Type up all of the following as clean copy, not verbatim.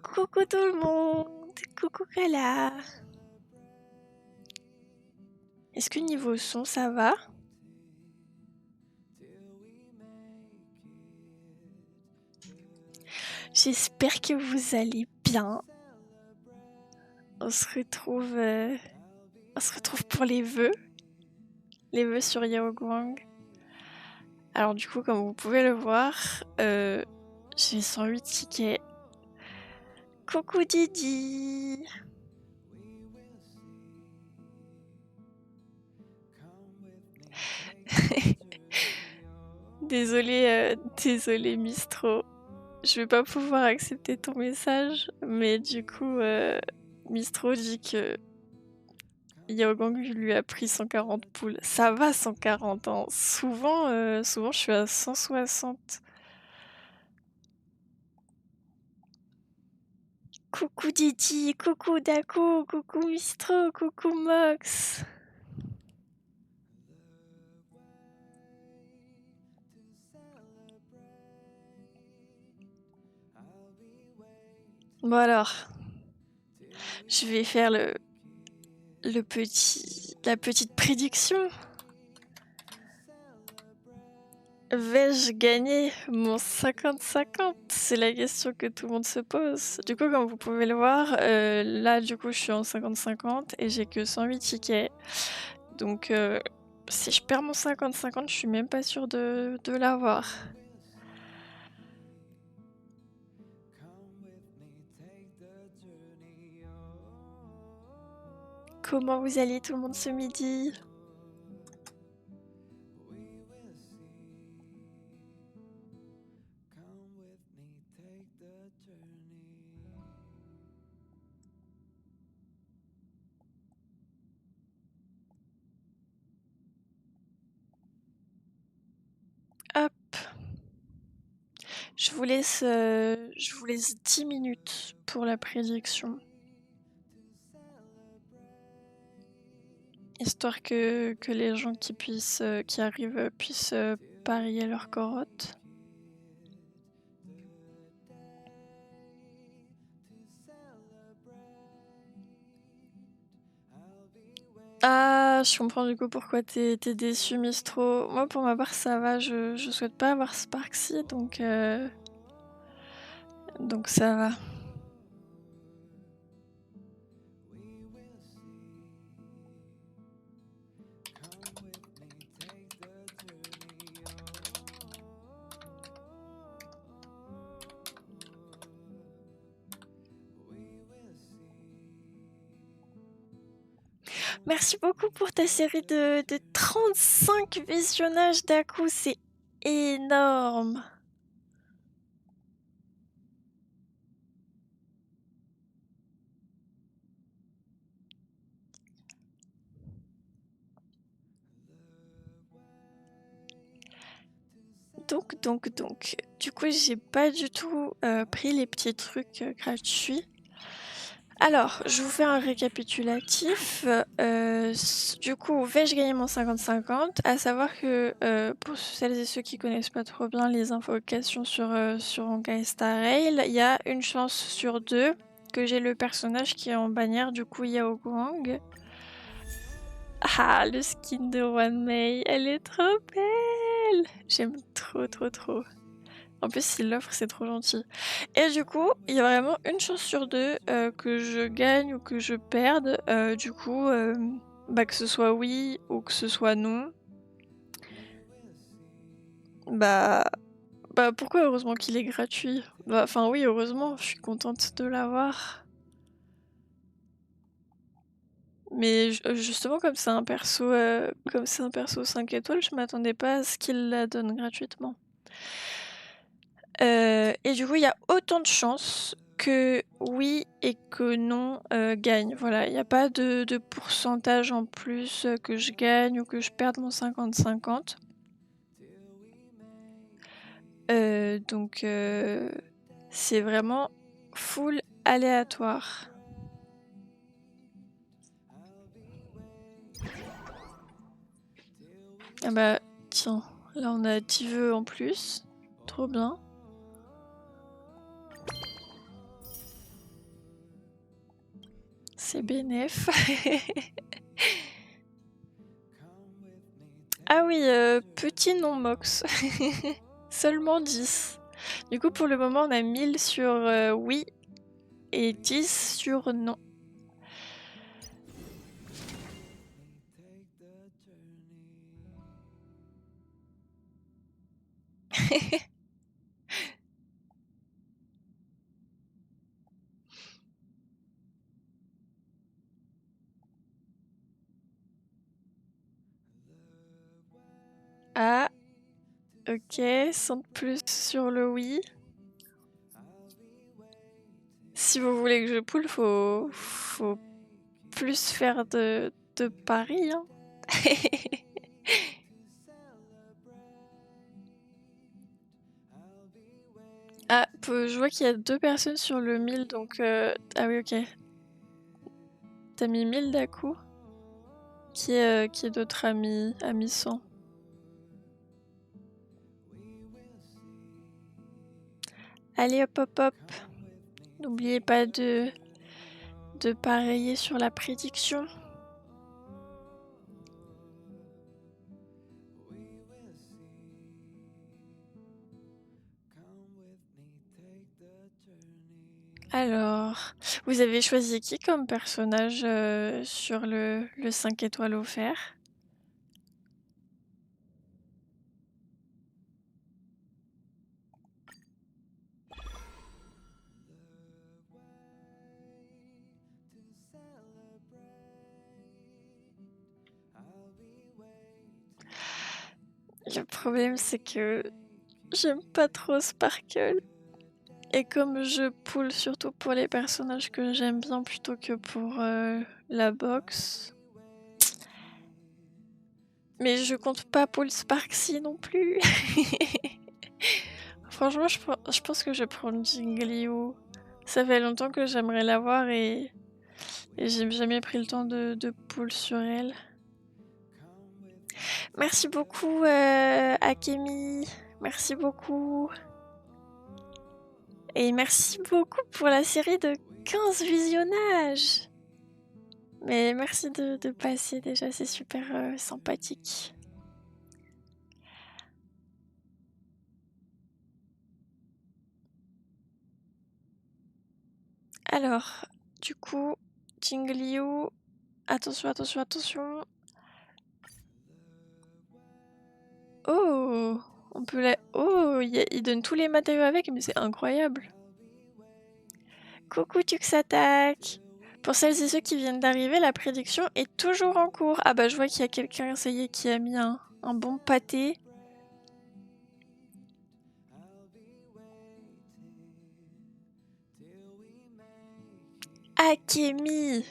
Coucou tout le monde. Coucou Kala. Est-ce que niveau son ça va? J'espère que vous allez bien. On se retrouve pour les vœux sur Guang. Alors du coup, comme vous pouvez le voir, j'ai 108 tickets. Coucou Didi. Désolée Mistro. Je vais pas pouvoir accepter ton message, mais du coup, Mistro dit que Yaogang lui a pris 140 poules. Ça va 140 hein. Souvent je suis à 160. Coucou Didi, coucou Daku, coucou Mistro, coucou Mox. Bon alors, je vais faire la petite prédiction. Vais-je gagner mon 50-50? C'est la question que tout le monde se pose. Du coup, comme vous pouvez le voir, là, du coup, je suis en 50-50 et j'ai que 108 tickets. Donc, si je perds mon 50-50, je suis même pas sûre de l'avoir. Comment vous allez tout le monde ce midi? Hop. Je vous laisse 10 minutes pour la prédiction. Histoire que les gens qui arrivent puissent parier leur corotte. Ah, je comprends du coup pourquoi t'es déçu, Mistro. Moi, pour ma part, ça va. Je souhaite pas avoir Sparksy, donc ça va. Merci beaucoup pour ta série de 35 visionnages d'un coup, c'est énorme. Donc, du coup, j'ai pas du tout pris les petits trucs gratuits. Alors, je vous fais un récapitulatif. Du coup, vais-je gagner mon 50-50? À savoir que pour celles et ceux qui connaissent pas trop bien les invocations sur Honkai Star Rail, il y a une chance sur 2 que j'ai le personnage qui est en bannière, du coup Yao Guang. Ah, le skin de One Mei, elle est trop belle! J'aime trop. En plus, s'il l'offre, c'est trop gentil. Et du coup, il y a vraiment une chance sur 2 que je gagne ou que je perde. Du coup, que ce soit oui ou que ce soit non. Bah, pourquoi heureusement qu'il est gratuit? Enfin oui, heureusement, je suis contente de l'avoir. Mais justement, comme c'est un perso 5 étoiles, je m'attendais pas à ce qu'il la donne gratuitement. Et du coup, il y a autant de chances que oui et que non gagne. Voilà, il n'y a pas de pourcentage en plus que je gagne ou que je perde mon 50-50. Donc c'est vraiment full aléatoire. Ah bah tiens, là on a 10 vœux en plus. Trop bien. C'est bénef. Ah oui, petit non-mox. Seulement 10. Du coup, pour le moment, on a 1000 sur oui et 10 sur non. Ah, ok, 100 de plus sur le oui. Si vous voulez que je poule, faut plus faire de paris, hein. Ah, je vois qu'il y a 2 personnes sur le 1000, donc... Ah oui, ok. T'as mis 1000 d'un coup. Qui est d'autre ami 100. Allez, hop, hop, hop. N'oubliez pas de parier sur la prédiction. Alors, vous avez choisi qui comme personnage sur le 5 étoiles offert? Le problème, c'est que j'aime pas trop Sparkle. Et comme je poule surtout pour les personnages que j'aime bien plutôt que pour la box. Mais je compte pas pour le Sparksy non plus. Franchement, je pense que je vais prendre Jingliu. Ça fait longtemps que j'aimerais l'avoir et j'ai jamais pris le temps de pull sur elle. Merci beaucoup, Akemi. Merci beaucoup. Et merci beaucoup pour la série de 15 visionnages. Mais merci de passer déjà, c'est super sympathique. Alors, du coup, Jingliu, attention, attention, attention. Oh, on peut la... Oh, il donne tous les matériaux avec, mais c'est incroyable. Coucou Tuxattack. Pour celles et ceux qui viennent d'arriver, la prédiction est toujours en cours. Ah bah je vois qu'il y a quelqu'un, ça y est, qui a mis un bon pâté. Akemi.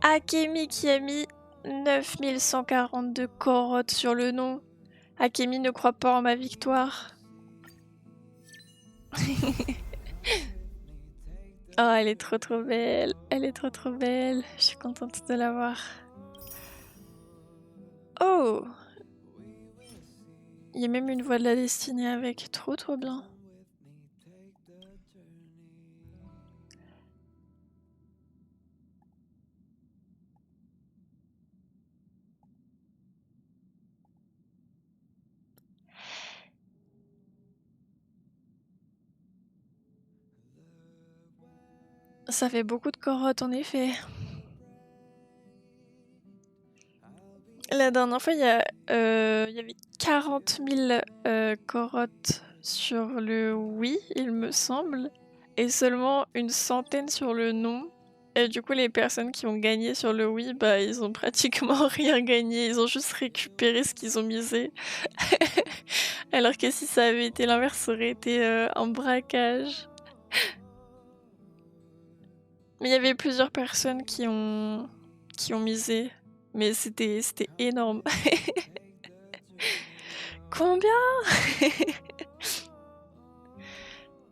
Akemi qui a mis 9142 corottes sur le nom. Akemi ne croit pas en ma victoire. Oh, elle est trop trop belle. Elle est trop trop belle. Je suis contente de la voir. Oh! Il y a même une voix de la destinée avec. Trop trop bien. Ça fait beaucoup de corottes en effet. La dernière fois, il y avait 40 000 corottes sur le oui, il me semble, et seulement une centaine sur le non. Et du coup, les personnes qui ont gagné sur le oui, bah, ils ont pratiquement rien gagné, ils ont juste récupéré ce qu'ils ont misé. Alors que si ça avait été l'inverse, ça aurait été un braquage. Mais il y avait plusieurs personnes qui ont misé, mais c'était énorme. Combien?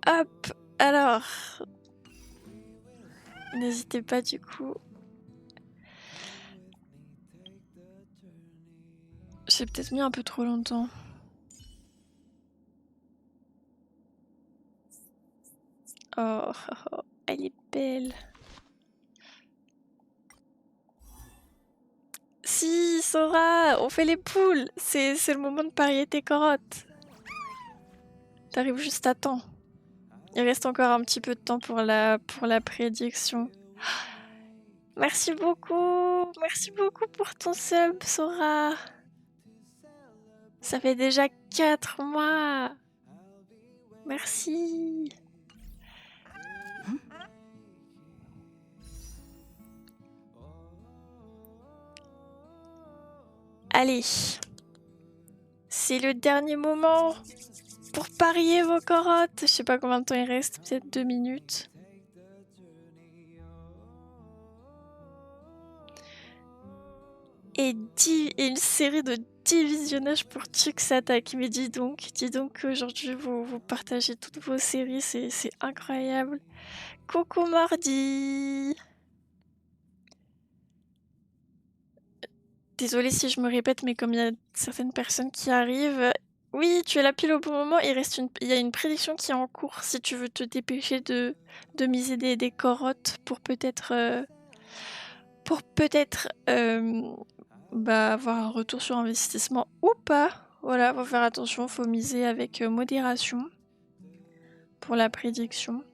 Hop, alors, n'hésitez pas du coup. J'ai peut-être mis un peu trop longtemps. Oh, elle est belle. Merci Sora, on fait les poules. C'est le moment de parier tes carottes. T'arrives juste à temps. Il reste encore un petit peu de temps pour la prédiction. Merci beaucoup pour ton sub Sora. Ça fait déjà 4 mois. Merci. Allez, c'est le dernier moment pour parier vos carottes. Je sais pas combien de temps il reste, peut-être 2 minutes. Et une série de 10 visionnages pour Tux Attack. Mais dis donc qu'aujourd'hui vous partagez toutes vos séries, c'est incroyable. Coucou Mardi. Désolée si je me répète, mais comme il y a certaines personnes qui arrivent... Oui, tu es là pile au bon moment, il y a une prédiction qui est en cours, si tu veux te dépêcher de miser des carottes pour peut-être... avoir un retour sur investissement ou pas. Voilà, faut faire attention, faut miser avec modération pour la prédiction.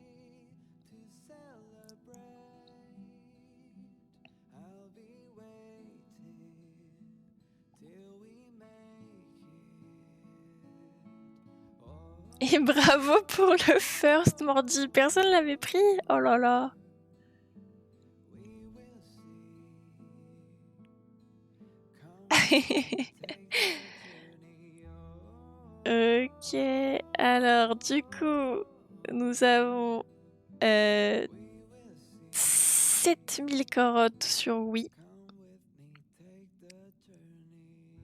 Et bravo pour le first Mordi. Personne l'avait pris. Oh là là. Ok. Alors, du coup, nous avons 7000 carottes sur oui.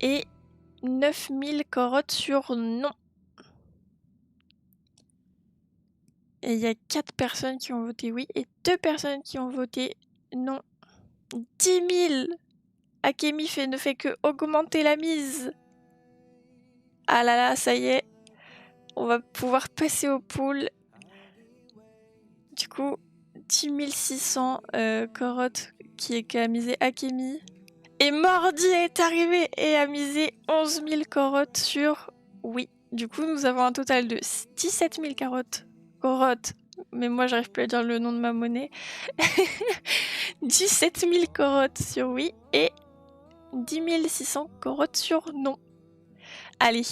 Et 9000 carottes sur non. Et il y a 4 personnes qui ont voté oui et 2 personnes qui ont voté non. 10 000. Akemi ne fait que augmenter la mise. Ah là là, ça y est. On va pouvoir passer au pool. Du coup, 10 600 carottes qui a misé Akemi. Et Mordi est arrivé et a misé 11 000 carottes sur oui. Du coup, nous avons un total de 17 000 carottes. Mais moi, j'arrive plus à dire le nom de ma monnaie. 17 000 carottes sur oui et 10 600 carottes sur non. Allez,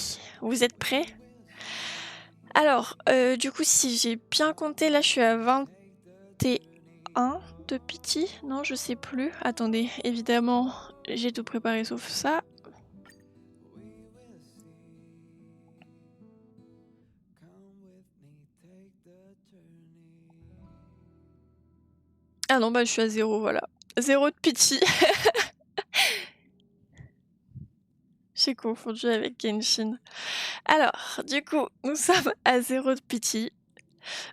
vous êtes prêts? Alors, du coup, si j'ai bien compté, là, je suis à 21 de pity. Non, je sais plus. Attendez, évidemment, j'ai tout préparé sauf ça. Ah non, bah je suis à 0, voilà. 0 de pity. J'ai confondu avec Genshin. Alors, du coup, nous sommes à 0 de pity.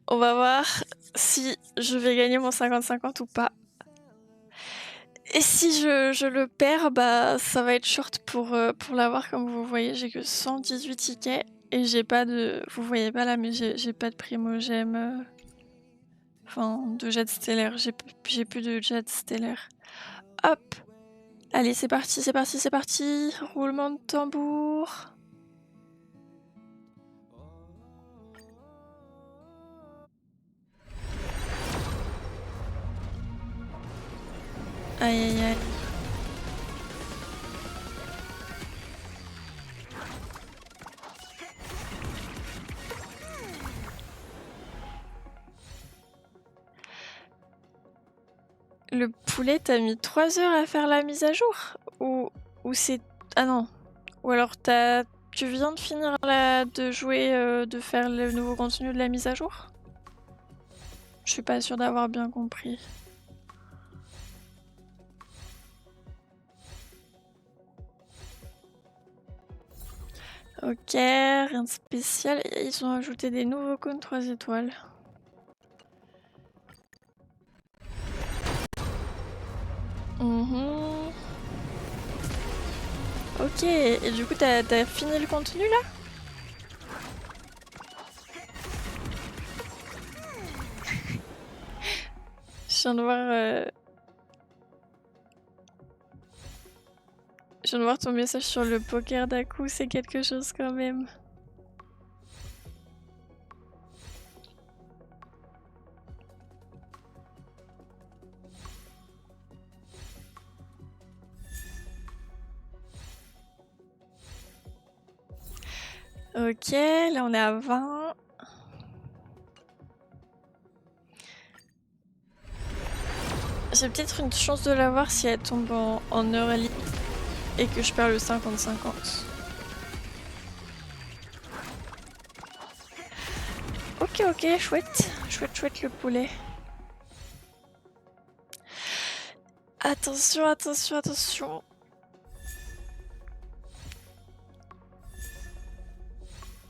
On va voir si je vais gagner mon 50-50 ou pas. Et si je le perds, bah ça va être short pour l'avoir. Comme vous voyez, j'ai que 118 tickets et j'ai pas de... Vous voyez pas là, mais j'ai pas de primogème. Enfin, de jet stellaire. J'ai plus de jet stellaire. Hop. Allez, c'est parti, c'est parti, c'est parti. Roulement de tambour. Aïe aïe aïe. Le poulet, t'as mis 3 heures à faire la mise à jour? Ou c'est... Ah non. Ou alors tu viens de finir de jouer, de faire le nouveau contenu de la mise à jour? Je suis pas sûre d'avoir bien compris. Ok, rien de spécial. Ils ont ajouté des nouveaux cônes 3 étoiles. Ok, et du coup t'as fini le contenu là? Je viens de voir... Je viens de voir ton message sur le poker d'Aku, c'est quelque chose quand même. Ok, là on est à 20. J'ai peut-être une chance de l'avoir si elle tombe en early et que je perds le 50-50. Ok, ok, chouette. Chouette, chouette le poulet. Attention, attention, attention.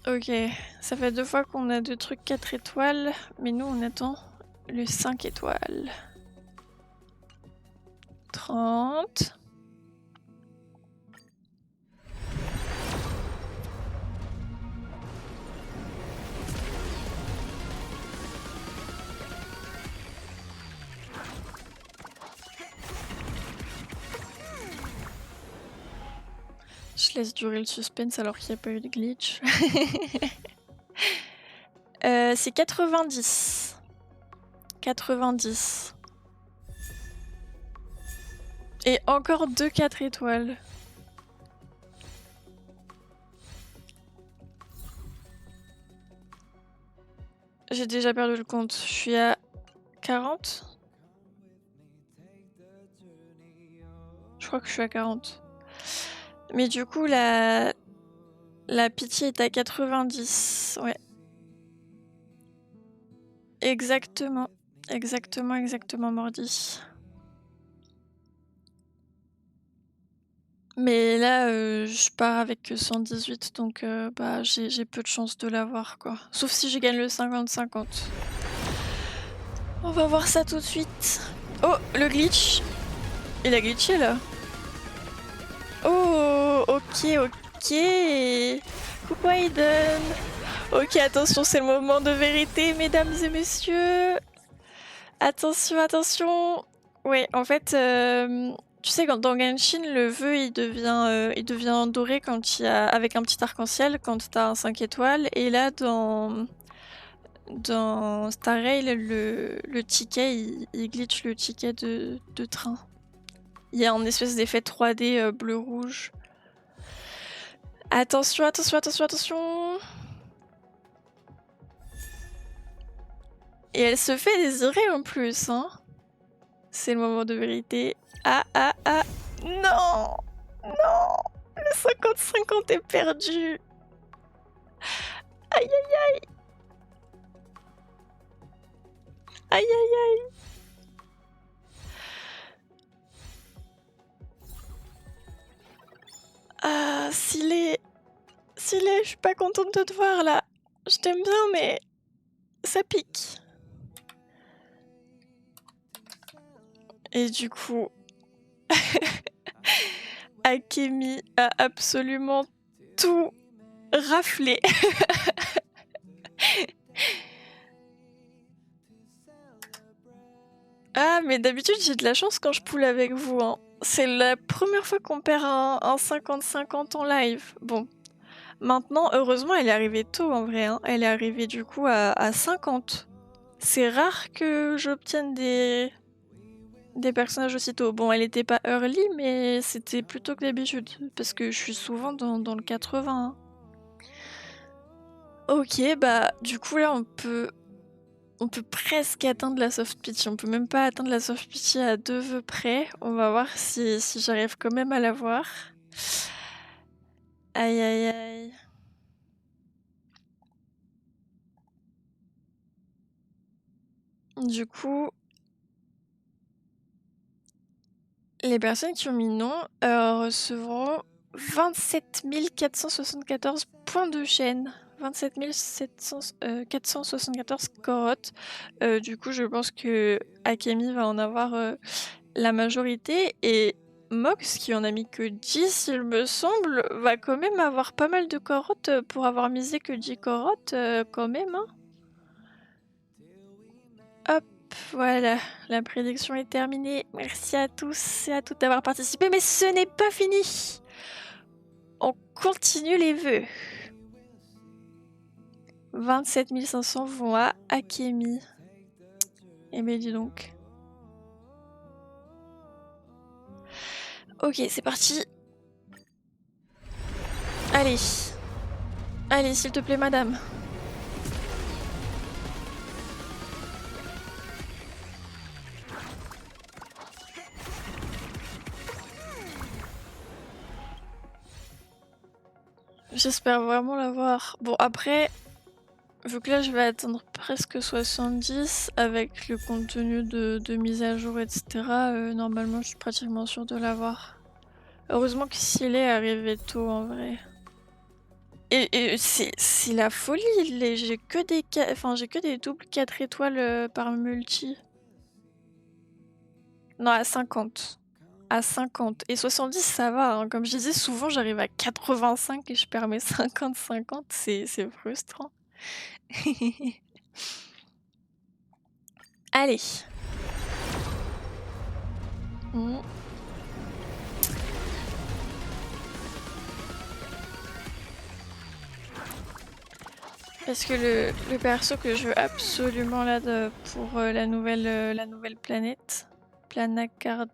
Ok, ça fait 2 fois qu'on a 2 trucs 4 étoiles, mais nous on attend le 5 étoiles. 30. Je laisse durer le suspense alors qu'il n'y a pas eu de glitch. C'est 90. 90. Et encore 2 4 étoiles. J'ai déjà perdu le compte. Je suis à 40. Je crois que je suis à 40. Mais du coup, la pitié est à 90. Ouais. Exactement. Exactement, exactement, Mordi. Mais là, je pars avec 118, donc bah, j'ai peu de chance de l'avoir, quoi. Sauf si je gagne le 50-50. On va voir ça tout de suite. Oh, le glitch. Il a glitché, là. Oh, ok, ok. Coucou Aiden. Ok, attention, c'est le moment de vérité, mesdames et messieurs. Attention, attention. Ouais, en fait, tu sais, quand dans Genshin, le vœu il devient doré quand il y a, avec un petit arc-en-ciel quand t'as un 5 étoiles. Et là, dans Star Rail, le ticket, il glitch le ticket de train. Il y a un espèce d'effet 3D bleu-rouge. Attention, attention, attention, attention. Et elle se fait désirer en plus, hein. C'est le moment de vérité. Ah, ah, ah. Non! Non! Le 50-50 est perdu. Aïe, aïe, aïe. Aïe, aïe, aïe. Ah, Silé. Silé, je suis pas contente de te voir là. Je t'aime bien, mais ça pique. Et du coup, Akemi a absolument tout raflé. Ah, mais d'habitude, j'ai de la chance quand je poule avec vous, hein. C'est la première fois qu'on perd un 50-50 en live. Bon, maintenant, heureusement, elle est arrivée tôt en vrai, hein. Elle est arrivée du coup à 50. C'est rare que j'obtienne des personnages aussitôt. Bon, elle était pas early, mais c'était plutôt que d'habitude, parce que je suis souvent dans le 80. Ok, bah du coup là, on peut presque atteindre la soft pitch. On peut même pas atteindre la soft pitch à 2 vœux près. On va voir si j'arrive quand même à l'avoir. Aïe aïe aïe. Du coup, les personnes qui ont mis non recevront 27 474 points de chaîne. 27 474 corottes. Du coup, je pense que Akemi va en avoir la majorité. Et Mox, qui en a mis que 10, il me semble, va quand même avoir pas mal de corottes pour avoir misé que 10 corottes quand même. Hein. Hop. Voilà, la prédiction est terminée. Merci à tous et à toutes d'avoir participé, mais ce n'est pas fini. On continue les vœux. 27 500 vont à Akemi. Eh ben dis donc. Ok, c'est parti. Allez. Allez, s'il te plaît, madame. J'espère vraiment l'avoir. Bon, après, vu que là, je vais atteindre presque 70 avec le contenu de mise à jour, etc. Normalement, je suis pratiquement sûre de l'avoir. Heureusement que s'il est arrivé tôt, en vrai. Et c'est la folie, j'ai que des j'ai que des doubles 4 étoiles par multi. Non, à 50. À 50. Et 70, ça va, hein. Comme je disais, souvent j'arrive à 85 et je perds mes 50-50, c'est frustrant. Allez. Mmh. Parce que le perso que je veux absolument là pour la nouvelle planète, Planacardia,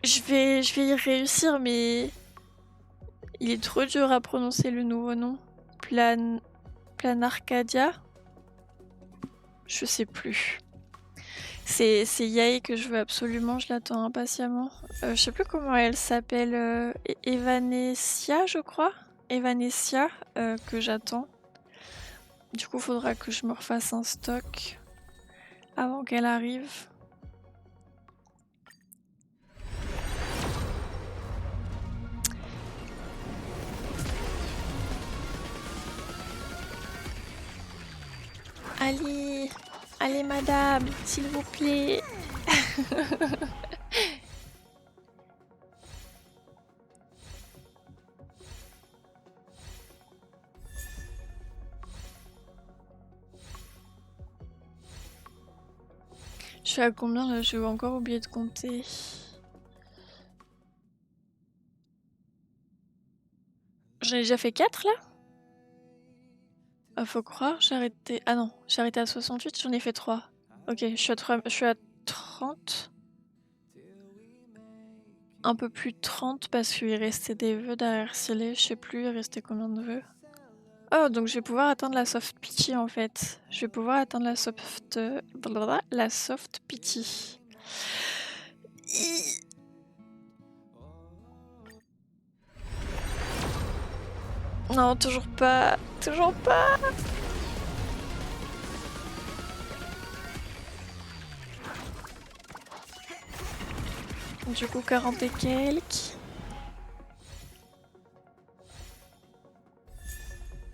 je vais y réussir, mais il est trop dur à prononcer le nouveau nom. Planarcadia, je sais plus. C'est Yae que je veux absolument, je l'attends impatiemment. Je sais plus comment elle s'appelle, Evanescia, je crois. Evanescia, que j'attends. Du coup, faudra que je me refasse un stock avant qu'elle arrive. Allez, allez madame, s'il vous plaît. Je suis à combien là? J'ai encore oublié de compter. J'en ai déjà fait 4 là? Ah, faut croire, j'ai arrêté... Ah non, j'ai arrêté à 68, j'en ai fait 3. Ok, je suis à 30. Un peu plus de 30 parce qu'il restait des vœux derrière scellés, je sais plus, il restait combien de vœux. Oh, donc je vais pouvoir atteindre la soft pity en fait. Je vais pouvoir atteindre la soft pity. Non, toujours pas. Toujours pas. Du coup, 40 et quelques.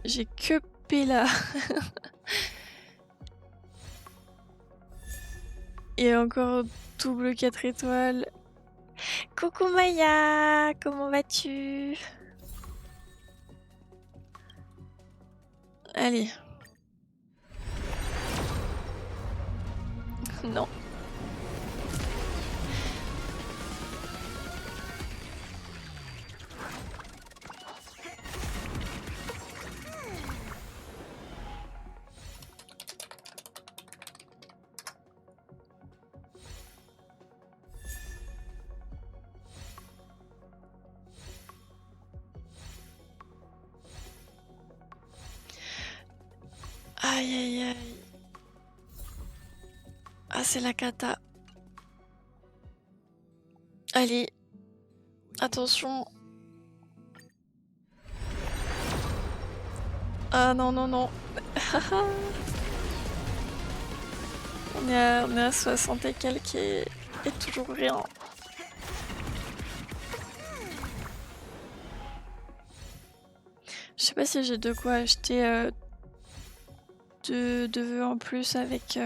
J'ai que Pella. Et encore double 4 étoiles. Coucou Maya, comment vas-tu? Allez. Non. Aïe aïe aïe. Ah, c'est la cata. Allez. Attention. Ah non, non, non. on est à 60 et quelques et toujours rien. Je sais pas si j'ai de quoi acheter deux vœux en plus avec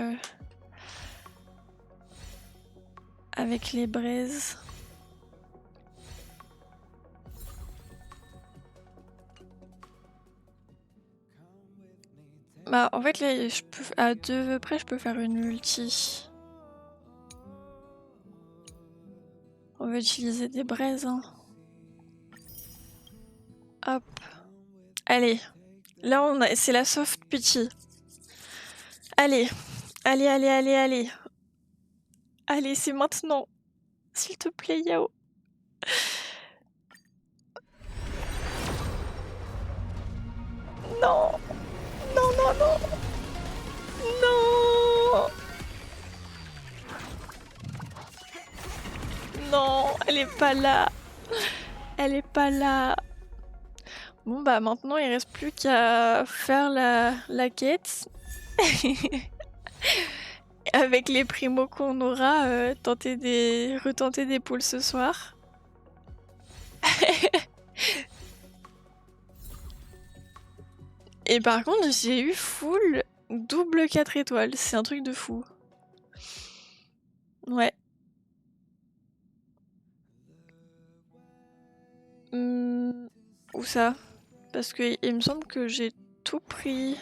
les braises. Bah en fait là à 2 vœux près je peux faire une multi. On va utiliser des braises. Hein. Hop. Allez. Là, c'est la soft pity. Allez. Allez, allez, allez, allez. Allez, c'est maintenant. S'il te plaît, Yao. Non. Non, non, non. Non. Non, elle est pas là. Elle est pas là. Bon bah maintenant il reste plus qu'à faire la quête. Avec les primos qu'on aura, retenter des poules ce soir. Et par contre j'ai eu full double 4 étoiles, c'est un truc de fou. Ouais. Où ça? Parce que il me semble que j'ai tout pris.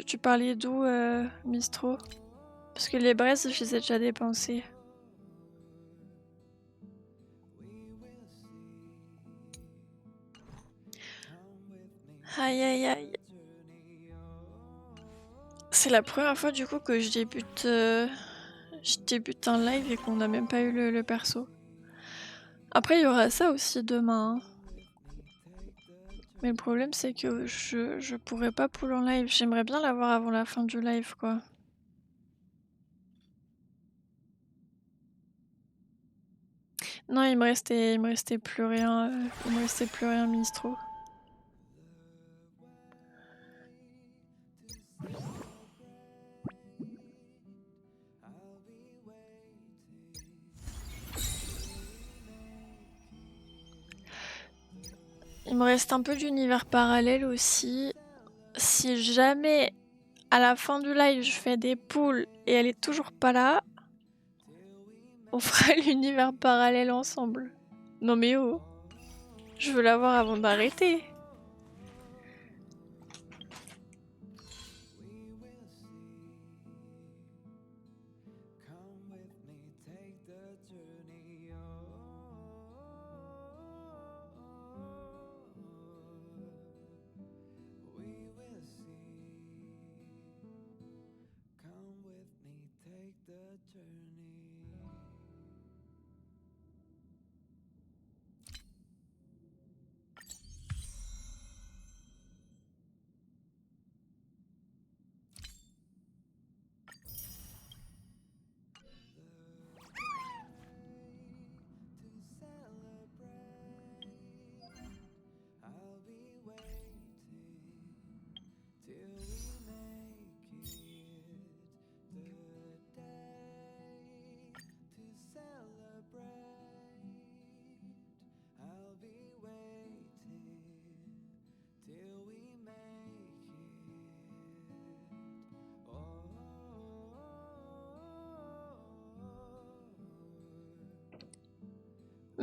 Tu parlais d'où, Mistro? Parce que les braises, je les ai déjà dépensées. Aïe aïe aïe. C'est la première fois du coup que je débute un live et qu'on n'a même pas eu le perso. Après il y aura ça aussi demain. Hein. Mais le problème c'est que je pourrais pas pull en live. J'aimerais bien l'avoir avant la fin du live quoi. Non, il me restait plus rien. Il me restait plus rien, Mistro. Il me reste un peu d'univers parallèle aussi. Si jamais à la fin du live je fais des pulls et elle est toujours pas là, on fera l'univers parallèle ensemble. Non mais oh, je veux l'avoir avant d'arrêter.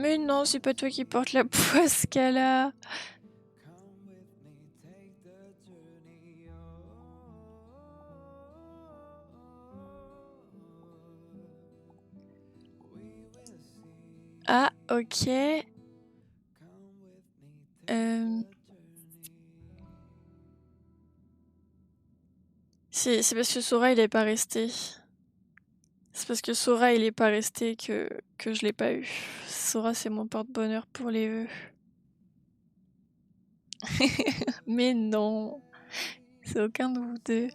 Mais non, c'est pas toi qui portes la poisse qu'elle a. Ah, ok. C'est parce que Sora il est pas resté. C'est parce que Sora il est pas resté que je l'ai pas eu. Sora c'est mon porte-bonheur pour les vœux. Mais non, c'est aucun de vous deux.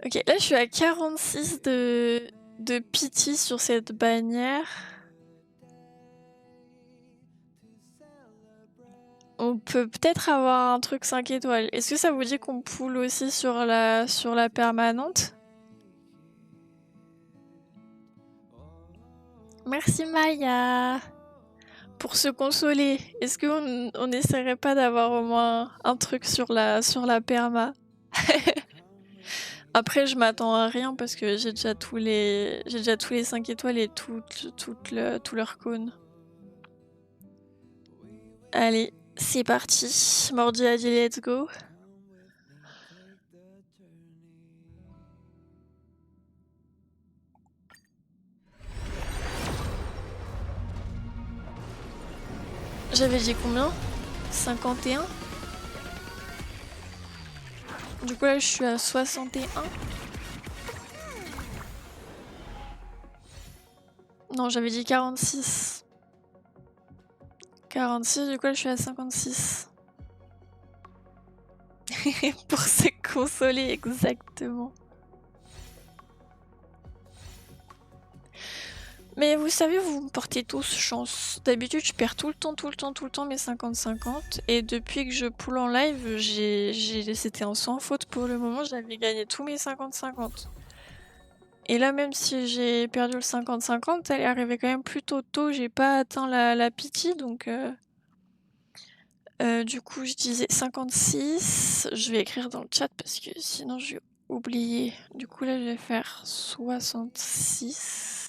Ok, là je suis à 46 de pity sur cette bannière. On peut peut-être avoir un truc 5 étoiles. Est-ce que ça vous dit qu'on pull aussi sur la permanente? Merci Maya. Pour se consoler, est-ce qu'on n'essaierait pas d'avoir au moins un truc sur la perma? Après, je m'attends à rien parce que j'ai déjà tous les 5 étoiles et tout leur cône. Allez, c'est parti. Mordi a dit let's go. J'avais dit combien? 51? Du coup là je suis à 61. Non, j'avais dit 46. 46, du coup là je suis à 56. Pour se consoler, exactement. Mais vous savez, vous me portez tous chance. D'habitude, je perds tout le temps mes 50-50. Et depuis que je pull en live, c'était un sans faute pour le moment. J'avais gagné tous mes 50-50. Et là, même si j'ai perdu le 50-50, elle est arrivée quand même plutôt tôt. J'ai pas atteint la pity, donc... du coup, je disais 56. Je vais écrire dans le chat parce que sinon, je vais oublier. Du coup, là, je vais faire 66.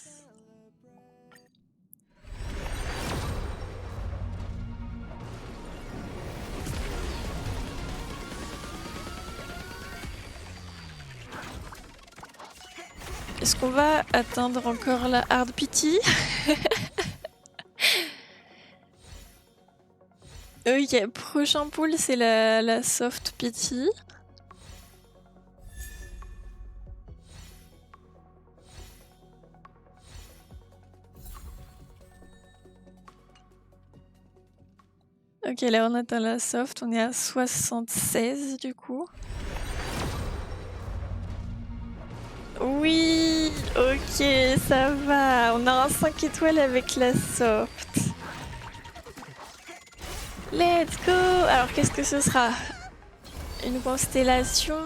Est-ce qu'on va atteindre encore la hard pity? Ok, prochain pool, c'est la soft pity. Ok, là on atteint la soft, on est à 76 du coup. Oui, ok, ça va. On a un 5 étoiles avec la soft. Let's go! Alors qu'est-ce que ce sera? Une constellation?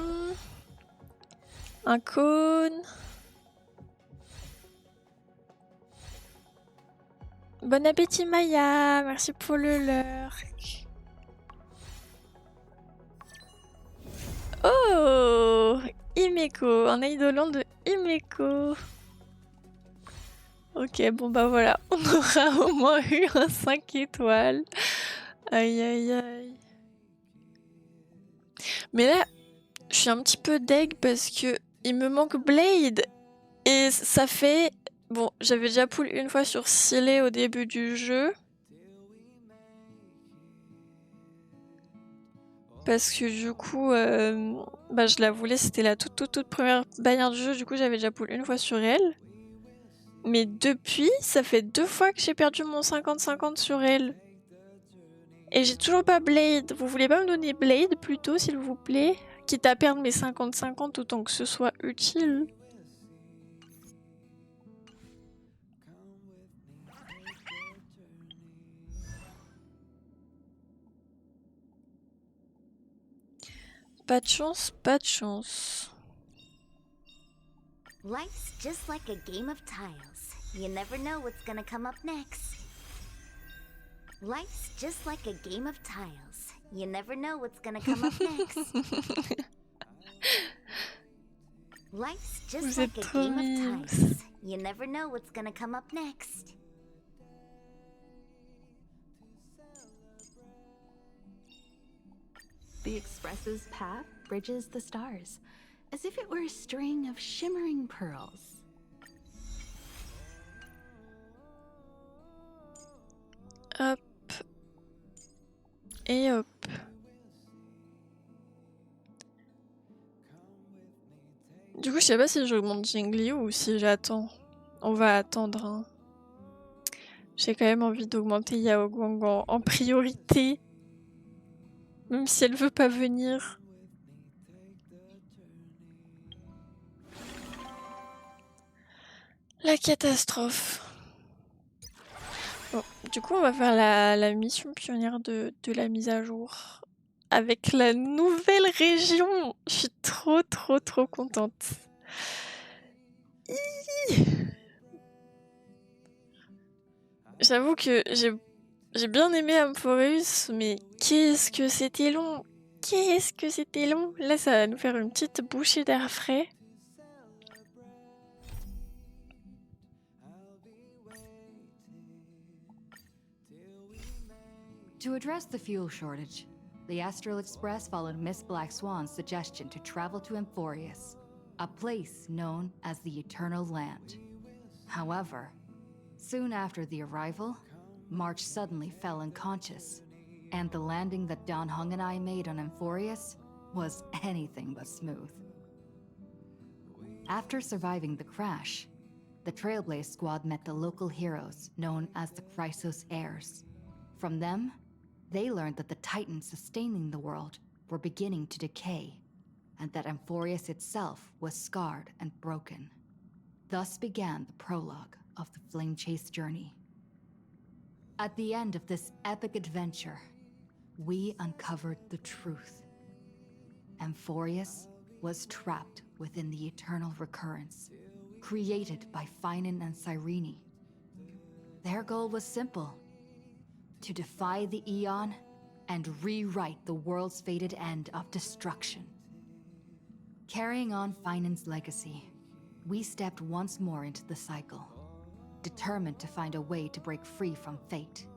Un cône? Bon appétit Maya! Merci pour le lurk. Oh! Himeko, un eidolon de Himeko. Ok, bon bah voilà, on aura au moins eu un 5 étoiles. Aïe aïe aïe. Mais là, je suis un petit peu deg parce que il me manque Blade. Et ça fait... Bon, j'avais déjà pull une fois sur Silé au début du jeu. Parce que du coup, bah, je la voulais, c'était la toute première bannière du jeu. Du coup, j'avais déjà pull une fois sur elle. Mais depuis, ça fait 2 fois que j'ai perdu mon 50-50 sur elle. Et j'ai toujours pas Blade. Vous voulez pas me donner Blade plutôt, s'il vous plaît? Quitte à perdre mes 50-50 autant que ce soit utile. Pas de chance, pas de chance. Life's just like a game of tiles. You never know what's gonna come up next. Life's just like a game of tiles. You never know what's gonna come up next. Life's just like a game of tiles. You never know what's gonna come up next. The Express's path bridges the stars, as if it were a string of shimmering pearls. Hop. Et hop. Du coup, je sais pas si j'augmente Jingli ou si j'attends. On va attendre. Hein. J'ai quand même envie d'augmenter Yao Guang en priorité. Même si elle veut pas venir. La catastrophe. Bon, du coup, on va faire la mission pionnière de la mise à jour. Avec la nouvelle région. Je suis trop contente. J'avoue que j'ai bien aimé Amphoreus, mais qu'est-ce que c'était long. Qu'est-ce que c'était long! Là, ça va nous faire une petite bouchée d'air frais. To address the fuel shortage, the Astral Express followed Miss Black Swan's suggestion to travel to Amphorius, a place known as the Eternal Land. However, soon after the arrival, March suddenly fell unconscious, and the landing that Dan Heng and I made on Amphorius was anything but smooth. After surviving the crash, the Trailblaze squad met the local heroes known as the Chrysos Heirs. From them, they learned that the titans sustaining the world were beginning to decay, and that Amphorius itself was scarred and broken. Thus began the prologue of the Flame Chase journey. At the end of this epic adventure, we uncovered the truth. Amphorius was trapped within the eternal recurrence, created by Finan and Cyrene. Their goal was simple: to defy the Aeon and rewrite the world's fated end of destruction. Carrying on Finan's legacy, we stepped once more into the cycle, determined to find a way to break free from fate.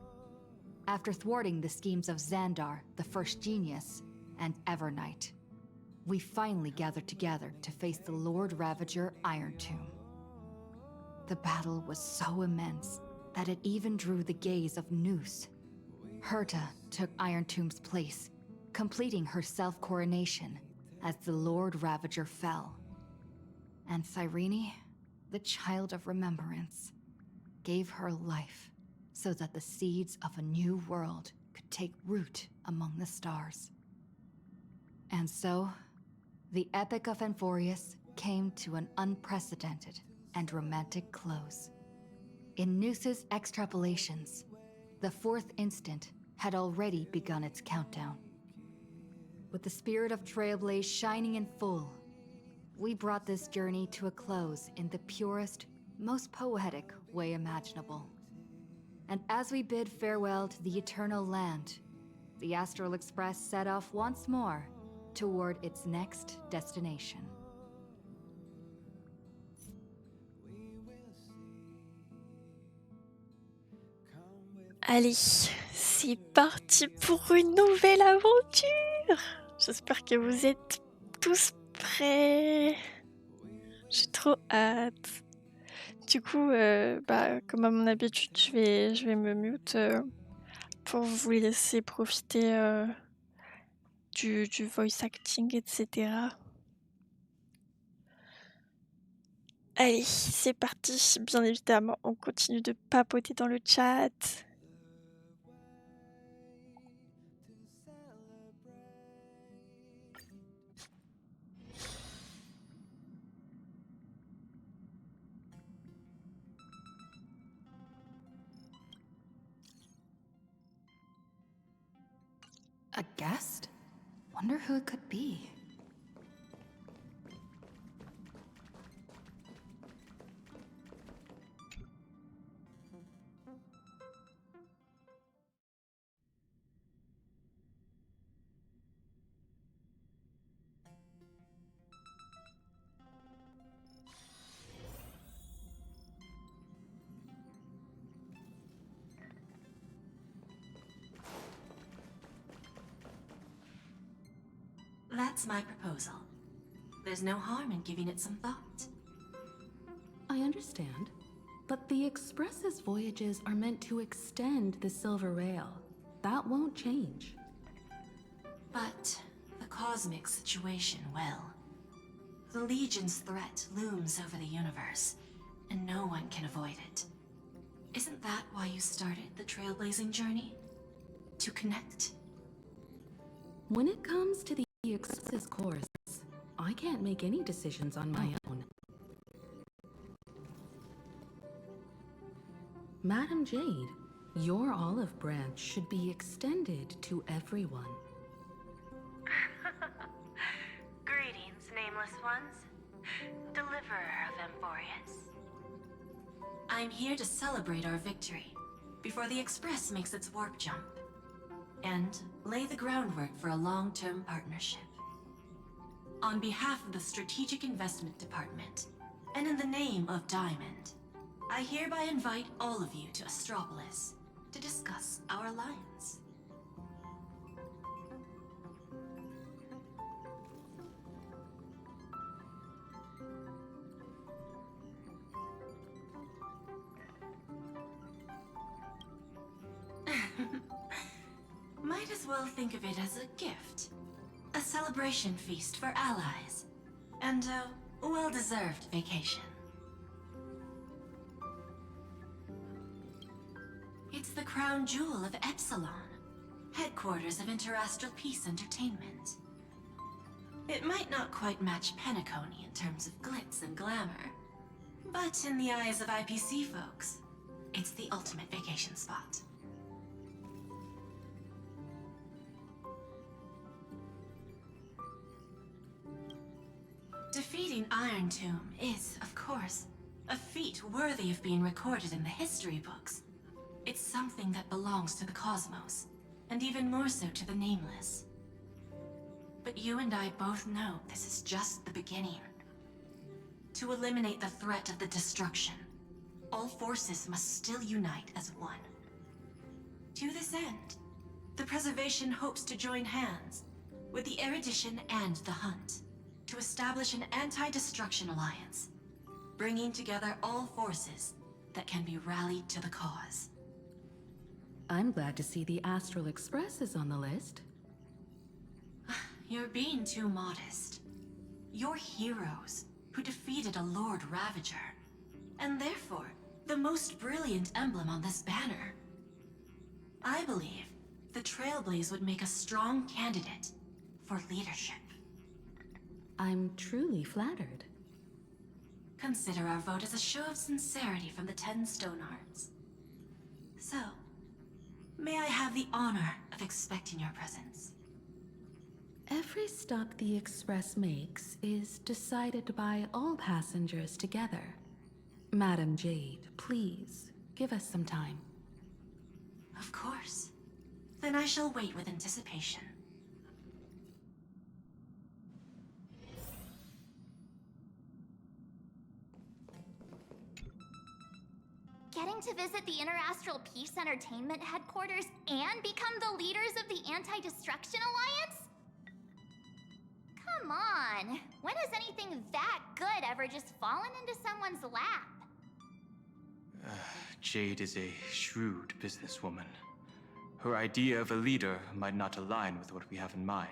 After thwarting the schemes of Xandar, the First Genius, and Evernight, we finally gathered together to face the Lord Ravager Iron Tomb. The battle was so immense that it even drew the gaze of Noose. Herta took Iron Tomb's place, completing her self-coronation as the Lord Ravager fell. And Cyrene, the child of remembrance, gave her life so that the seeds of a new world could take root among the stars. And so, the Epic of Amphorius came to an unprecedented and romantic close. In Noose's extrapolations, the fourth instant had already begun its countdown. With the spirit of Trailblaze shining in full, we brought this journey to a close in the purest, most poetic way imaginable. And as we bid farewell to the Eternal Land, the Astral Express set off once more toward its next destination. Allez, c'est parti pour une nouvelle aventure! J'espère que vous êtes tous prêts. J'ai trop hâte. Du coup, comme à mon habitude, je vais me mute pour vous laisser profiter du voice acting, etc. Allez, c'est parti. Bien évidemment, on continue de papoter dans le chat. A guest? Wonder who it could be. That's my proposal. There's no harm in giving it some thought. I understand, but the Express's voyages are meant to extend the Silver Rail. That won't change. But the cosmic situation, well, the Legion's threat looms over the universe, and no one can avoid it. Isn't that why you started the trailblazing journey? To connect? When it comes to the Express's course, I can't make any decisions on my own. Madam Jade, your olive branch should be extended to everyone. Greetings, nameless ones. Deliverer of Amphorius. I'm here to celebrate our victory before the Express makes its warp jump. and lay the groundwork for a long-term partnership. On behalf of the Strategic Investment Department, and in the name of Diamond, I hereby invite all of you to Astropolis to discuss our alliance. Might as well think of it as a gift. A celebration feast for allies. And a well-deserved vacation. It's the crown jewel of Epsilon, headquarters of Interastral Peace Entertainment. It might not quite match Penacony in terms of glitz and glamour, but in the eyes of IPC folks, it's the ultimate vacation spot. Defeating Iron Tomb is, of course, a feat worthy of being recorded in the history books. It's something that belongs to the cosmos, and even more so to the Nameless. But you and I both know this is just the beginning. To eliminate the threat of the destruction, all forces must still unite as one. To this end, the Preservation hopes to join hands with the Erudition and the Hunt to establish an anti-destruction alliance, bringing together all forces that can be rallied to the cause. I'm glad to see the Astral Express is on the list. You're being too modest. You're heroes who defeated a Lord Ravager, and therefore the most brilliant emblem on this banner. I believe the Trailblaze would make a strong candidate for leadership. I'm truly flattered. Consider our vote as a show of sincerity from the 10 Stonehearts. So, may I have the honor of expecting your presence? Every stop the Express makes is decided by all passengers together. Madam Jade, please, give us some time. Of course. Then I shall wait with anticipation. Getting to visit the Interastral Peace Entertainment headquarters and become the leaders of the Anti-Destruction Alliance? Come on! When has anything that good ever just fallen into someone's lap? Jade is a shrewd businesswoman. Her idea of a leader might not align with what we have in mind.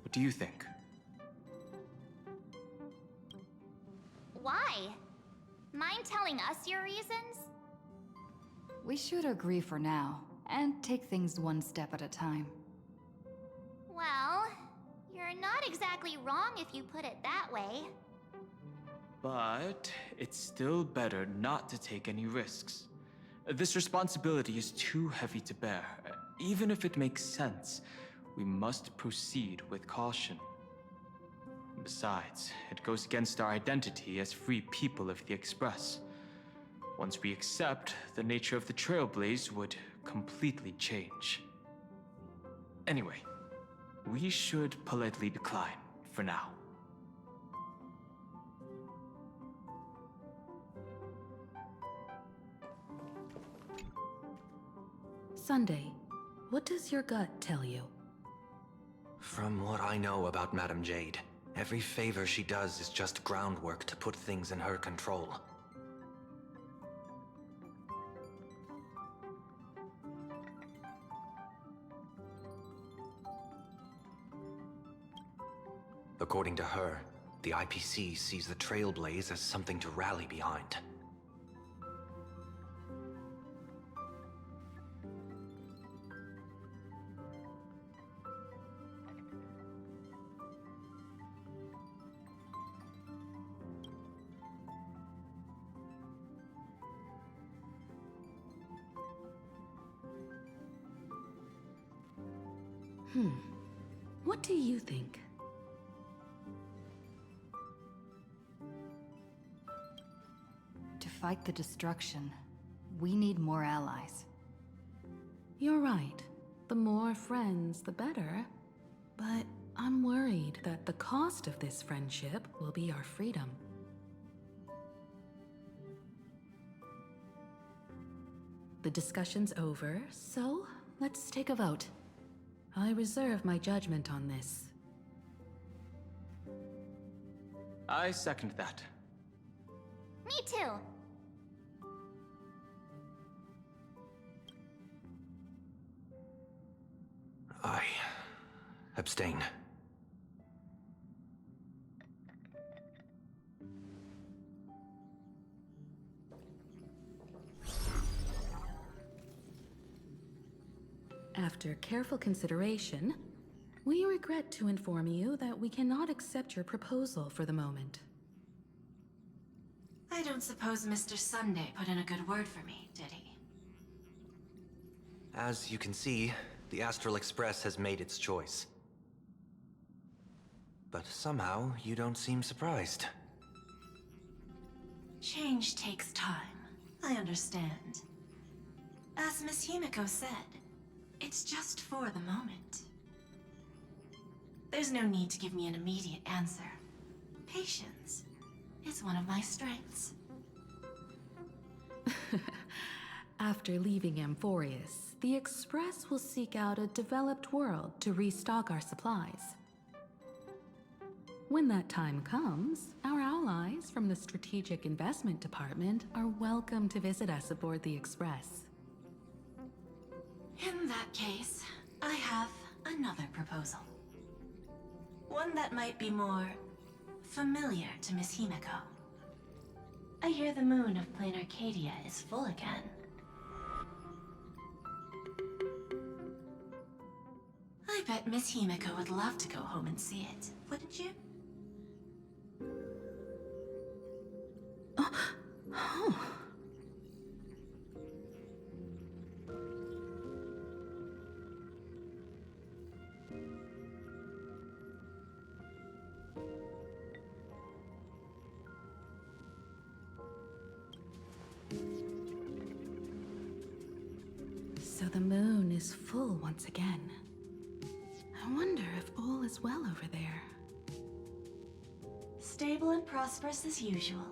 What do you think? Why? Mind telling us your reasons? We should agree for now, and take things one step at a time. Well, you're not exactly wrong if you put it that way. But it's still better not to take any risks. This responsibility is too heavy to bear. Even if it makes sense, we must proceed with caution. Besides, it goes against our identity as free people of the Express. Once we accept, the nature of the Trailblaze would completely change. Anyway, we should politely decline for now. Sunday, what does your gut tell you? From what I know about Madame Jade, every favor she does is just groundwork to put things in her control. According to her, the IPC sees the Trailblaze as something to rally behind. What do you think? To fight the destruction, we need more allies. You're right. The more friends, the better. But I'm worried that the cost of this friendship will be our freedom. The discussion's over, so let's take a vote. I reserve my judgment on this. I second that. Me too. I abstain. After careful consideration, we regret to inform you that we cannot accept your proposal for the moment. I don't suppose Mr. Sunday put in a good word for me, did he? As you can see, the Astral Express has made its choice. But somehow, you don't seem surprised. Change takes time. I understand. As Miss Himiko said, it's just for the moment. There's no need to give me an immediate answer. Patience is one of my strengths. After leaving Amphorius, the Express will seek out a developed world to restock our supplies. When that time comes, our allies from the Strategic Investment Department are welcome to visit us aboard the Express. In that case, I have another proposal. One that might be more familiar to Miss Himiko. I hear the moon of Plain Arcadia is full again. I bet Miss Himiko would love to go home and see it, wouldn't you? So the moon is full once again. I wonder if all is well over there. Stable and prosperous as usual.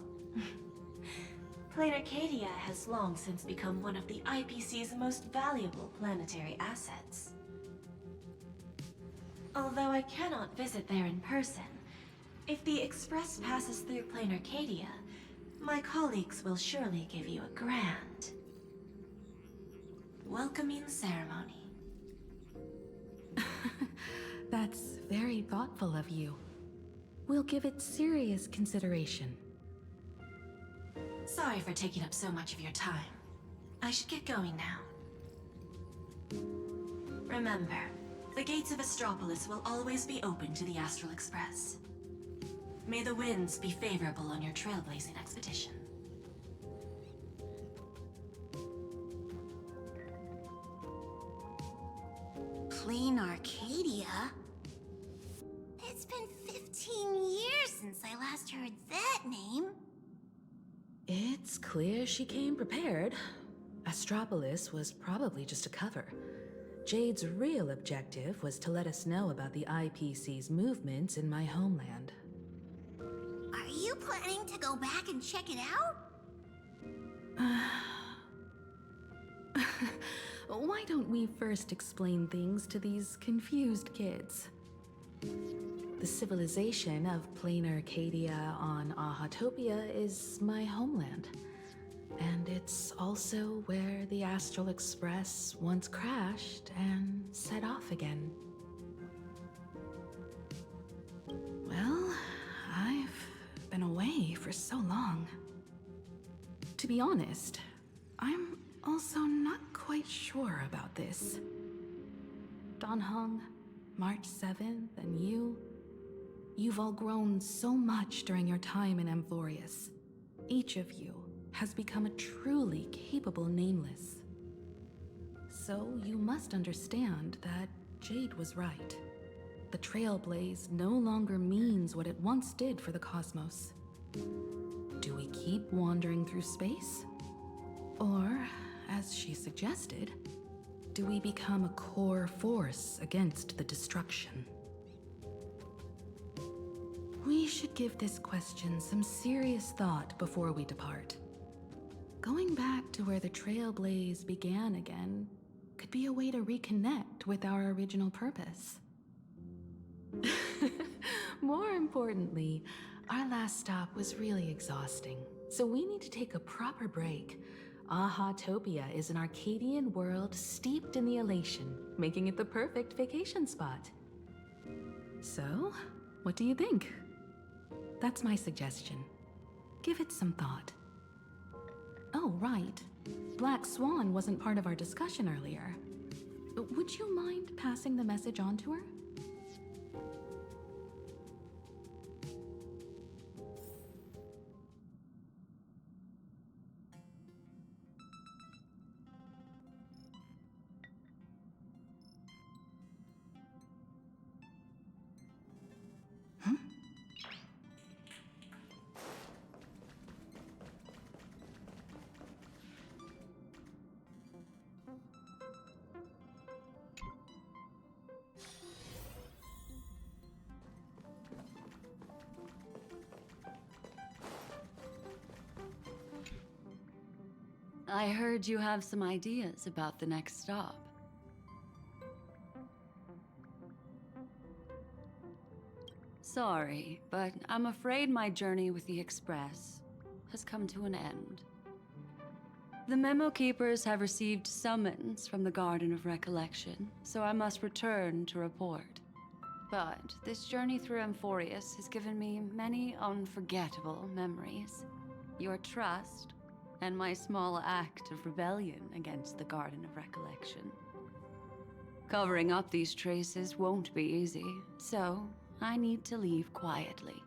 Plain Arcadia has long since become one of the IPC's most valuable planetary assets. Although I cannot visit there in person, if the Express passes through Plain Arcadia, my colleagues will surely give you a grand welcoming ceremony. That's very thoughtful of you. We'll give it serious consideration. Sorry for taking up so much of your time. I should get going now. Remember, the gates of Astropolis will always be open to the Astral Express. May the winds be favorable on your trailblazing expedition. Plain Arcadia? It's been 15 years since I last heard that name. It's clear she came prepared. Astropolis was probably just a cover. Jade's real objective was to let us know about the IPC's movements in my homeland. Are you planning to go back and check it out? Why don't we first explain things to these confused kids? The civilization of Plain Arcadia on Ahatopia is my homeland. And it's also where the Astral Express once crashed and set off again. Well, I've been away for so long. To be honest, I'm also not quite sure about this. Dan Heng, March 7th, and you've all grown so much during your time in Amphorius. Each of you has become a truly capable Nameless. So you must understand that Jade was right. The Trailblaze no longer means what it once did for the cosmos. Do we keep wandering through space? Or, as she suggested, do we become a core force against the destruction? We should give this question some serious thought before we depart. Going back to where the Trailblaze began again could be a way to reconnect with our original purpose. More importantly, our last stop was really exhausting, so we need to take a proper break. Aha-topia is an Arcadian world steeped in the elation, making it the perfect vacation spot. So, what do you think? That's my suggestion. Give it some thought. Oh, right. Black Swan wasn't part of our discussion earlier. Would you mind passing the message on to her? I heard you have some ideas about the next stop. Sorry, but I'm afraid my journey with the Express has come to an end. The Memo Keepers have received summons from the Garden of Recollection, so I must return to report. But this journey through Amphorius has given me many unforgettable memories. Your trust, and my small act of rebellion against the Garden of Recollection. Covering up these traces won't be easy, so I need to leave quietly.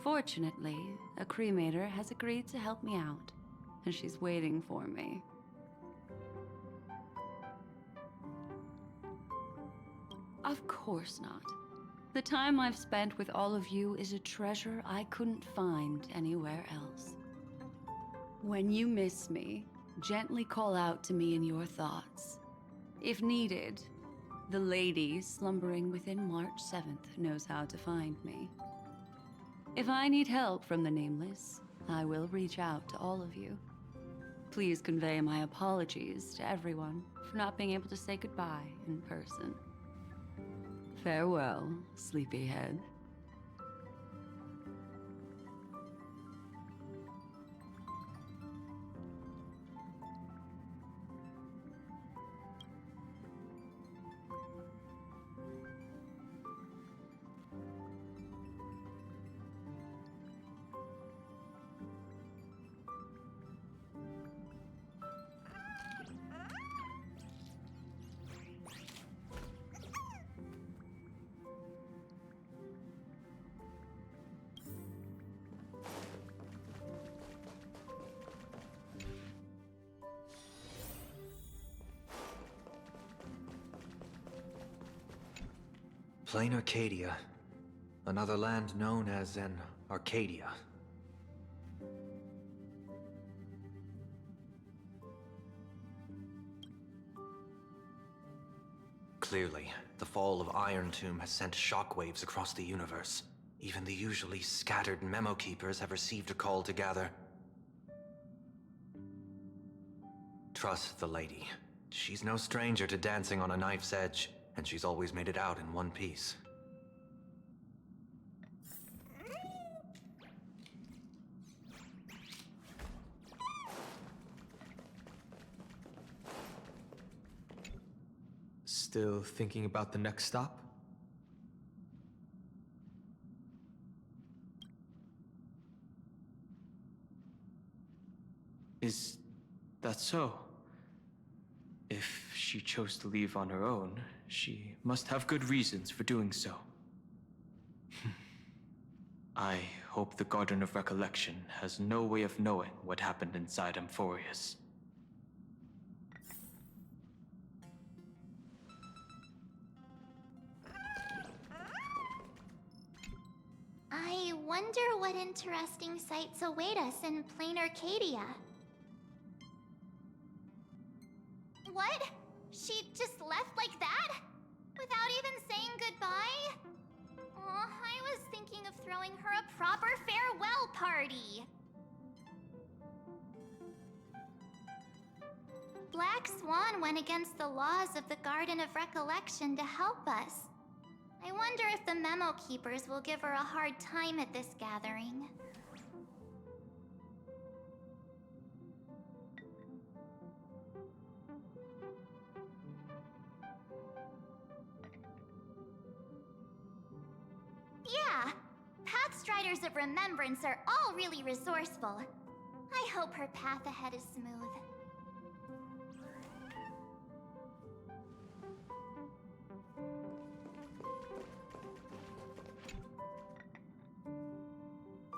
Fortunately, a cremator has agreed to help me out, and she's waiting for me. Of course not. The time I've spent with all of you is a treasure I couldn't find anywhere else. When you miss me, gently call out to me in your thoughts. If needed, the lady slumbering within March 7th knows how to find me. If I need help from the Nameless, I will reach out to all of you. Please convey my apologies to everyone for not being able to say goodbye in person. Farewell, sleepyhead. Plain Arcadia. Another land known as an Arcadia. Clearly, the fall of Iron Tomb has sent shockwaves across the universe. Even the usually scattered Memo Keepers have received a call to gather. Trust the lady. She's no stranger to dancing on a knife's edge, and she's always made it out in one piece. Still thinking about the next stop? Is that so? If she chose to leave on her own, she must have good reasons for doing so. I hope the Garden of Recollection has no way of knowing what happened inside Amphorius. I wonder what interesting sights await us in Plain Arcadia. What? She left like that? Without even saying goodbye? Aw, I was thinking of throwing her a proper farewell party. Black Swan went against the laws of the Garden of Recollection to help us. I wonder if the Memo Keepers will give her a hard time at this gathering. Yeah, Pathstriders of Remembrance are all really resourceful. I hope her path ahead is smooth.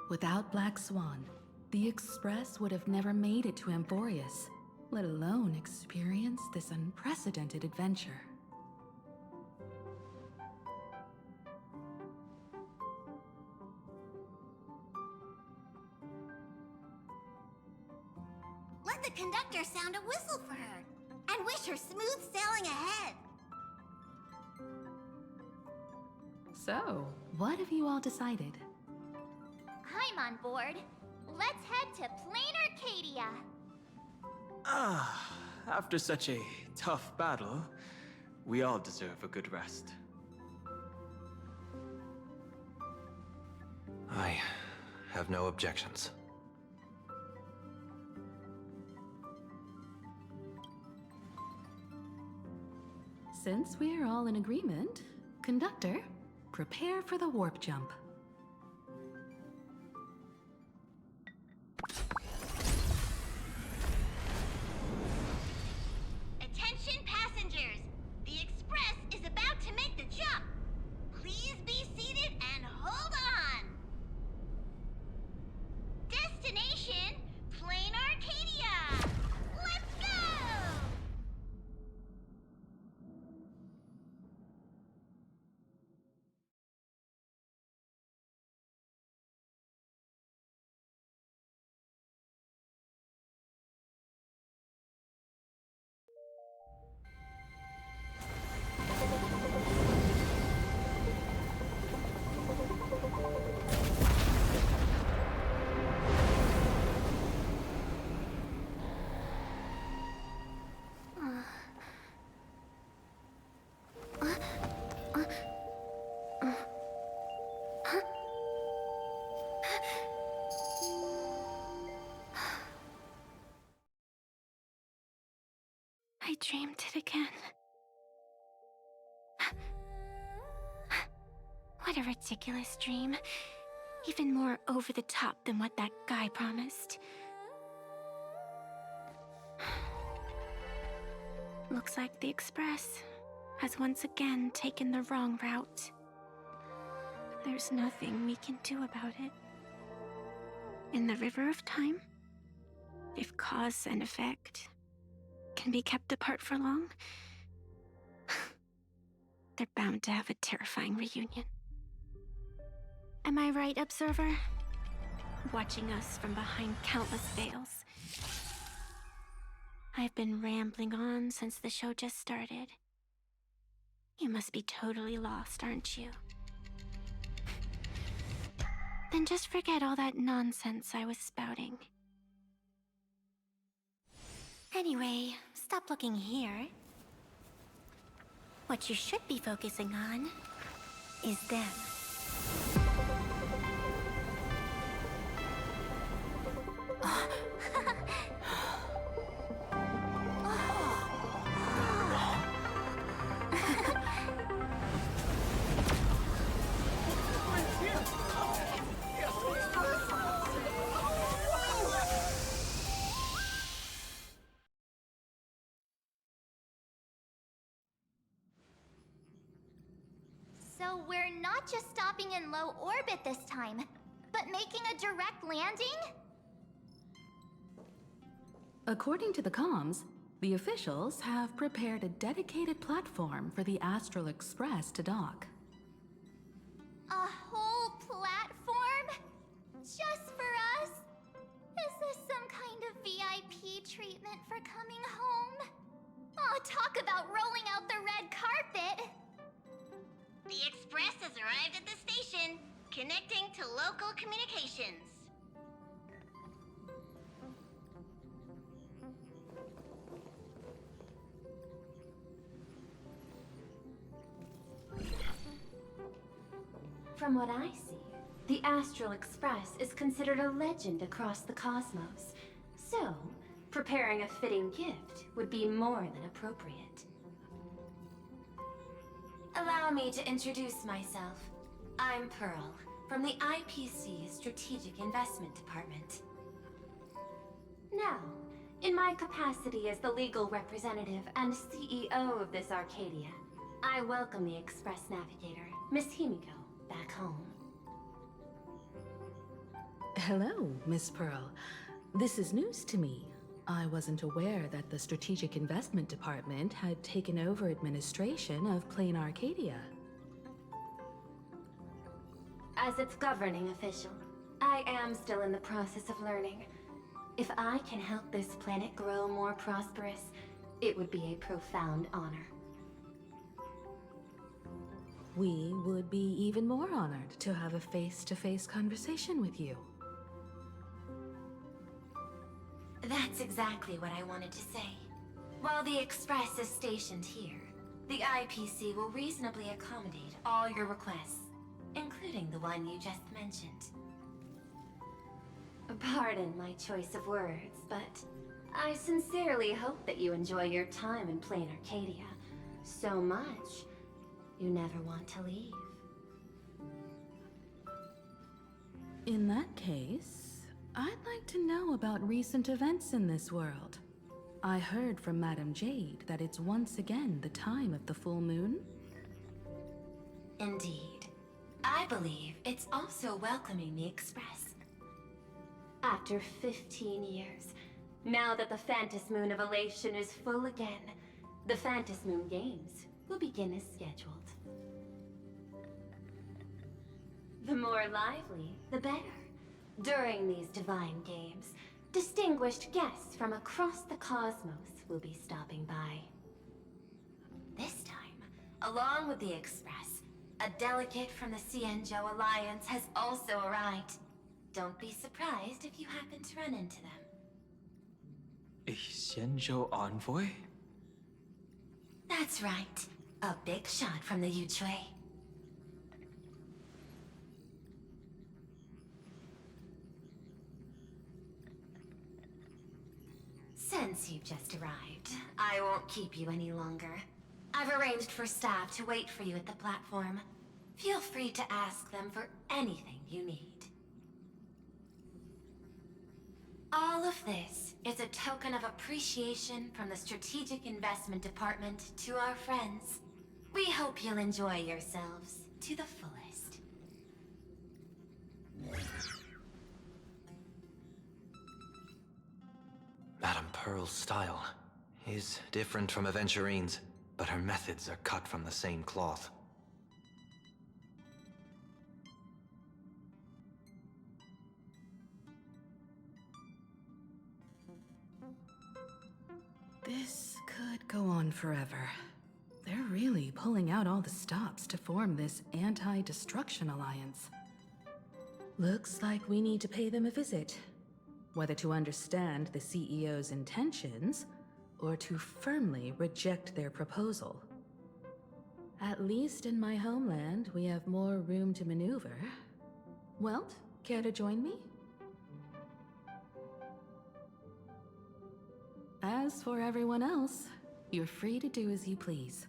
Without Black Swan, the Express would have never made it to Amphorius, let alone experience this unprecedented adventure. Let the conductor sound a whistle for her, and wish her smooth sailing ahead. So, what have you all decided? I'm on board. Let's head to Plain Arcadia. After such a tough battle, we all deserve a good rest. I have no objections. Since we're all in agreement, Conductor, prepare for the warp jump. Attention passengers! The Express is about to make the jump. Please be seated and hold on. Destination, Plain Arcadia. Let's go! I dreamed it again. What a ridiculous dream. Even more over the top than what that guy promised. Looks like the Express has once again taken the wrong route. There's nothing we can do about it. In the river of time, if cause and effect can be kept apart for long, they're bound to have a terrifying reunion. Am I right, Observer? Watching us from behind countless veils. I've been rambling on since the show just started. You must be totally lost, aren't you? Then just forget all that nonsense I was spouting. Anyway, stop looking here. What you should be focusing on is them. So we're not just stopping in low orbit this time, but making a direct landing? According to the comms, the officials have prepared a dedicated platform for the Astral Express to dock. A whole platform? Just for us? Is this some kind of VIP treatment for coming home? Oh, talk about rolling out the red carpet! The Express has arrived at the station, connecting to local communications. From what I see, the Astral Express is considered a legend across the cosmos. So, preparing a fitting gift would be more than appropriate. Allow me to introduce myself. I'm Pearl, from the IPC Strategic Investment Department. Now, in my capacity as the legal representative and CEO of this Arcadia, I welcome the Express Navigator, Miss Himiko, back home. Hello, Miss Pearl. This is news to me. I wasn't aware that the Strategic Investment Department had taken over administration of Plain Arcadia. As its governing official, I am still in the process of learning. If I can help this planet grow more prosperous, it would be a profound honor. We would be even more honored to have a face-to-face conversation with you. That's exactly what I wanted to say. While the Express is stationed here, the IPC will reasonably accommodate all your requests, including the one you just mentioned. Pardon my choice of words, but I sincerely hope that you enjoy your time in Plain Arcadia so much you never want to leave. In that case, I'd like to know about recent events in this world. I heard from Madame Jade that it's once again the time of the full moon. Indeed. I believe it's also welcoming the Express. After 15 years, now that the Phantas Moon of Elation is full again, the Phantas Moon Games will begin as scheduled. The more lively, the better. During these divine games, distinguished guests from across the cosmos will be stopping by. This time, along with the Express, a delegate from the Xianzhou Alliance has also arrived. Don't be surprised if you happen to run into them. A Xianzhou envoy? That's right. A big shot from the Yuchui. Since you've just arrived, I won't keep you any longer. I've arranged for staff to wait for you at the platform. Feel free to ask them for anything you need. All of this is a token of appreciation from the Strategic Investment Department to our friends. We hope you'll enjoy yourselves to the fullest. Madame Pearl's style is different from Aventurine's, but her methods are cut from the same cloth. This could go on forever. They're really pulling out all the stops to form this anti-destruction alliance. Looks like we need to pay them a visit. Whether to understand the CEO's intentions, or to firmly reject their proposal. At least in my homeland, we have more room to maneuver. Welt, care to join me? As for everyone else, you're free to do as you please.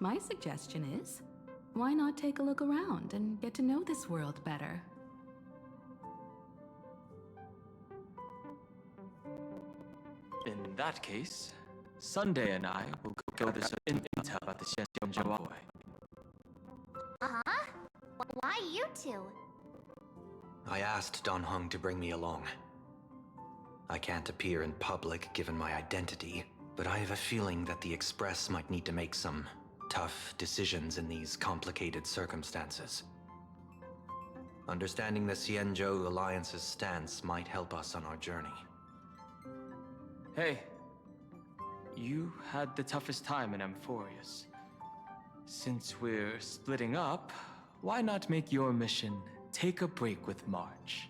My suggestion is, why not take a look around and get to know this world better? In that case, Sunday and I will go gather some intel about the Xianzhou envoy. Uh-huh? Why you two? I asked Don Hung to bring me along. I can't appear in public given my identity, but I have a feeling that the Express might need to make some tough decisions in these complicated circumstances. Understanding the Xianzhou Alliance's stance might help us on our journey. Hey, you had the toughest time in Amphorius. Since we're splitting up, why not make your mission take a break with March?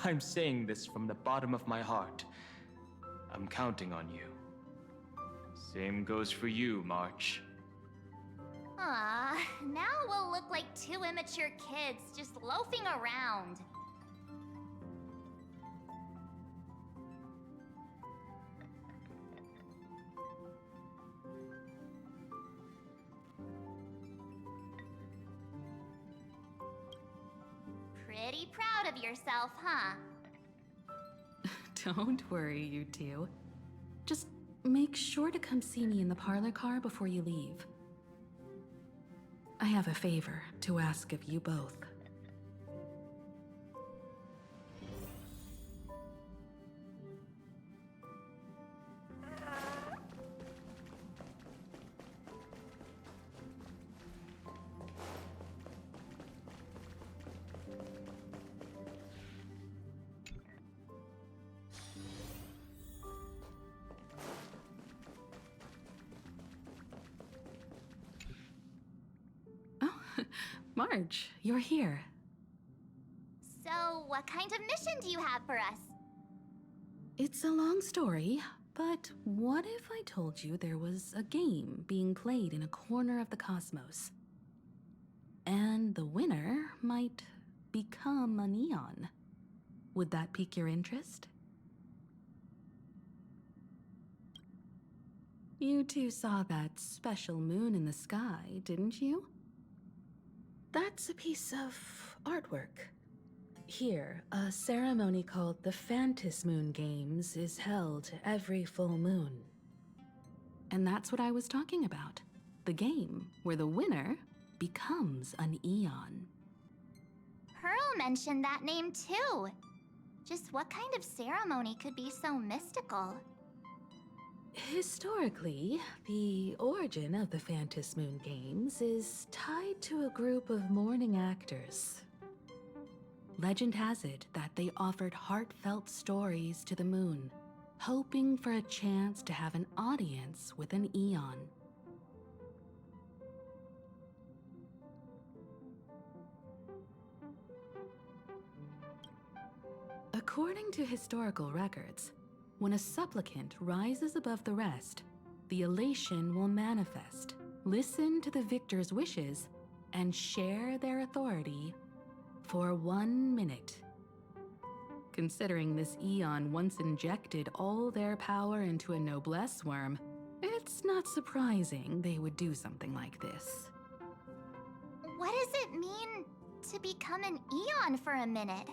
I'm saying this from the bottom of my heart. I'm counting on you. Same goes for you, March. Aw, now we'll look like two immature kids just loafing around. Pretty proud of yourself, huh? Don't worry, you two. Just make sure to come see me in the parlor car before you leave. I have a favor to ask of you both. Marge, you're here. So, what kind of mission do you have for us? It's a long story, but what if I told you there was a game being played in a corner of the cosmos? And the winner might become an Eon. Would that pique your interest? You two saw that special moon in the sky, didn't you? That's a piece of artwork. Here, a ceremony called the Phantis Moon Games is held every full moon. And that's what I was talking about. The game where the winner becomes an Eon. Pearl mentioned that name too. Just what kind of ceremony could be so mystical? Historically, the origin of the Phantis Moon Games is tied to a group of mourning actors. Legend has it that they offered heartfelt stories to the moon, hoping for a chance to have an audience with an Eon. According to historical records, when a supplicant rises above the rest, the elation will manifest, listen to the victor's wishes, and share their authority for 1 minute. Considering this Eon once injected all their power into a noblesse worm, it's not surprising they would do something like this. What does it mean to become an Eon for a minute?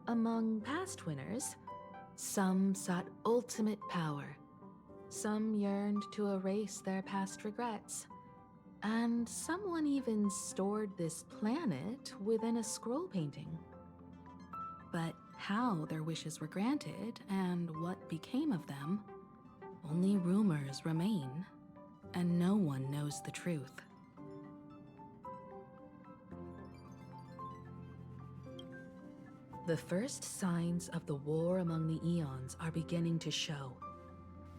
Among past winners, some sought ultimate power, some yearned to erase their past regrets, and someone even stored this planet within a scroll painting. But how their wishes were granted and what became of them, only rumors remain, and no one knows the truth. The first signs of the war among the Eons are beginning to show.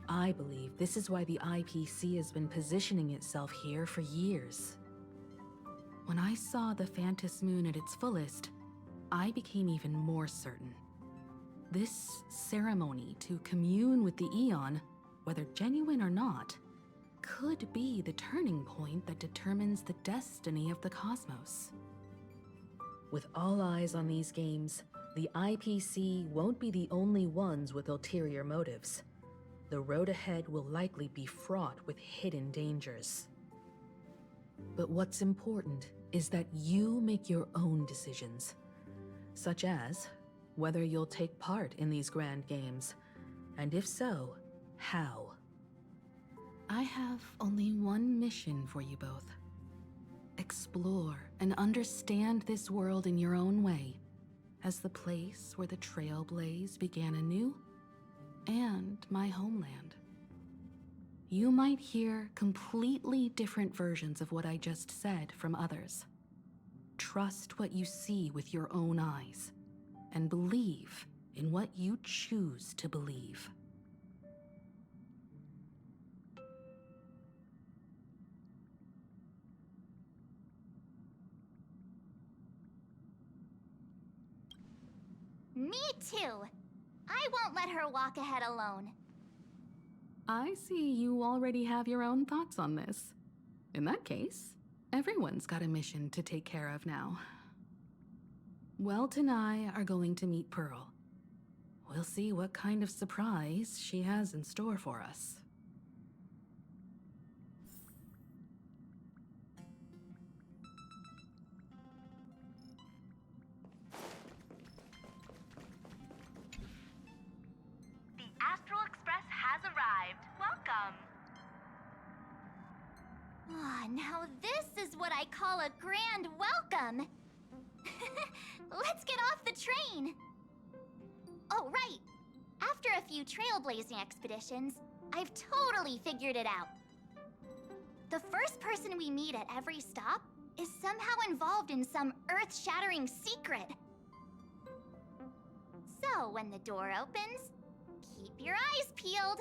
I believe this is why the IPC has been positioning itself here for years. When I saw the Phantis Moon at its fullest, I became even more certain. This ceremony to commune with the Eon, whether genuine or not, could be the turning point that determines the destiny of the cosmos. With all eyes on these games, the IPC won't be the only ones with ulterior motives. The road ahead will likely be fraught with hidden dangers. But what's important is that you make your own decisions, such as whether you'll take part in these grand games, and if so, how. I have only one mission for you both. Explore and understand this world in your own way, as the place where the Trailblaze began anew, and my homeland. You might hear completely different versions of what I just said from others. Trust what you see with your own eyes, and believe in what you choose to believe. Me too. I won't let her walk ahead alone. I see you already have your own thoughts on this. In that case, everyone's got a mission to take care of now. Welt and I are going to meet Pearl. We'll see what kind of surprise she has in store for us. The Astral Express has arrived. Welcome. Ah, now this is what I call a grand welcome. Let's get off the train. Oh, right. After a few trailblazing expeditions, I've totally figured it out. The first person we meet at every stop is somehow involved in some earth-shattering secret. So when the door opens, keep your eyes peeled.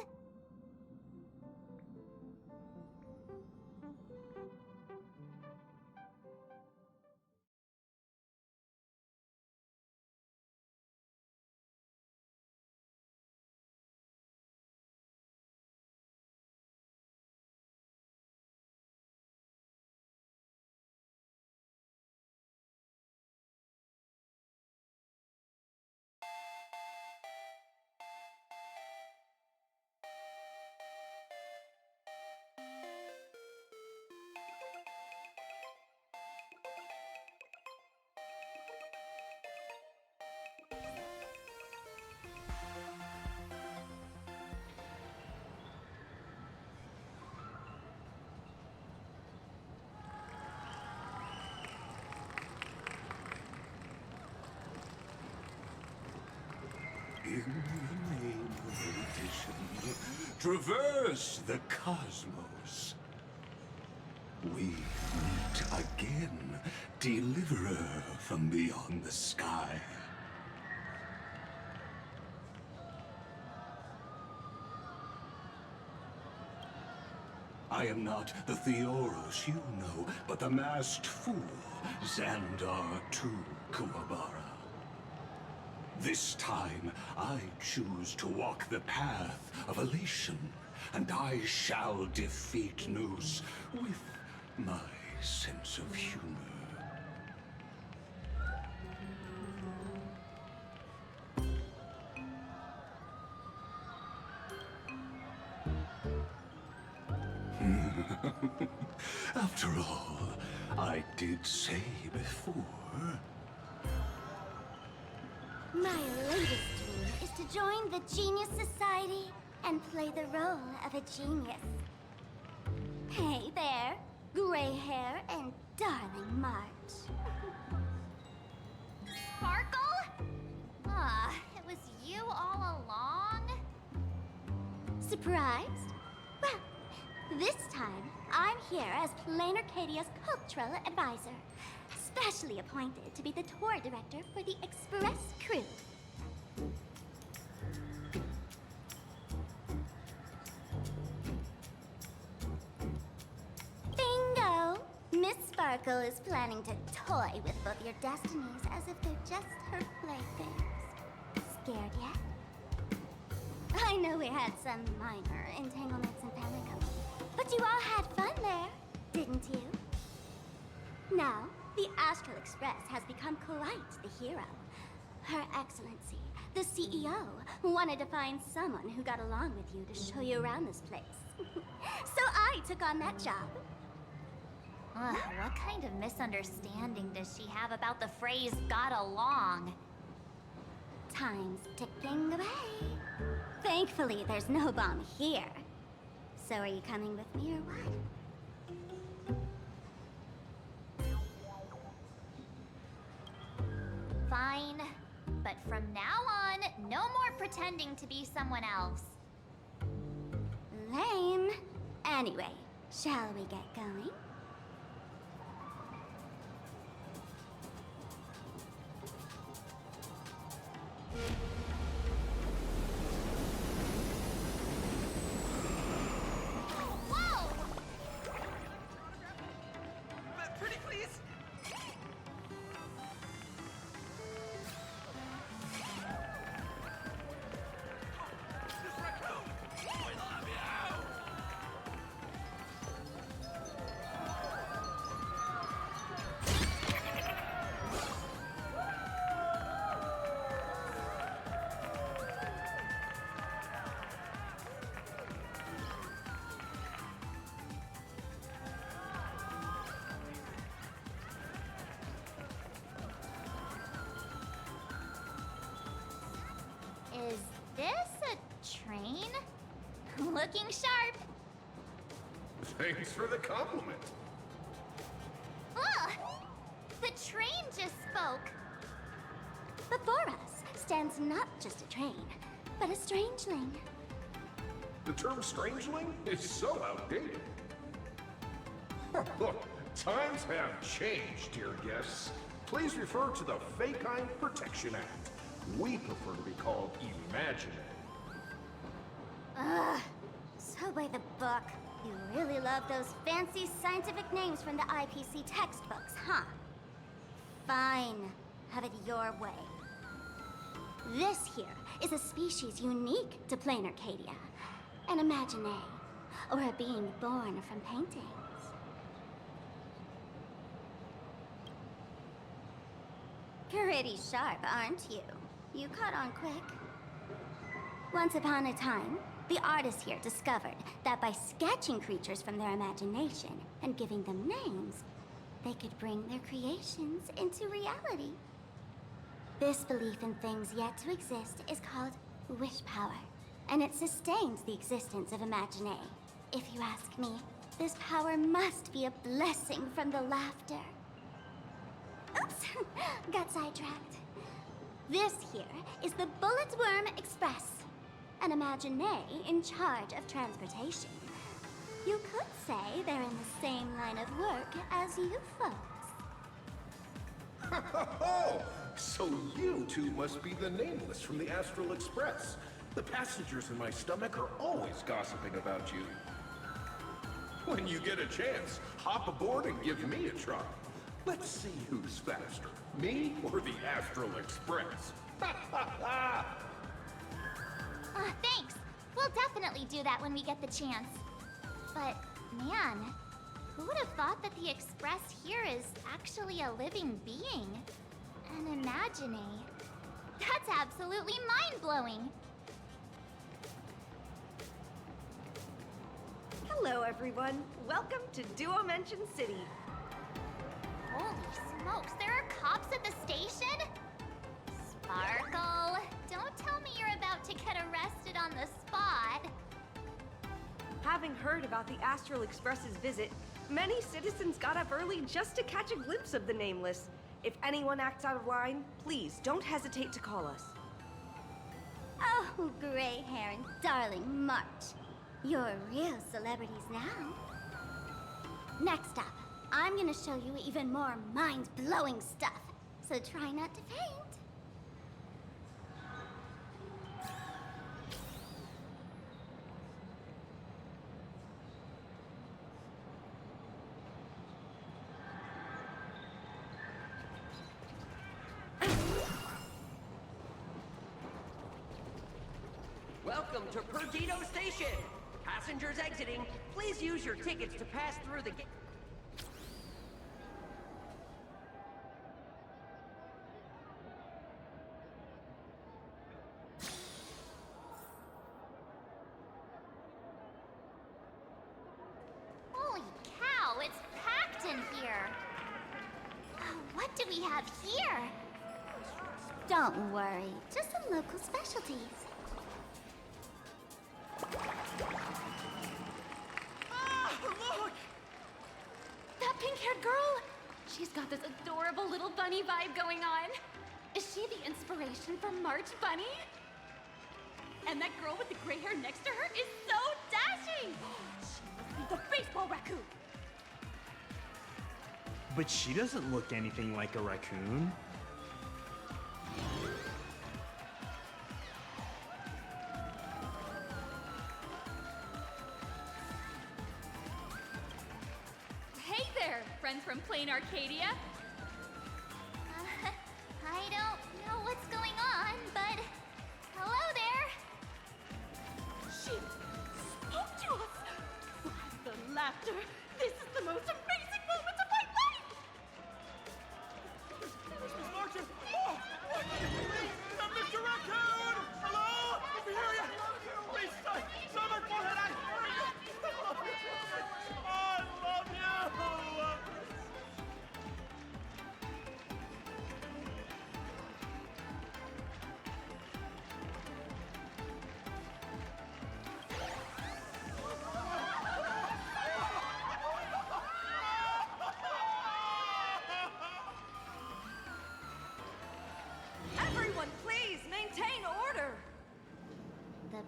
In the name of erudition, traverse the cosmos. We meet again, deliverer from beyond the sky. I am not the Theoros you know, but the masked fool, Xandar II Kuwabara. This time, I choose to walk the path of elation, and I shall defeat Noose with my sense of humor. After all, I did say before. My latest dream is to join the Genius Society and play the role of a genius. Hey there, gray hair and darling March. Sparkle? Ah, it was you all along? Surprised? Well, this time I'm here as Plain Arcadia's cultural advisor. Specially appointed to be the tour director for the Express crew. Bingo! Miss Sparkle is planning to toy with both your destinies as if they're just her playthings. Scared yet? I know we had some minor entanglements in Pelico, but you all had fun there, didn't you? Now, the Astral Express has become quite the hero. Her Excellency, the CEO, wanted to find someone who got along with you to show you around this place. So I took on that job. What kind of misunderstanding does she have about the phrase got along? Time's ticking away. Thankfully, there's no bomb here. So are you coming with me or what? Fine. But from now on, no more pretending to be someone else. Lame. Anyway, shall we get going? Whoa! Pretty please? Looking sharp. Thanks for the compliment. Ugh! The train just spoke. Before us stands not just a train, but a strangeling. The term strangeling is so outdated. Look, times have changed, dear guests. Please refer to the Fekine Protection Act. We prefer to be called Imaginary. Ugh. So by the book. You really love those fancy scientific names from the IPC textbooks, huh? Fine. Have it your way. This here is a species unique to plain Arcadia. An Imaginary, or a being born from paintings. Pretty sharp, aren't you? You caught on quick. Once upon a time, the artists here discovered that by sketching creatures from their imagination and giving them names, they could bring their creations into reality. This belief in things yet to exist is called wish power, and it sustains the existence of Imaginary. If you ask me, this power must be a blessing from the laughter. Oops, got sidetracked. This here is the Bullet Worm Express, an Imaginary in charge of transportation. You could say they're in the same line of work as you folks. Oh, so you two must be the Nameless from the Astral Express. The passengers in my stomach are always gossiping about you. When you get a chance, hop aboard and give me a try. Let's see who's faster, me or the Astral Express. Thanks. We'll definitely do that when we get the chance. But, man, who would have thought that the Express here is actually a living being? An Imaginary. That's absolutely mind-blowing. Hello, everyone. Welcome to Duomension City. Holy smokes, there are cops at the station? Sparkle, don't tell me you're about to get arrested on the spot. Having heard about the Astral Express's visit, many citizens got up early just to catch a glimpse of the Nameless. If anyone acts out of line, please don't hesitate to call us. Oh, gray hair and darling March. You're real celebrities now. Next up, I'm gonna show you even more mind-blowing stuff, so try not to faint. Welcome to Perdido Station! Passengers exiting, please use your tickets to pass through the gate. Holy cow, it's packed in here. What do we have here? Don't worry, just some local specialties. Look! That pink-haired girl! She's got this adorable little bunny vibe going on. Is she the inspiration for March Bunny? And that girl with the gray hair next to her is so dashing! She must be the baseball raccoon! But she doesn't look anything like a raccoon. Hey there, friends from Plain Arcadia. I don't know what's going on, but hello there. She spoke to us! Why, the laughter! This is the most amazing moment of my life! Mrs. Martin! Oh! Mr. Raccoon! Hello? Over here! Please, someone for her! I love you!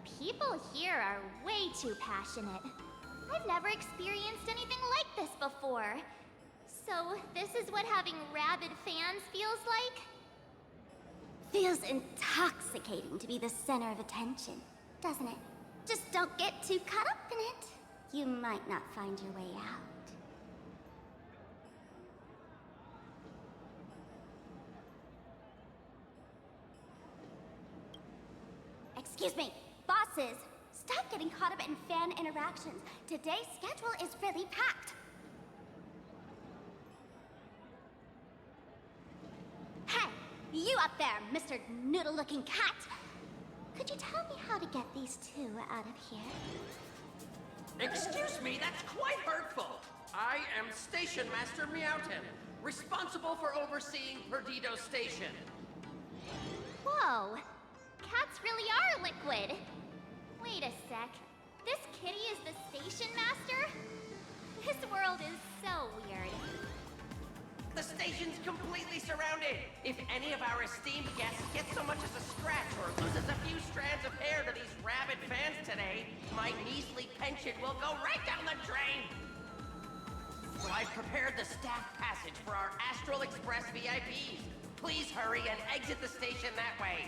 people here are way too passionate. I've never experienced anything like this before. So, this is what having rabid fans feels like? Feels intoxicating to be the center of attention, doesn't it? Just don't get too caught up in it. You might not find your way out. Excuse me, bosses! Stop getting caught up in fan interactions. Today's schedule is really packed. Hey, you up there, Mr. Noodle-looking cat! Could you tell me how to get these two out of here? Excuse me, that's quite hurtful. I am Station Master Meowton, responsible for overseeing Perdido Station. Whoa! Cats really are liquid! Wait a sec. This kitty is the station master? This world is so weird. The station's completely surrounded. If any of our esteemed guests gets so much as a scratch or loses a few strands of hair to these rabid fans today, my measly pension will go right down the drain. So I've prepared the staff passage for our Astral Express VIPs. Please hurry and exit the station that way.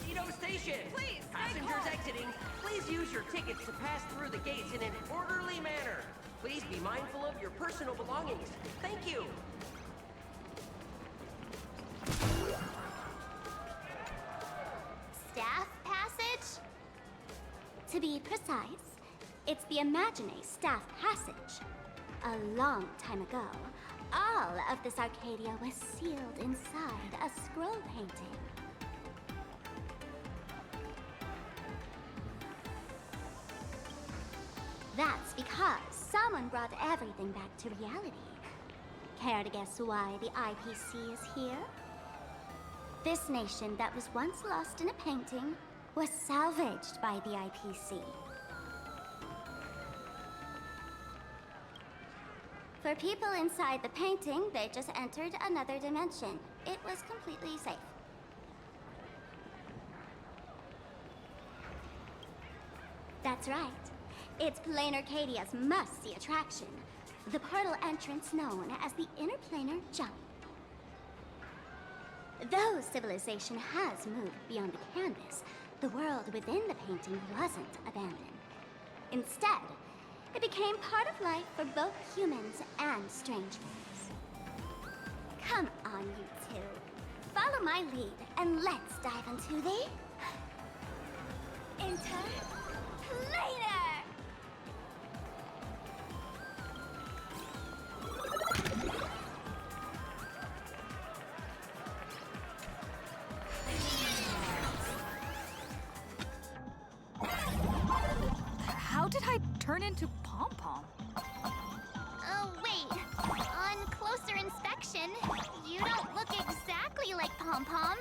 Perdido Station! Please, Passengers exiting, please use your tickets to pass through the gates in an orderly manner. Please be mindful of your personal belongings. Thank you. Staff passage? To be precise, it's the Imagine Staff Passage. A long time ago, all of this Arcadia was sealed inside a scroll painting. That's because someone brought everything back to reality. Care to guess why the IPC is here? This nation that was once lost in a painting was salvaged by the IPC. For people inside the painting, they just entered another dimension. It was completely safe. That's right. It's Plain Arcadia's must-see attraction. The portal entrance known as the Interplanar Jump. Though civilization has moved beyond the canvas, the world within the painting wasn't abandoned. Instead, it became part of life for both humans and strangers. Come on, you two. Follow my lead, and let's dive into the... Interplanar! How did I turn into Pom-Pom? Oh, wait. On closer inspection, you don't look exactly like Pom-Pom.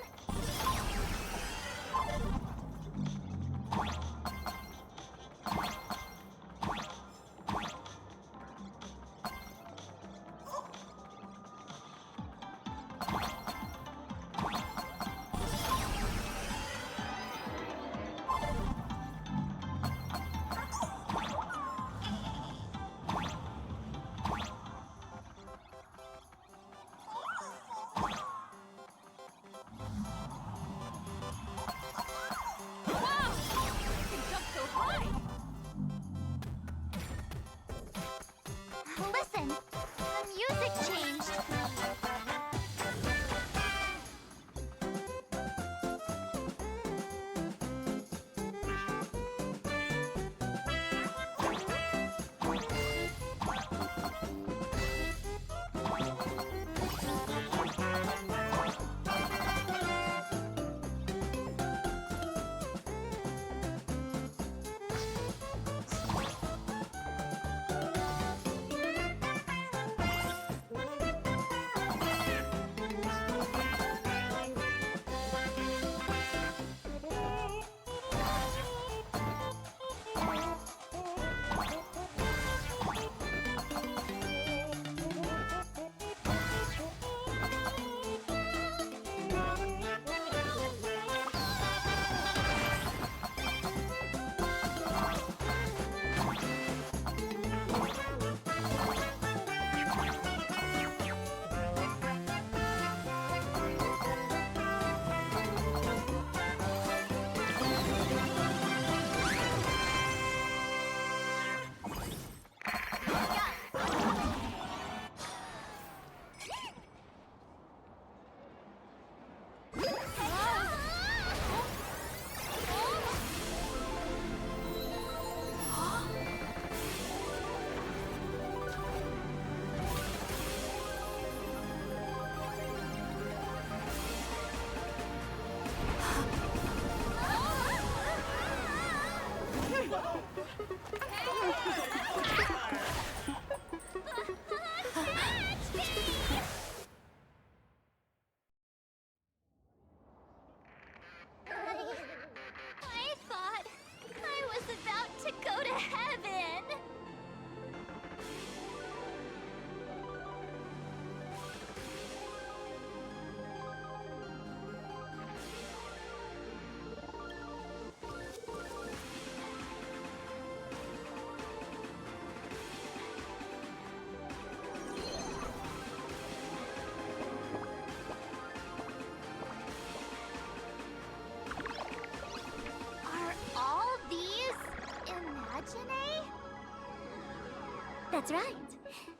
That's right.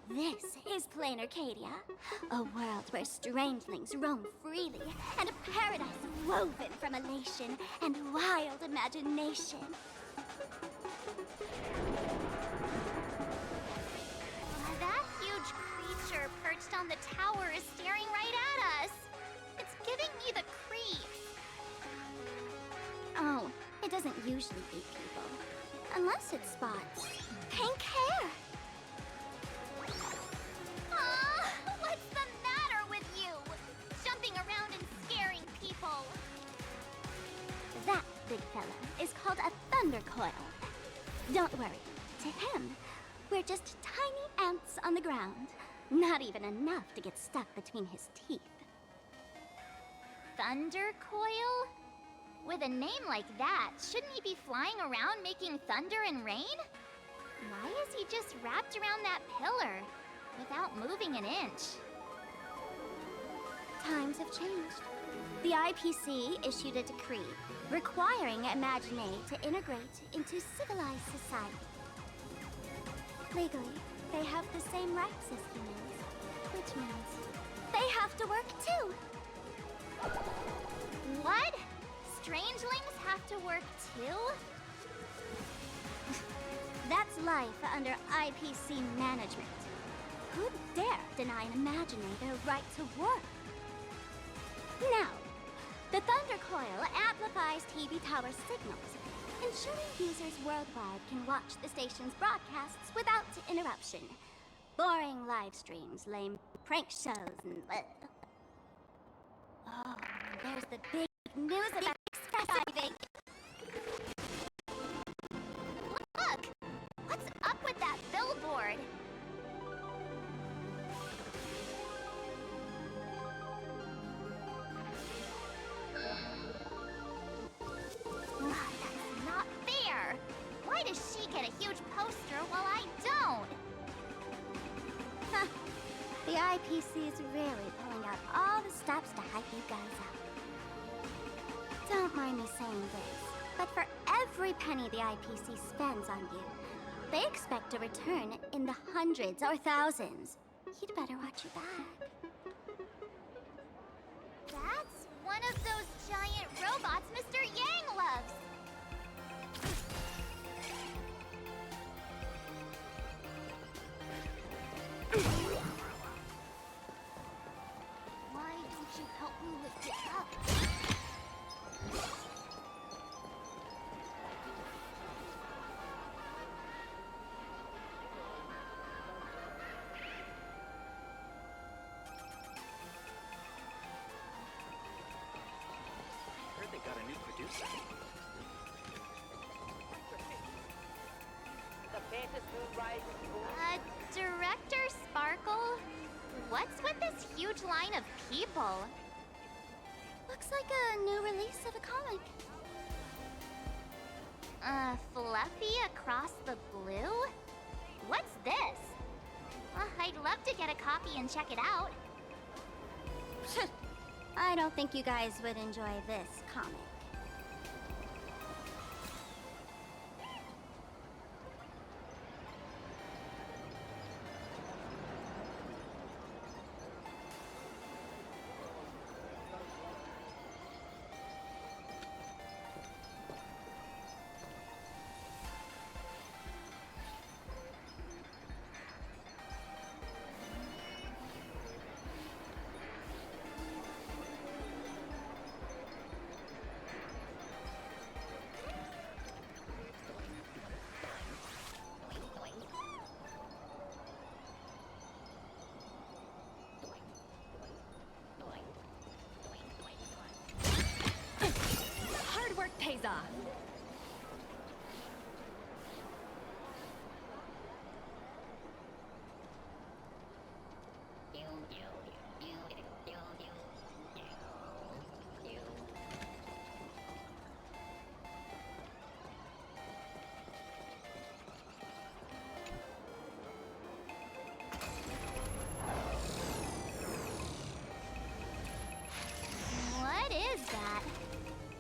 This is Plain Arcadia, a world where strangelings roam freely, and a paradise woven from elation and wild imagination. That huge creature perched on the tower is staring right at us. It's giving me the creeps. Oh, it doesn't usually eat people. Unless it spots pink hair. What's the matter with you? Jumping around and scaring people. That big fella is called a thunder coil. Don't worry. To him, we're just tiny ants on the ground. Not even enough to get stuck between his teeth. Thunder coil? With a name like that, shouldn't he be flying around making thunder and rain? Why is he just wrapped around that pillar without moving an inch? Times have changed. The IPC issued a decree requiring Imagine to integrate into civilized society. Legally, they have the same rights as humans, which means they have to work too. What? Strangelings have to work too? That's life under IPC management. Who'd dare deny an Imaginator their right to work? Now, the Thunder Coil amplifies TV tower signals, ensuring users worldwide can watch the station's broadcasts without interruption. Boring live streams, lame prank shows, and... Oh, there's the big news about Express, I think. Look! What's up with that billboard? That's not fair! Why does she get a huge poster while I don't? Huh. The IPC is really pulling out all the stops to hype you guys up. Don't mind me saying this, but for every penny the IPC spends on you, they expect a return in the hundreds or thousands. You'd better watch your back. That's one of those giant robots Mr. Yang loves. Why don't you help me lift it up? Heard they got a new producer. Director Sparkle? What's with this huge line of people? Looks like a new release of a comic. Fluffy across the blue? What's this? I'd love to get a copy and check it out. I don't think you guys would enjoy this comic. Pays off. What is that?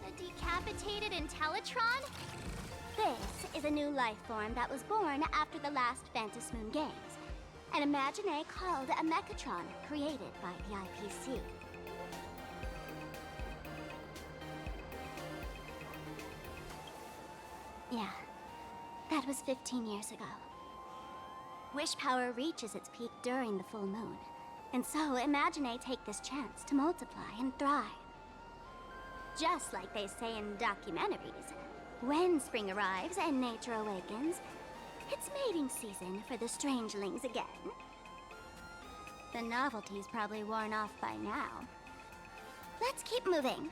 A decapitated Intellitron? This is a new life form that was born after the last Phantom Moon Games. An Imagine called a Mechatron, created by the IPC. Yeah, that was 15 years ago. Wish power reaches its peak during the full moon, and so Imagine take this chance to multiply and thrive. Just like they say in documentaries, when spring arrives and nature awakens, it's mating season for the strangelings again. The novelty's probably worn off by now. Let's keep moving.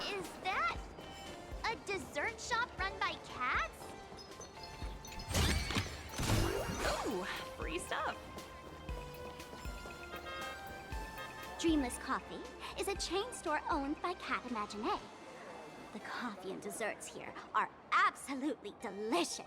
Is that a dessert shop run by cats? Ooh, free stuff. Dreamless Coffee is a chain store owned by Cat Imagine. The coffee and desserts here are absolutely delicious.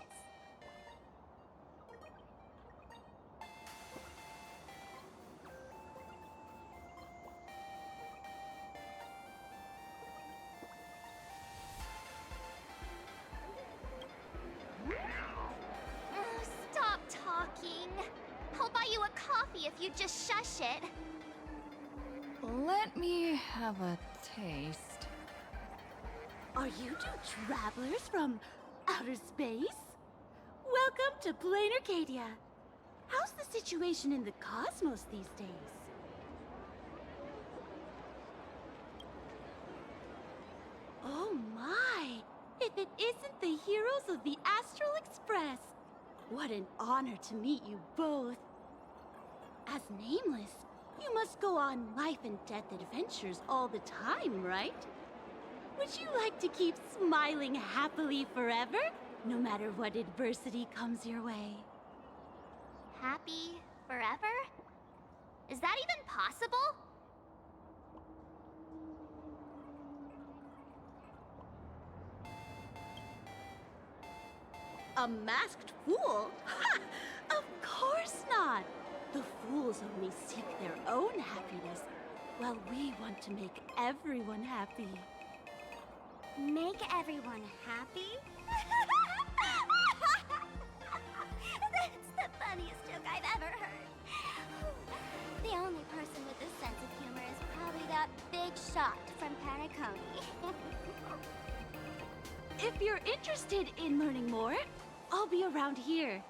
Oh, stop talking. I'll buy you a coffee if you just shush it. Let me have a taste. Are you two travelers from outer space? Welcome to Plain Arcadia. How's the situation in the cosmos these days? Oh my! If it isn't the heroes of the Astral Express! What an honor to meet you both. As Nameless, you must go on life and death adventures all the time, right? Would you like to keep smiling happily forever, no matter what adversity comes your way? Happy forever? Is that even possible? A masked fool? Ha! Of course not! The fools only seek their own happiness, while we want to make everyone happy. Make everyone happy? That's the funniest joke I've ever heard. The only person with a sense of humor is probably that big shot from Panaconi. If you're interested in learning more, I'll be around here.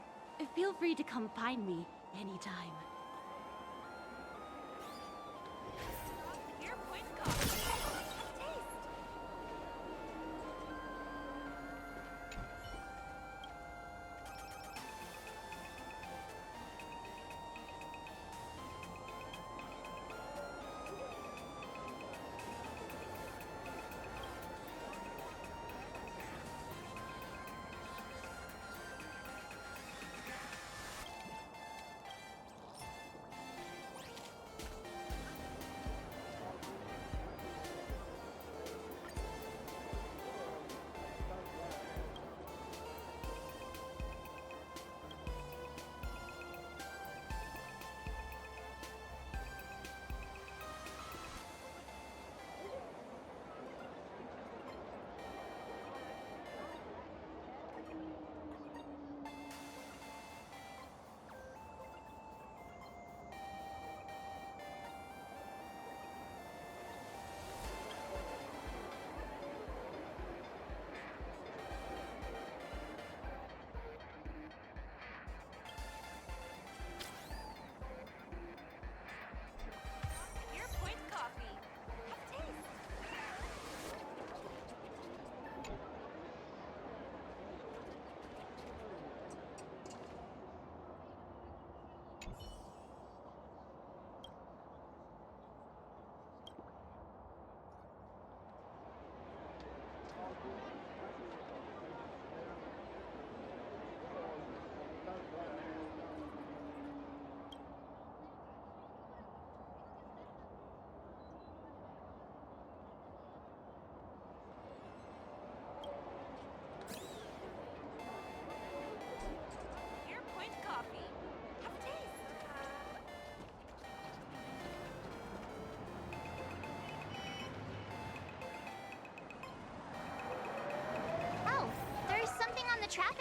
Feel free to come find me anytime.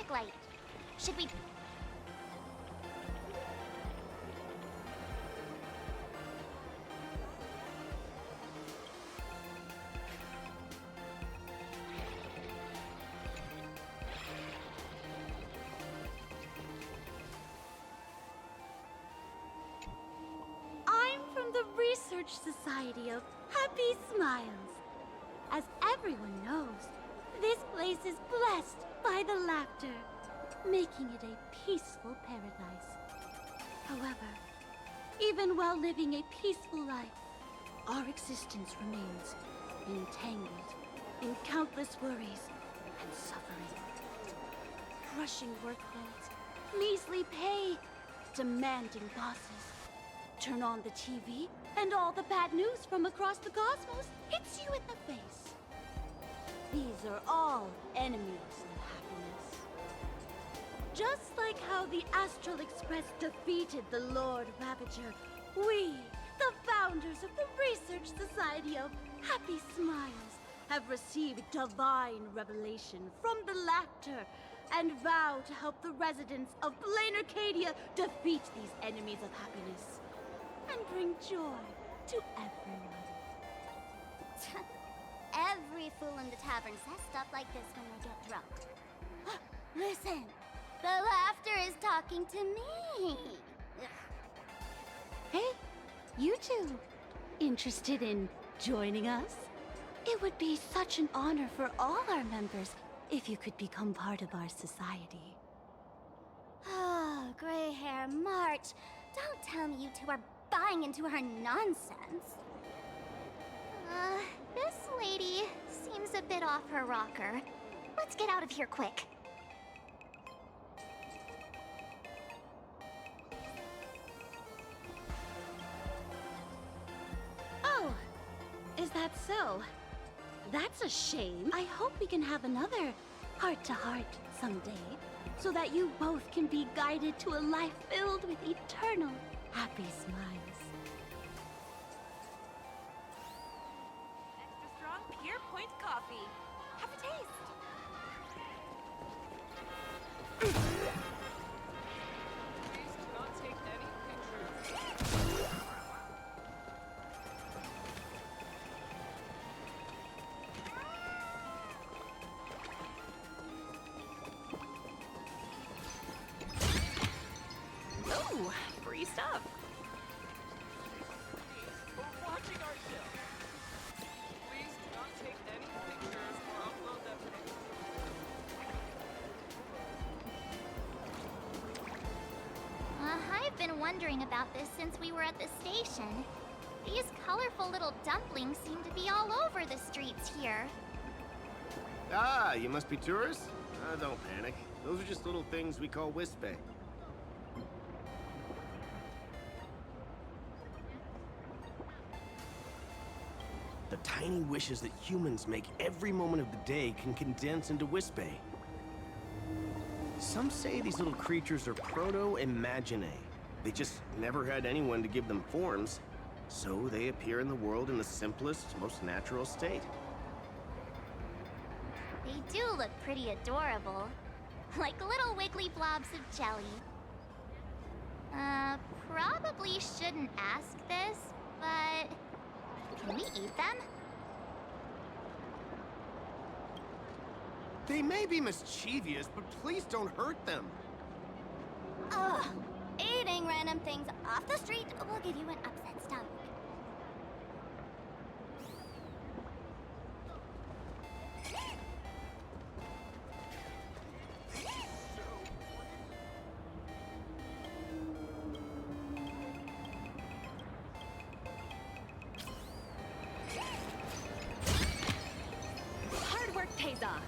traffic light. Should we... I'm from the Research Society of Happy Smiles. As everyone knows, this place is blessed by the laughter, making it a peaceful paradise. However, even while living a peaceful life, our existence remains entangled in countless worries and suffering. Crushing workloads, measly pay, demanding bosses. Turn on the TV, and all the bad news from across the cosmos hits you in the face. These are all enemies of happiness. Just like how the Astral Express defeated the Lord Ravager, we, the founders of the Research Society of Happy Smiles, have received divine revelation from the Laughter and vow to help the residents of Plain Arcadia defeat these enemies of happiness and bring joy to everyone. Every fool in the tavern says stuff like this when they get drunk. Listen, the laughter is talking to me. Hey, you two, interested in joining us? It would be such an honor for all our members if you could become part of our society. Oh, gray hair March. Don't tell me you two are buying into her nonsense. This lady seems a bit off her rocker. Let's get out of here quick. Oh, is that so? That's a shame. I hope we can have another heart-to-heart someday, so that you both can be guided to a life filled with eternal happy smiles. Extra strong Pure Point coffee. Have a taste. Please do not take any pictures. Oh, free stuff. We're watching our show. Please do not take any pictures or upload them anywhere. I've been wondering about this since we were at the station. These colorful little dumplings seem to be all over the streets here. Ah, you must be tourists? Don't panic. Those are just little things we call Wispe. The tiny wishes that humans make every moment of the day can condense into Wispe. Some say these little creatures are proto-imaginae. They just never had anyone to give them forms, so they appear in the world in the simplest, most natural state. They do look pretty adorable. Like little wiggly blobs of jelly. Probably shouldn't ask this, but... can we eat them? They may be mischievous, but please don't hurt them. Ugh! Eating random things off the street will give you an upset stomach. Hard work pays off.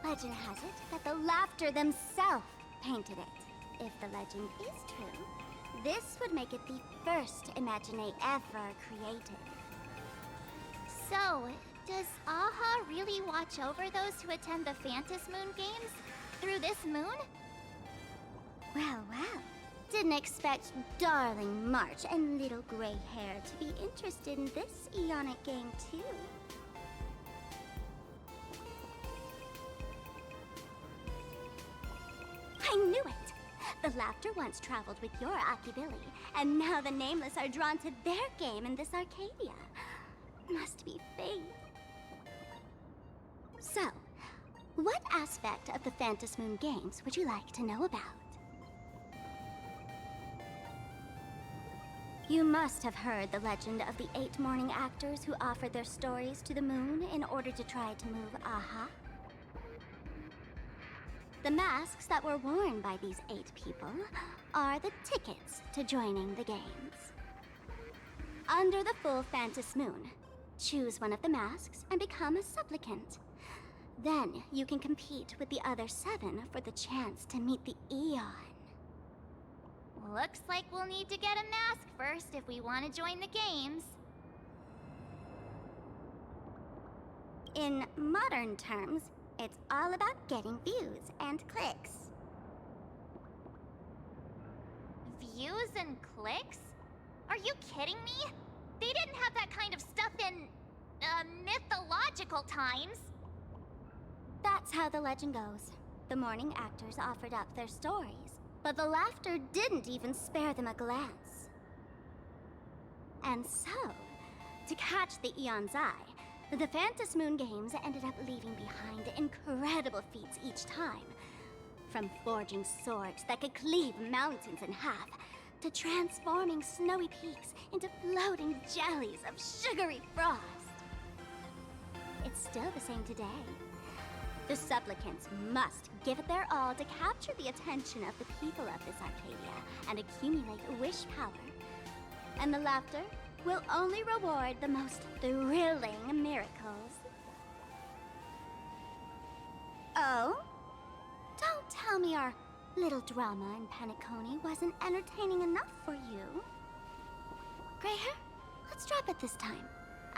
Legend has it that the Laughter themselves painted it. If the legend is true, this would make it the first Imagine ever created. So, does Aha really watch over those who attend the Phantas Moon Games through this moon? Well, well. Didn't expect darling March and little gray hair to be interested in this Eonic game too. I knew it! The Laughter once traveled with your Akibili, and now the Nameless are drawn to their game in this Arcadia. Must be fate. So, what aspect of the Phantas Moon Games would you like to know about? You must have heard the legend of the 8 morning actors who offered their stories to the moon in order to try to move Aha. The masks that were worn by these 8 people are the tickets to joining the games. Under the full Phantas Moon, choose one of the masks and become a supplicant. Then you can compete with the other 7 for the chance to meet the Eon. Looks like we'll need to get a mask first if we want to join the games. In modern terms, it's all about getting views and clicks. Views and clicks? Are you kidding me? They didn't have that kind of stuff in, mythological times. That's how the legend goes. The morning actors offered up their stories, but the Laughter didn't even spare them a glance. And so, to catch the Eon's eye, the Phantas Moon Games ended up leaving behind incredible feats each time. From forging swords that could cleave mountains in half, to transforming snowy peaks into floating jellies of sugary frost. It's still the same today. The supplicants must give it their all to capture the attention of the people of this Arcadia and accumulate wish power. And the Laughter will only reward the most thrilling miracles. Oh? Don't tell me our little drama in Penacony wasn't entertaining enough for you. Greyhair, let's drop it this time.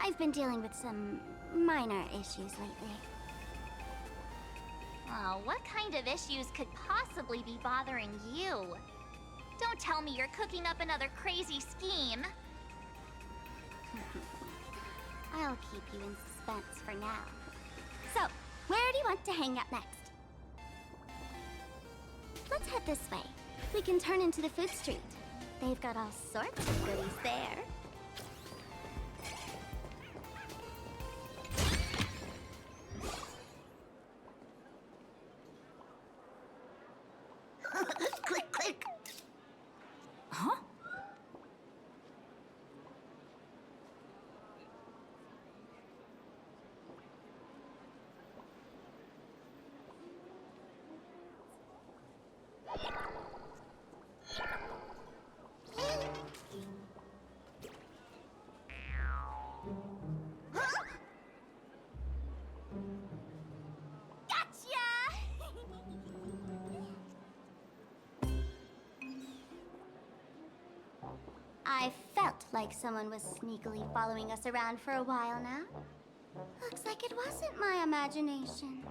I've been dealing with some minor issues lately. Oh, what kind of issues could possibly be bothering you? Don't tell me you're cooking up another crazy scheme. I'll keep you in suspense for now. So, where do you want to hang out next? Let's head this way. We can turn into the food street. They've got all sorts of goodies there. Click, click. Huh? I felt like someone was sneakily following us around for a while now. Looks like it wasn't my imagination.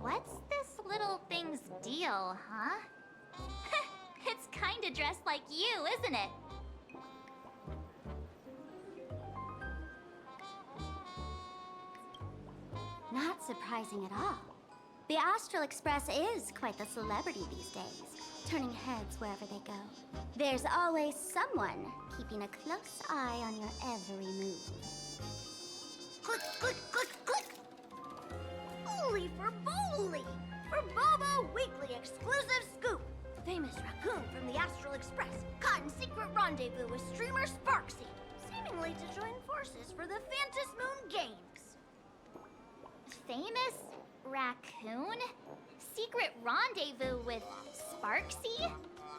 What's this little thing's deal, huh? It's kinda dressed like you, isn't it? Not surprising at all. The Astral Express is quite the celebrity these days, turning heads wherever they go. There's always someone keeping a close eye on your every move. Click, click, click, click! Holy for Bowley! For Bobo Weekly exclusive scoop! Famous raccoon from the Astral Express caught in secret rendezvous with streamer Sparksy, seemingly to join forces for the Phantas Moon Games. Famous raccoon? Secret rendezvous with Sparksy?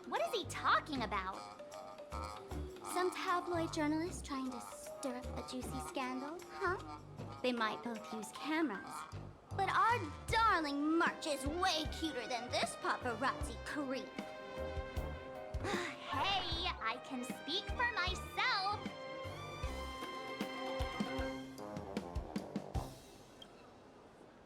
What is he talking about? Some tabloid journalist trying to stir up a juicy scandal, huh? They might both use cameras, but but our darling March is way cuter than this paparazzi creep. Hey, I can speak for myself.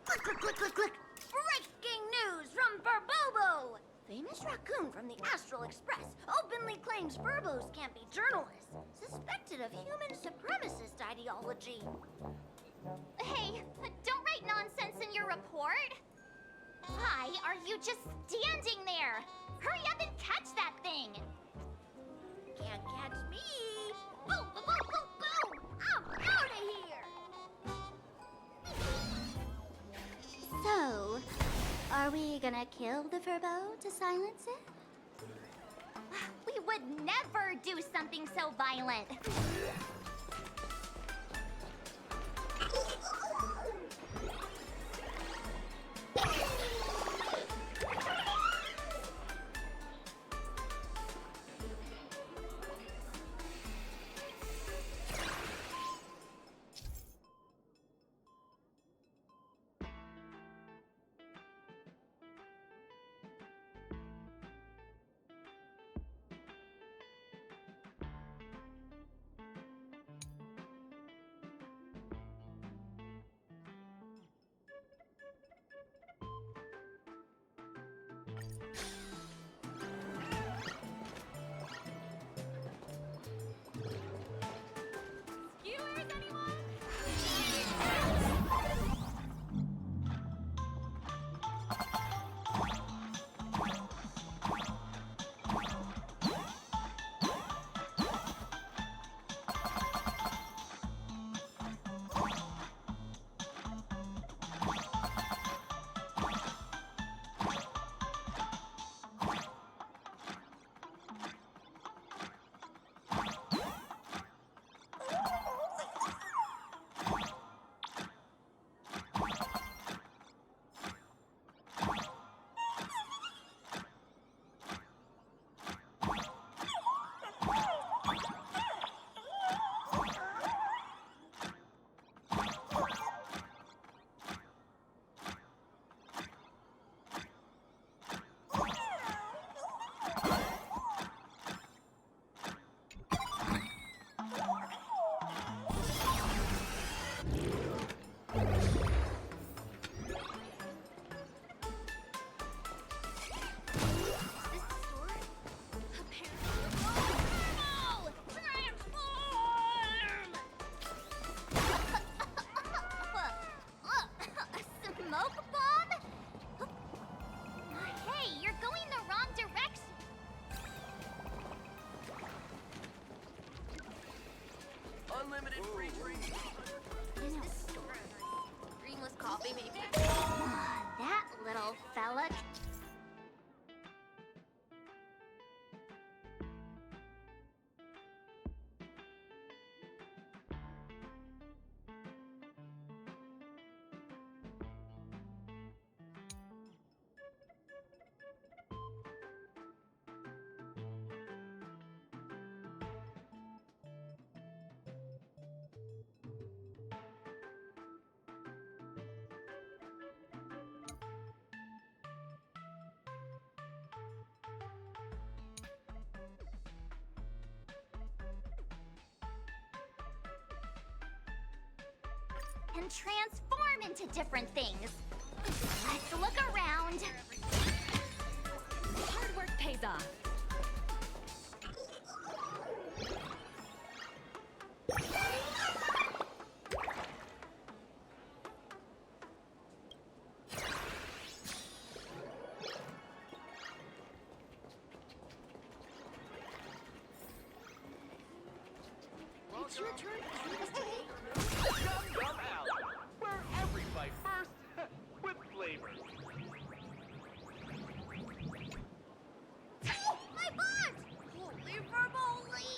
Click, click, click, click, click! Breaking news from Burbobo! Famous raccoon from the Astral Express openly claims Burbos can't be journalists, suspected of human supremacist ideology. Hey, don't write nonsense in your report. Why are you just standing there? Hurry up and catch that thing. Can't catch me! Boom, boom, boom, boom, boom! I'm out of here! So, are we gonna kill the Furbo to silence it? We would never do something so violent. Unlimited free drinks. Is this store a dreamless coffee maybe? That little fella. And transform into different things. Let's look around. Hard work pays off. It's your turn to see this today. Yum Yum Alley, where every bite first with flavor. My butt! Holy verbally!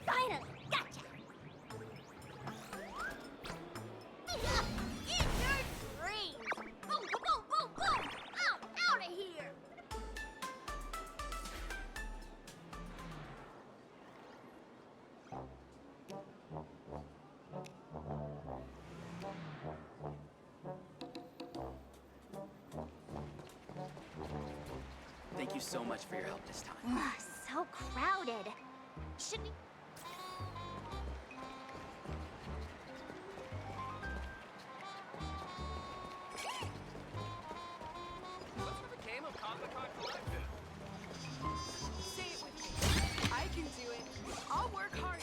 Finally, gotcha! Eat your dreams! Boom, boom, boom, boom, boom! I'm out of here! Thank you so much for your help this time. Ugh, so crowded. Should we... What's the game of Comic-Con Collective? Say it with me. I can do it. I'll work harder.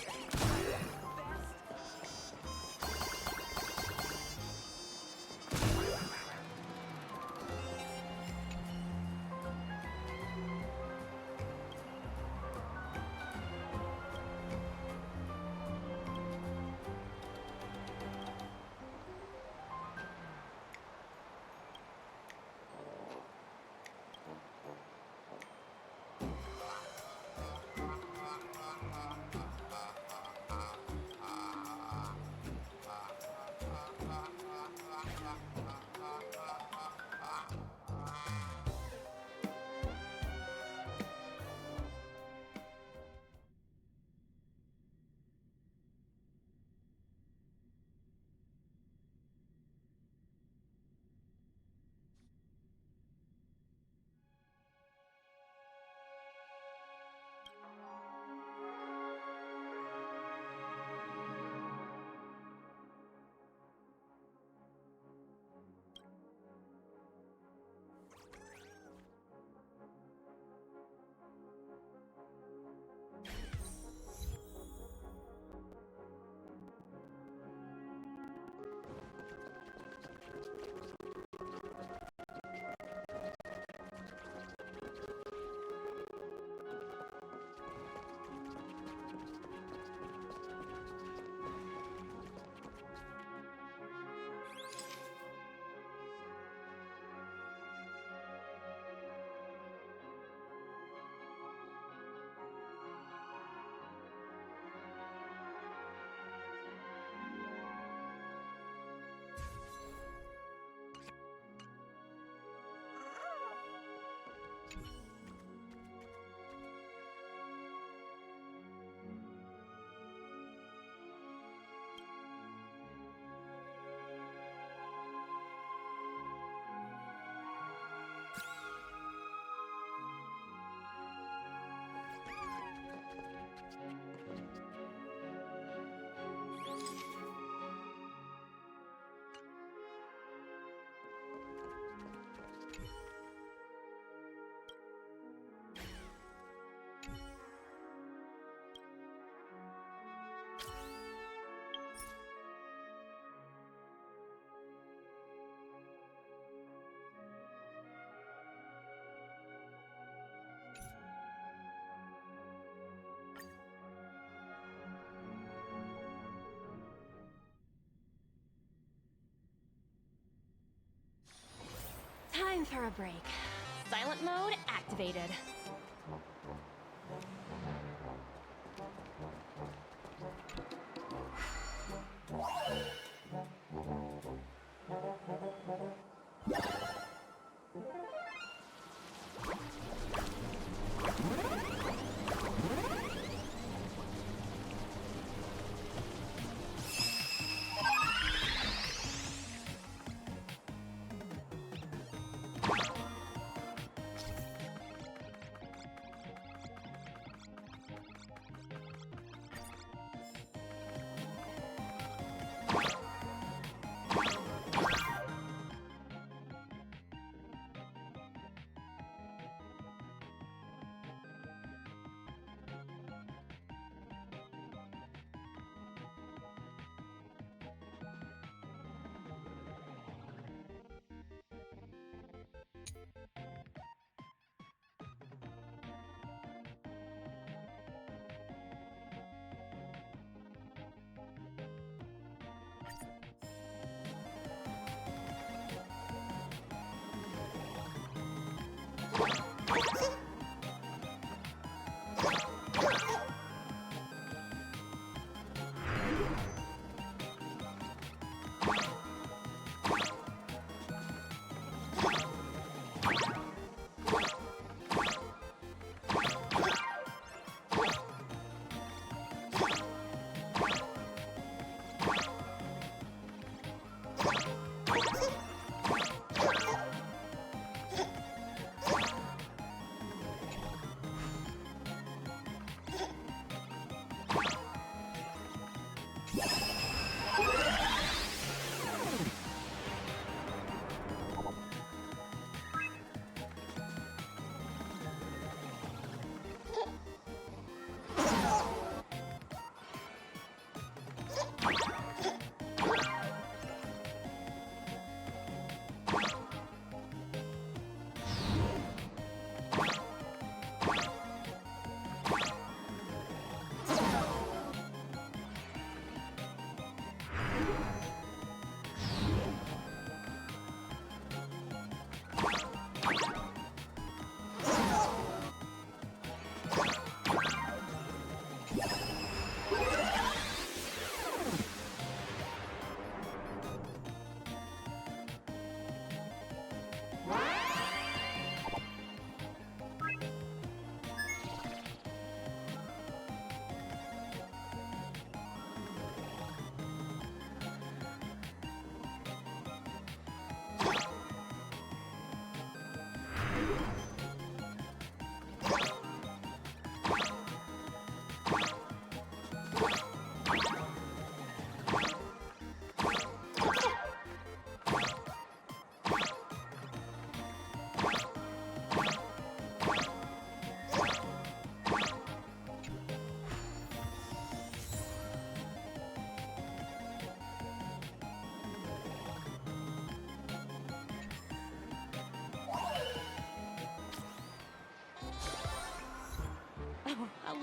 Time for a break. Silent mode activated.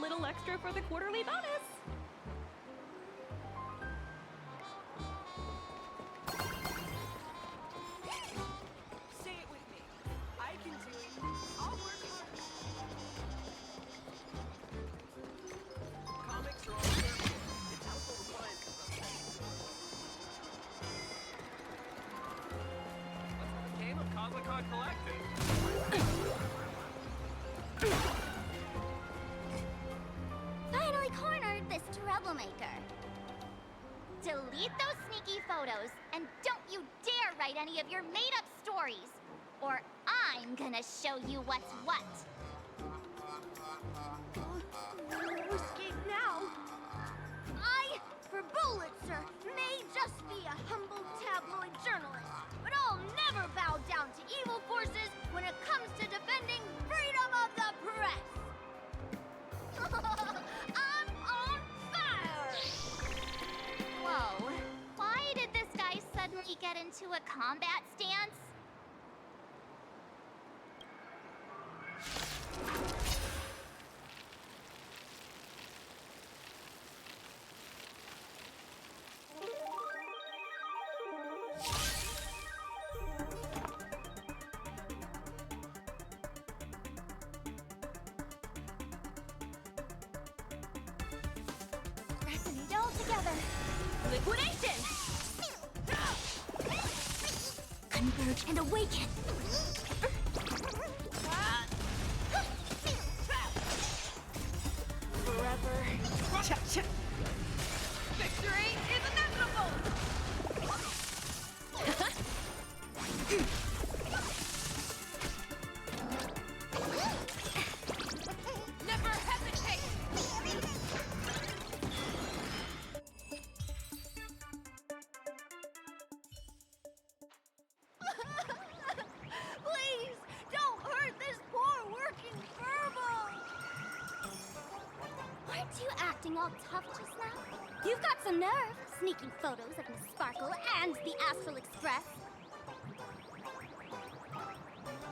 little extra for the quarterly bonus. Say it with me. I can do it. I'll work hard. Comics are all there for. It's household appliances. Let's have a game of Cosmicon Collective. Finally cornered this troublemaker. Delete those sneaky photos, and don't you dare write any of your made-up stories, or I'm gonna show you what's what. Escape now. I, for Bullitzer, may just be a humble tabloid journalist, but I'll never bow down to evil forces when it comes to defending freedom of the press. I'm on fire! Whoa, why did this guy suddenly get into a combat stance? Resonate all together. Liquidation! Converge and awaken. Forever. Victory is inevitable! Never hesitate! Please, don't hurt this poor working furball! Aren't you acting all tough just now? You've got some nerve, sneaking photos of Miss Sparkle and the Astral Express.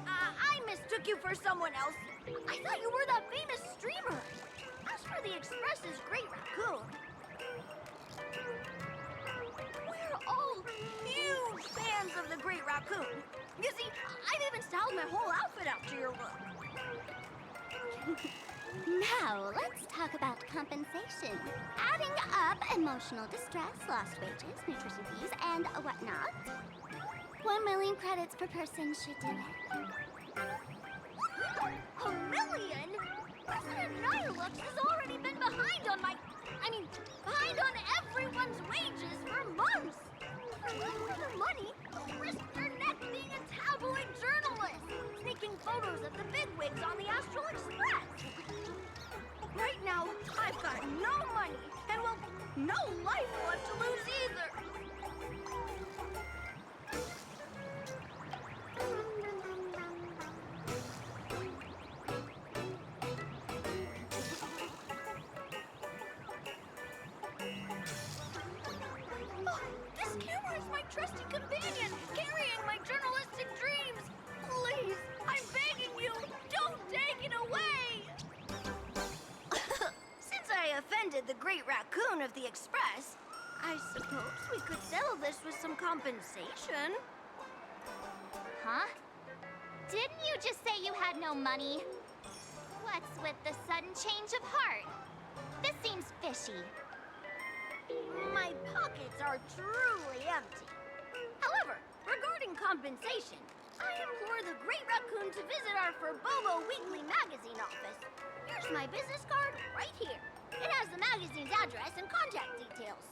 I mistook you for someone else. I thought you were that famous streamer. As for the Express's Great Raccoon, we're all huge fans of the Great Raccoon. You see, I've even styled my whole outfit after your look. Now, let's talk about compensation. Adding up emotional distress, lost wages, nutrition fees, and whatnot. 1 million credits per person should do it. $1 million? President Nihilux has already been behind on behind on everyone's wages for months. For the money, risk your neck being a tabloid journalist, sneaking photos of the bigwigs on the Astral Express. Right now, I've got no money, and well, no life left to lose either. Oh, this camera is my trusty companion, carrying my journalistic dreams. Please, I'm begging you, don't take it away. Since I offended the Great Raccoon of the Express, I suppose we could settle this with some compensation. Huh? Didn't you just say you had no money? What's with the sudden change of heart? This seems fishy. My pockets are truly empty. However, regarding compensation, I implore the Great Raccoon to visit our Furbobo Weekly magazine office. Here's my business card right here. It has the magazine's address and contact details.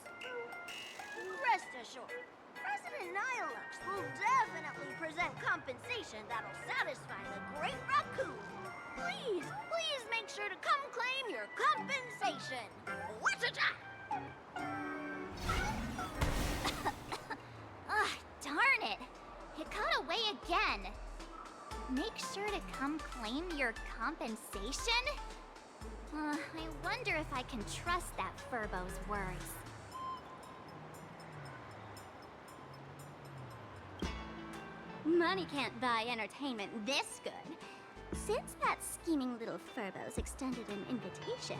Rest assured, President Nihilux will definitely present compensation that'll satisfy the Great Raccoon. Please, please make sure to come claim your compensation. What's a job? Ugh, darn it! It got away again. Make sure to come claim your compensation? I wonder if I can trust that Furbo's words. Money can't buy entertainment this good. since that scheming little Furbo's extended an invitation,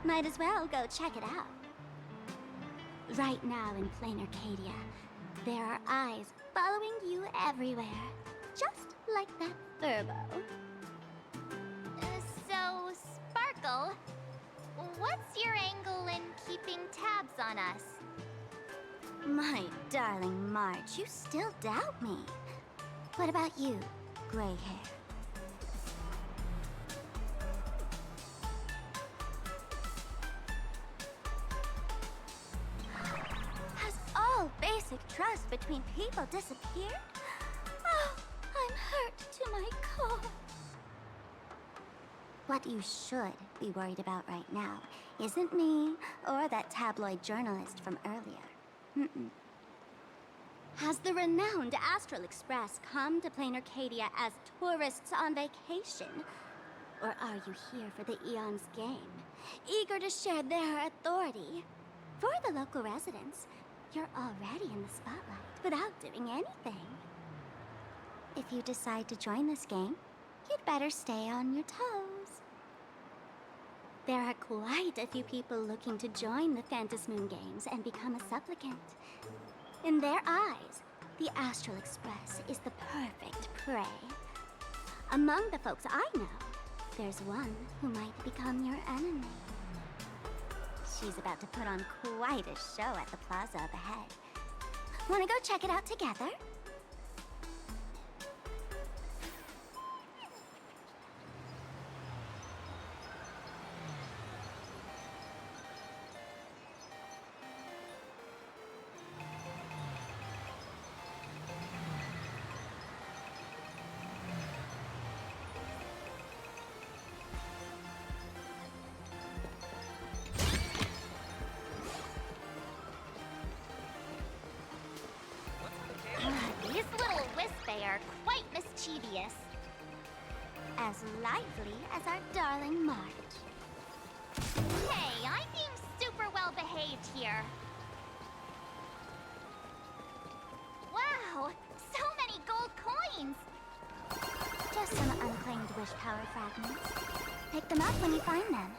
might as well go check it out. Right now in plain Arcadia, there are eyes following you everywhere, just like that Furbo. So, Sparkle, what's your angle in keeping tabs on us? My darling March, you still doubt me. What about you, gray hair? Has all basic trust between people disappeared? Oh, I'm hurt to my core. What you should be worried about right now isn't me or that tabloid journalist from earlier. Has the renowned Astral Express come to plain Arcadia as tourists on vacation? Or are you here for the Eon's game, eager to share their authority? For the local residents, you're already in the spotlight without doing anything. If you decide to join this game, you'd better stay on your toes. There are quite a few people looking to join the Phantasmoon Games and become a supplicant. In their eyes, the Astral Express is the perfect prey. Among the folks I know, there's one who might become your enemy. She's about to put on quite a show at the plaza up ahead. Wanna go check it out together? These little Wispay are quite mischievous. As lively as our darling March. Hey, I'm being super well behaved here. Wow, so many gold coins! Just some unclaimed wish power fragments. Pick them up when you find them.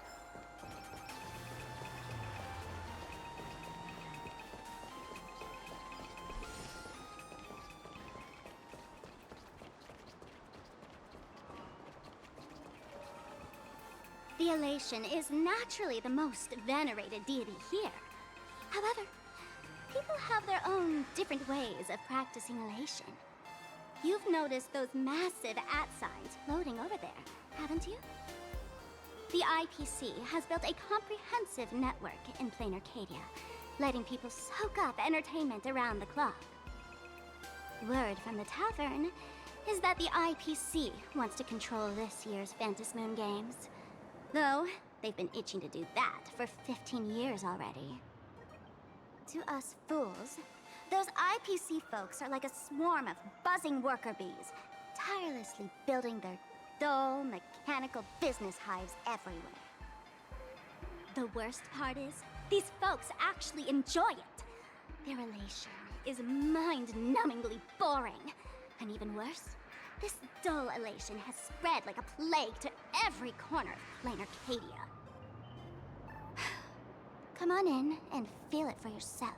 The Elation is naturally the most venerated deity here. However, people have their own different ways of practicing Elation. You've noticed those massive @signs floating over there, haven't you? The IPC has built a comprehensive network in plain Arcadia, letting people soak up entertainment around the clock. Word from the tavern is that the IPC wants to control this year's Phantasmoon Games. Though, they've been itching to do that for 15 years already. To us fools, those IPC folks are like a swarm of buzzing worker bees, tirelessly building their dull, mechanical business hives everywhere. The worst part is, these folks actually enjoy it. Their elation is mind-numbingly boring. And even worse, this dull elation has spread like a plague to every corner of plain Arcadia. Come on in and feel it for yourself.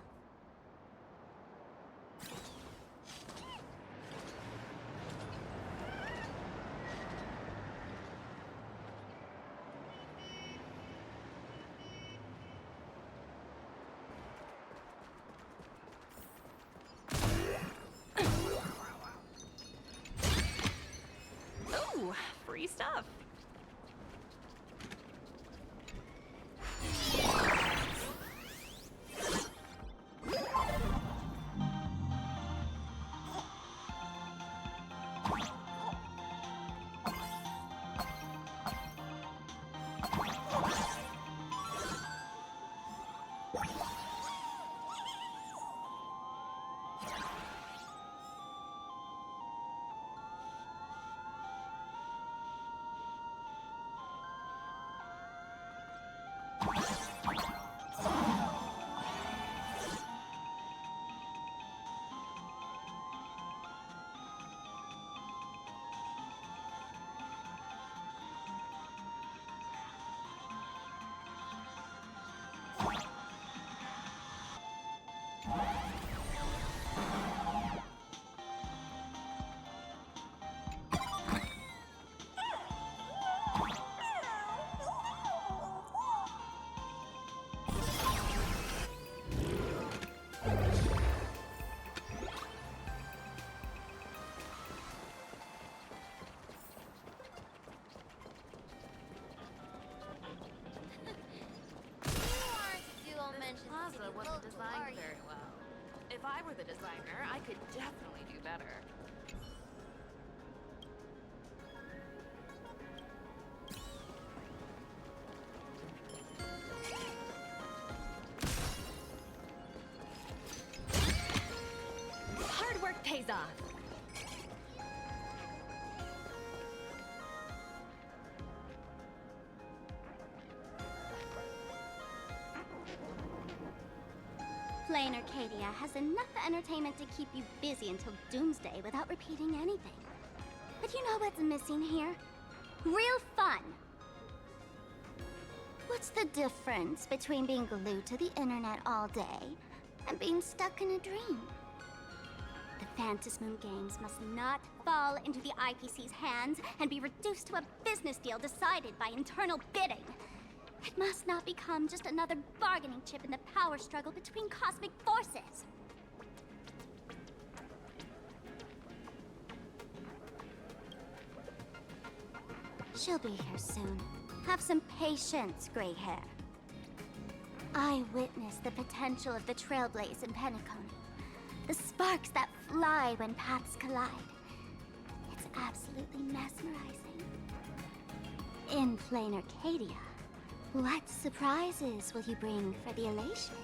Ooh, free stuff. This plaza wasn't designed very well. If I were the designer, I could definitely do better. Hard work pays off. Plain Arcadia has enough entertainment to keep you busy until doomsday without repeating anything. But you know what's missing here? Real fun! What's the difference between being glued to the internet all day and being stuck in a dream? The Phantasmoon Games must not fall into the IPC's hands and be reduced to a business deal decided by internal bidding. It must not become just another bargaining chip in the power struggle between cosmic forces. She'll be here soon. Have some patience, gray hair. I witnessed the potential of the Trailblaze in Penacony. The sparks that fly when paths collide. It's absolutely mesmerizing. In plain Arcadia, what surprises will you bring for the elation?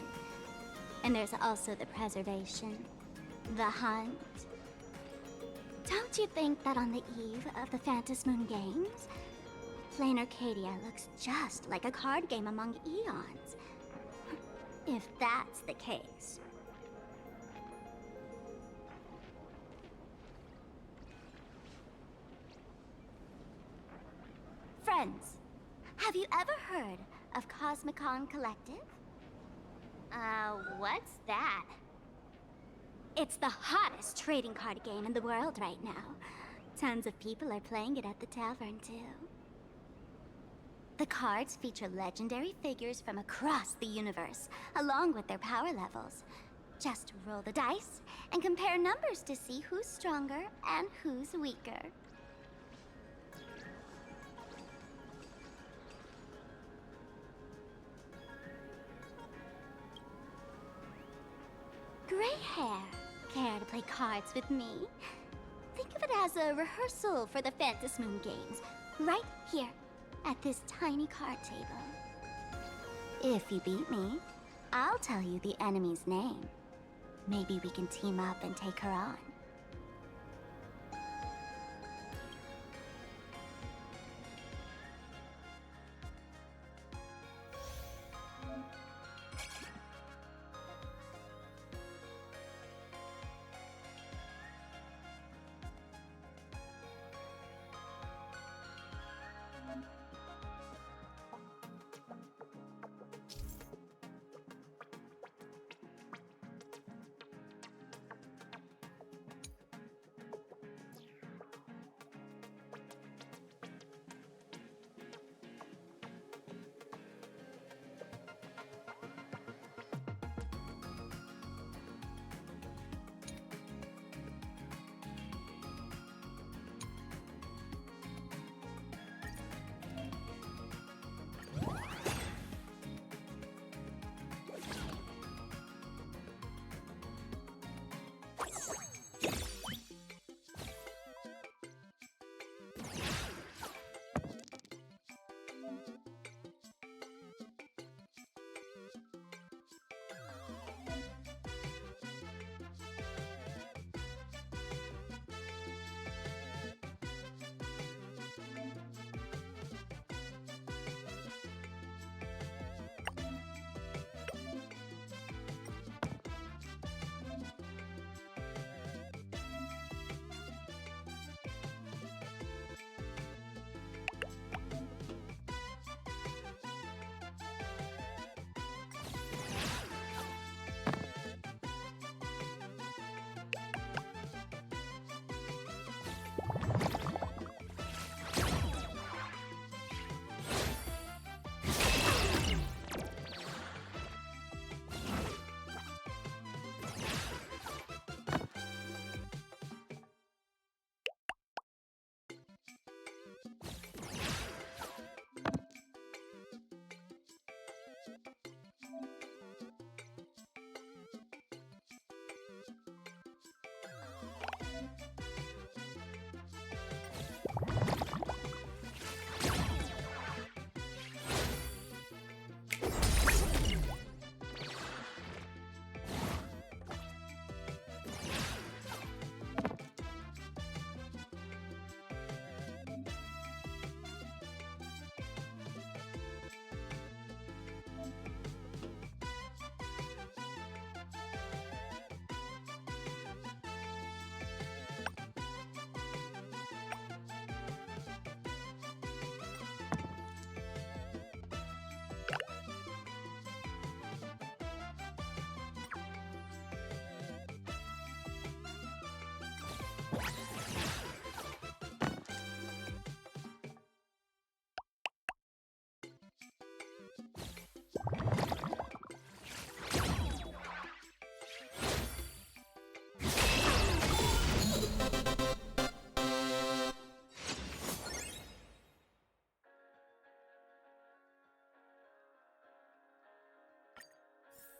And there's also the preservation, the hunt. Don't you think that on the eve of the Phantasmoon Games, plain Arcadia looks just like a card game among eons? If that's the case. Friends, have you ever heard of Cosmicon Collective? What's that? It's the hottest trading card game in the world right now. Tons of people are playing it at the tavern, too. The cards feature legendary figures from across the universe, along with their power levels. Just roll the dice and compare numbers to see who's stronger and who's weaker. Gray hair, care to play cards with me? Think of it as a rehearsal for the Phantasmoon Games, right here, at this tiny card table. If you beat me, I'll tell you the enemy's name. Maybe we can team up and take her on.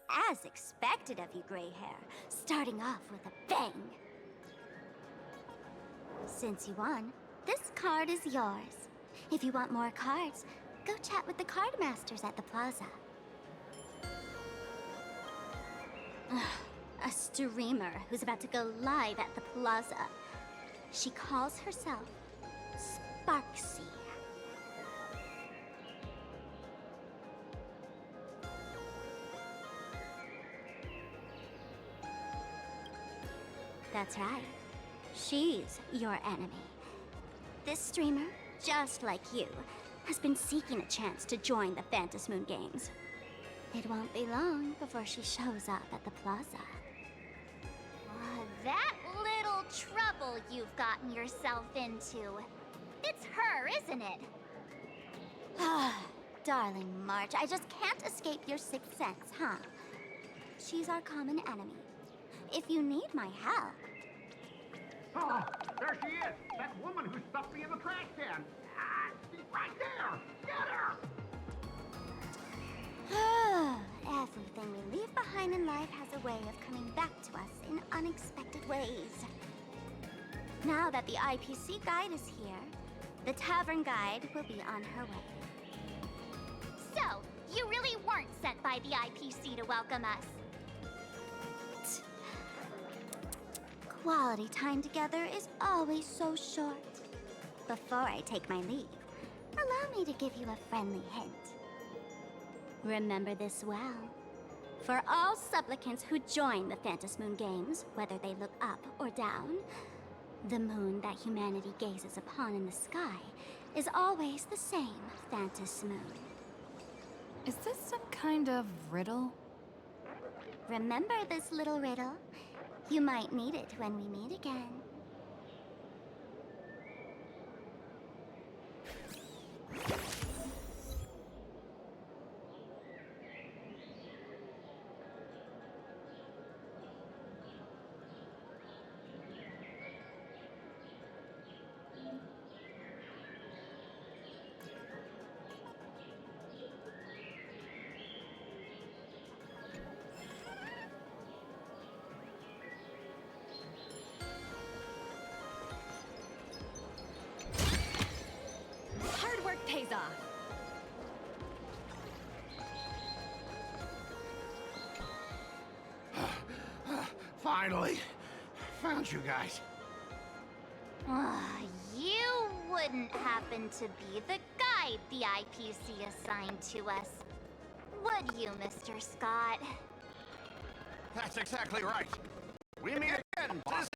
As expected of you, gray hair, starting off with a bang. Since you won, this card is yours. If you want more cards, go chat with the card masters at the plaza. A streamer who's about to go live at the plaza. She calls herself Sparksy. That's right. She's your enemy. This streamer, just like you, has been seeking a chance to join the Phantom Moon Games. It won't be long before she shows up at the plaza. That little trouble you've gotten yourself into. It's her, isn't it? Darling March, I just can't escape your sixth sense, huh? She's our common enemy. If you need my help... Oh, there she is! That woman who stuffed me in the trash can! She's right there! Get her! Everything we leave behind in life has a way of coming back to us in unexpected ways. Now that the IPC guide is here, the tavern guide will be on her way. So, you really weren't sent by the IPC to welcome us? Quality time together is always so short. Before I take my leave, allow me to give you a friendly hint. Remember this well. For all supplicants who join the Phantom Moon Games, whether they look up or down, the moon that humanity gazes upon in the sky is always the same Phantom Moon. Is this some kind of riddle? Remember this little riddle? You might need it when we meet again. Hard work pays off. Finally! Found you guys. You wouldn't happen to be the guide the IPC assigned to us, would you, Mr. Scott? That's exactly right. We meet again, boss.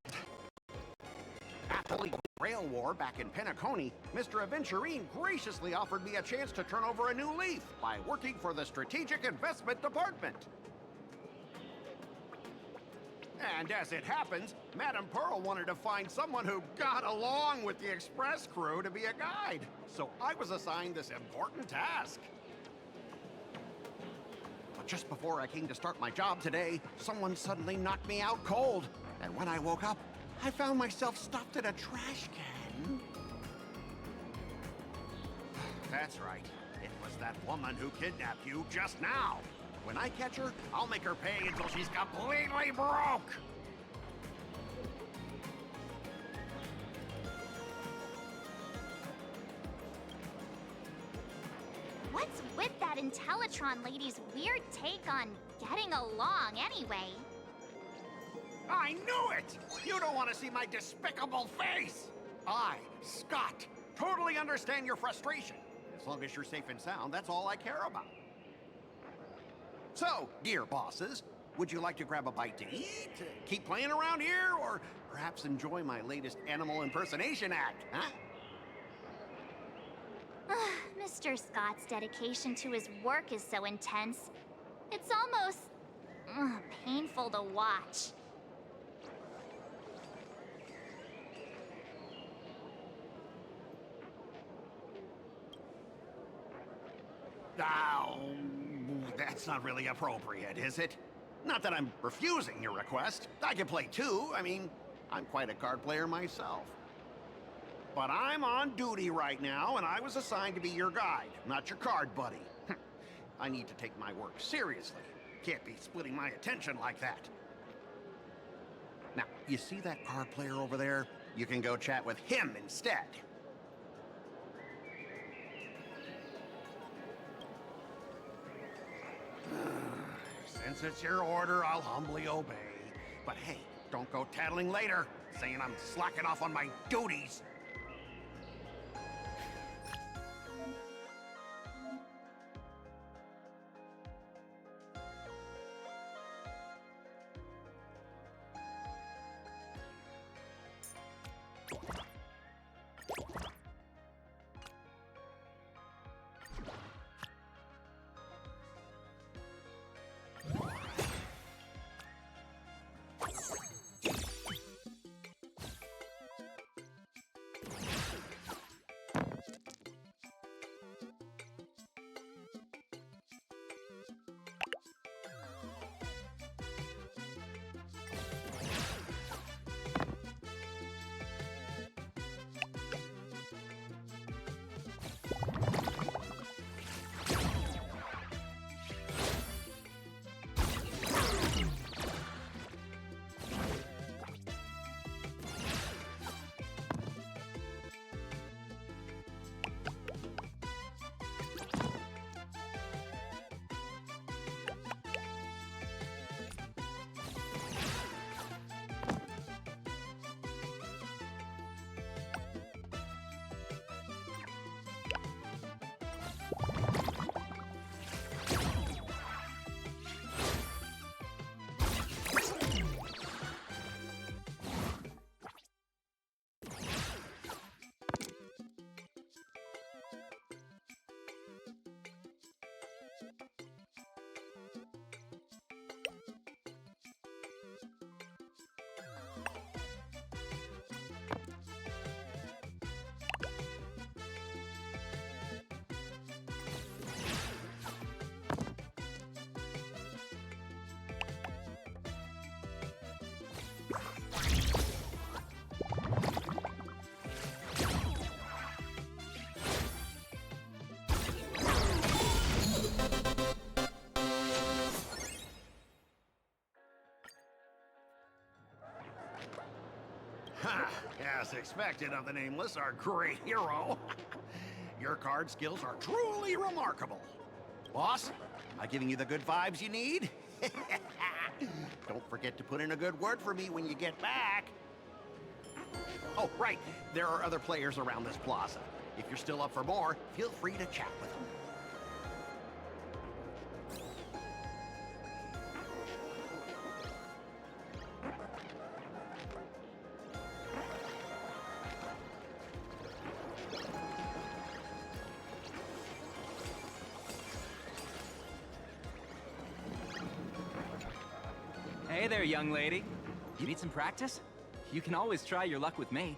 After the rail war back in Penacony, Mr. Aventurine graciously offered me a chance to turn over a new leaf by working for the Strategic Investment Department. And as it happens, Madame Pearl wanted to find someone who got along with the Express crew to be a guide. So I was assigned this important task. But just before I came to start my job today, someone suddenly knocked me out cold. And when I woke up, I found myself stuffed in a trash can. That's right. It was that woman who kidnapped you just now. When I catch her, I'll make her pay until she's completely broke. What's with that Intellitron lady's weird take on getting along anyway? I knew it! You don't want to see my despicable face! I, Scott, totally understand your frustration. As long as you're safe and sound, that's all I care about. So, dear bosses, would you like to grab a bite to eat, keep playing around here, or perhaps enjoy my latest animal impersonation act, huh? Mr. Scott's dedication to his work is so intense. It's almost painful to watch. Oh, that's not really appropriate, is it? Not that I'm refusing your request. I can play too. I mean, I'm quite a card player myself. But I'm on duty right now, and I was assigned to be your guide, not your card buddy. I need to take my work seriously. Can't be splitting my attention like that. Now, you see that card player over there? You can go chat with him instead. Since it's your order, I'll humbly obey. But hey, don't go tattling later, saying I'm slacking off on my duties. Ha! As expected of the Nameless, our great hero. Your card skills are truly remarkable. Boss, am I giving you the good vibes you need? Don't forget to put in a good word for me when you get back. Oh, right. There are other players around this plaza. If you're still up for more, feel free to chat with them. Hey there, young lady. You need some practice? You can always try your luck with me.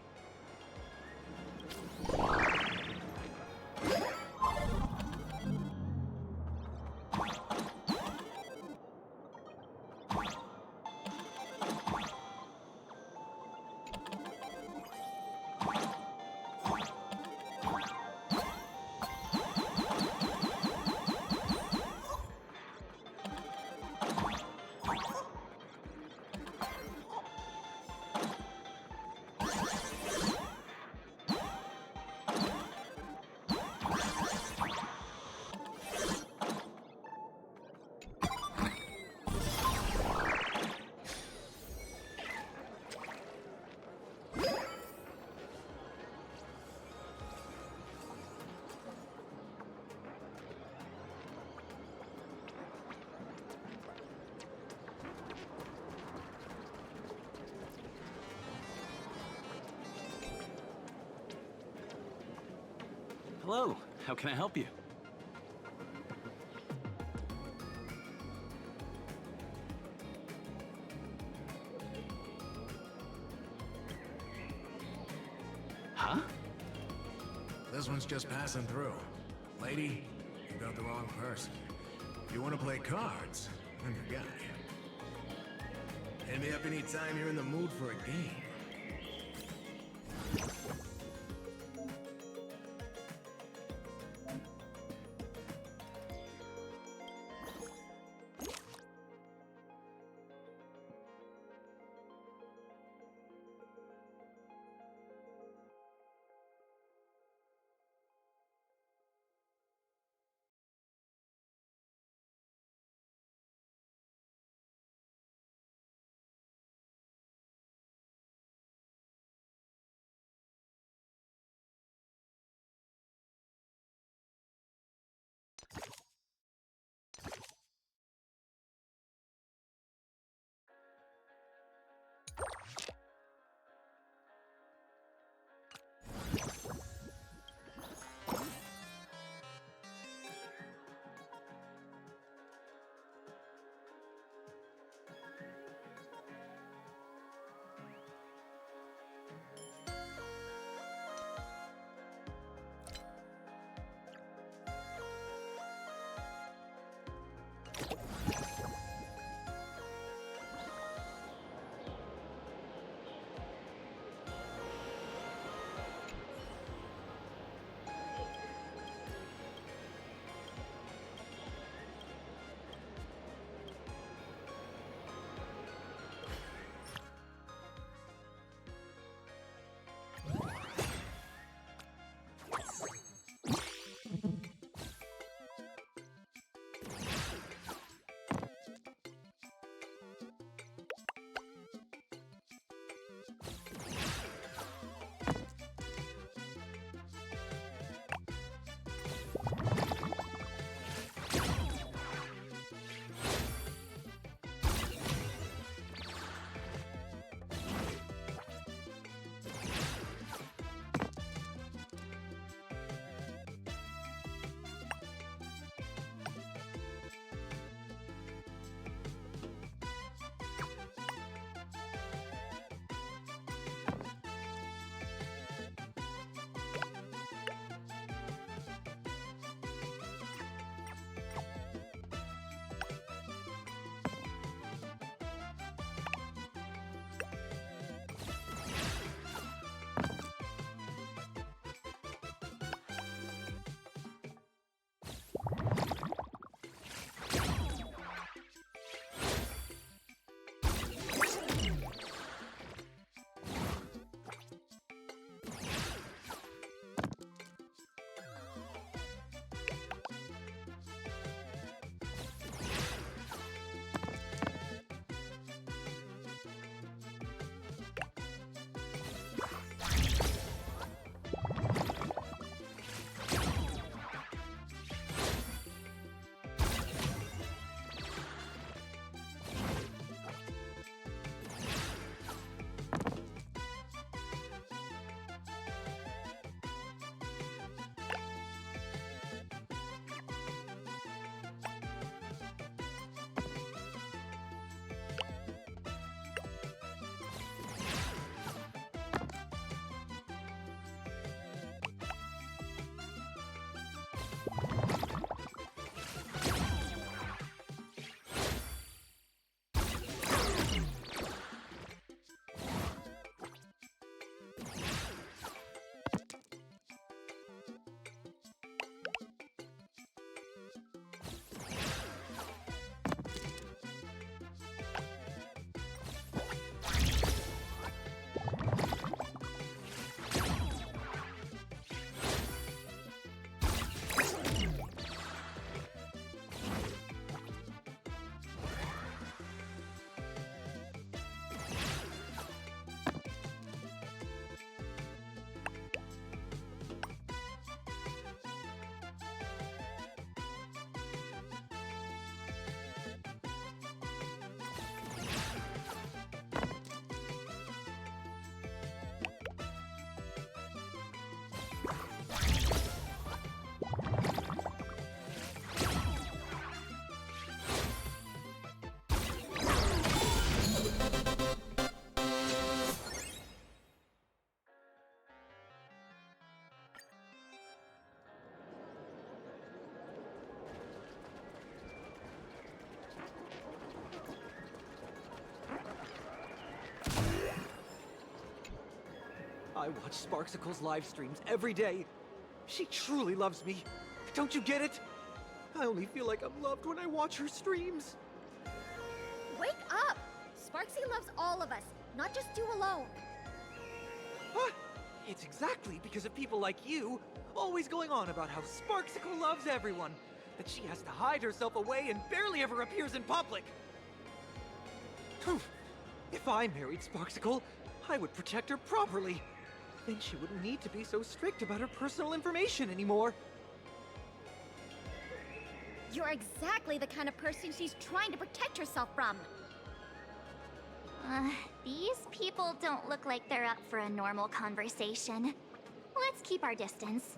Hello, how can I help you? Huh? This one's just passing through. Lady, you got the wrong person. If you want to play cards, I'm your guy. Hit me up anytime you're in the mood for a game. I watch Sparksicle's live streams every day. She truly loves me. Don't you get it? I only feel like I'm loved when I watch her streams. Wake up! Sparksy loves all of us, not just you alone. Huh? It's exactly because of people like you, always going on about how Sparksicle loves everyone, that she has to hide herself away and barely ever appears in public. If I married Sparksicle, I would protect her properly. Then she wouldn't need to be so strict about her personal information anymore. You're exactly the kind of person she's trying to protect herself from. These people don't look like they're up for a normal conversation. Let's keep our distance.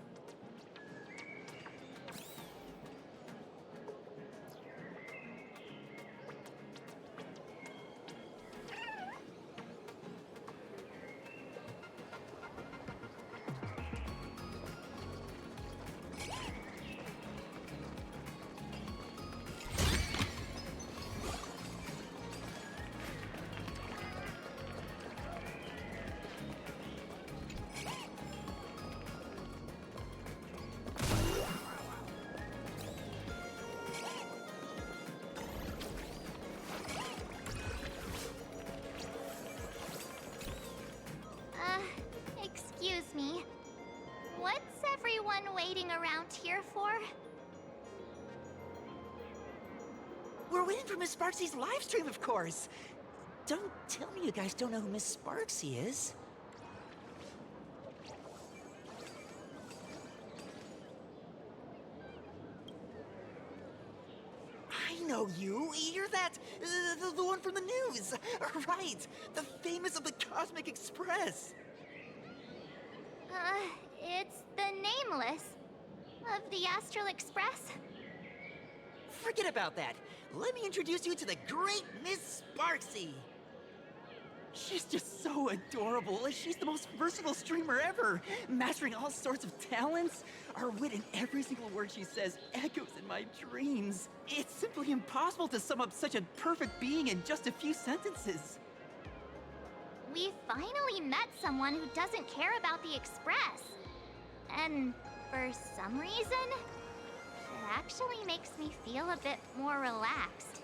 Excuse me. What's everyone waiting around here for? We're waiting for Miss Sparksy's live stream, of course. Don't tell me you guys don't know who Miss Sparksy is. I know you. You're that, the one from the news. Right, the famous of the Cosmic Express. It's the Nameless of the Astral Express. Forget about that. Let me introduce you to the great Miss Sparksy. She's just so adorable. She's the most versatile streamer ever, mastering all sorts of talents. Her wit in every single word she says echoes in my dreams. It's simply impossible to sum up such a perfect being in just a few sentences. We finally met someone who doesn't care about the Express. And for some reason, it actually makes me feel a bit more relaxed.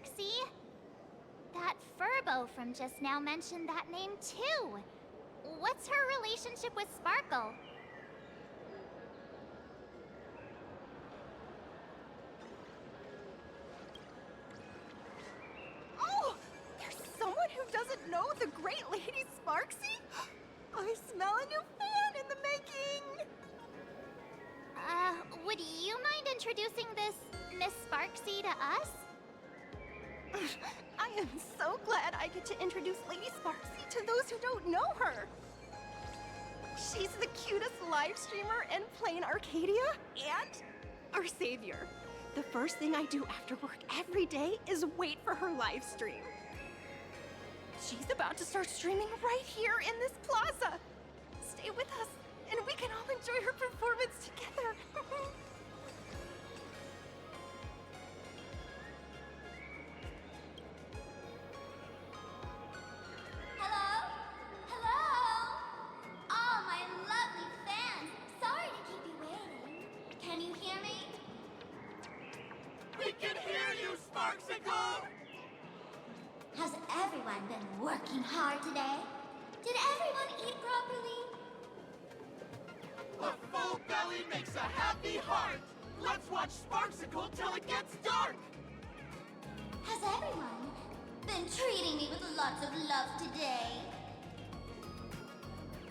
Sparksy? That Furbo from just now mentioned that name too. What's her relationship with Sparkle? Oh! There's someone who doesn't know the great Lady Sparksy? I smell a new fan in the making! Would you mind introducing this Miss Sparksy to us? I am so glad I get to introduce Lady Sparksy to those who don't know her. She's the cutest live streamer in plain Arcadia and our savior. The first thing I do after work every day is wait for her live stream. She's about to start streaming right here in this plaza. Stay with us, and we can all enjoy her performance together. Hello? Hello? All my lovely fans. Sorry to keep you waiting. Can you hear me? We can hear you, Sparksicle! Has everyone been working hard today? Did everyone eat properly? A full belly makes a happy heart! Let's watch Sparksicle till it gets dark! Has everyone been treating me with lots of love today?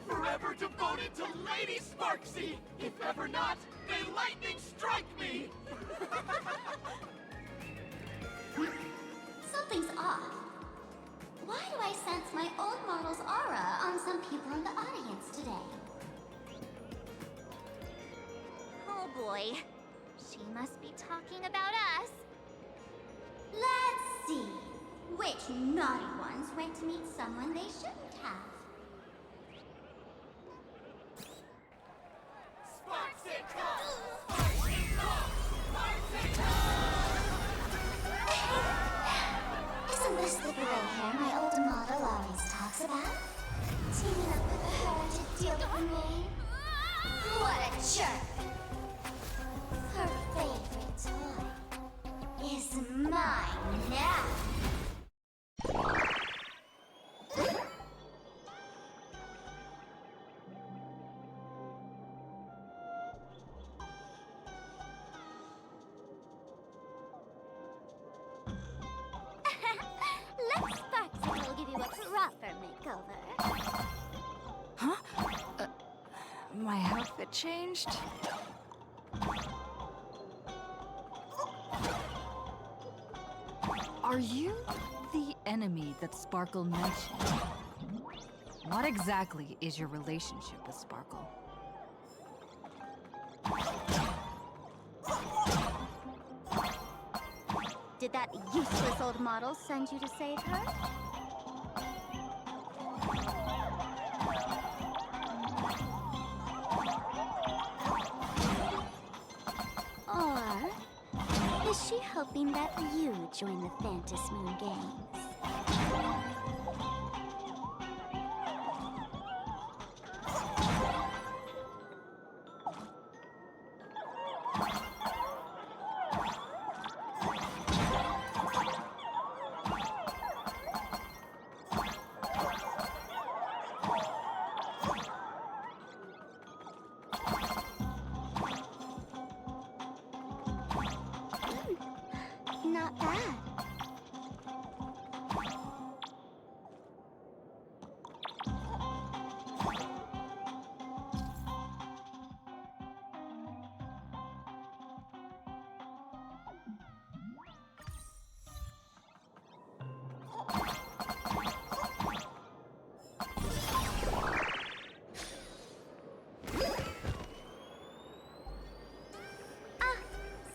Forever devoted to Lady Sparksy! If ever not, may lightning strike me! Something's off. Why do I sense my old model's aura on some people in the audience today? Oh boy. She must be talking about us. Let's see. Which naughty ones went to meet someone they shouldn't have? Isn't this the gray hair my old model always talks about? Teaming up with her to deal with me? What a jerk! Her favorite toy is mine now. Let's Sparksy will give you a proper makeover. Huh? My outfit changed? Are you the enemy that Sparkle mentioned? What exactly is your relationship with Sparkle? Did that useless old model send you to save her? Or is she hoping that you join the Phantasmoon Moon Games? Not bad.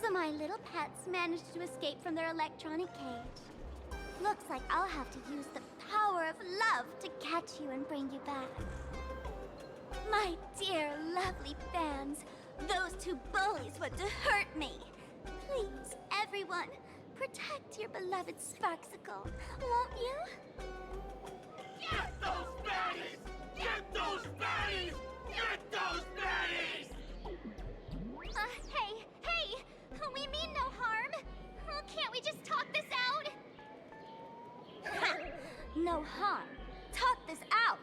So my little pets managed to escape from their electronic cage. Looks like I'll have to use the power of love to catch you and bring you back. My dear, lovely fans, those two bullies want to hurt me. Please, everyone, protect your beloved Sparksicle, won't you? Get those baddies! Get those baddies! Get those baddies! Hey, we mean no harm. Can't we just talk this out? no harm. Talk this out!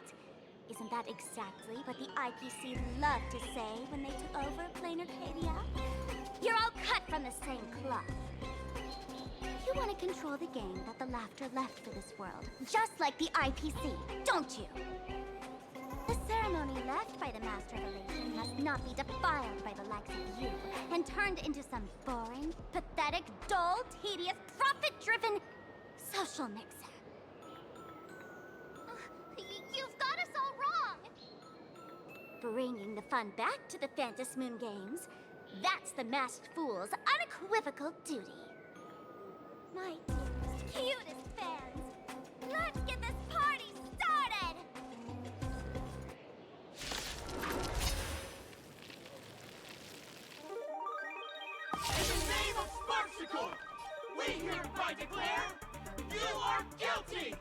Isn't that exactly what the IPC loved to say when they took over Plain Arcadia? You're all cut from the same cloth. You want to control the game that the laughter left for this world, just like the IPC, don't you? The ceremony left by the Master Revelation must not be defiled by the likes of you and turned into some boring, pathetic, dull, tedious, profit-driven social mixer. You've got us all wrong! Bringing the fun back to the Phantom Moon Games, that's the Masked Fool's unequivocal duty. My dearest, cutest fans, let's get this party started! In the name of Sparksicle, we hereby declare you are guilty!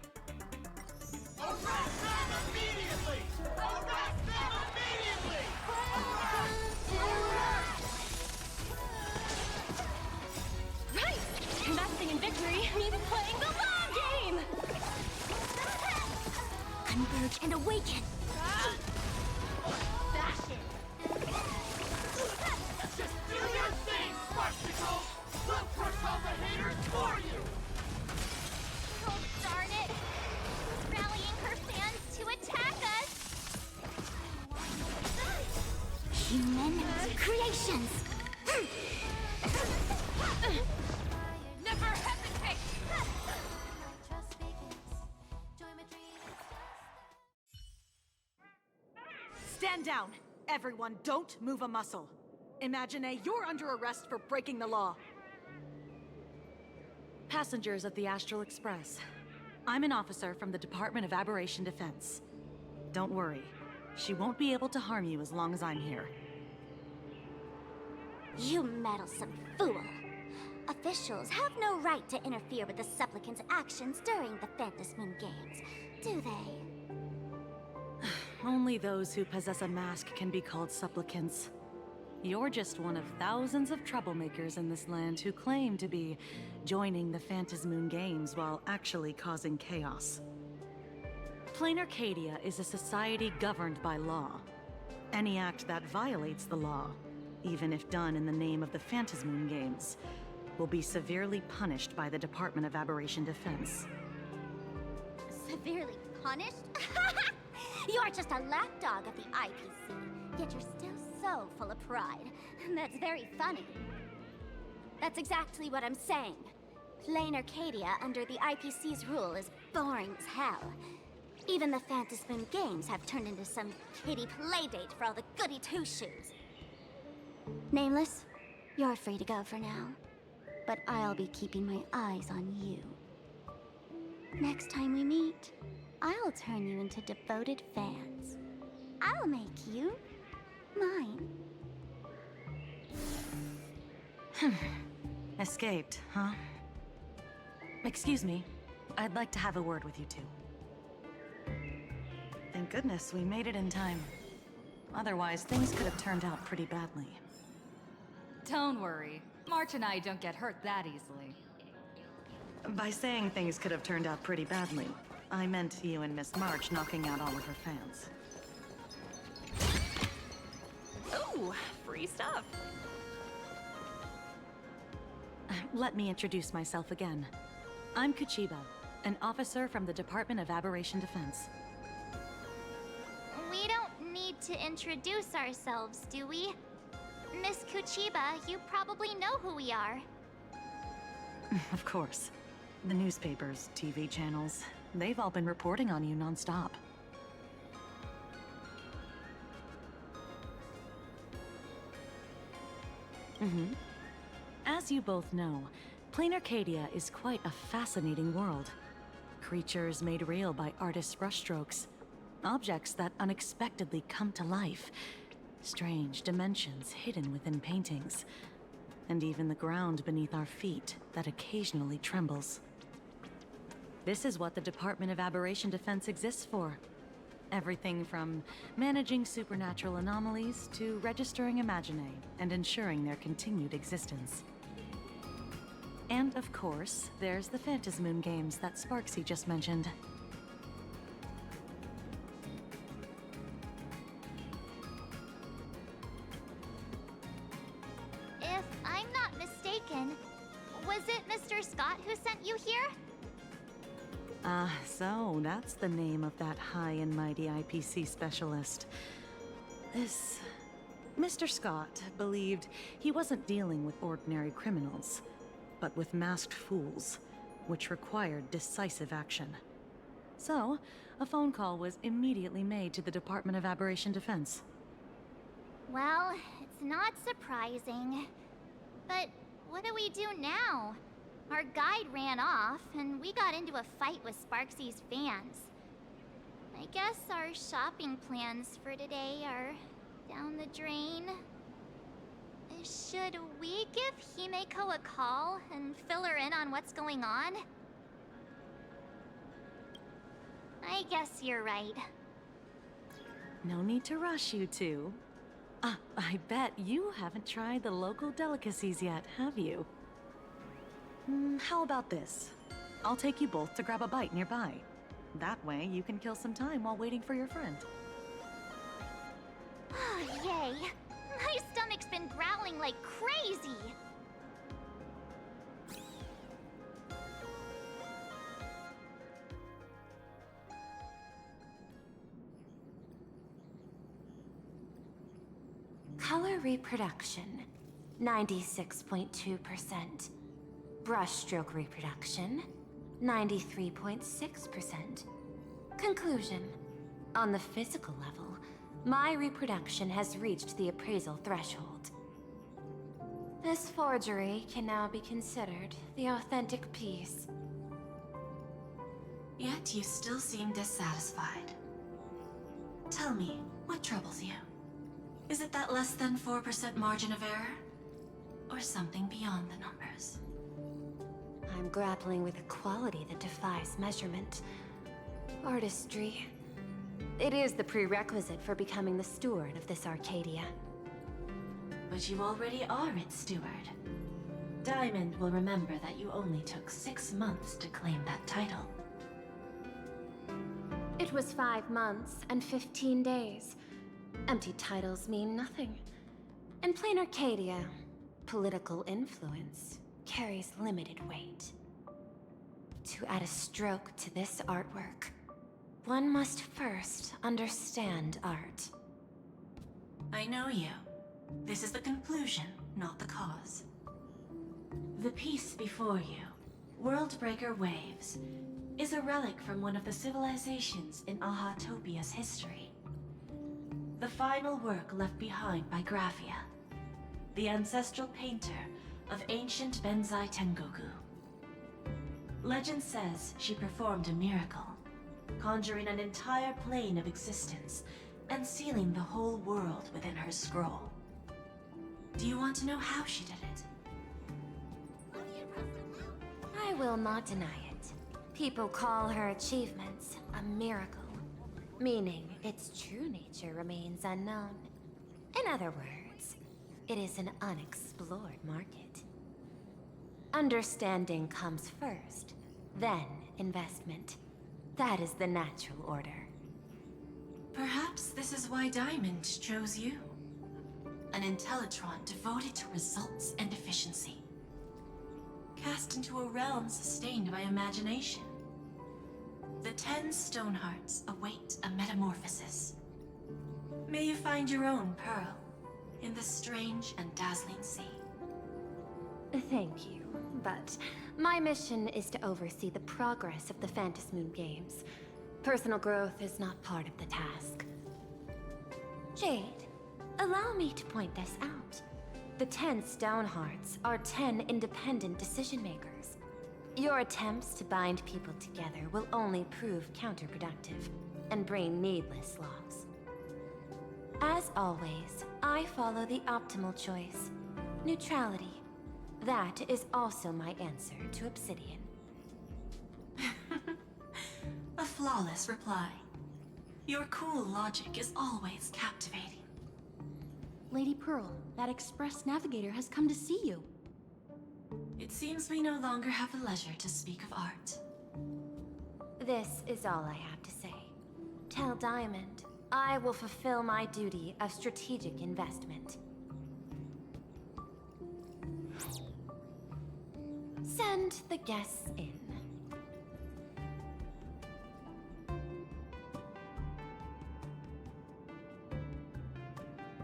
Arrest them immediately! Arrest them immediately! Right! Investing in victory means playing the long game! Converge and awaken! Fashion! Just do your thing, Sparksicle! We'll crush all the haters for you! Oh, darn it! Rallying her fans to attack us! Human creations! Never hesitate! Stand down! Everyone, don't move a muscle. Imagine you're under arrest for breaking the law. Passengers of the Astral Express. I'm an officer from the Department of Aberration Defense. Don't worry. She won't be able to harm you as long as I'm here. You meddlesome fool! Officials have no right to interfere with the supplicants' actions during the Phantom Moon Games, do they? Only those who possess a mask can be called supplicants. You're just one of thousands of troublemakers in this land who claim to be joining the Phantom Moon Games while actually causing chaos. Plain Arcadia is a society governed by law. Any act that violates the law, even if done in the name of the Phantom Moon Games, will be severely punished by the Department of Aberration Defense. Severely punished? You're just a lapdog of the IPC, yet you're still so full of pride. That's very funny. That's exactly what I'm saying. Plain Arcadia under the IPC's rule is boring as hell. Even the Phantom Moon Games have turned into some kiddie playdate for all the goody two-shoes. Nameless, you're free to go for now. But I'll be keeping my eyes on you. Next time we meet, I'll turn you into devoted fans. I'll make you mine. Escaped, huh? Excuse me. I'd like to have a word with you two. Thank goodness we made it in time. Otherwise, things could have turned out pretty badly. Don't worry. March and I don't get hurt that easily. By saying things could have turned out pretty badly, I meant you and Miss March knocking out all of her fans. Ooh, free stuff. Let me introduce myself again. I'm Kuchiba, an officer from the Department of Aberration Defense. We don't need to introduce ourselves, do we? Miss Kuchiba, you probably know who we are. Of course. The newspapers, TV channels, they've all been reporting on you non-stop. As you both know, Plain Arcadia is quite a fascinating world. Creatures made real by artists' brushstrokes. Objects that unexpectedly come to life. Strange dimensions hidden within paintings. And even the ground beneath our feet that occasionally trembles. This is what the Department of Aberration Defense exists for. Everything from managing supernatural anomalies to registering Imaginae and ensuring their continued existence. And of course, there's the Phantom Moon Games that Sparksy just mentioned. Mr. Scott who sent you here? So that's the name of that high and mighty IPC specialist. This Mr. Scott believed he wasn't dealing with ordinary criminals, but with masked fools, which required decisive action. So, a phone call was immediately made to the Department of Aberration Defense. Well, it's not surprising. But what do we do now? Our guide ran off, and we got into a fight with Sparksy's fans. I guess our shopping plans for today are down the drain. Should we give Himeko a call and fill her in on what's going on? I guess you're right. No need to rush, you two. I bet you haven't tried the local delicacies yet, have you? How about this? I'll take you both to grab a bite nearby. That way, you can kill some time while waiting for your friend. Oh, yay! My stomach's been growling like crazy! Color reproduction, 96.2%. Brushstroke reproduction, 93.6%. Conclusion. On the physical level, my reproduction has reached the appraisal threshold. This forgery can now be considered the authentic piece. Yet you still seem dissatisfied. Tell me, what troubles you? Is it that less than 4% margin of error? Or something beyond the numbers? I'm grappling with a quality that defies measurement. Artistry. It is the prerequisite for becoming the steward of this Arcadia. But you already are its steward. Diamond will remember that you only took 6 months to claim that title. It was 5 months and 15 days. Empty titles mean nothing. In plain Arcadia, political influence carries limited weight. To add a stroke to this artwork, one must first understand art. I know you. This is the conclusion, not the cause. The piece before you, Worldbreaker Waves, is a relic from one of the civilizations in Ahatopia's history. The final work left behind by Graphia, the ancestral painter of ancient Benzai Tengoku. Legend says she performed a miracle, conjuring an entire plane of existence and sealing the whole world within her scroll. Do you want to know how she did it? I will not deny it. People call her achievements a miracle, meaning its true nature remains unknown. In other words, it is an unexplored market. Understanding comes first, then investment. That is the natural order. Perhaps this is why Diamond chose you. An Intellitron devoted to results and efficiency. Cast into a realm sustained by imagination. The 10 Stonehearts await a metamorphosis. May you find your own pearl in the strange and dazzling sea. Thank you, but my mission is to oversee the progress of the Phantasmoon Games. Personal growth is not part of the task. Jade, allow me to point this out. The 10 Stonehearts are 10 independent decision-makers. Your attempts to bind people together will only prove counterproductive and bring needless loss. As always, I follow the optimal choice. Neutrality. That is also my answer to Obsidian. A flawless reply. Your cool logic is always captivating. Lady Pearl, that Express Navigator has come to see you. It seems we no longer have the leisure to speak of art. This is all I have to say. Tell Diamond, I will fulfill my duty of strategic investment. Send the guests in.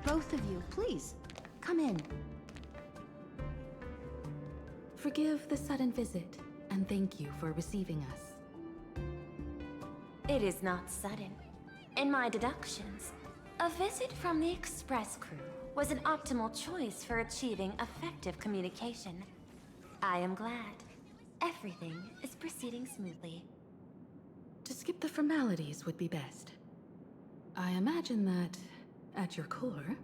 Both of you, please, come in. Forgive the sudden visit, and thank you for receiving us. It is not sudden. In my deductions, a visit from the Express crew was an optimal choice for achieving effective communication. I am glad. Everything is proceeding smoothly. To skip the formalities would be best. I imagine that, at your core,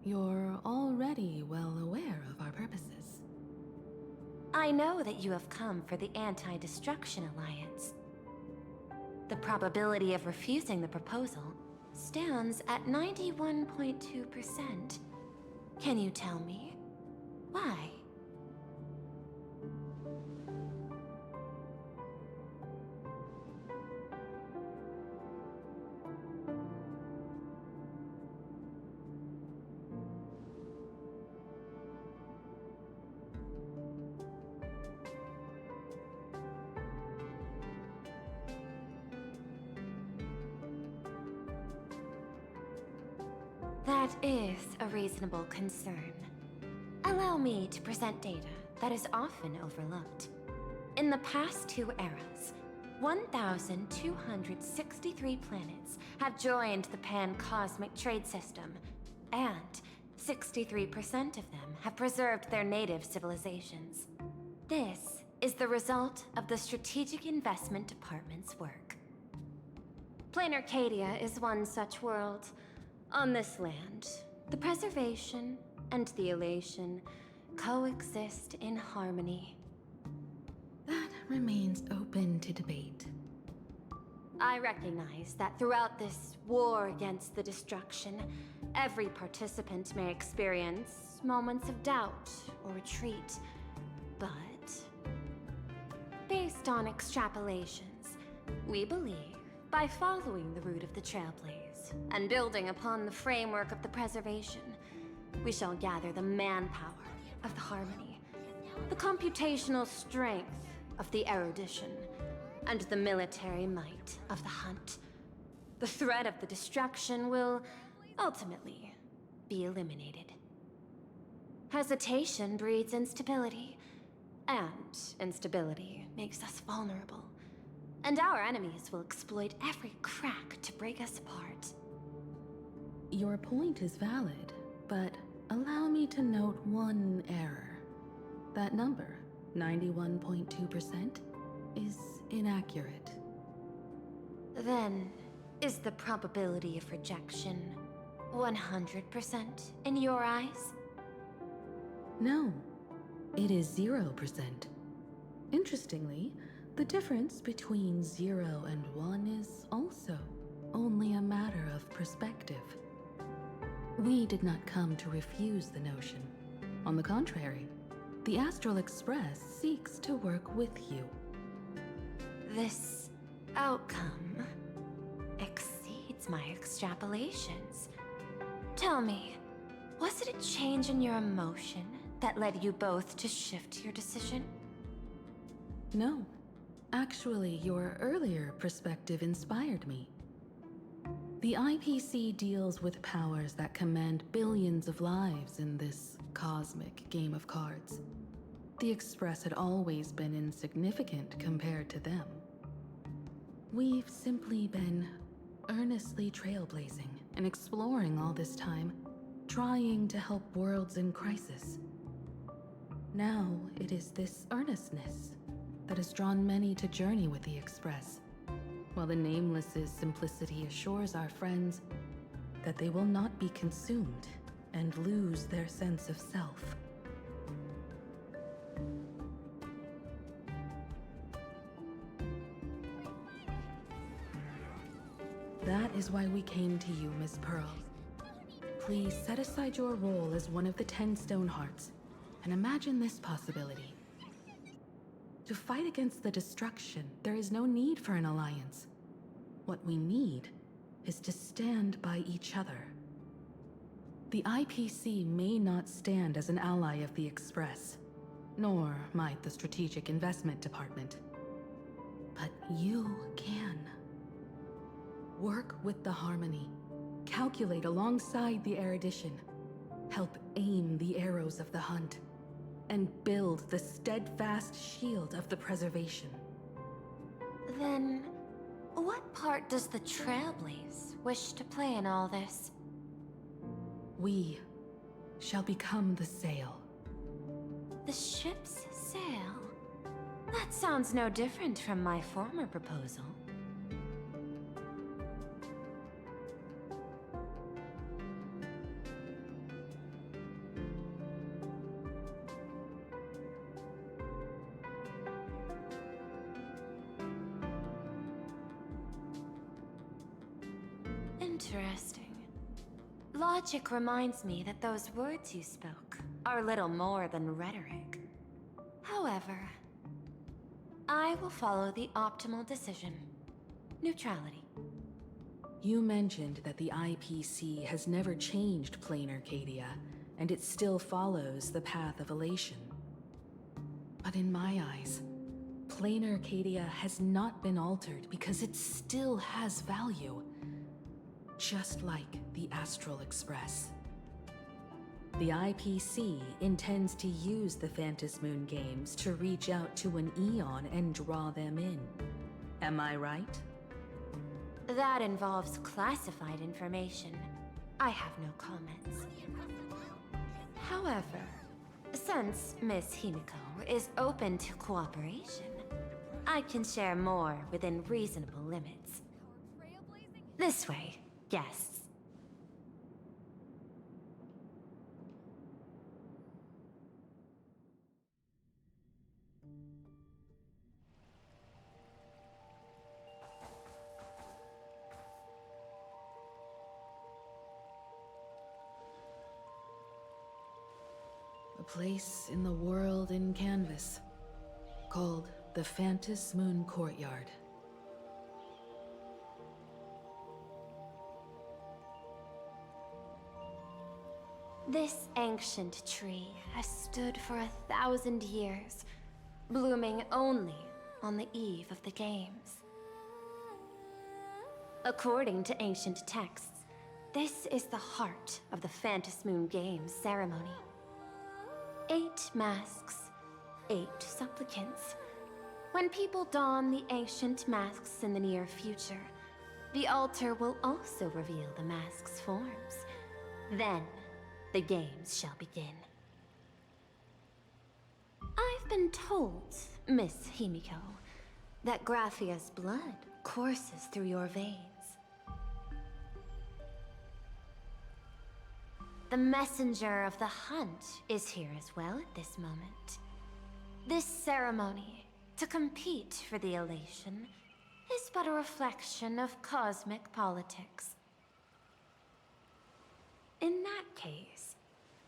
you're already well aware of our purposes. I know that you have come for the Anti-Destruction Alliance. The probability of refusing the proposal stands at 91.2%. Can you tell me why? That is a reasonable concern. Allow me to present data that is often overlooked. In the past 2 eras, 1,263 planets have joined the Pan-Cosmic Trade System, and 63% of them have preserved their native civilizations. This is the result of the Strategic Investment Department's work. Plain Arcadia is one such world. On this land, the preservation and the elation coexist in harmony. That remains open to debate. I recognize that throughout this war against the destruction, every participant may experience moments of doubt or retreat, but based on extrapolations, we believe by following the route of the Trailblaze and building upon the framework of the preservation, we shall gather the manpower of the harmony, the computational strength of the erudition, and the military might of the hunt. The threat of the destruction will ultimately be eliminated. Hesitation breeds instability, and instability makes us vulnerable. And our enemies will exploit every crack to break us apart. Your point is valid, but allow me to note one error. That number, 91.2%, is inaccurate. Then, is the probability of rejection 100% in your eyes? No, it is 0%. Interestingly, the difference between 0 and 1 is also only a matter of perspective. We did not come to refuse the notion. On the contrary, the Astral Express seeks to work with you. This outcome exceeds my extrapolations. Tell me, was it a change in your emotion that led you both to shift your decision? No. Actually, your earlier perspective inspired me. The IPC deals with powers that command billions of lives in this cosmic game of cards. The Express had always been insignificant compared to them. We've simply been earnestly trailblazing and exploring all this time, trying to help worlds in crisis. Now it is this earnestness that has drawn many to journey with the Express, while the Nameless's simplicity assures our friends that they will not be consumed and lose their sense of self. That is why we came to you, Miss Pearl. Please set aside your role as one of the 10 Stonehearts and imagine this possibility. To fight against the destruction, there is no need for an alliance. What we need is to stand by each other. The IPC may not stand as an ally of the Express. nor might the Strategic Investment Department. But you can. Work with the Harmony. Calculate alongside the erudition. Help aim the arrows of the hunt. And build the steadfast shield of the preservation. Then, what part does the Trailblaze wish to play in all this? We shall become the sail. The ship's sail? That sounds no different from my former proposal. Interesting. Logic reminds me that those words you spoke are little more than rhetoric. However, I will follow the optimal decision. Neutrality. You mentioned that the IPC has never changed Plain Arcadia, and it still follows the path of elation. But in my eyes, Plain Arcadia has not been altered because it still has value. Just like the Astral Express. The IPC intends to use the Phantasmoon games to reach out to an Eon and draw them in. Am I right? That involves classified information. I have no comments. However, since Miss Himiko is open to cooperation, I can share more within reasonable limits. This way, guests. A place in the world in canvas, called the Phantasmoon Courtyard. This ancient tree has stood for 1,000 years, blooming only on the eve of the games. According to ancient texts, this is the heart of the Phantasmoon Games ceremony. 8 masks, 8 supplicants. When people don the ancient masks in the near future, the altar will also reveal the masks' forms. Then, the games shall begin. I've been told, Miss Himiko, that Graphia's blood courses through your veins. The messenger of the hunt is here as well at this moment. This ceremony, to compete for the elation, is but a reflection of cosmic politics. In that case,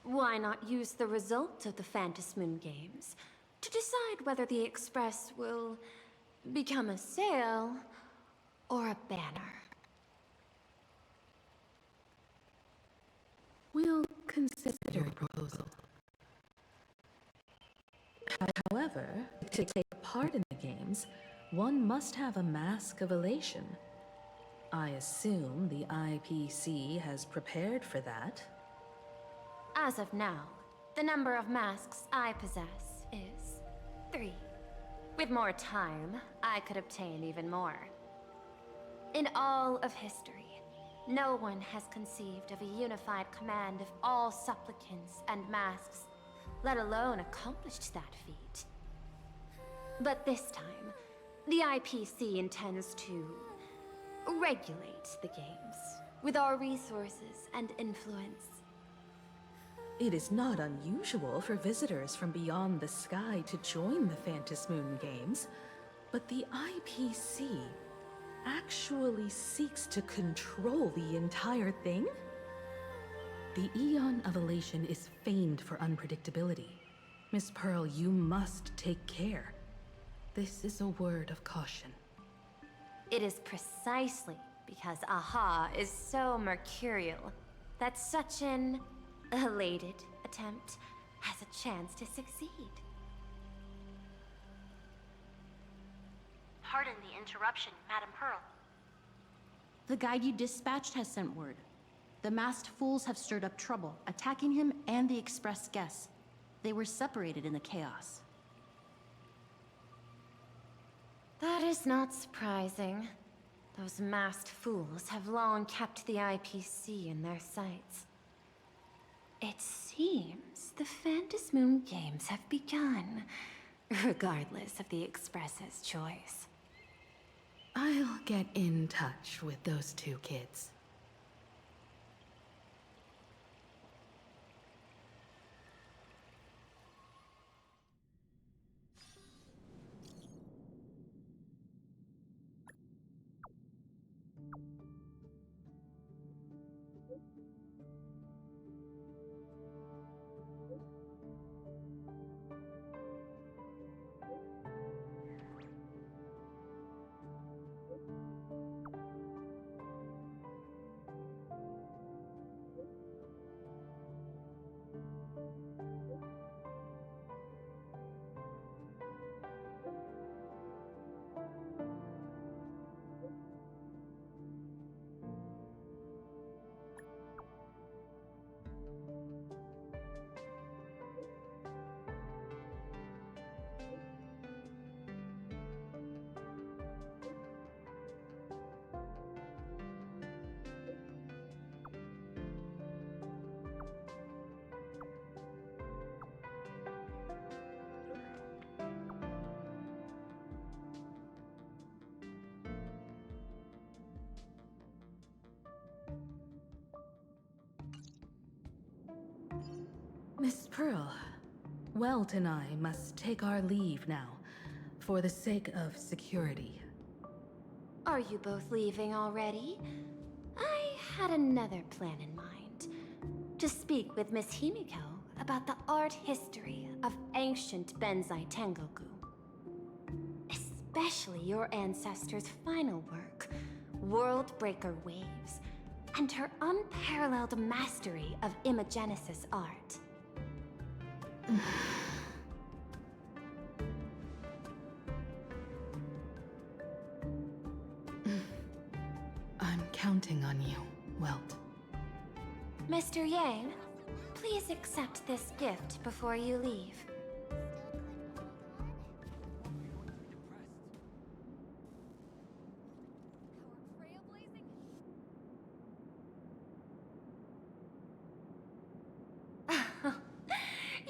why not use the result of the Phantasmoon Games to decide whether the Express will become a sail or a banner? We'll consider your proposal. However, to take part in the games, one must have a mask of elation. I assume the IPC has prepared for that. As of now, the number of masks I possess is 3. With more time, I could obtain even more. In all of history, no one has conceived of a unified command of all supplicants and masks, let alone accomplished that feat. But this time, the IPC intends to regulate the games with our resources and influence. It is not unusual for visitors from beyond the sky to join the Phantasmoon Games, but the IPC actually seeks to control the entire thing? The Eon of Elation is famed for unpredictability. Miss Pearl, you must take care. This is a word of caution. It is precisely because Aha is so mercurial that such an elated attempt has a chance to succeed. Pardon the interruption, Madam Pearl. The guide you dispatched has sent word. The masked fools have stirred up trouble, attacking him and the express guests. They were separated in the chaos. That is not surprising. Those masked fools have long kept the IPC in their sights. It seems the Phantasmoon Games have begun, regardless of the Express's choice. I'll get in touch with those two kids. Miss Pearl, Welt and I must take our leave now, for the sake of security. Are you both leaving already? I had another plan in mind. To speak with Miss Himiko about the art history of ancient Benzai Tengoku. Especially your ancestors' final work, World Breaker Waves, and her unparalleled mastery of imagenesis art. I'm counting on you, Welt. Mr. Yang, please accept this gift before you leave.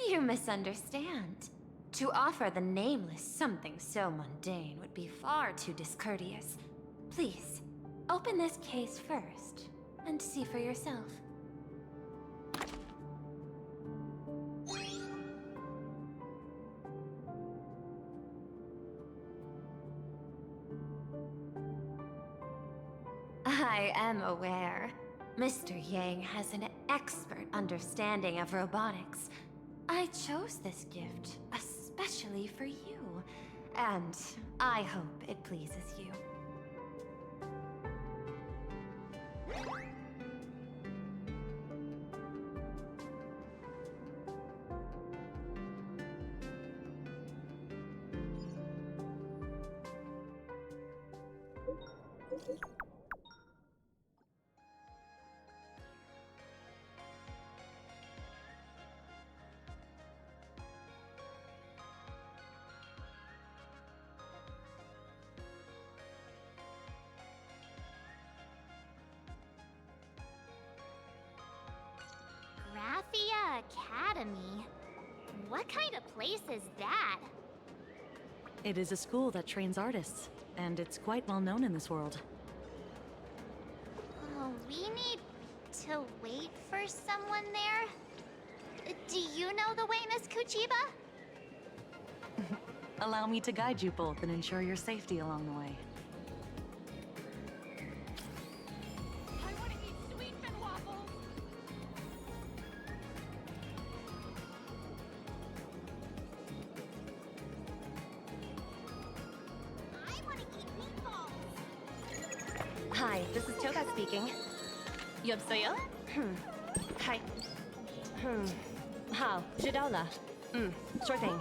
You misunderstand. To offer the Nameless something so mundane would be far too discourteous. Please, open this case first, and see for yourself. I am aware. Mr. Yang has an expert understanding of robotics. I chose this gift especially for you, and I hope it pleases you. Academy? What kind of place is that? It is a school that trains artists, and it's quite well known in this world. Oh, we need to wait for someone there? Do you know the way, Miss Kuchiba? Allow me to guide you both and ensure your safety along the way. Hi, this is Toga speaking. 여보세요? Hi.好，知道了。sure thing.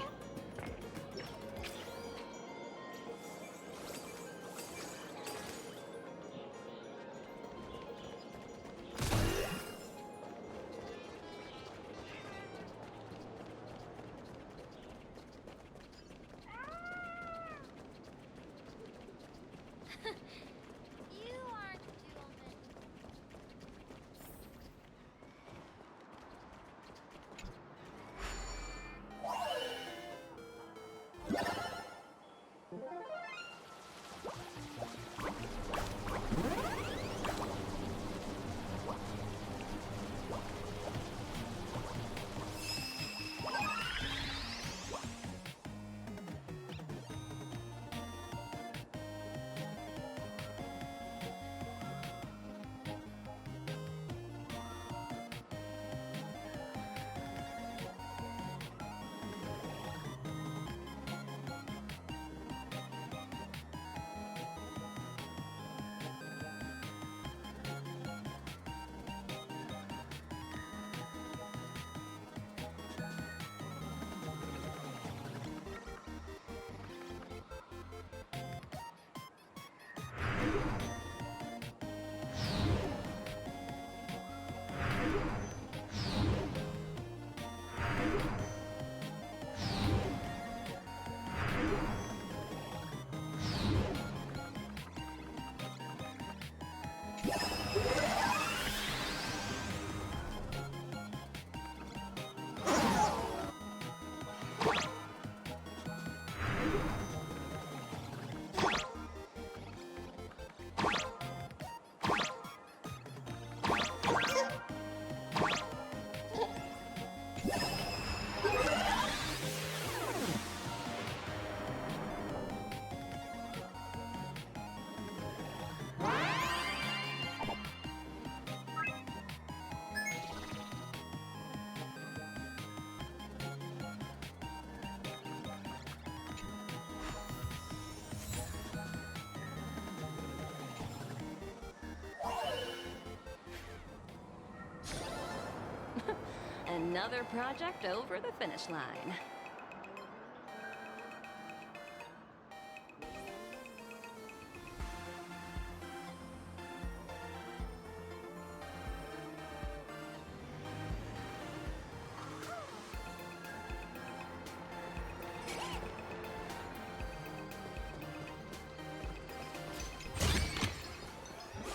Another project over the finish line.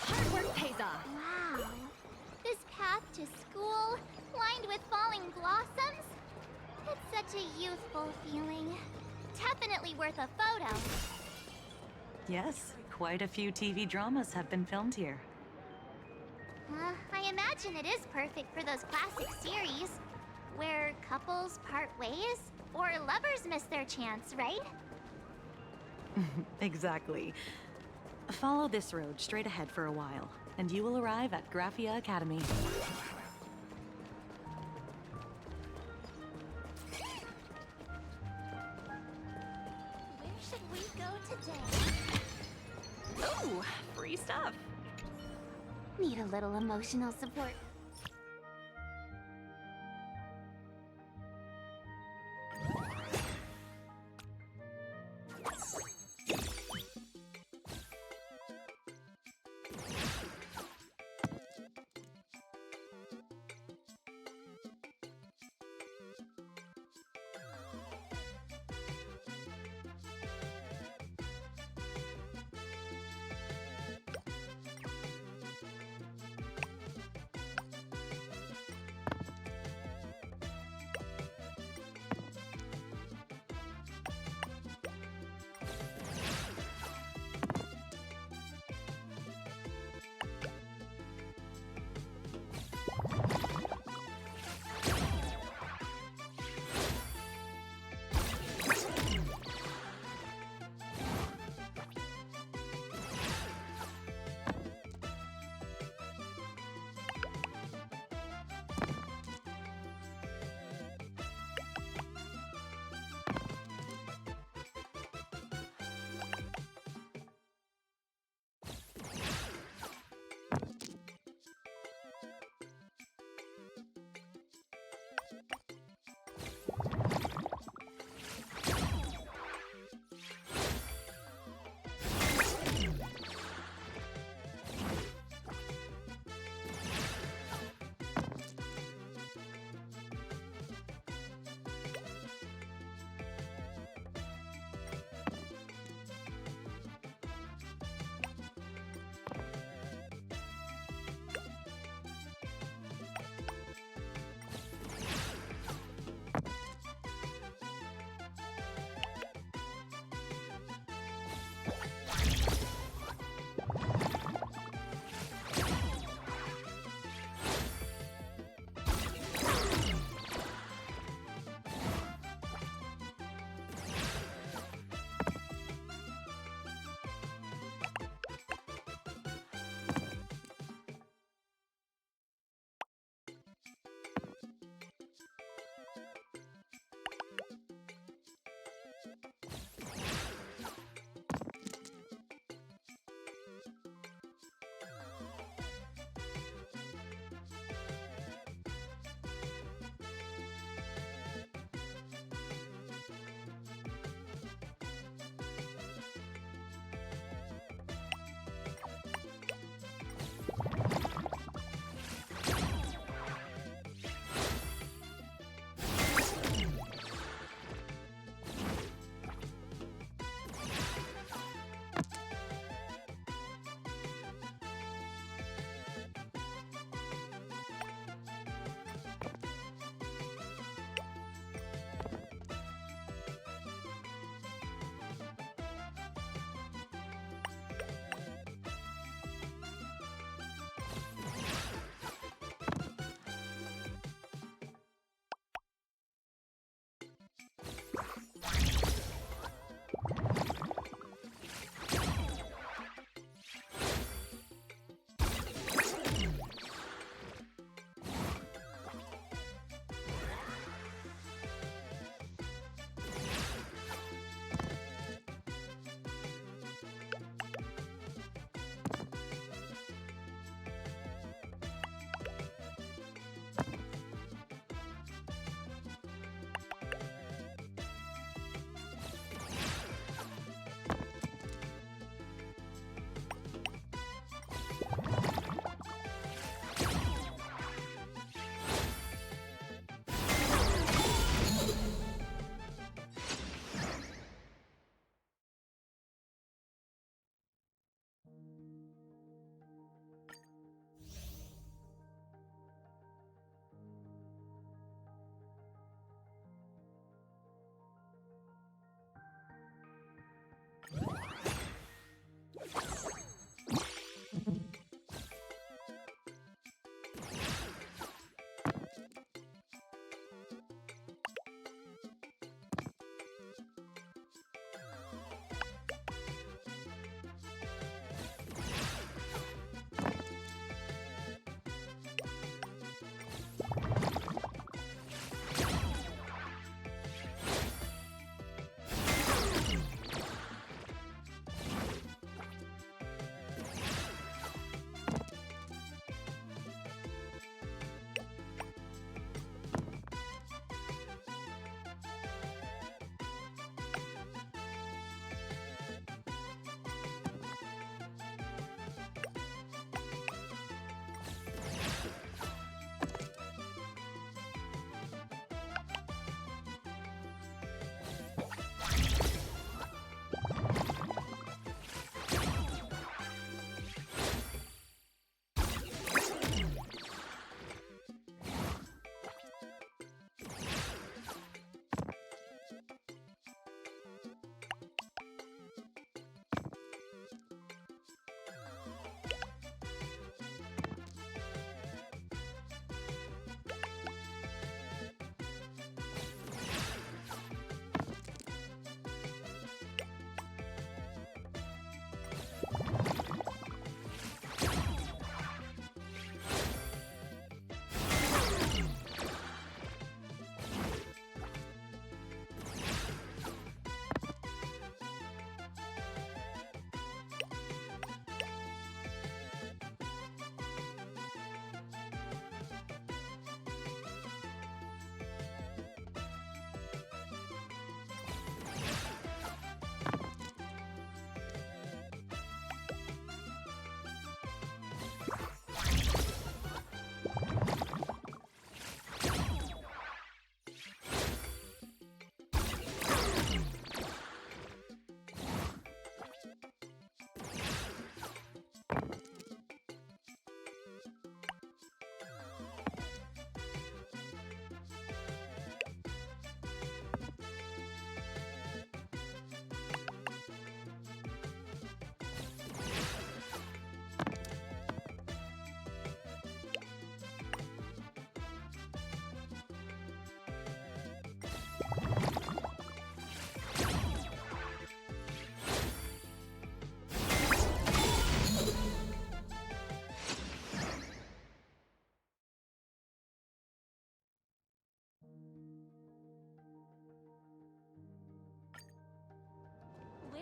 Hard work pays off. Wow. This path to school, lined with falling blossoms. It's such a youthful feeling. Definitely worth a photo. Yes, quite a few TV dramas have been filmed here. I imagine it is perfect for those classic series, where couples part ways, or lovers miss their chance, right? Exactly. Follow this road straight ahead for a while, and you will arrive at Graphia Academy. Where should we go today? Oh, free stuff. Need a little emotional support.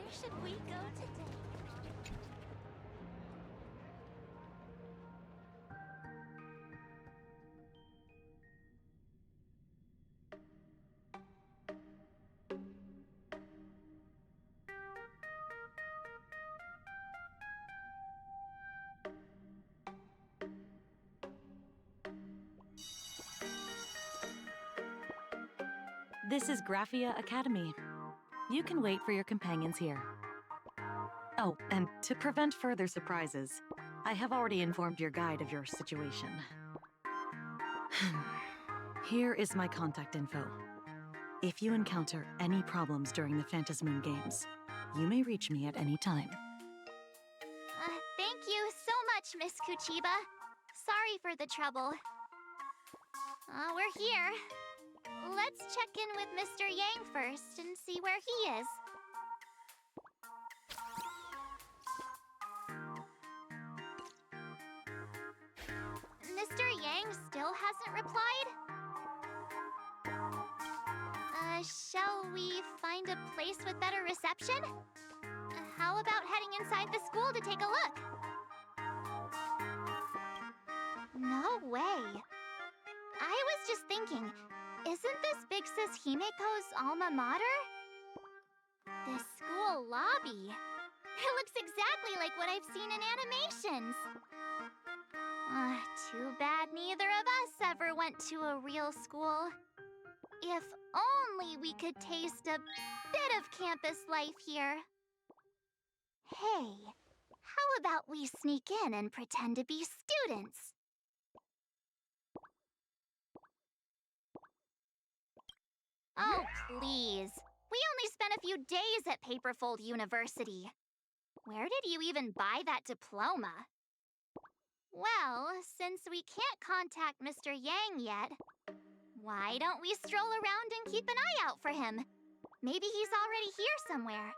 Where should we go today? This is Graphia Academy. You can wait for your companions here. Oh, and to prevent further surprises, I have already informed your guide of your situation. Here is my contact info. If you encounter any problems during the Phantasmoon Games, you may reach me at any time. Thank you so much, Miss Kuchiba. Sorry for the trouble. We're here. Let's check in with Mr. Yang first and see where he is. Mr. Yang still hasn't replied? Shall we find a place with better reception? How about heading inside the school to take a look? No way. I was just thinking, isn't this Big Sis Himiko's alma mater? The school lobby. It looks exactly like what I've seen in animations. Too bad neither of us ever went to a real school. If only we could taste a bit of campus life here. Hey, how about we sneak in and pretend to be students? Oh, please. We only spent a few days at Paperfold University. Where did you even buy that diploma? Well, since we can't contact Mr. Yang yet, why don't we stroll around and keep an eye out for him? Maybe he's already here somewhere.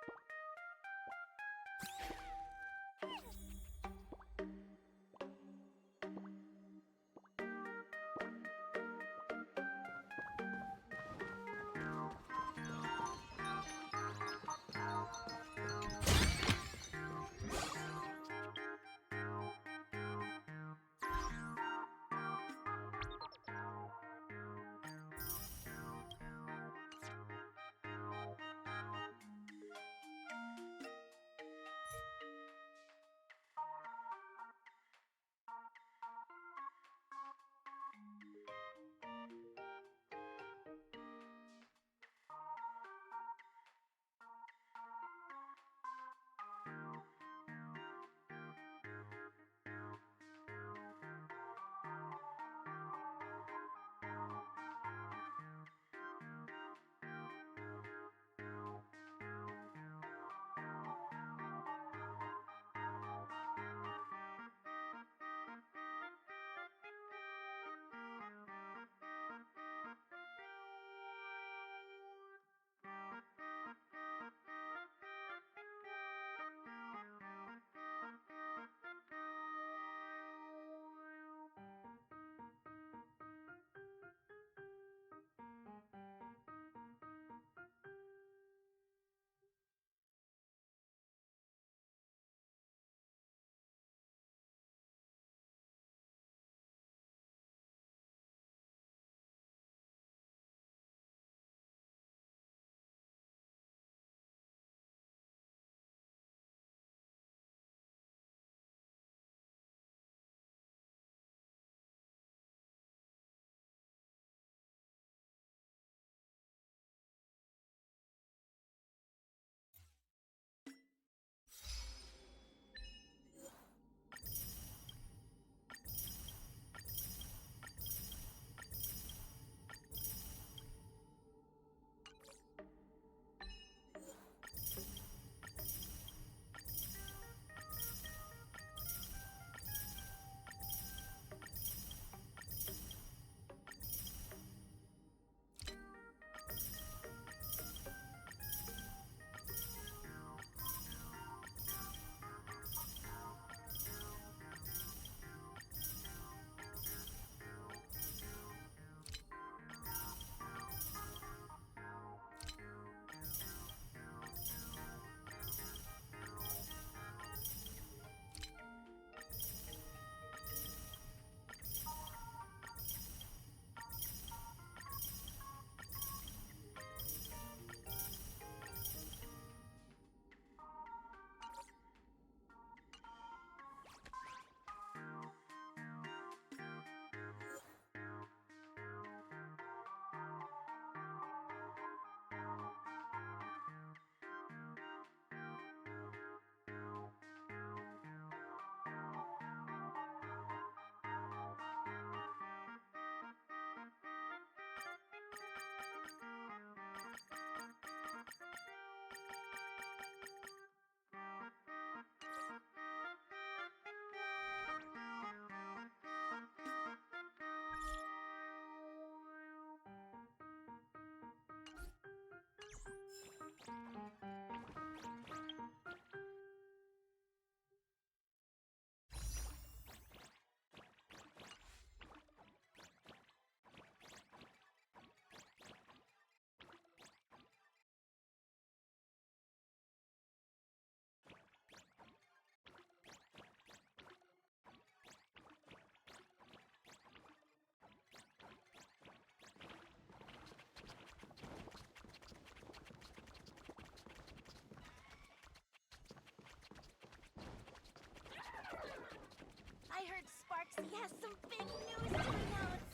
Sparksy has some big news to announce.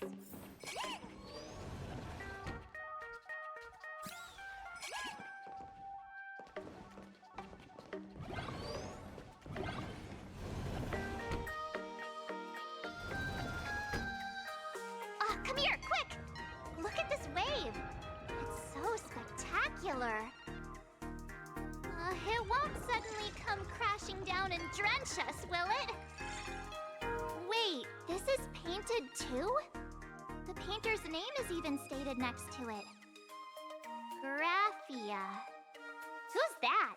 Come here, quick! Look at this wave. It's so spectacular. It won't suddenly come crashing down and drench us, will it? Wait, this is painted too? The painter's name is even stated next to it. Graphia. Who's that?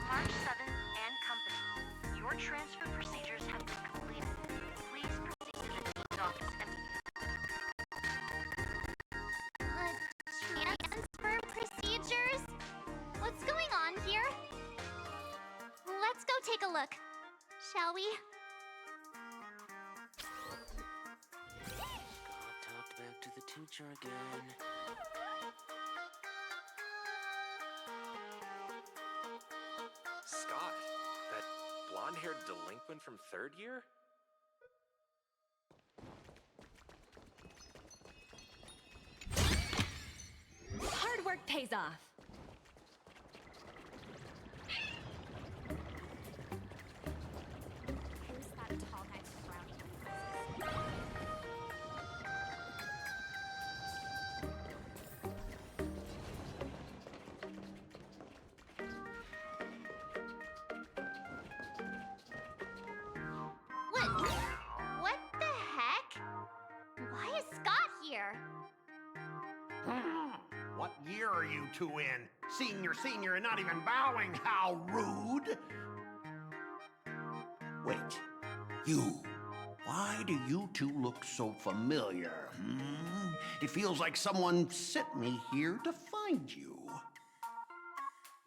March 7th and Company. Your transfer procedures have been completed. Please proceed to the dean's office immediately. Transfer procedures? What's going on here? Let's go take a look, shall we? Scott talked back to the teacher again. Scott, that blonde-haired delinquent from 3rd year? Hard work pays off. Who's that tall guy surrounding us? What the heck? Why is Scott here? What year are you two in? Senior, and not even bowing. How rude! Wait, you. Why do you two look so familiar? It feels like someone sent me here to find you.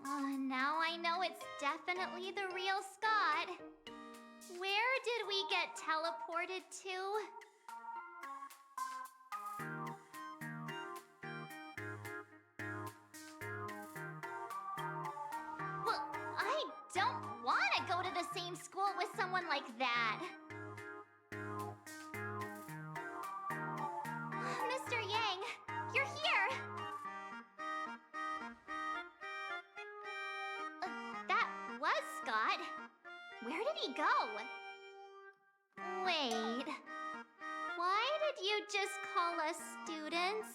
Now I know it's definitely the real Scott. Where did we get teleported to? Well, I don't want to go to the same school with someone like that. Mr. Yang, you're here. That was Scott. Where did he go? Wait. Why did you just call us students?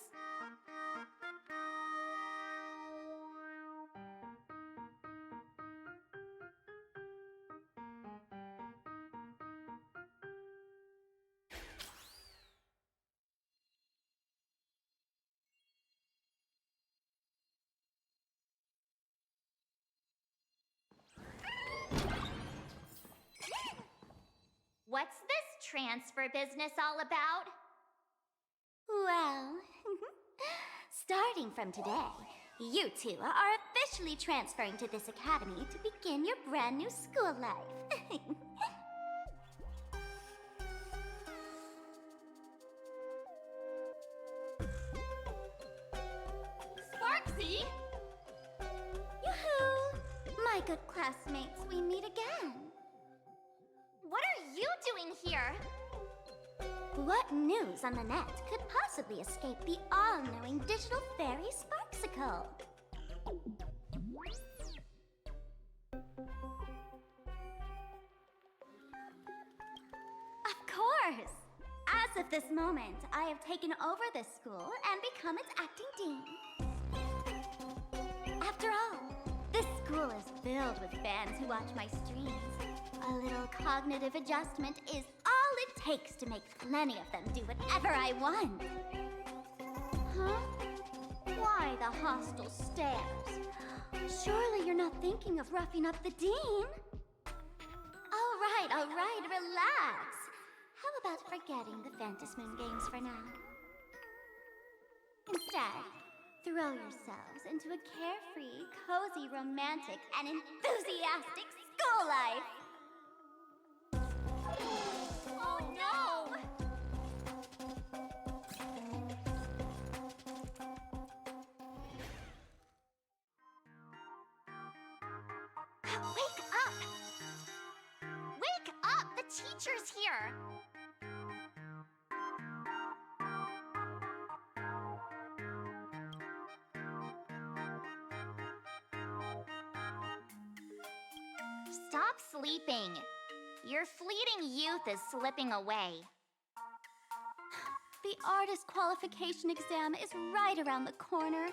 What's this transfer business all about? Well, starting from today, you two are officially transferring to this academy to begin your brand new school life. Sparksy! Yoo-hoo! My good classmates, we meet again. What are you doing here? What news on the net could possibly escape the all-knowing digital fairy Sparksicle? Of course! As of this moment, I have taken over this school and become its acting dean. After all, this school is filled with fans who watch my streams. A little cognitive adjustment is all it takes to make plenty of them do whatever I want. Huh? Why the hostile stares? Surely you're not thinking of roughing up the dean? All right, relax. How about forgetting the Fantasmoon games for now? Instead, throw yourselves into a carefree, cozy, romantic, and enthusiastic school life! Oh no! Wake up! Wake up! The teacher's here! Stop sleeping. Your fleeting youth is slipping away. The artist qualification exam is right around the corner,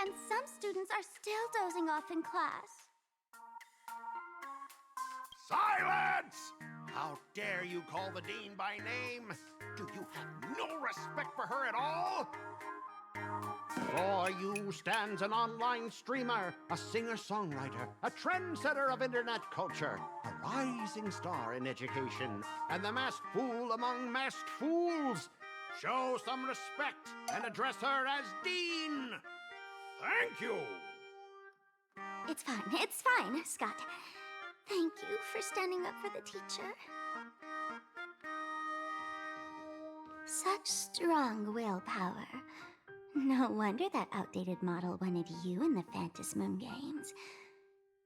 and some students are still dozing off in class. Silence! How dare you call the dean by name? Do you have no respect for her at all? Before you stands an online streamer, a singer-songwriter, a trendsetter of internet culture, a rising star in education, and the masked fool among masked fools. Show some respect and address her as Dean. Thank you. It's fine, Scott. Thank you for standing up for the teacher. Such strong willpower. No wonder that outdated model wanted you in the Phantasmoon Games.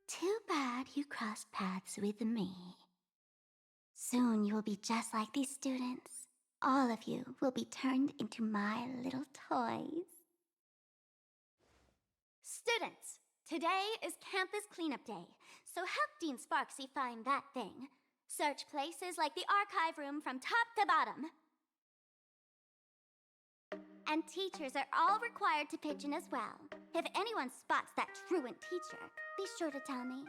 Too bad you crossed paths with me. Soon you will be just like these students. All of you will be turned into my little toys. Students, today is Campus Cleanup Day, so help Dean Sparksy find that thing. Search places like the archive room from top to bottom. And teachers are all required to pitch in as well. If anyone spots that truant teacher, be sure to tell me.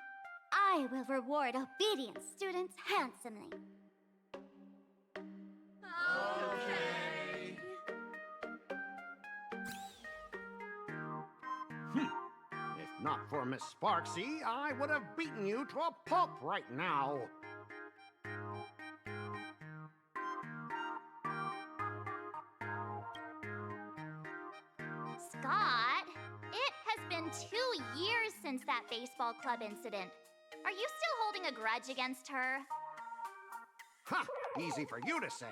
I will reward obedient students handsomely. Okay. If not for Miss Sparksy, I would have beaten you to a pulp right now. Scott, it has been 2 years since that baseball club incident. Are you still holding a grudge against her? Ha! Easy for you to say.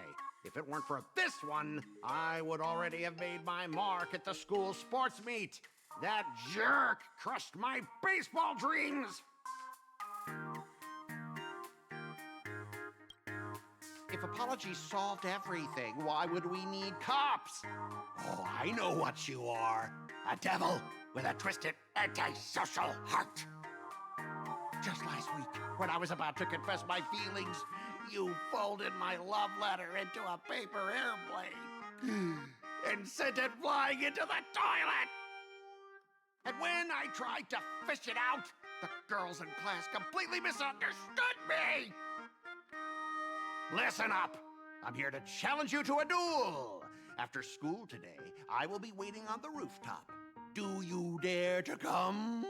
If it weren't for this one, I would already have made my mark at the school sports meet. That jerk crushed my baseball dreams! If apologies solved everything, why would we need cops? Oh, I know what you are. A devil with a twisted, antisocial heart. Just last week, when I was about to confess my feelings, you folded my love letter into a paper airplane and sent it flying into the toilet. And when I tried to fish it out, the girls in class completely misunderstood me. Listen up. I'm here to challenge you to a duel. After school today, I will be waiting on the rooftop. Do you dare to come?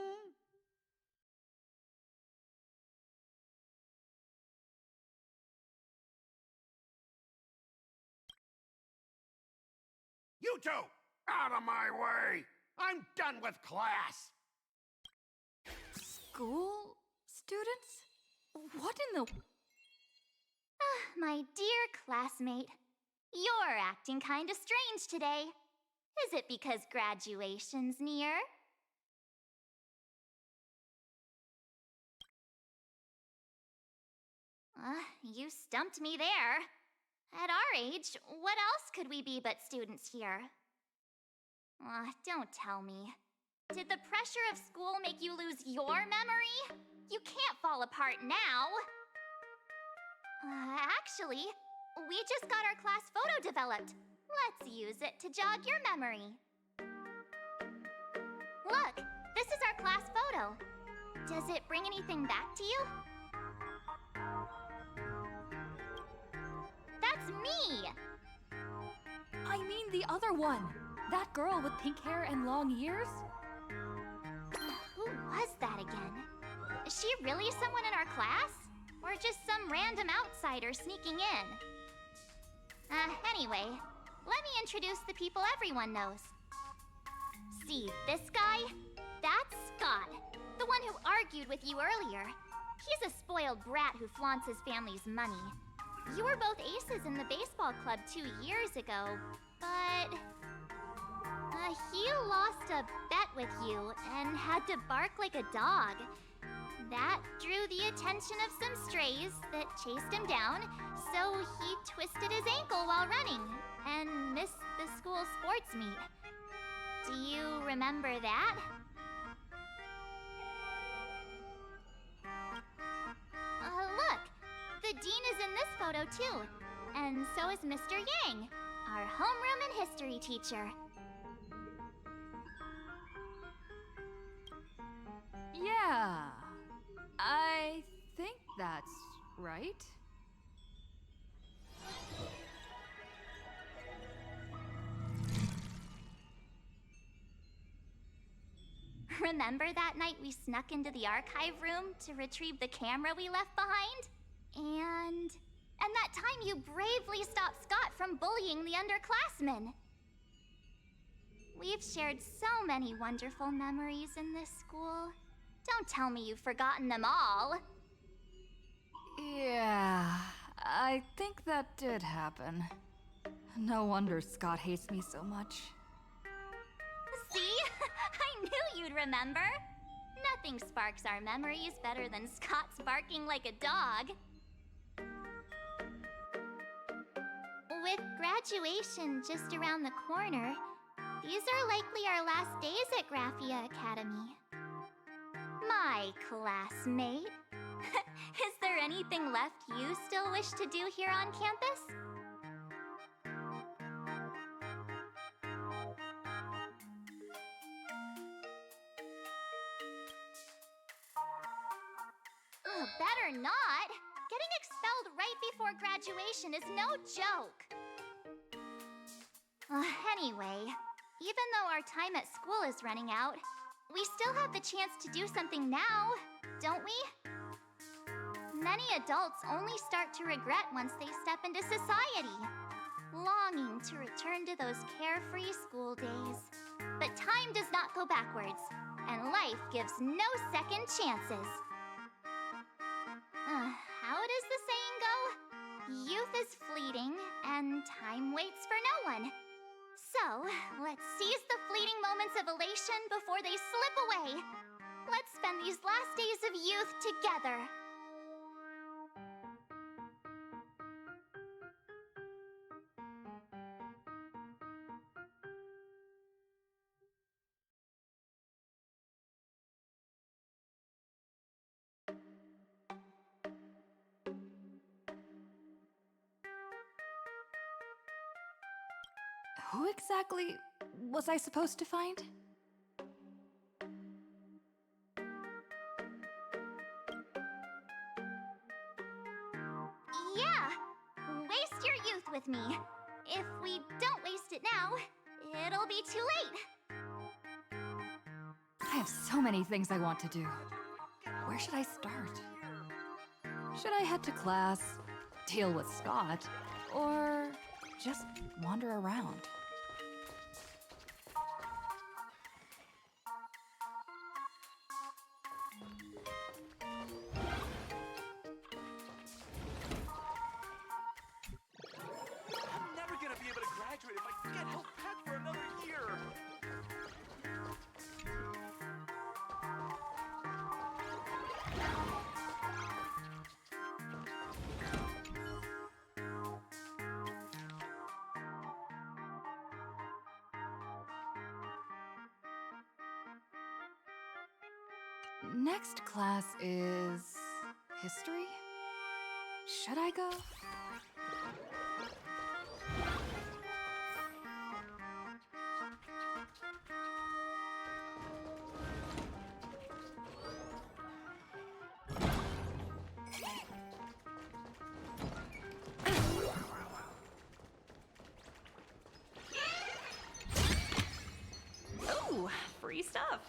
You two, out of my way! I'm done with class! School students? What in the... My dear classmate, you're acting kinda strange today. Is it because graduation's near? You stumped me there. At our age, what else could we be but students here? Don't tell me. Did the pressure of school make you lose your memory? You can't fall apart now. Actually, we just got our class photo developed. Let's use it to jog your memory. Look, this is our class photo. Does it bring anything back to you? That's me! I mean the other one. That girl with pink hair and long ears? Who was that again? Is she really someone in our class? Or just some random outsider sneaking in? Anyway, let me introduce the people everyone knows. See this guy? That's Scott, the one who argued with you earlier. He's a spoiled brat who flaunts his family's money. You were both aces in the baseball club 2 years ago, but... he lost a bet with you and had to bark like a dog. That drew the attention of some strays that chased him down, so he twisted his ankle while running and missed the school sports meet. Do you remember that? Look! The dean is in this photo too, and so is Mr. Yang, our homeroom and history teacher. Yeah, I think that's right. Remember that night we snuck into the archive room to retrieve the camera we left behind? And that time you bravely stopped Scott from bullying the underclassmen. We've shared so many wonderful memories in this school. Don't tell me you've forgotten them all. Yeah, I think that did happen. No wonder Scott hates me so much. See? I knew you'd remember. Nothing sparks our memories better than Scott's barking like a dog. With graduation just around the corner, these are likely our last days at Graphia Academy. My classmate. Is there anything left you still wish to do here on campus? Better not! Getting expelled right before graduation is no joke! Anyway, even though our time at school is running out, we still have the chance to do something now, don't we? Many adults only start to regret once they step into society, longing to return to those carefree school days. But time does not go backwards, and life gives no second chances. How does the saying go? Youth is fleeting, and time waits for no one. So, let's seize the fleeting moments of elation before they slip away. Let's spend these last days of youth together. Who exactly was I supposed to find? Yeah! Waste your youth with me. If we don't waste it now, it'll be too late. I have so many things I want to do. Where should I start? Should I head to class, deal with Scott, or just wander around? I'm never gonna be able to graduate if I get held back for another year. Next class is history? Should I go? Ooh, free stuff.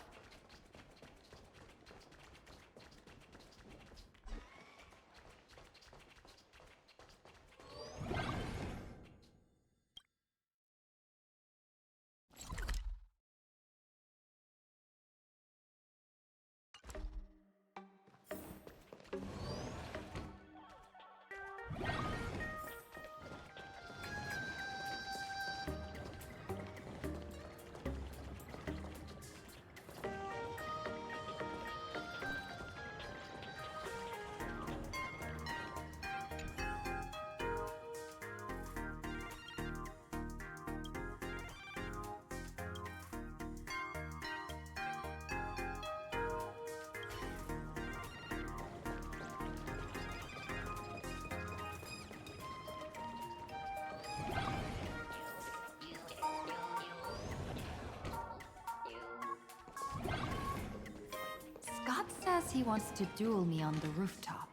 he wants to duel me on the rooftop.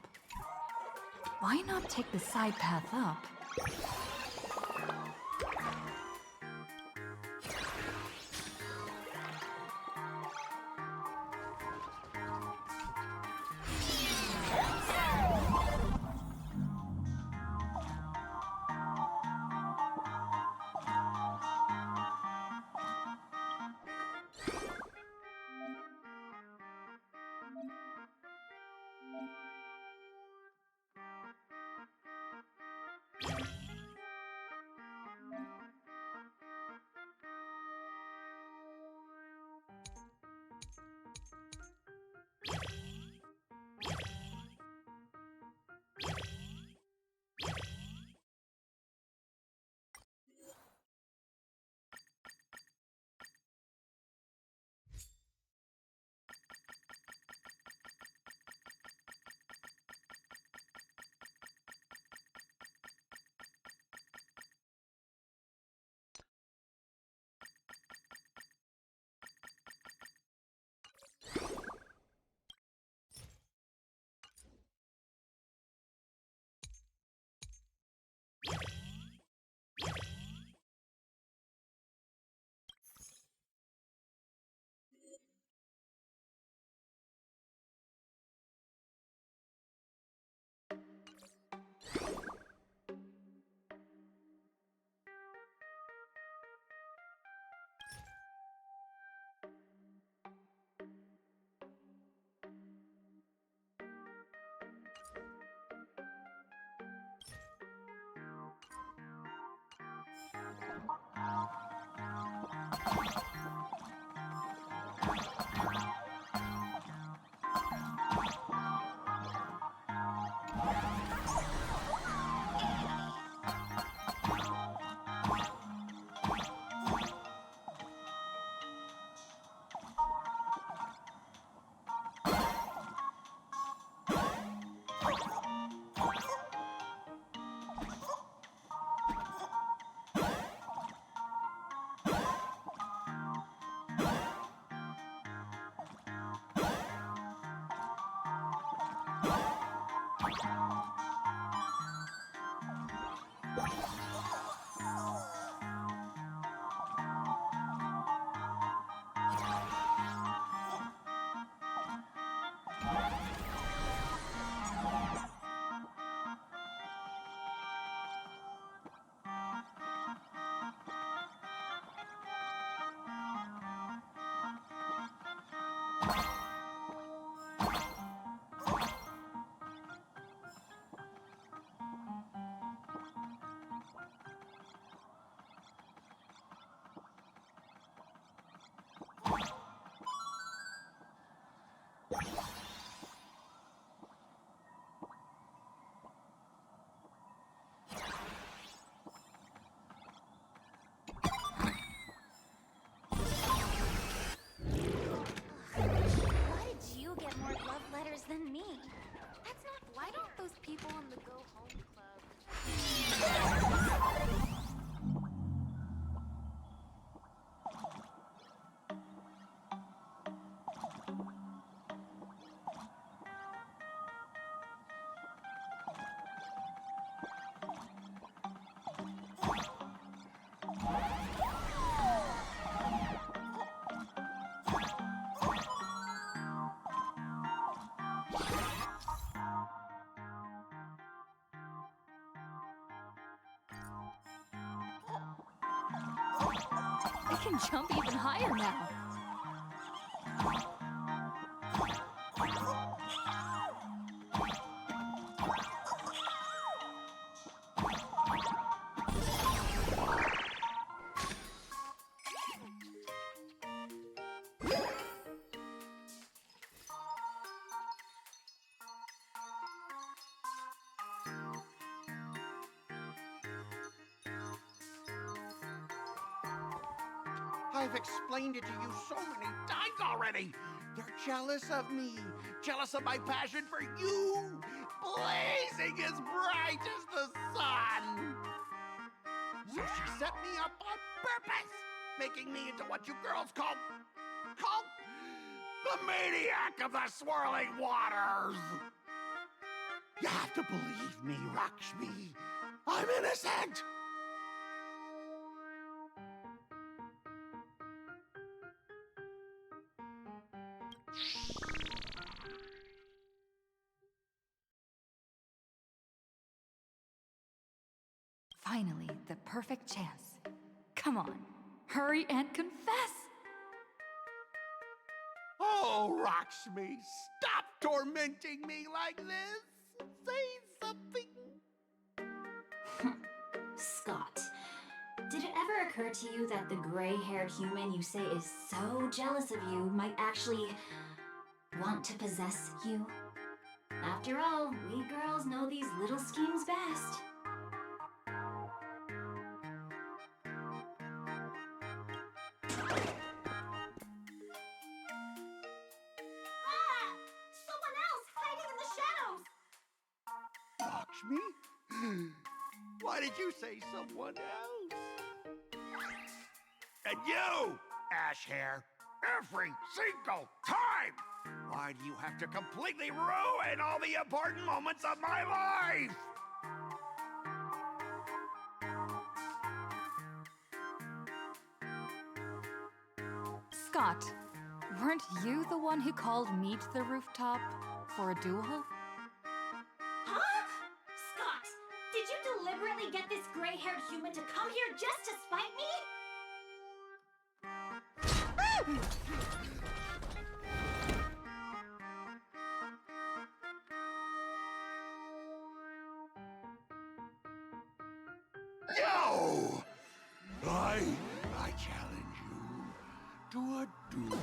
Why not take the side path up? Than me. That's not. Why don't those people in the Go Home Club? I can jump even higher now. I've explained it to you so many times already. They're jealous of me, jealous of my passion for you, blazing as bright as the sun. So she set me up on purpose, making me into what you girls call The maniac of the swirling waters! You have to believe me, Lakshmi. I'm innocent! Finally, the perfect chance. Come on, hurry and confess! Oh, Lakshmi, stop tormenting me like this! Say something! Scott, did it ever occur to you that the gray-haired human you say is so jealous of you might actually want to possess you? After all, we girls know these little schemes best. Someone else hiding in the shadows! Lakshmi? Why did you say someone else? And you, Ash Hair, every single time! Why do you have to completely ruin all the important moments of my life? Scott, weren't you the one who called me to the rooftop for a duel? Huh? Scott, did you deliberately get this gray-haired human to come here just to spite me? No! I challenge you to a duel.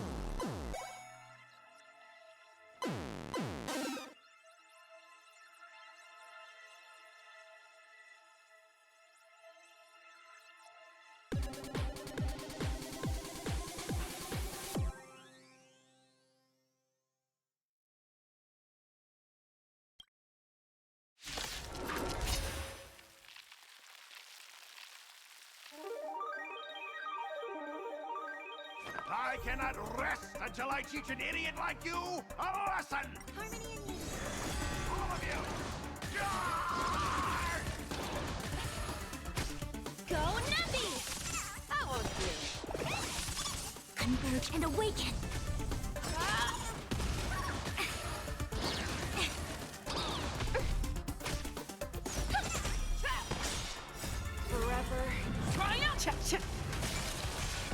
I cannot rest until I teach an idiot like you a lesson! Harmony and you. All of you! Charge! Go Nuppy! That won't do. Converge and awaken! Forever. Triumph!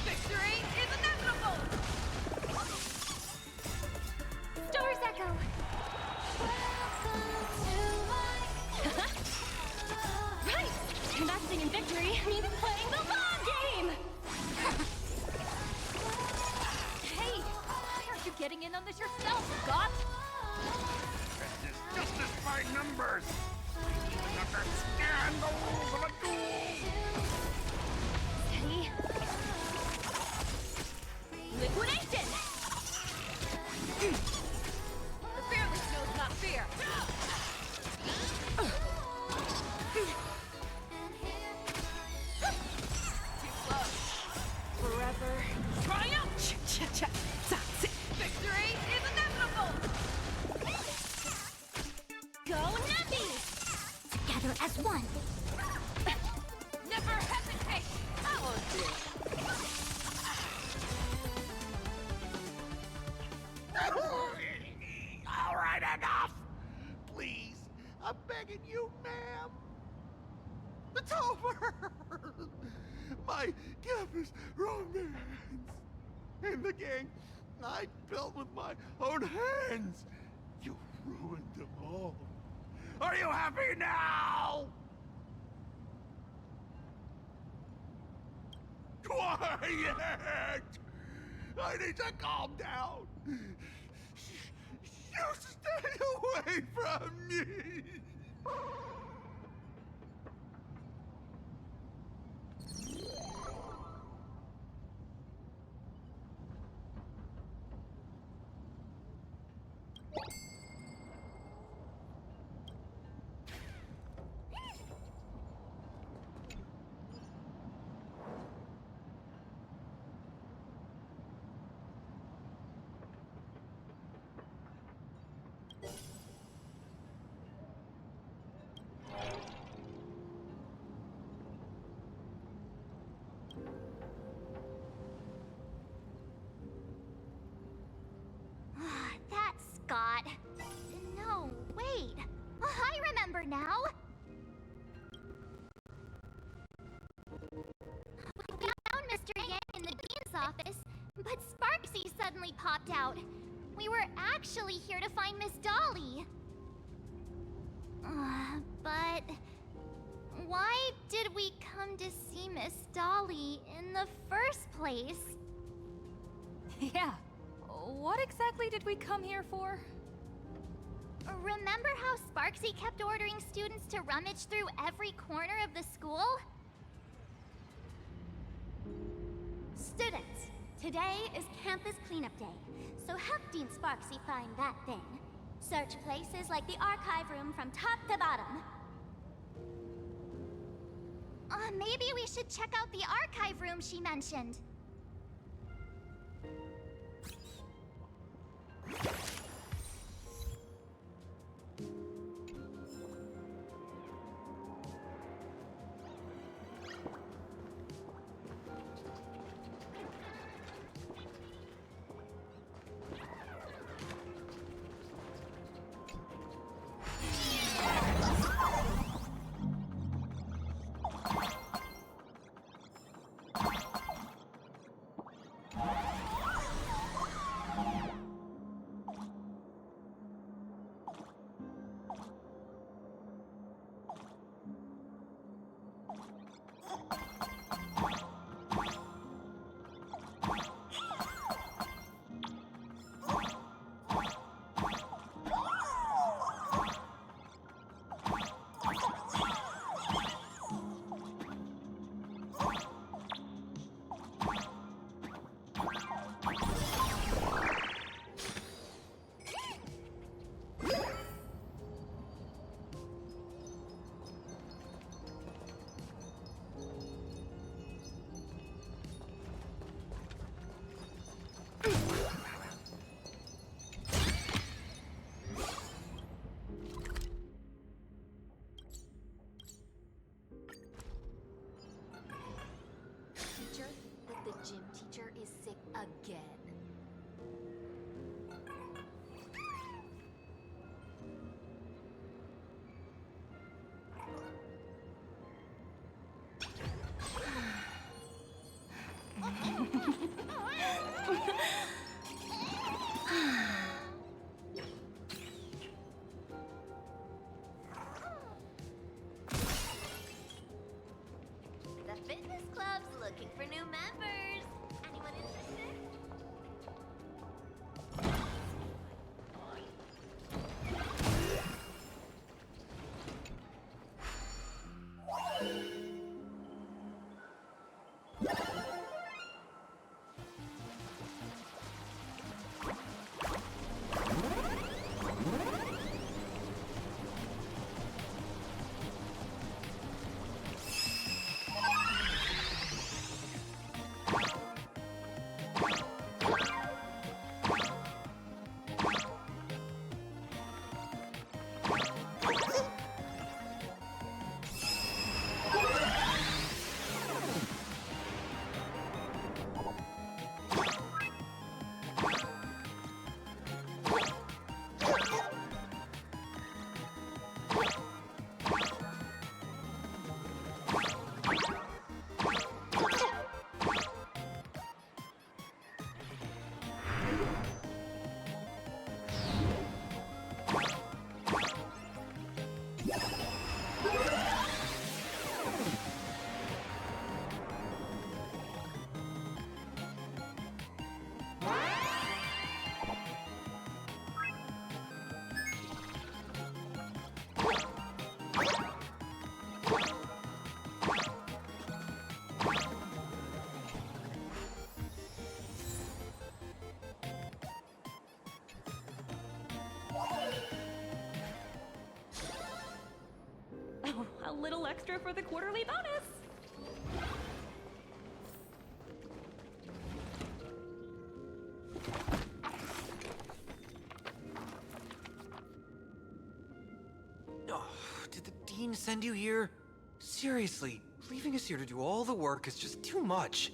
Victory is inevitable! Stars echo! Right! Investing in victory means playing the long game! Hey, why aren't you getting in on this yourself, Scott? This is justice by numbers! I don't understand the rules of a duel! Steady. Liquidation! The fearless knows not fear. Too close. Forever. Triumph! Victory is inevitable! Go Nuppy! Together as one! Never hesitate! That won't do. All right, enough! Please, I'm begging you, ma'am. It's over! My campus romance! And the gang I built with my own hands! You ruined them all. Are you happy now? Quiet! I need to calm down. You stay away from me! now? We found Mr. Yang in the dean's office, but Sparksy suddenly popped out. We were actually here to find Miss Dolly. But why did we come to see Miss Dolly in the first place? Yeah. What exactly did we come here for? Remember how Sparksy kept ordering students to rummage through every corner of the school? Students, today is campus cleanup day, so help Dean Sparksy find that thing. Search places like the archive room from top to bottom. Maybe we should check out the archive room she mentioned. The gym teacher is sick again. The fitness club's looking for new members. Anyone interested? A little extra for the quarterly bonus! Oh, did the dean send you here? Seriously, leaving us here to do all the work is just too much.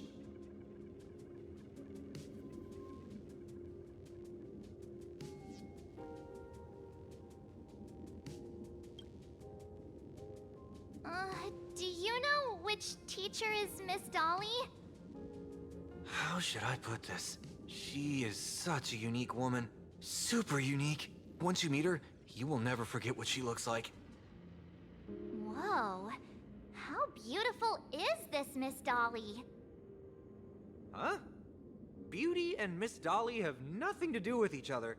Do you know which teacher is Miss Dolly? How should I put this? She is such a unique woman. Super unique. Once you meet her, you will never forget what she looks like. Whoa. How beautiful is this Miss Dolly? Huh? Beauty and Miss Dolly have nothing to do with each other.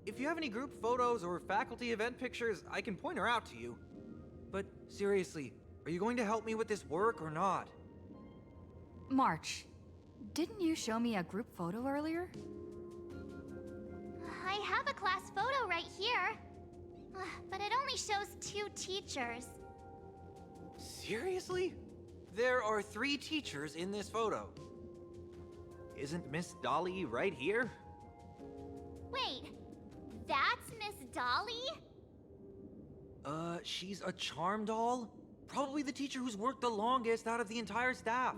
If you have any group photos or faculty event pictures, I can point her out to you. But seriously, are you going to help me with this work or not? March, didn't you show me a group photo earlier? I have a class photo right here. But it only shows 2 teachers. Seriously? There are 3 teachers in this photo. Isn't Miss Dolly right here? Wait, that's Miss Dolly? She's a charm doll? Probably the teacher who's worked the longest out of the entire staff.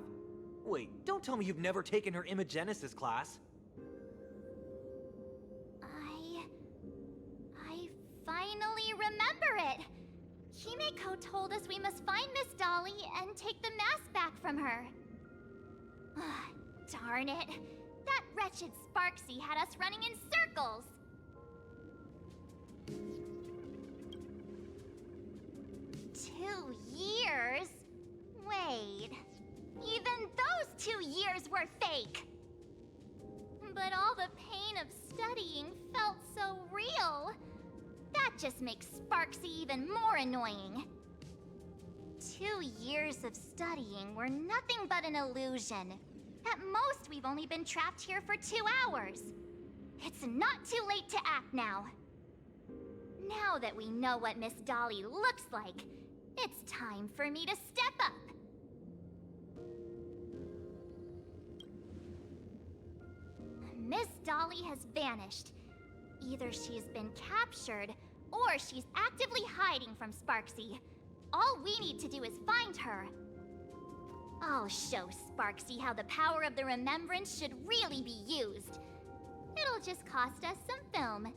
Wait, don't tell me you've never taken her Imagenesis class. I finally remember it. Himeko told us we must find Miss Dolly and take the mask back from her. Darn it. That wretched Sparksy had us running in circles. Two years? Wait. Even those 2 years were fake. But all the pain of studying felt so real. That just makes Sparksy even more annoying. 2 years of studying were nothing but an illusion. At most, we've only been trapped here for 2 hours. It's not too late to act now. Now that we know what Miss Dolly looks like, it's time for me to step up. Miss Dolly has vanished. Either she's been captured, or she's actively hiding from Sparksy. All we need to do is find her. I'll show Sparksy how the power of the remembrance should really be used. It'll just cost us some film.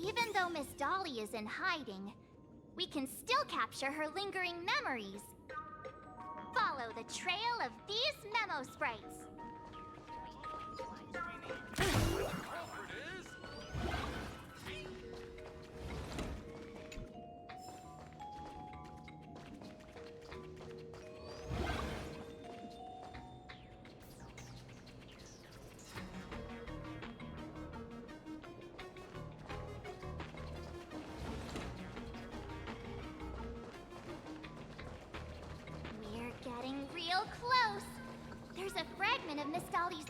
Even though Miss Dolly is in hiding, we can still capture her lingering memories. Follow the trail of these memo sprites. We're getting real close. There's a fragment of Miss Dolly's...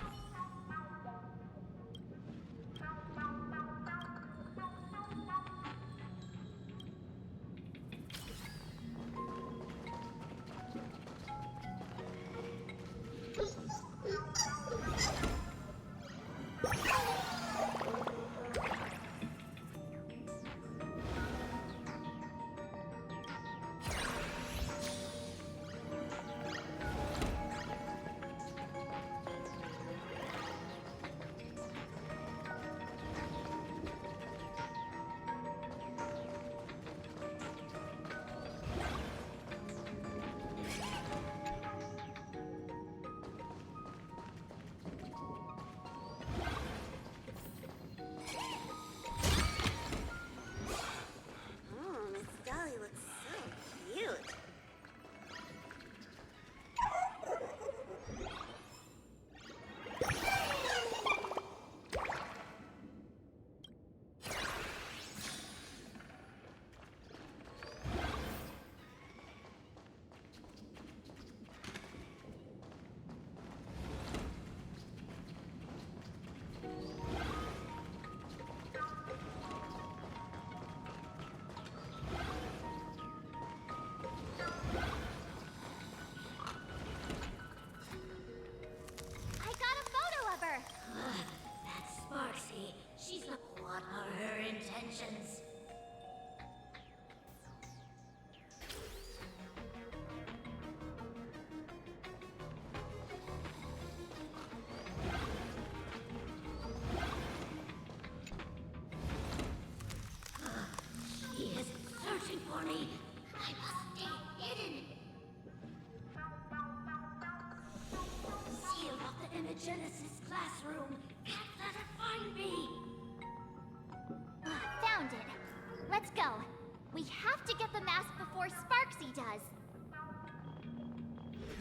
We have to get the mask before Sparksy does.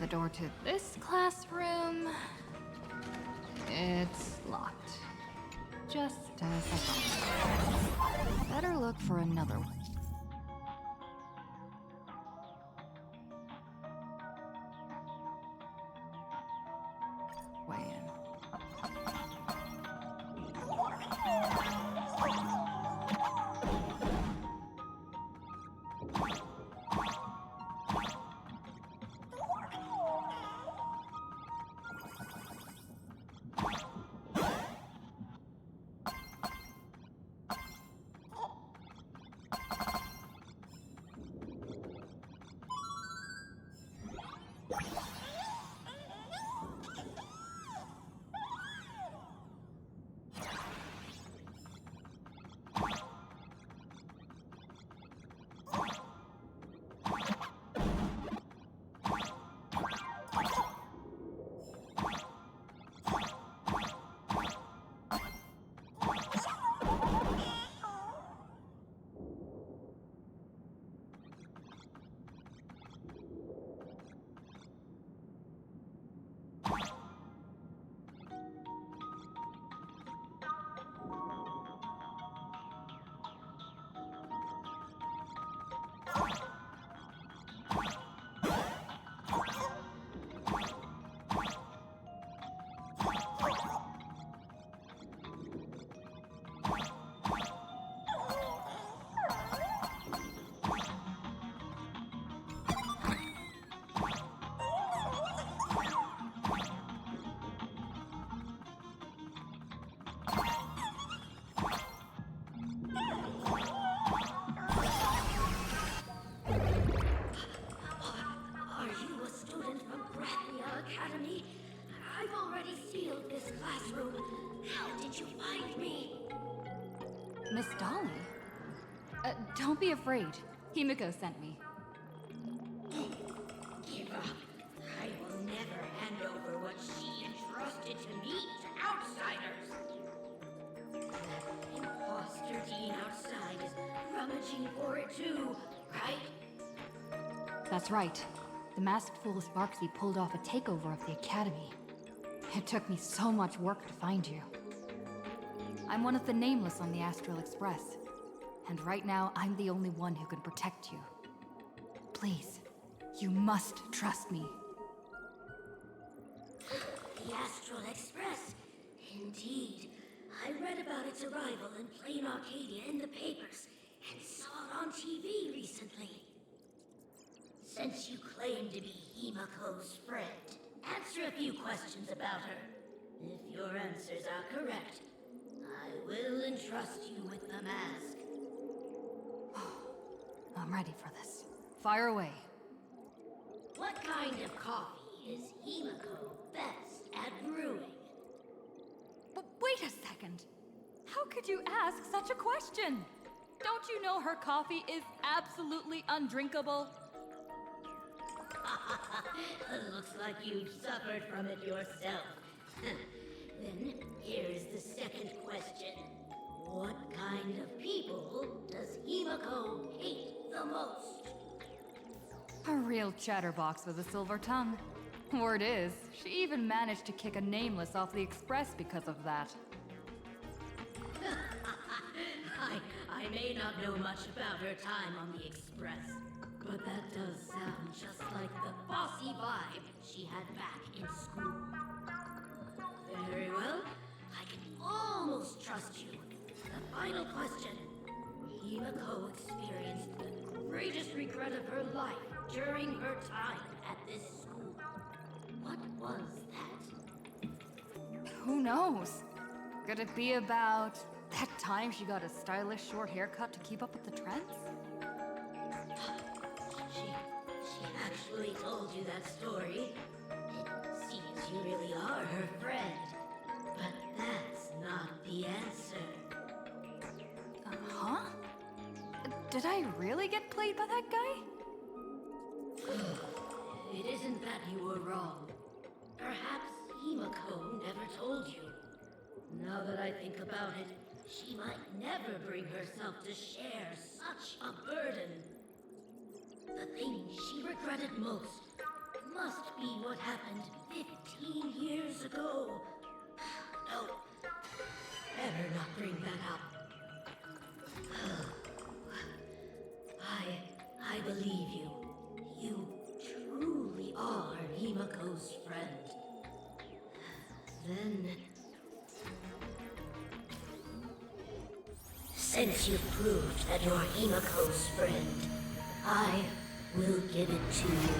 The door to this classroom... it's locked. Just as I thought. Better look for another one. Way in. Miss Dolly? Don't be afraid. Himiko sent me. Give up. I will never hand over what she entrusted to me to outsiders. That imposter dean outside is rummaging for it too, right? That's right. The masked fool Sparksy pulled off a takeover of the academy. It took me so much work to find you. I'm one of the Nameless on the Astral Express. And right now, I'm the only one who can protect you. Please, you must trust me. The Astral Express? Indeed. I read about its arrival in plain Arcadia in the papers, and saw it on TV recently. Since you claim to be Himiko's friend, answer a few questions about her. If your answers are correct, I will entrust you with the mask. I'm ready for this. Fire away. What kind of coffee is Himiko best at brewing? Wait a second. How could you ask such a question? Don't you know her coffee is absolutely undrinkable? Looks like you've suffered from it yourself. Then, here's the second question. What kind of people does Himiko hate the most? A real chatterbox with a silver tongue. Word is, she even managed to kick a Nameless off the Express because of that. I may not know much about her time on the Express, but that does sound just like the bossy vibe she had back in school. Very well. I can almost trust you. The final question. Himiko experienced the greatest regret of her life during her time at this school. What was that? Who knows? Could it be about that time she got a stylish short haircut to keep up with the trends? She actually told you that story. It seems you really are her friend. But that's not the answer. Huh? Did I really get played by that guy? It isn't that you were wrong. Perhaps Himiko never told you. Now that I think about it, she might never bring herself to share such a burden at most must be what happened 15 years ago. No, better not bring that up. I believe you. You truly are Himiko's friend. Then, since you've proved that you're Himiko's friend, I will give it to you.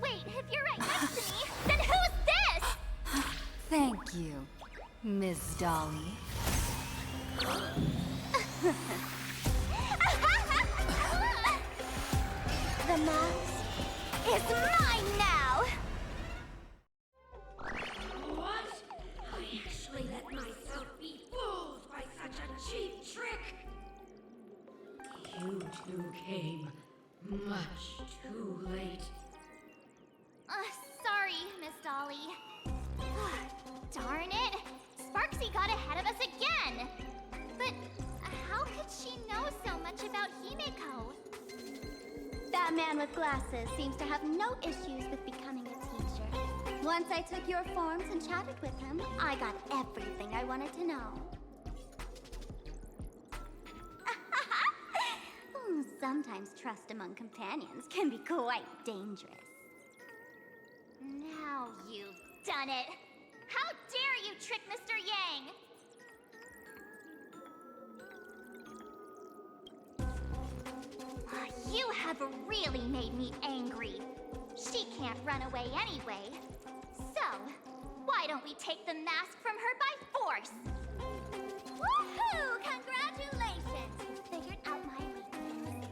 Wait, if you're right next to me, then who's this? Thank you, Miss Dolly. The mouse is mine now! What? I actually let myself be fooled by such a cheap trick! You two came much too late. Sorry, Miss Dolly. Darn it! Sparksy got ahead of us again! But how could she know so much about Himiko? That man with glasses seems to have no issues with becoming a teacher. Once I took your forms and chatted with him, I got everything I wanted to know. Sometimes trust among companions can be quite dangerous. Now you've done it! How dare you trick Mr. Yang! You have really made me angry. She can't run away anyway. So, why don't we take the mask from her by force? Woohoo! Congratulations! You figured out my weakness.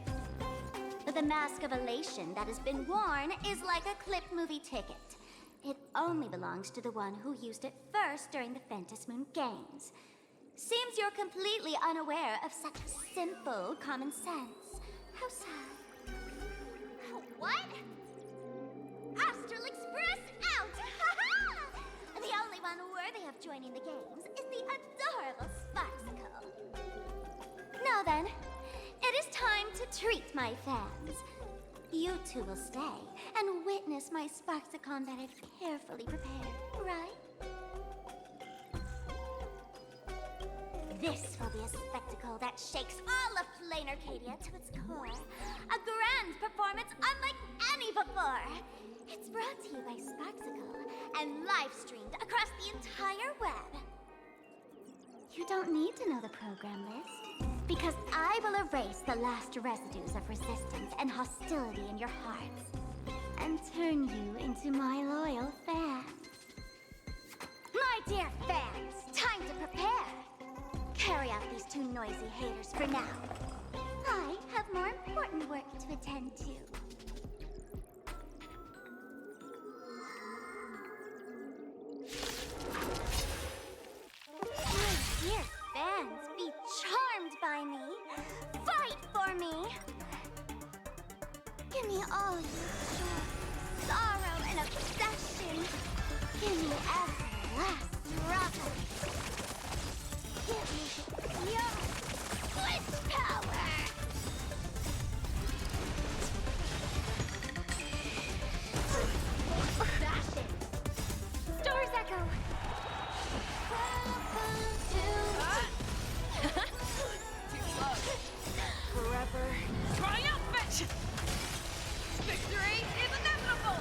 The mask of elation that has been worn is like a clipped movie ticket. It only belongs to the one who used it first during the Phantom Moon Games. Seems you're completely unaware of such simple common sense. How sad. What? Astral Express out! The only one worthy of joining the games is the adorable Sparksicle. Now then, it is time to treat my fans. You two will stay and witness my Sparksicon that I've carefully prepared, right? This will be a spectacle that shakes all of Plain Arcadia to its core. A grand performance unlike any before. It's brought to you by Sparksicle and live-streamed across the entire web. You don't need to know the program list, because I will erase the last residues of resistance and hostility in your hearts, and turn you into my loyal fans. My dear fans, time to prepare! Carry out these two noisy haters for now. I have more important work to attend to. My dear fans, be charmed by me. Fight for me. Give me all your joy, sorrow, and obsession. Give me every last drop of it. Give me your glitch power! Fashion! Stars Echo! Forever triumphant! Victory is inevitable!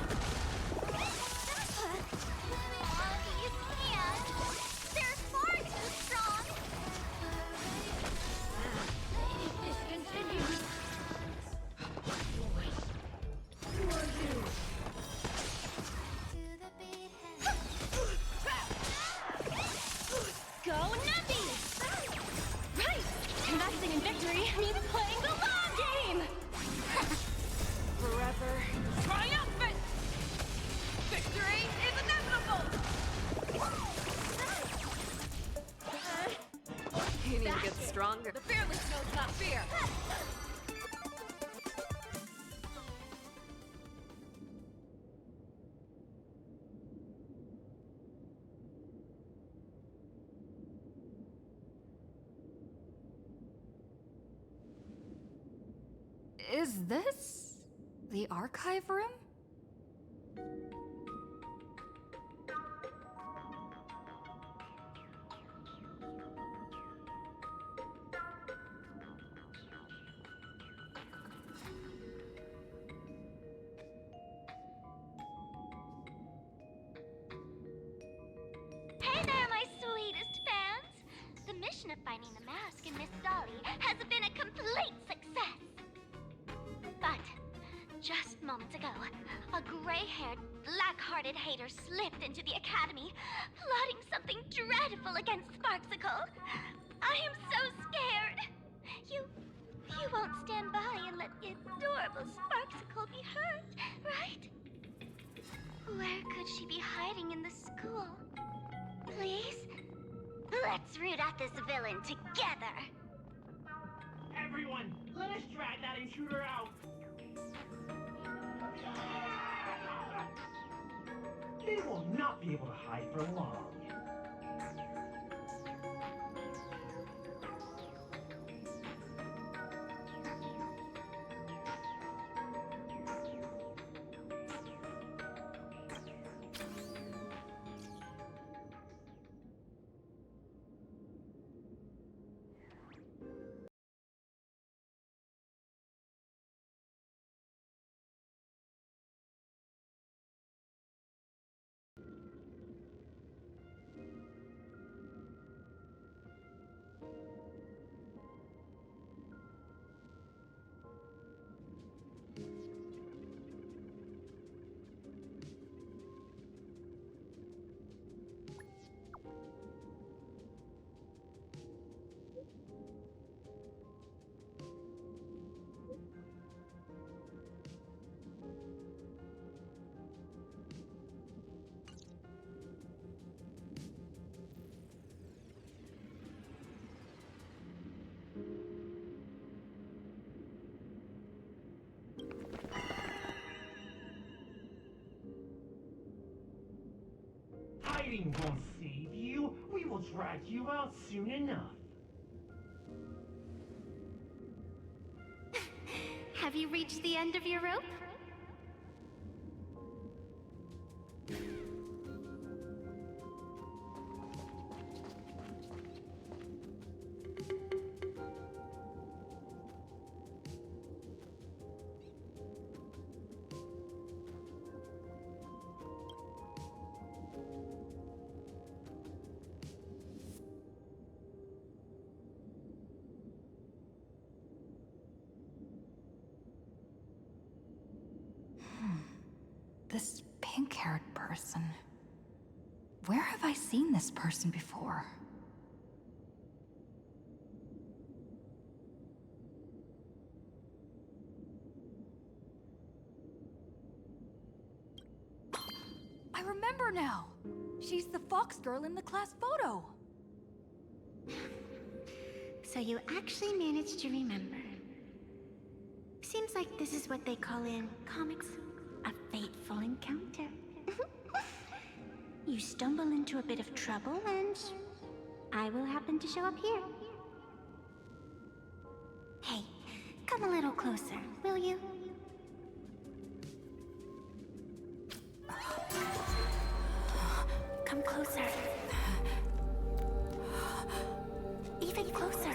All these hands, they're far too strong! If this continues... Wait. Who are you? Go Numpy! Right! Investing in victory means playing the long game! Forever triumphant! Victory is inevitable! You need to get stronger. The fearless knows not fear! Is this the archive room? Hey there, my sweetest fans! The mission of finding the mask in Miss Dolly has been a complete success. But just moments ago, a gray-haired, black-hearted hater slipped into the academy, plotting something dreadful against Sparksicle. I am so scared. You won't stand by and let the adorable Sparksicle be hurt, right? Where could she be hiding in the school? Please? Let's root out this villain together! Everyone, let us drag that intruder out! They will not be able to hide for long. Hiding won't save you. We will drag you out soon enough. Have you reached the end of your rope? This pink-haired person. Where have I seen this person before? I remember now! She's the fox girl in the class photo! So you actually managed to remember. Seems like this is what they call in comics a fateful encounter. You stumble into a bit of trouble and I will happen to show up here. Hey, come a little closer, will you? Come closer. Even closer.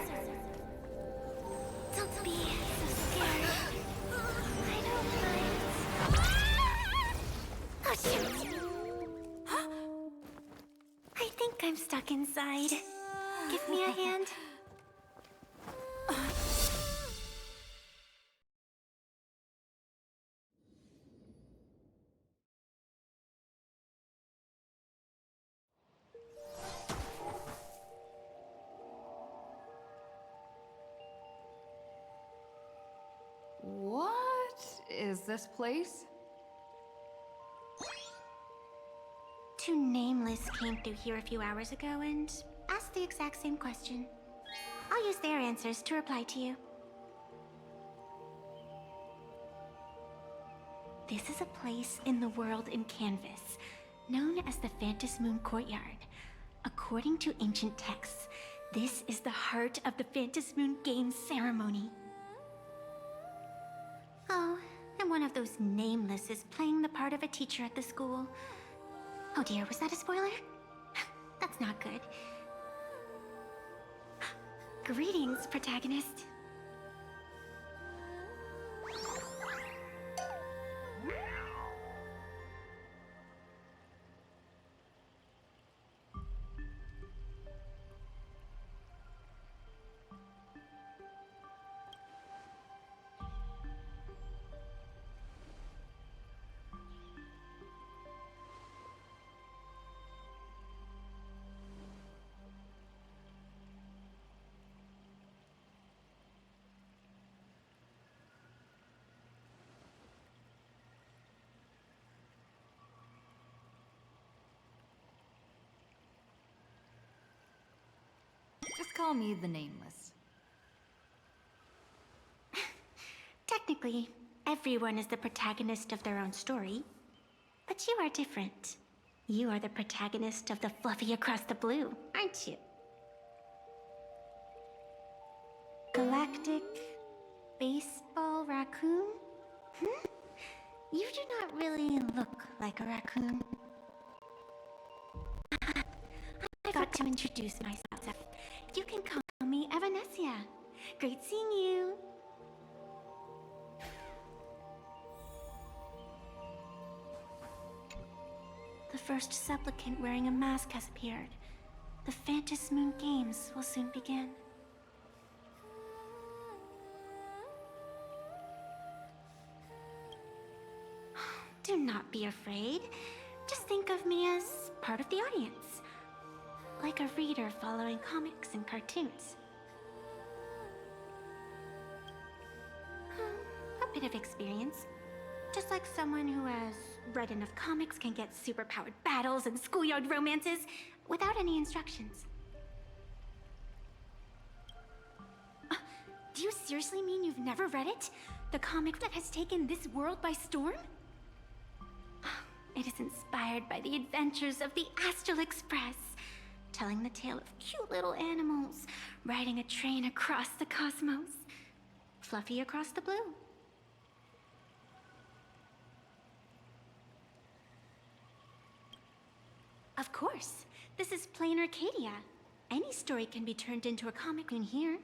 Don't be so scared. I don't mind. Oh, shoot. I think I'm stuck inside. Give me a hand. What is this place? Two Nameless came through here a few hours ago and asked the exact same question. I'll use their answers to reply to you. This is a place in the world in Canvas, known as the Phantom Moon Courtyard. According to ancient texts, this is the heart of the Phantom Moon Games ceremony. Oh, and one of those nameless is playing the part of a teacher at the school. Oh dear, was that a spoiler? That's not good. Greetings, protagonist. Just call me the Nameless. Technically, everyone is the protagonist of their own story. But you are different. You are the protagonist of the Fluffy Across the Blue, aren't you? Galactic Baseball Raccoon? You do not really look like a raccoon. I forgot to introduce myself. You can call me Evanessia. Great seeing you. The first supplicant wearing a mask has appeared. The Phantom Moon Games will soon begin. Do not be afraid. Just think of me as part of the audience. Like a reader following comics and cartoons. A bit of experience. Just like someone who has read enough comics can get superpowered battles and schoolyard romances without any instructions. Do you seriously mean you've never read it? The comic that has taken this world by storm? It is inspired by the adventures of the Astral Express, telling the tale of cute little animals riding a train across the cosmos. Fluffy Across the Blue. Of course, this is plain Arcadia. Any story can be turned into a comic in here.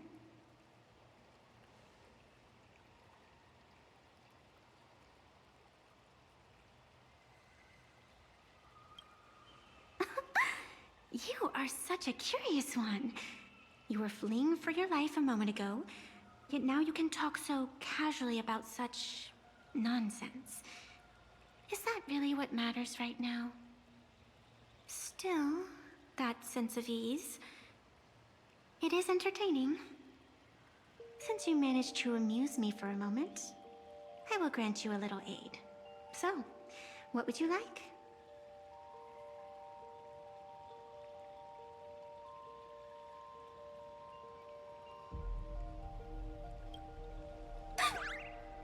You are such a curious one. You were fleeing for your life a moment ago, yet now you can talk so casually about such nonsense. Is that really what matters right now? Still, that sense of ease, it is entertaining. Since you managed to amuse me for a moment, I will grant you a little aid. So, what would you like?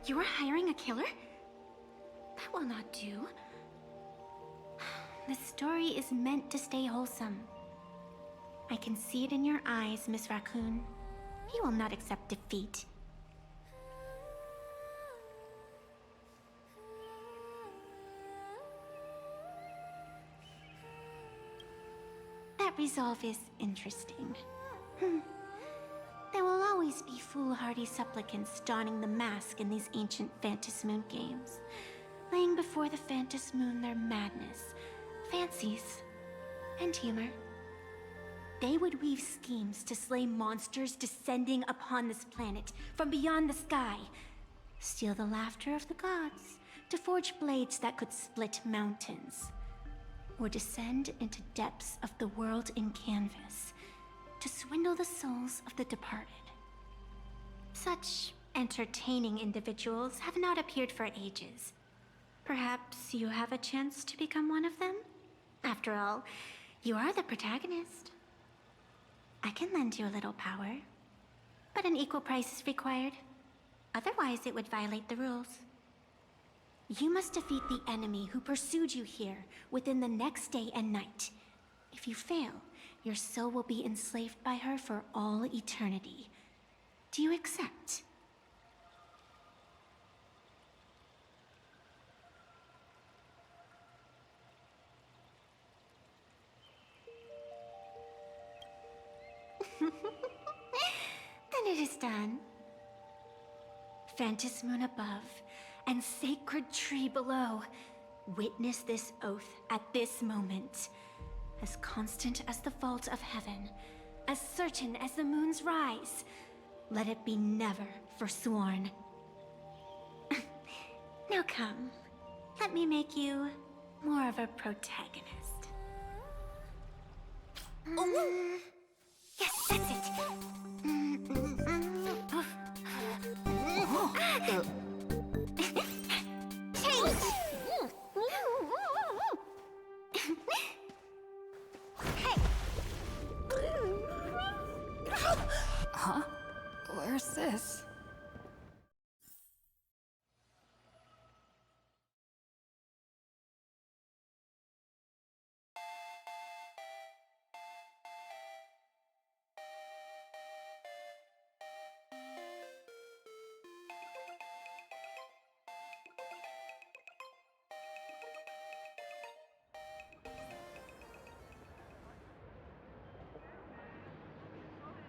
You are hiring a killer? That will not do. This story is meant to stay wholesome. I can see it in your eyes, Miss Raccoon. You will not accept defeat. That resolve is interesting. There will always be foolhardy supplicants donning the mask in these ancient Phantom Moon games, laying before the Phantom Moon their madness, fancies, and humor. They would weave schemes to slay monsters descending upon this planet from beyond the sky, steal the laughter of the gods to forge blades that could split mountains, or descend into depths of the world in canvas to swindle the souls of the departed. Such entertaining individuals have not appeared for ages. Perhaps you have a chance to become one of them? After all, you are the protagonist. I can lend you a little power, but an equal price is required. Otherwise, it would violate the rules. You must defeat the enemy who pursued you here within the next day and night. If you fail, your soul will be enslaved by her for all eternity. Do you accept? Then it is done. Fantas Moon above, and sacred tree below. Witness this oath at this moment. As constant as the vault of heaven, as certain as the moon's rise. Let it be never forsworn. Now come, let me make you more of a protagonist. Yes, that's it. Change! Hey! Huh? Where's this?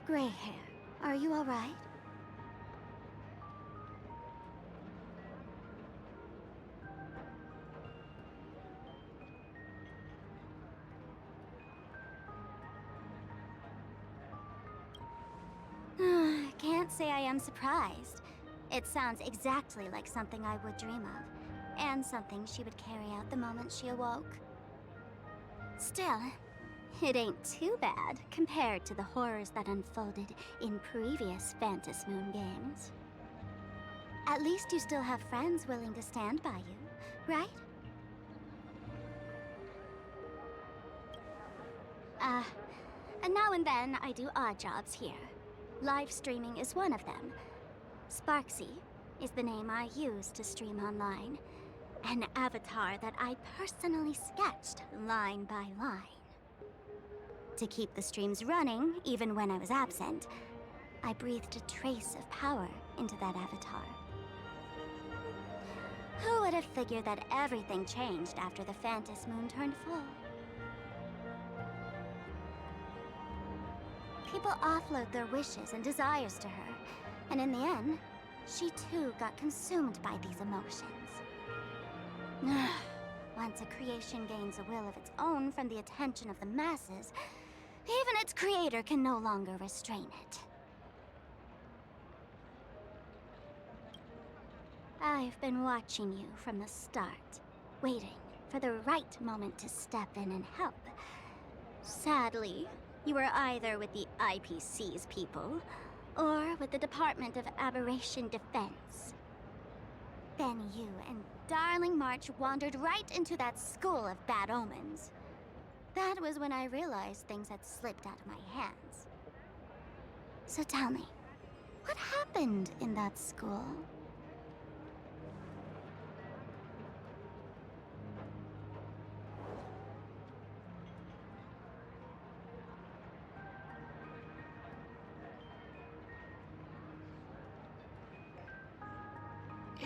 Gray hair, are you all right? Can't say I am surprised. It sounds exactly like something I would dream of, and something she would carry out the moment she awoke. Still, it ain't too bad compared to the horrors that unfolded in previous Fantas Moon games. At least you still have friends willing to stand by you, right? And now and then I do odd jobs here. Live streaming is one of them. Sparksy is the name I use to stream online. An avatar that I personally sketched line by line. To keep the streams running, even when I was absent, I breathed a trace of power into that avatar. Who would have figured that everything changed after the Fantas Moon turned full? People offload their wishes and desires to her, and in the end, she too got consumed by these emotions. Once a creation gains a will of its own from the attention of the masses, even its creator can no longer restrain it. I've been watching you from the start, waiting for the right moment to step in and help. Sadly, you were either with the IPC's people, or with the Department of Aberration Defense. Then you and Darling March wandered right into that school of bad omens. That was when I realized things had slipped out of my hands. So tell me, what happened in that school?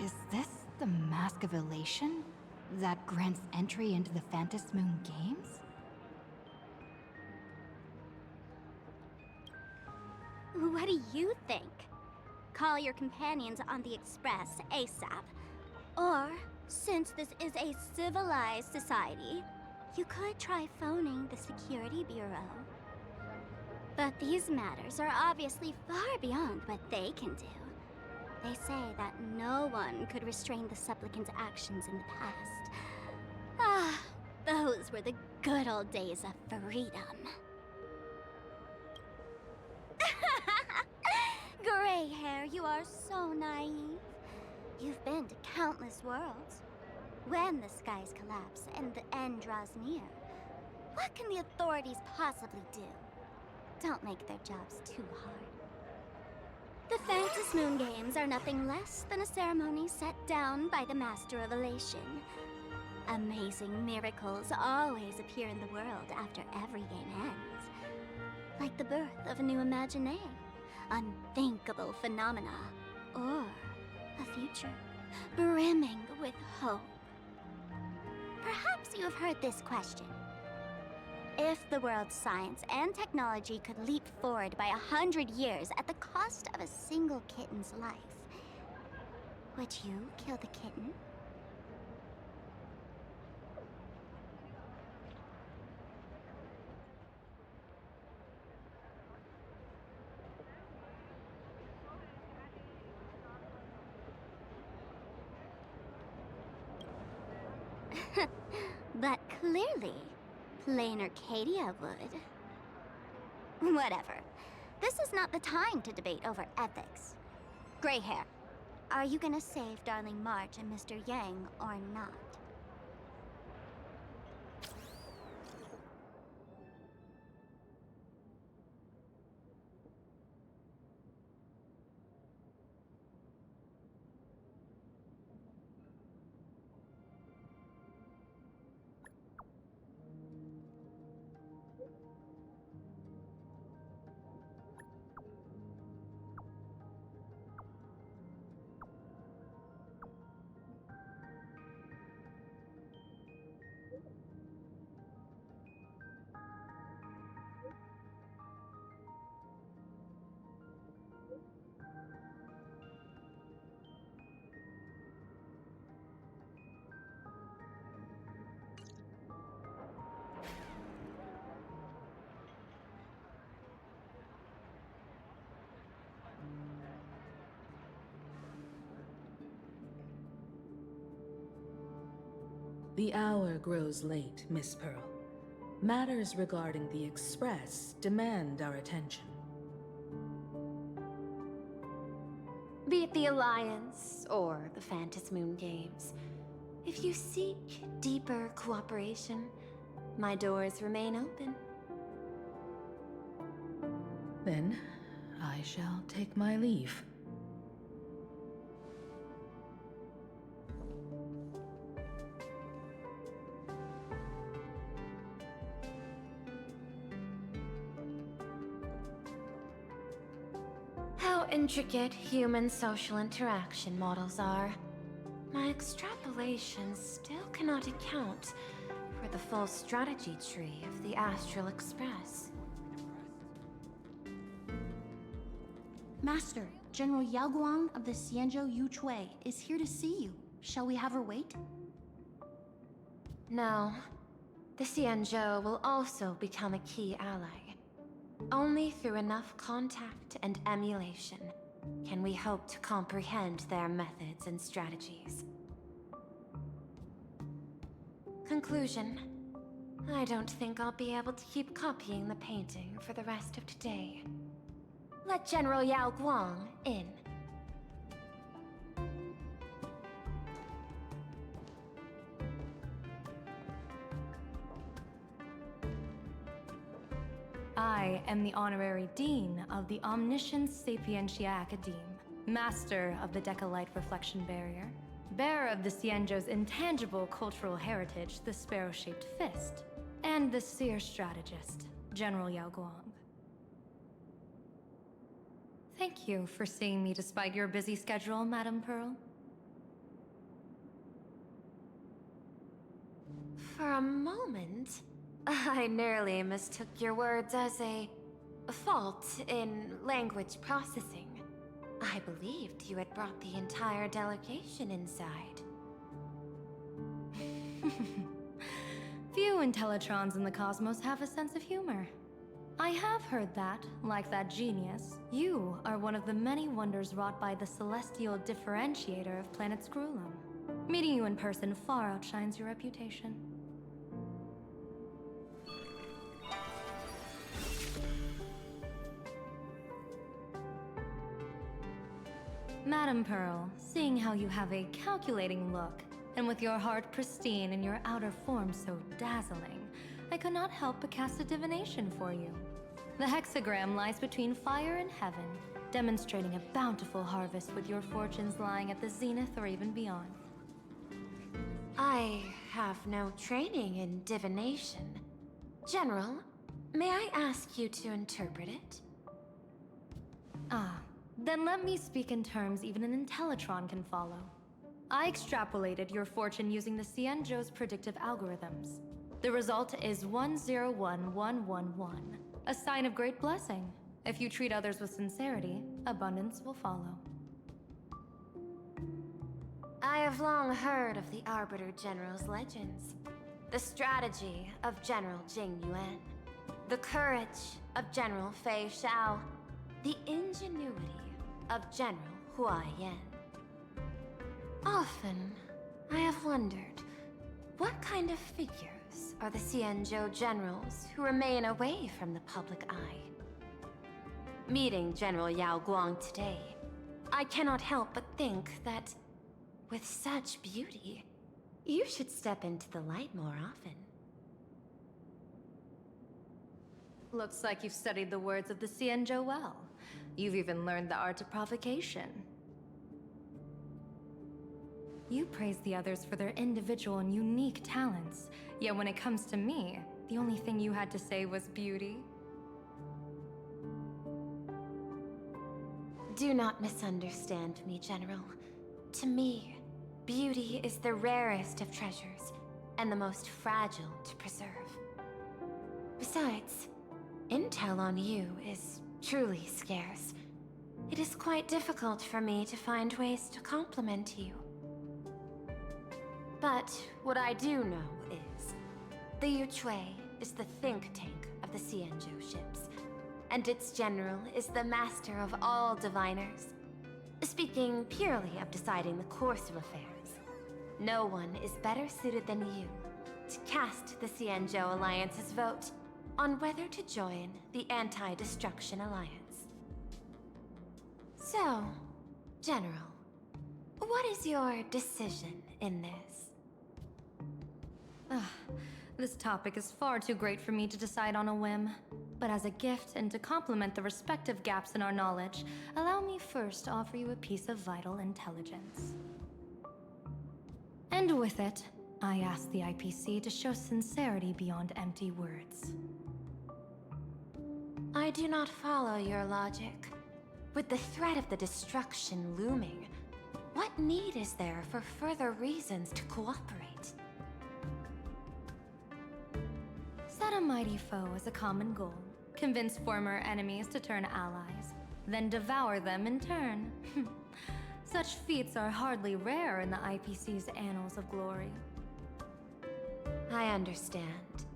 Is this the Mask of Elation that grants entry into the Fantas Moon Games? What do you think? Call your companions on the Express ASAP. Or, since this is a civilized society, you could try phoning the Security Bureau. But these matters are obviously far beyond what they can do. They say that no one could restrain the supplicant's actions in the past. Ah, those were the good old days of freedom. Gray hair, you are so naive. You've been to countless worlds. When the skies collapse and the end draws near, what can the authorities possibly do? Don't make their jobs too hard. The Fantas Moon Games are nothing less than a ceremony set down by the Master of Elation. Amazing miracles always appear in the world after every game ends. Like the birth of a new imaginé, unthinkable phenomena, or a future brimming with hope. Perhaps you have heard this question. If the world's science and technology could leap forward by 100 years at the cost of a single kitten's life, would you kill the kitten? But clearly, plain Arcadia would. Whatever. This is not the time to debate over ethics. Gray hair, are you gonna save Darling March and Mr. Yang or not? The hour grows late, Miss Pearl. Matters regarding the Express demand our attention. Be it the Alliance or the Phantom Moon Games, if you seek deeper cooperation, my doors remain open. Then, I shall take my leave. How intricate human social interaction models are. My extrapolations still cannot account for the full strategy tree of the Astral Express. Master, General Yao Guang of the Xianzhou Yuchui is here to see you. Shall we have her wait? No. The Xianzhou will also become a key ally. Only through enough contact and emulation can we hope to comprehend their methods and strategies. Conclusion. I don't think I'll be able to keep copying the painting for the rest of today. Let General Yao Guang in. I am the Honorary Dean of the Omniscience Sapientia Academe, Master of the Decalite Reflection Barrier, bearer of the Xianzhou's intangible cultural heritage, the Sparrow-Shaped Fist, and the Seer Strategist, General Yao Guang. Thank you for seeing me despite your busy schedule, Madame Pearl. For a moment, I nearly mistook your words as a fault in language processing. I believed you had brought the entire delegation inside. Few Intellitrons in the cosmos have a sense of humor. I have heard that, like that genius, you are one of the many wonders wrought by the celestial differentiator of planet Scrulum. Meeting you in person far outshines your reputation. Madame Pearl, seeing how you have a calculating look, and with your heart pristine and your outer form so dazzling, I could not help but cast a divination for you. The hexagram lies between fire and heaven, demonstrating a bountiful harvest with your fortunes lying at the zenith or even beyond. I have no training in divination. General, may I ask you to interpret it? Ah, then let me speak in terms even an Intellitron can follow. I extrapolated your fortune using the Xianzhou's predictive algorithms. The result is 101111, a sign of great blessing. If you treat others with sincerity, abundance will follow. I have long heard of the Arbiter General's legends. The strategy of General Jing Yuan. The courage of General Fei Xiao. The ingenuity of General Hua Yan. Often, I have wondered, what kind of figures are the Xianzhou generals who remain away from the public eye? Meeting General Yao Guang today, I cannot help but think that, with such beauty, you should step into the light more often. Looks like you've studied the words of the Xianzhou well. You've even learned the art of provocation. You praise the others for their individual and unique talents, yet when it comes to me, the only thing you had to say was beauty. Do not misunderstand me, General. To me, beauty is the rarest of treasures, and the most fragile to preserve. Besides, intel on you is truly scarce. It is quite difficult for me to find ways to compliment you. But what I do know is, the Yuchui is the think tank of the Xianzhou ships, and its general is the master of all diviners. Speaking purely of deciding the course of affairs, no one is better suited than you to cast the Xianzhou Alliance's vote on whether to join the Anti-Destruction Alliance. So, General, what is your decision in this? This topic is far too great for me to decide on a whim. But as a gift and to complement the respective gaps in our knowledge, allow me first to offer you a piece of vital intelligence. And with it, I ask the IPC to show sincerity beyond empty words. I do not follow your logic. With the threat of the destruction looming, what need is there for further reasons to cooperate? Set a mighty foe as a common goal, convince former enemies to turn allies, then devour them in turn. Such feats are hardly rare in the IPC's annals of glory. I understand.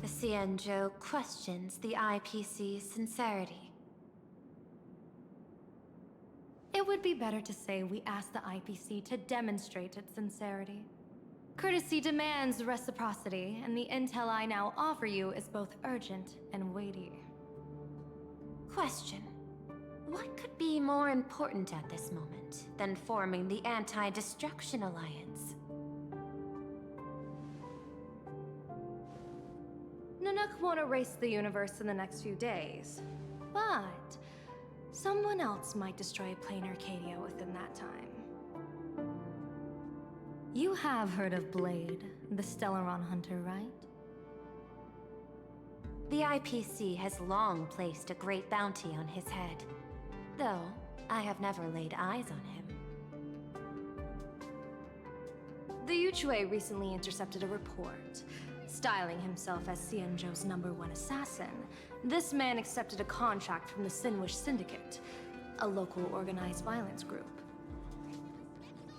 The Xianzhou questions the IPC's sincerity. It would be better to say we ask the IPC to demonstrate its sincerity. Courtesy demands reciprocity, and the intel I now offer you is both urgent and weighty. Question. What could be more important at this moment than forming the Anti-Destruction Alliance? Nanook won't erase the universe in the next few days, but someone else might destroy plain Arcadia within that time. You have heard of Blade, the Stellaron hunter, right? The IPC has long placed a great bounty on his head, though I have never laid eyes on him. The Yuchui recently intercepted a report. Styling himself as Xianzhou's #1 assassin, this man accepted a contract from the Sinwish Syndicate, a local organized violence group.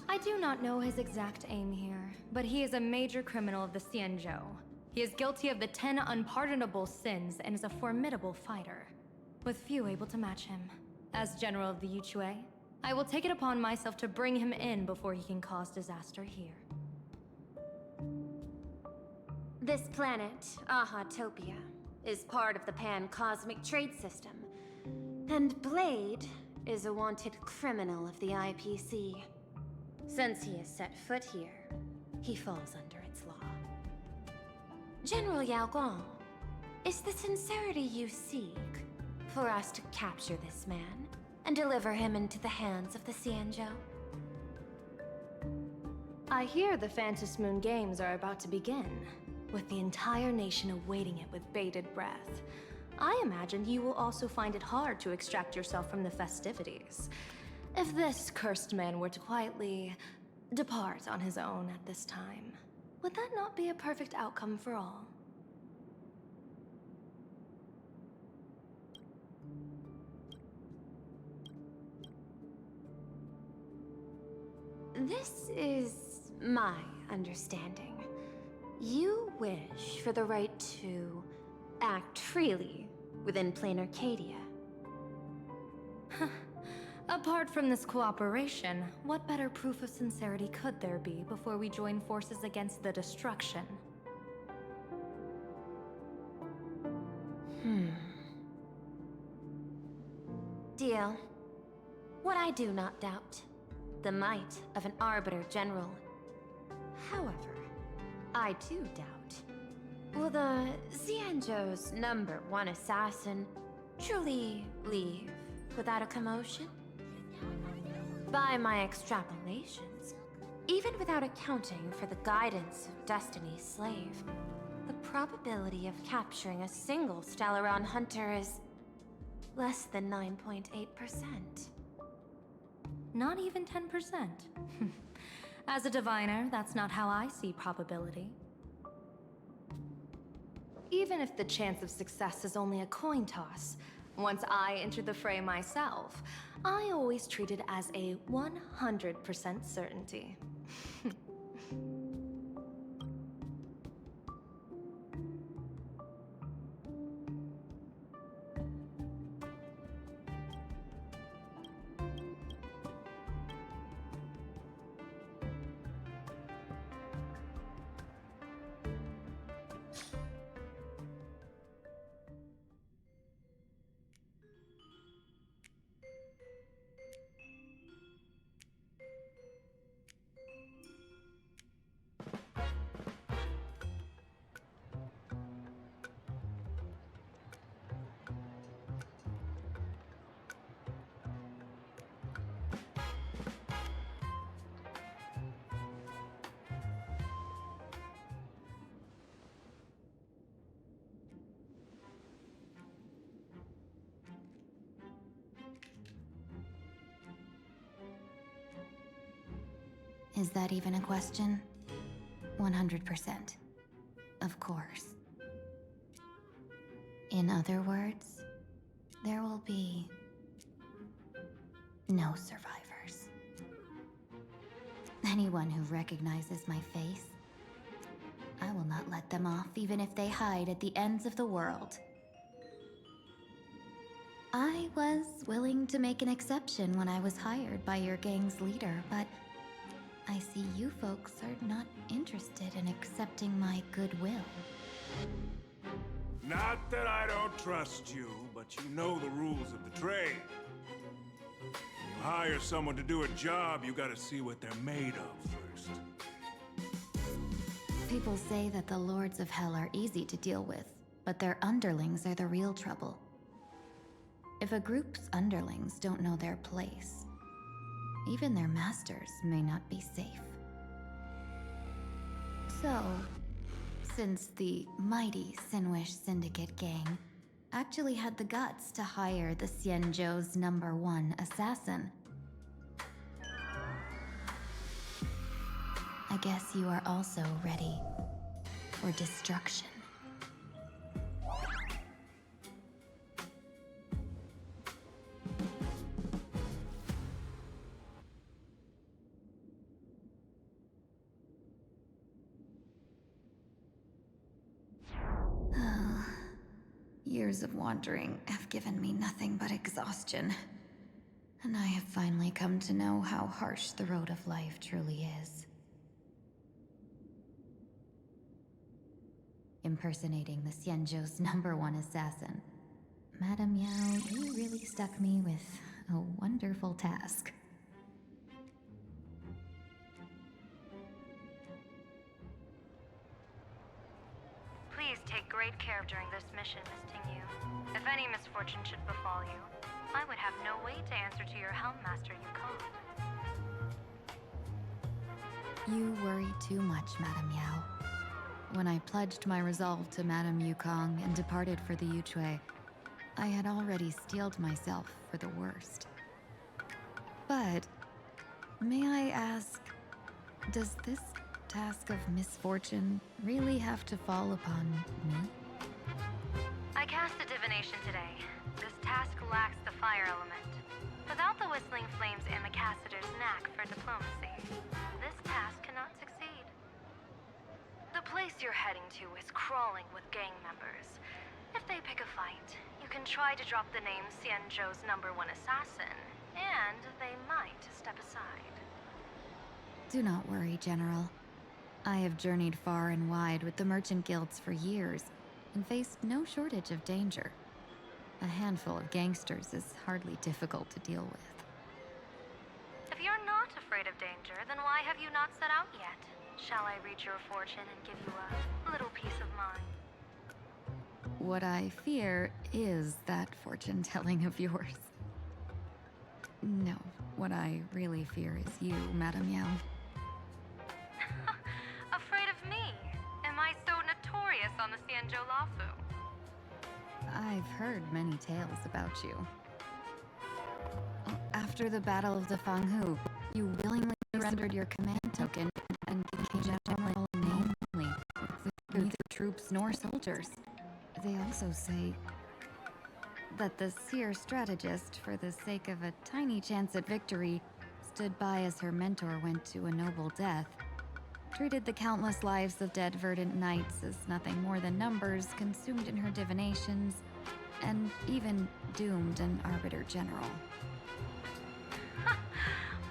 I do not know his exact aim here, but he is a major criminal of the Xianzhou. He is guilty of the 10 unpardonable sins and is a formidable fighter, with few able to match him. As general of the Yuchui, I will take it upon myself to bring him in before he can cause disaster here. This planet, Ahatopia, is part of the pan-cosmic trade system, and Blade is a wanted criminal of the IPC. Since he has set foot here, he falls under its law. General Yao Guang, is the sincerity you seek for us to capture this man and deliver him into the hands of the Xianzhou? I hear the Phantom Moon Games are about to begin, with the entire nation awaiting it with bated breath. I imagine you will also find it hard to extract yourself from the festivities. If this cursed man were to quietly depart on his own at this time. would that not be a perfect outcome for all? This is my understanding. You wish for the right to act freely within Plain Arcadia. Apart from this cooperation, what better proof of sincerity could there be before we join forces against the destruction? Deal. What I do not doubt. The might of an Arbiter General. However, I do doubt. Will the Xianzhou's #1 assassin truly leave without a commotion? By my extrapolations, even without accounting for the guidance of Destiny's slave, the probability of capturing a single Stellaron hunter is less than 9.8%. Not even 10%. As a diviner, that's not how I see probability. Even if the chance of success is only a coin toss, once I enter the fray myself, I always treat it as a 100% certainty. Is that even a question? 100%. Of course. In other words, there will be no survivors. Anyone who recognizes my face, I will not let them off even if they hide at the ends of the world. I was willing to make an exception when I was hired by your gang's leader, but I see you folks are not interested in accepting my goodwill. Not that I don't trust you, but you know the rules of the trade. You hire someone to do a job, you gotta see what they're made of first. People say that the Lords of Hell are easy to deal with, but their underlings are the real trouble. If a group's underlings don't know their place, even their masters may not be safe. So, since the mighty Sinwish Syndicate gang actually had the guts to hire the Xianzhou's #1 assassin, I guess you are also ready for destruction. Years of wandering have given me nothing but exhaustion. And I have finally come to know how harsh the road of life truly is. Impersonating the Xianzhou's #1 assassin. Madame Yao, you really stuck me with a wonderful task. Please take great care during this mission, Miss Tingyu. If any misfortune should befall you, I would have no way to answer to your Helmmaster Yukong. You worry too much, Madame Yao. When I pledged my resolve to Madame Yukong and departed for the Yuchui, I had already steeled myself for the worst. But, may I ask, does this task of misfortune really have to fall upon me? I cast a divination today. This task lacks the fire element. Without the whistling flames and the caster's knack for diplomacy, this task cannot succeed. The place you're heading to is crawling with gang members. If they pick a fight, you can try to drop the name Xianzhou's #1 assassin, and they might step aside. Do not worry, General. I have journeyed far and wide with the merchant guilds for years and faced no shortage of danger. A handful of gangsters is hardly difficult to deal with. If you're not afraid of danger, then why have you not set out yet? Shall I read your fortune and give you a little peace of mind? What I fear is that fortune-telling of yours. No, what I really fear is you, Madame Yao. Afraid of me? Am I so notorious on the Xianzhou Lafu? I've heard many tales about you. After the Battle of the Fanghu, you willingly surrendered your command token and became General namely, with neither troops nor soldiers. They also say that the seer strategist, for the sake of a tiny chance at victory, stood by as her mentor went to a noble death, treated the countless lives of dead verdant knights as nothing more than numbers consumed in her divinations, and even doomed an arbiter general.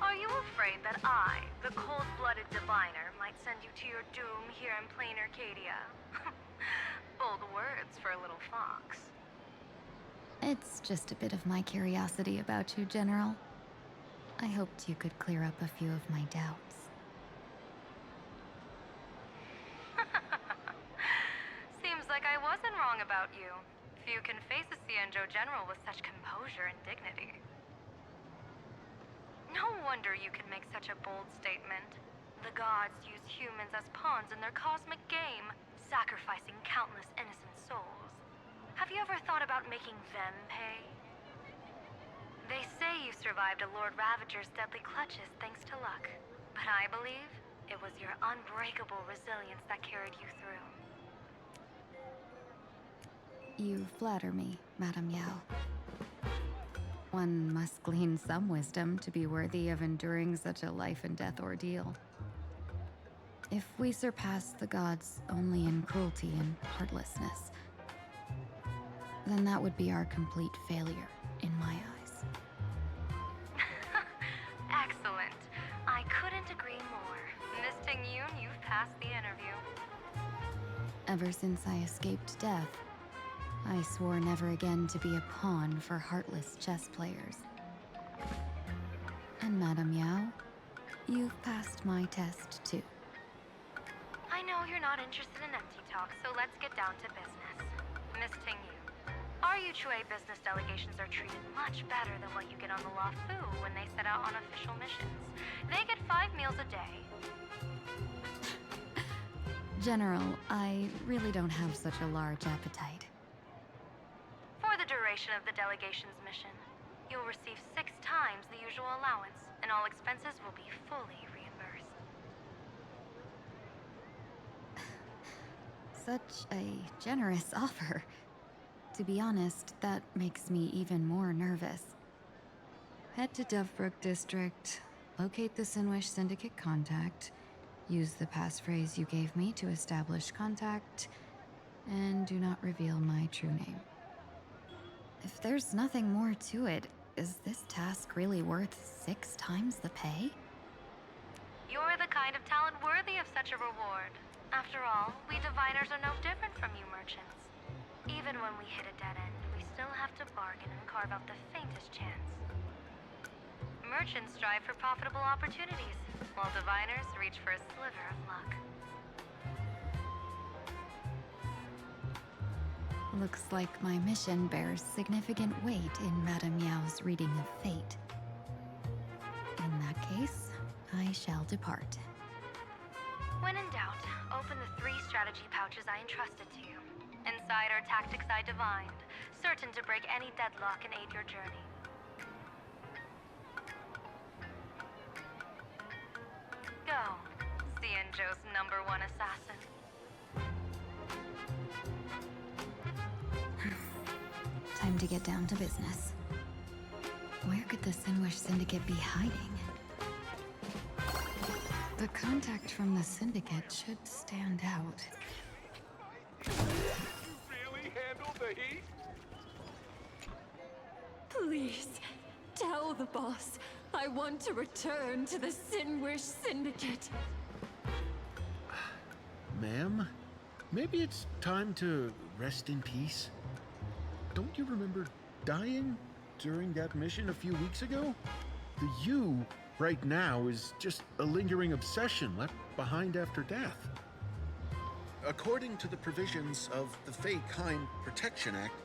Are you afraid that I, the cold-blooded diviner, might send you to your doom here in plain Arcadia? Bold words for a little fox. It's just a bit of my curiosity about you, General. I hoped you could clear up a few of my doubts. Seems like I wasn't wrong about you. Few can face a Xianzhou general with such composure and dignity. No wonder you can make such a bold statement. The gods use humans as pawns in their cosmic game, sacrificing countless innocent souls. Have you ever thought about making them pay? They say you survived a Lord Ravager's deadly clutches thanks to luck, but I believe it was your unbreakable resilience that carried you through. You flatter me, Madame Yao. One must glean some wisdom to be worthy of enduring such a life-and-death ordeal. If we surpass the gods only in cruelty and heartlessness, then that would be our complete failure, in my eyes. Excellent. I couldn't agree more. Miss Ting-Yun, you've passed the interview. Ever since I escaped death, I swore never again to be a pawn for heartless chess players. And Madame Yao, you've passed my test too. I know you're not interested in empty talk, so let's get down to business. Miss Ting-Yun, our Yuchue business delegations are treated much better than what you get on the Lafu when they set out on official missions. They get 5 meals a day. General, I really don't have such a large appetite. For the duration of the delegation's mission, you'll receive 6 times the usual allowance, and all expenses will be fully reimbursed. Such a generous offer. To be honest, that makes me even more nervous. Head to Dovebrook District, locate the Sinwish Syndicate contact, use the passphrase you gave me to establish contact, and do not reveal my true name. If there's nothing more to it, is this task really worth 6 times the pay? You're the kind of talent worthy of such a reward. After all, we diviners are no different from you merchants. Even when we hit a dead end, we still have to bargain and carve out the faintest chance. Merchants strive for profitable opportunities, while diviners reach for a sliver of luck. Looks like my mission bears significant weight in Madame Yao's reading of fate. In that case, I shall depart. When in doubt, open the 3 strategy pouches I entrusted to you. Inside are tactics I divined, certain to break any deadlock and aid your journey. Go, Xian Xianzhou's #1 assassin. Time to get down to business. Where could the Sinwish Syndicate be hiding? The contact from the Syndicate should stand out. You really handled the heat? Please, tell the boss I want to return to the Sinwish Syndicate. Ma'am, maybe it's time to rest in peace. Don't you remember dying during that mission a few weeks ago? The you right now is just a lingering obsession left behind after death. According to the provisions of the Fey Kind Protection Act,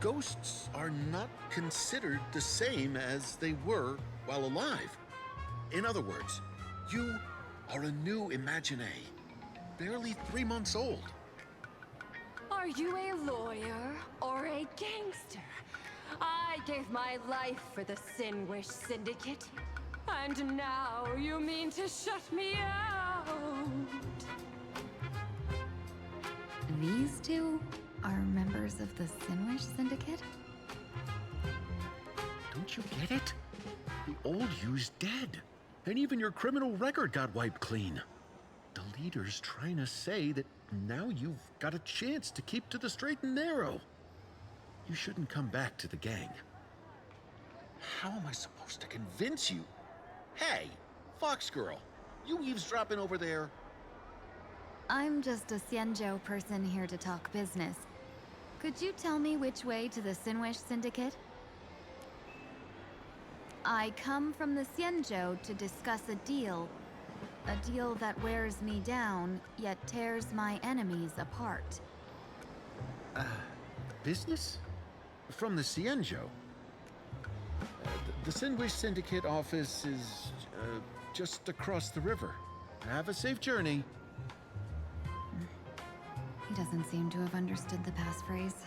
ghosts are not considered the same as they were while alive. In other words, you are a new Imaginee, barely 3 months old. Are you a lawyer or a gangster? I gave my life for the Sinwish Syndicate, and now you mean to shut me out? These two are members of the Sinwish Syndicate? Don't you get it? The old you's dead, and even your criminal record got wiped clean. The leader's trying to say that now you've got a chance to keep to the straight and narrow. You shouldn't come back to the gang. How am I supposed to convince you? Hey, Fox Girl, you eavesdropping over there? I'm just a Xianzhou person here to talk business. Could you tell me which way to the Sinwish Syndicate? I come from the Xianzhou to discuss a deal that wears me down, yet tears my enemies apart. Business? From the Xianzhou? The Sinwish Syndicate office is just across the river. Have a safe journey. He doesn't seem to have understood the passphrase.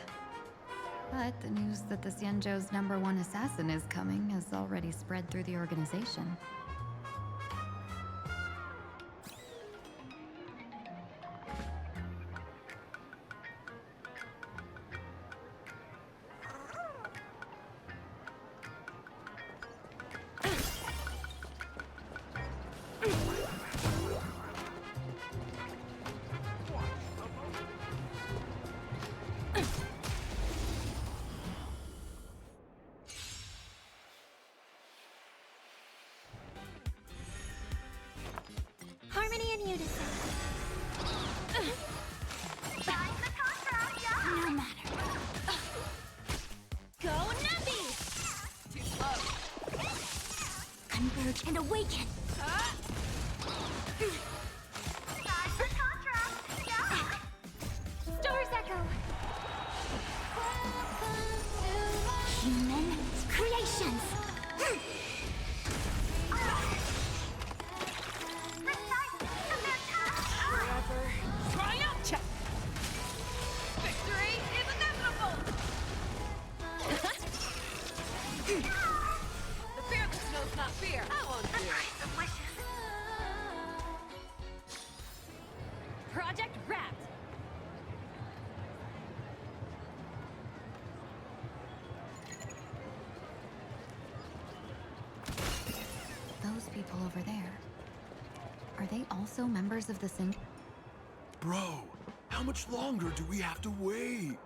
But the news that the Xianzhou's #1 assassin is coming has already spread through the organization. Harmony and unison. No matter. Go Navi! Too slow. Converge and awaken. Stars Echo. Human creations. Forever. Triumph! Victory is inevitable! The fearless knows not fear. I won't do it. Project Wrapped. Those people over there. Are they also members of the Sin? Bro, how much longer do we have to wait?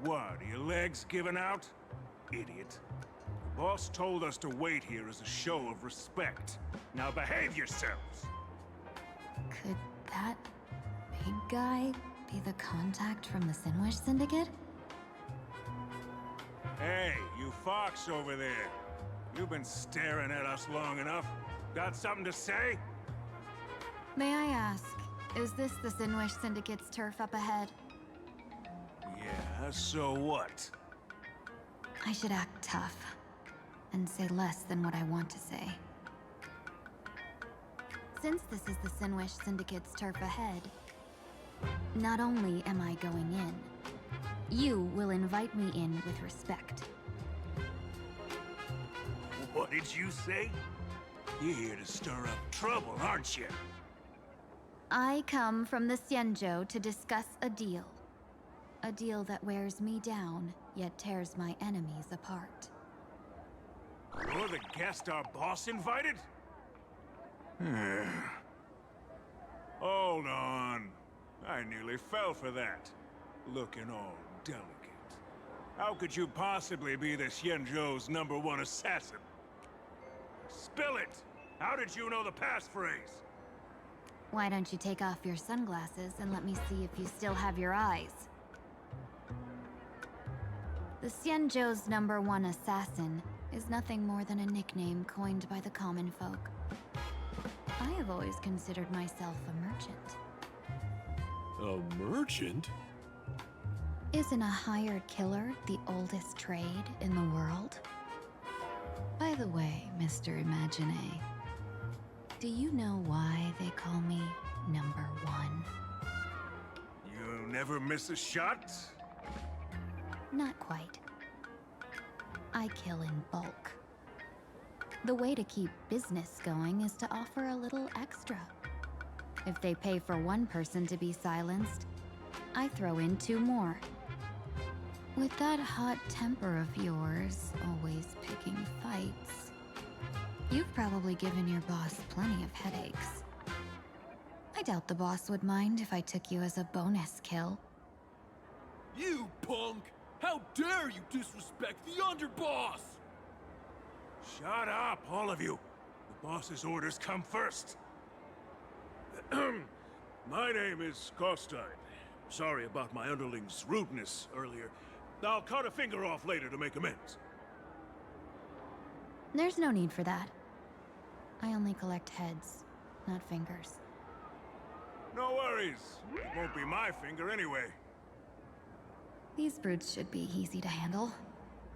What, are your legs giving out? Idiot. The boss told us to wait here as a show of respect. Now behave yourselves! Could that big guy be the contact from the Sinwish Syndicate? Hey, you fox over there. You've been staring at us long enough. Got something to say? May I ask, is this the Sinwish Syndicate's turf up ahead? Yeah, so what? I should act tough and say less than what I want to say. Since this is the Sinwish Syndicate's turf ahead, not only am I going in, you will invite me in with respect. What did you say? You're here to stir up trouble, aren't you? I come from the Xianzhou to discuss a deal. A deal that wears me down, yet tears my enemies apart. You're the guest our boss invited? Hold on. I nearly fell for that. Looking all delicate. How could you possibly be the Xianzhou's #1 assassin? Spill it! How did you know the passphrase? Why don't you take off your sunglasses and let me see if you still have your eyes? The Xianzhou's #1 assassin is nothing more than a nickname coined by the common folk. I have always considered myself a merchant. A merchant? Isn't a hired killer the oldest trade in the world? By the way, Mr. Imagine, do you know why they call me #1? You never miss a shot? Not quite. I kill in bulk. The way to keep business going is to offer a little extra. If they pay for one person to be silenced, I throw in 2 more. With that hot temper of yours, always picking fights, you've probably given your boss plenty of headaches. I doubt the boss would mind if I took you as a bonus kill. You punk! How dare you disrespect the underboss! Shut up, all of you. The boss's orders come first. My name is Kostine. Sorry about my underling's rudeness earlier. I'll cut a finger off later to make amends. There's no need for that. I only collect heads, not fingers. No worries. It won't be my finger anyway. These brutes should be easy to handle.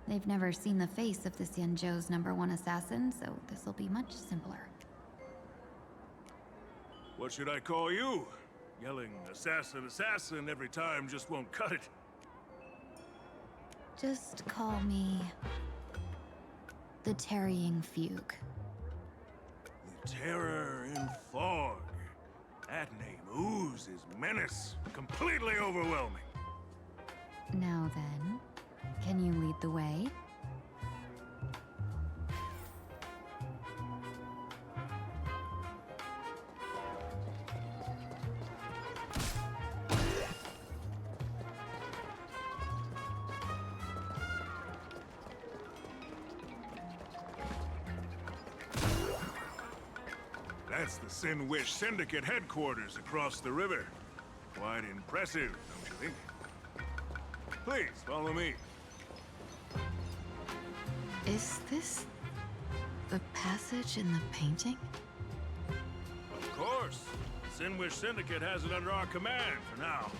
They've never seen the face of the Xianzhou's #1 assassin, so this'll be much simpler. What should I call you? Yelling assassin, assassin every time just won't cut it. Just call me the Tarrying Fugue. The terror in fog. That name oozes menace. Completely overwhelming. Now then, can you lead the way? That's the Sin Wish Syndicate headquarters across the river. Quite impressive, don't you think? Please, follow me. Is this the passage in the painting? Of course. Sin Wish Syndicate has it under our command for now.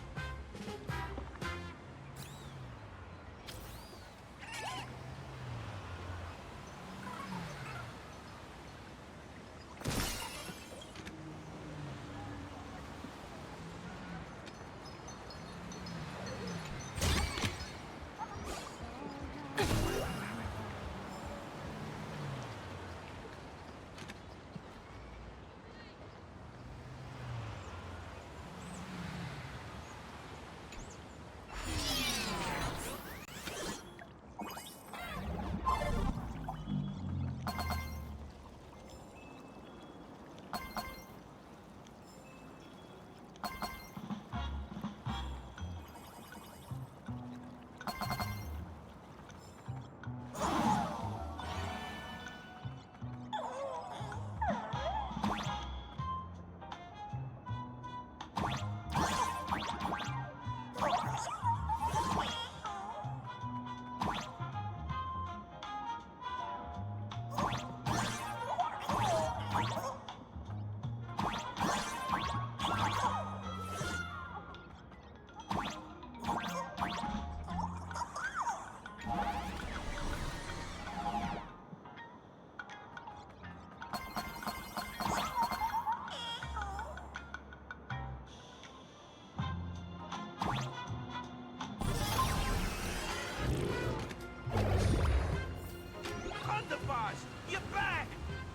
You're back!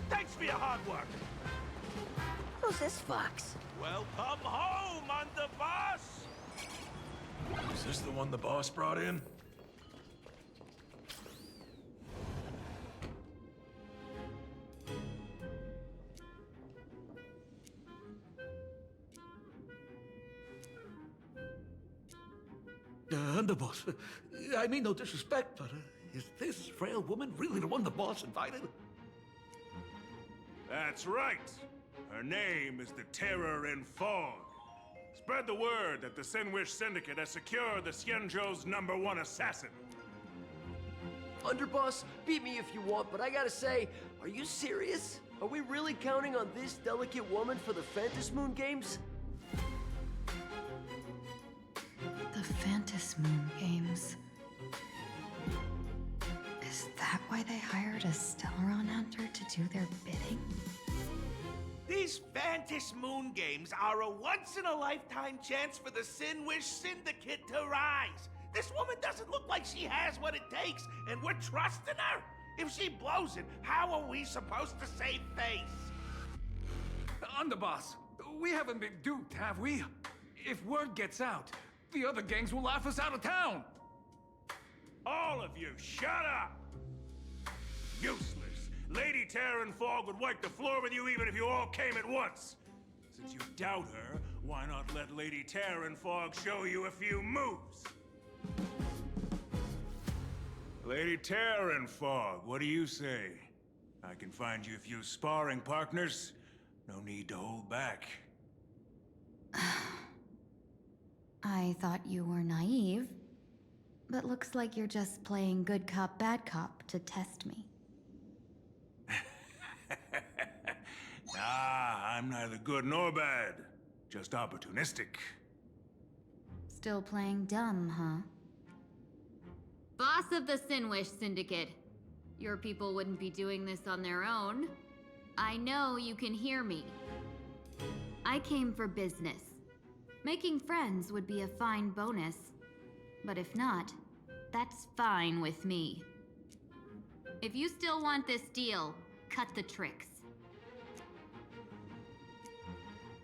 Thanks for your hard work! Who's this fox? Welcome home, underboss! Is this the one the boss brought in? Underboss, I mean no disrespect, but is this frail woman really the one the boss invited? That's right. Her name is the Terror in Fog. Spread the word that the Sinwish Syndicate has secured the Xianzhou's #1 assassin. Underboss, beat me if you want, but I gotta say, are you serious? Are we really counting on this delicate woman for the Phantasmoon Games? The Phantasmoon Games. Is that why they hired a Stellaron hunter to do their bidding? These Phantasmoon Games are a once-in-a-lifetime chance for the Sinwish Syndicate to rise. This woman doesn't look like she has what it takes, and we're trusting her. If she blows it, how are we supposed to save face? Underboss, we haven't been duped, have we? If word gets out, the other gangs will laugh us out of town. All of you, shut up! Useless. Lady Terran Fog would wipe the floor with you even if you all came at once. Since you doubt her, why not let Lady Terran Fog show you a few moves? Lady Terran Fog, what do you say? I can find you a few sparring partners. No need to hold back. I thought you were naive, but looks like you're just playing good cop, bad cop to test me. Nah, I'm neither good nor bad. Just opportunistic. Still playing dumb, huh? Boss of the Sinwish Syndicate. Your people wouldn't be doing this on their own. I know you can hear me. I came for business. Making friends would be a fine bonus. But if not, that's fine with me. If you still want this deal, cut the tricks.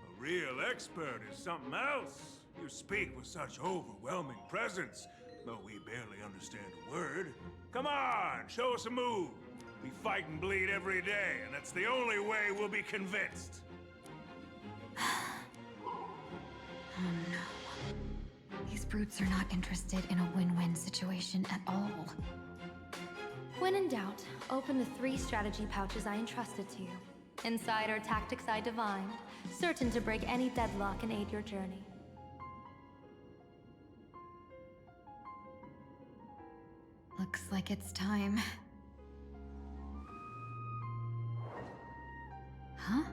A real expert is something else. You speak with such overwhelming presence, though we barely understand a word. Come on, show us a move. We fight and bleed every day, and that's the only way we'll be convinced. Oh no. These brutes are not interested in a win-win situation at all. When in doubt, open the 3 strategy pouches I entrusted to you. Inside are tactics I divined, certain to break any deadlock and aid your journey. Looks like it's time. Huh?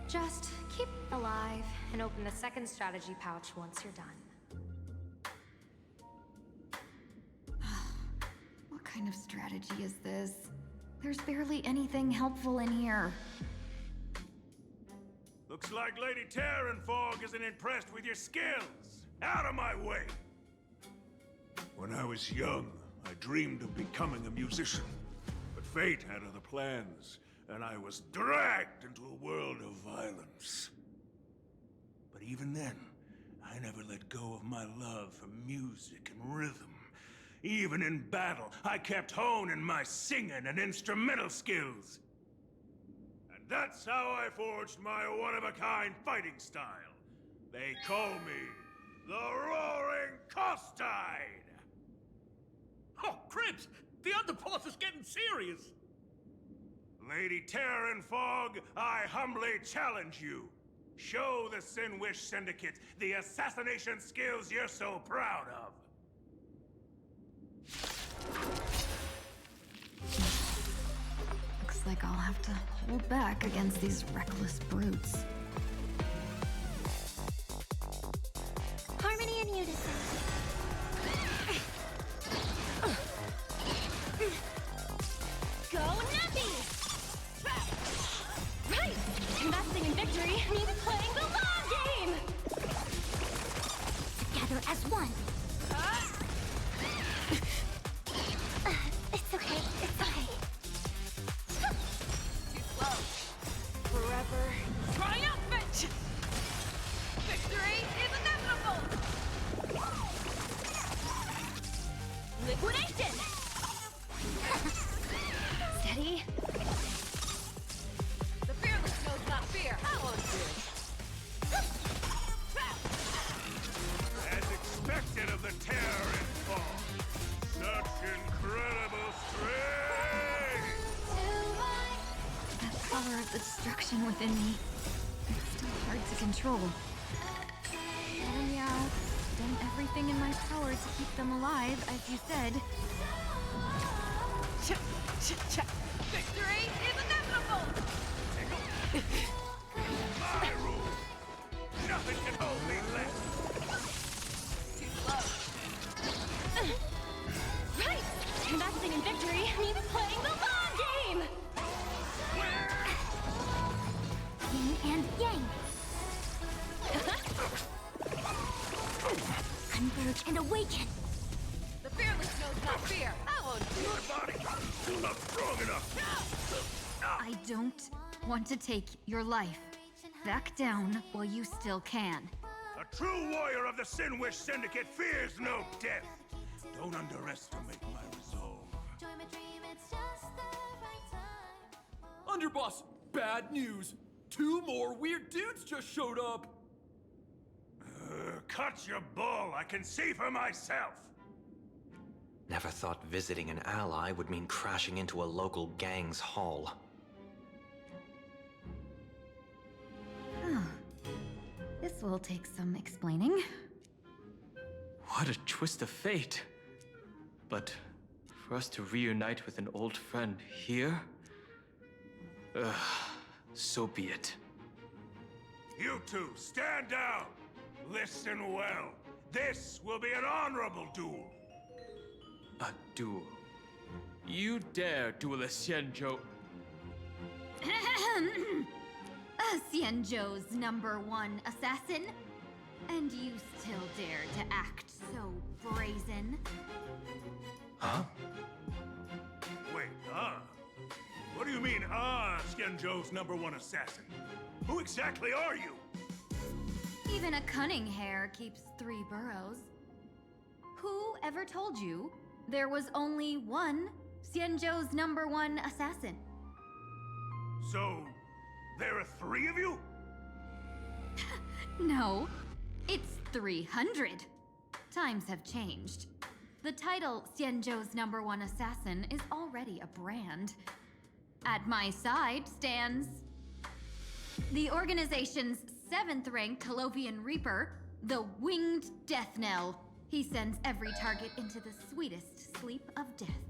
Just keep alive and open the 2nd strategy pouch once you're done. What kind of strategy is this? There's barely anything helpful in here. Looks like Lady Terran Fog isn't impressed with your skills. Out of my way! When I was young, I dreamed of becoming a musician. But fate had other plans, and I was dragged into a world of violence. But even then, I never let go of my love for music and rhythm. Even in battle, I kept honing my singing and instrumental skills. And that's how I forged my one-of-a-kind fighting style. They call me the Roaring Costide! Oh, Cribs! The underboss is getting serious! Lady Terran Fog, I humbly challenge you. Show the Sinwish Syndicate the assassination skills you're so proud of. Looks like I'll have to hold back against these reckless brutes. Harmony and unison. Go Nappy! Right! Investing in victory means playing the long game! Together as one. It's okay. It's okay. Too slow. Forever. Triumph! the destruction within me. It's still hard to control. And yeah, I've done everything in my power to keep them alive, as you said. Victory is inevitable! My rule! Nothing can hold me less! Too slow. Right! Investing in victory means playing the long game! Yin and yang. Converge and awaken. The fearless knows not fear. I won't do My body! Still not strong enough! I don't want to take your life. Back down while you still can. A true warrior of the Sinwish Syndicate fears no death! Don't underestimate my resolve. Underboss, bad news. 2 more weird dudes just showed up. Cut your bull, I can see for myself! Never thought visiting an ally would mean crashing into a local gang's hall. This will take some explaining. What a twist of fate. But for us to reunite with an old friend here? So be it. You two, stand down! Listen well. This will be an honorable duel. A duel. You dare duel a Xianzhou? Xianzhou's #1 assassin? And you still dare to act so brazen? Huh? Wait, What do you mean, Xianzhou's #1 assassin? Who exactly are you? Even a cunning hare keeps 3 burrows. Who ever told you there was only one Xianzhou's #1 assassin? So, there are 3 of you? No, it's 300. Times have changed. The title Xianzhou's #1 assassin is already a brand. At my side stands the organization's 7th-ranked Colovian Reaper, the Winged Death Knell. He sends every target into the sweetest sleep of death.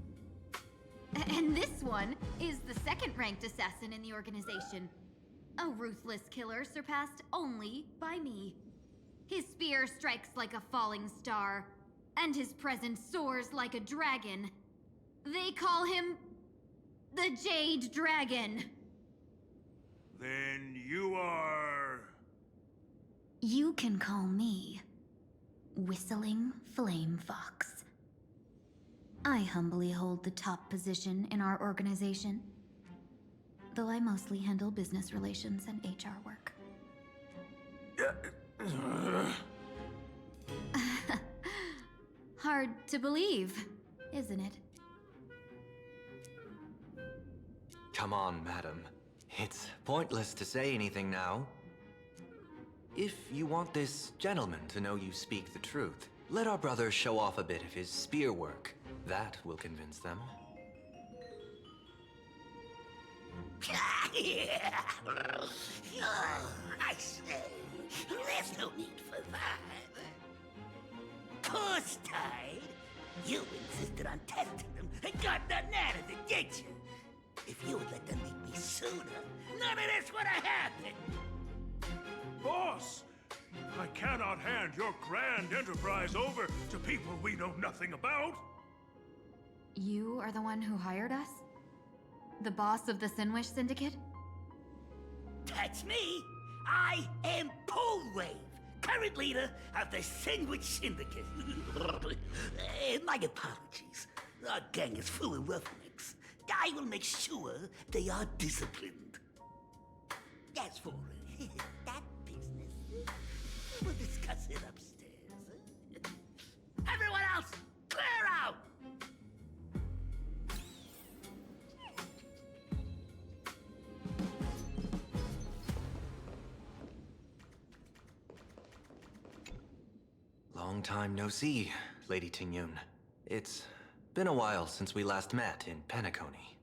And this one is the 2nd-ranked assassin in the organization. A ruthless killer surpassed only by me. His spear strikes like a falling star, and his presence soars like a dragon. They call him the Jade Dragon. Then you are... You can call me Whistling Flame Fox. I humbly hold the top position in our organization, though I mostly handle business relations and HR work. Hard to believe, isn't it? Come on, madam. It's pointless to say anything now. If you want this gentleman to know you speak the truth, let our brother show off a bit of his spear work. That will convince them. I say, there's no need for that. Course tied. You insisted on testing them and got nothing out of it, did you? If you would let them meet me sooner, none of this would have happened. Boss! I cannot hand your grand enterprise over to people we know nothing about. You are the one who hired us? The boss of the Sinwish Syndicate? That's me. I am Polwave, current leader of the Sandwich Syndicate. My apologies. Our gang is full of roughnecks. I will make sure they are disciplined. As for that business, we'll discuss it upstairs. Everyone else, clear out! Long time no see, Lady Tingyun. It's been a while since we last met in Penacony.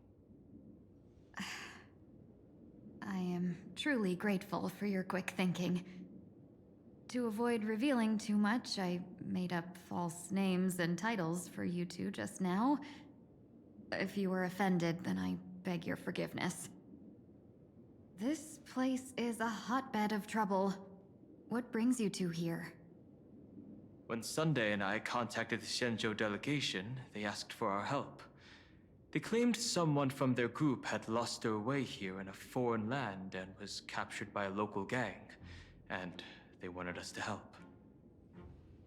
I am truly grateful for your quick thinking. To avoid revealing too much, I made up false names and titles for you two just now. If you were offended, then I beg your forgiveness. This place is a hotbed of trouble. What brings you two here? When Sunday and I contacted the Xianzhou delegation, they asked for our help. They claimed someone from their group had lost their way here in a foreign land and was captured by a local gang, and they wanted us to help.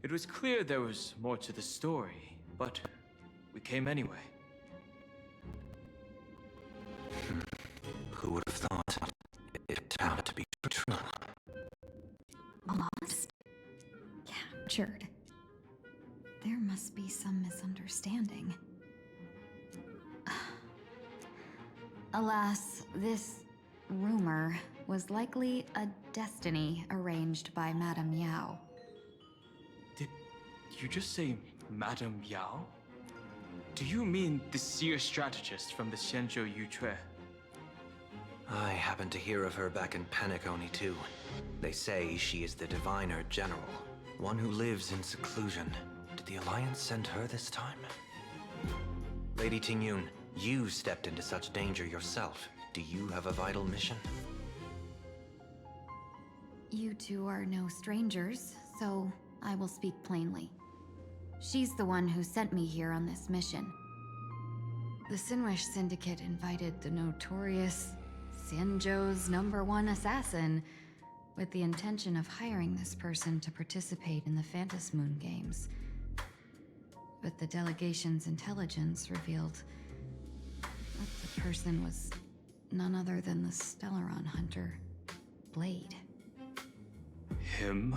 It was clear there was more to the story, but we came anyway. Who would have thought it turned out to be true? Lost? Captured. There must be some misunderstanding. Alas, this rumor was likely a destiny arranged by Madame Yao. Did you just say Madame Yao? Do you mean the seer strategist from the Xianzhou Yutue? I happened to hear of her back in Penacony too. They say she is the Diviner General, one who lives in seclusion. Did the Alliance send her this time? Lady Tingyun, you stepped into such danger yourself. Do you have a vital mission? You two are no strangers, so I will speak plainly. She's the one who sent me here on this mission. The Sinwish Syndicate invited the notorious Xianzhou's #1 assassin with the intention of hiring this person to participate in the Phantom Moon Games. But the delegation's intelligence revealed that the person was none other than the Stellaron hunter, Blade. Him?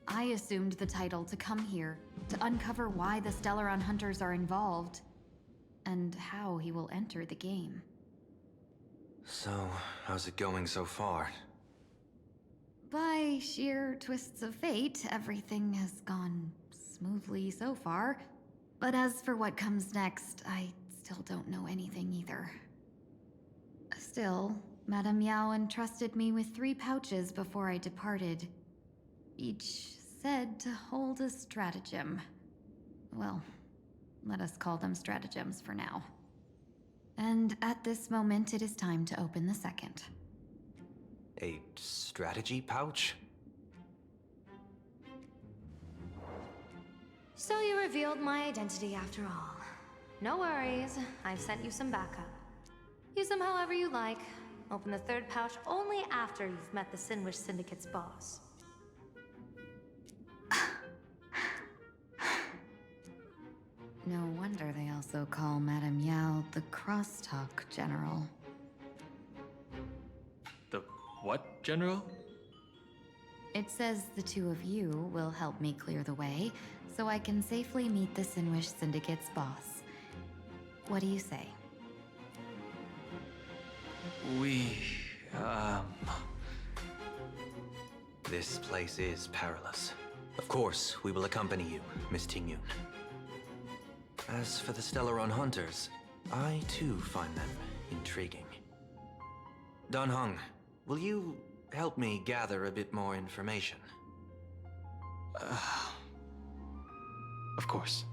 I assumed the title to come here, to uncover why the Stellaron hunters are involved, and how he will enter the game. So, how's it going so far? By sheer twists of fate, everything has gone smoothly so far. But as for what comes next, I still don't know anything either. Still, Madame Yao entrusted me with 3 pouches before I departed. Each said to hold a stratagem. Well, let us call them stratagems for now. And at this moment, it is time to open the second. A strategy pouch? So you revealed my identity after all. No worries, I've sent you some backup. Use them however you like. Open the 3rd pouch only after you've met the Sinwish Syndicate's boss. No wonder they also call Madame Yao the Crosstalk General. The what, General? It says the 2 of you will help me clear the way, so I can safely meet the Sinwish Syndicate's boss. What do you say? This place is perilous. Of course, we will accompany you, Miss Tingyun. As for the Stellaron hunters, I too find them intriguing. Dan Heng, will you help me gather a bit more information? Of course.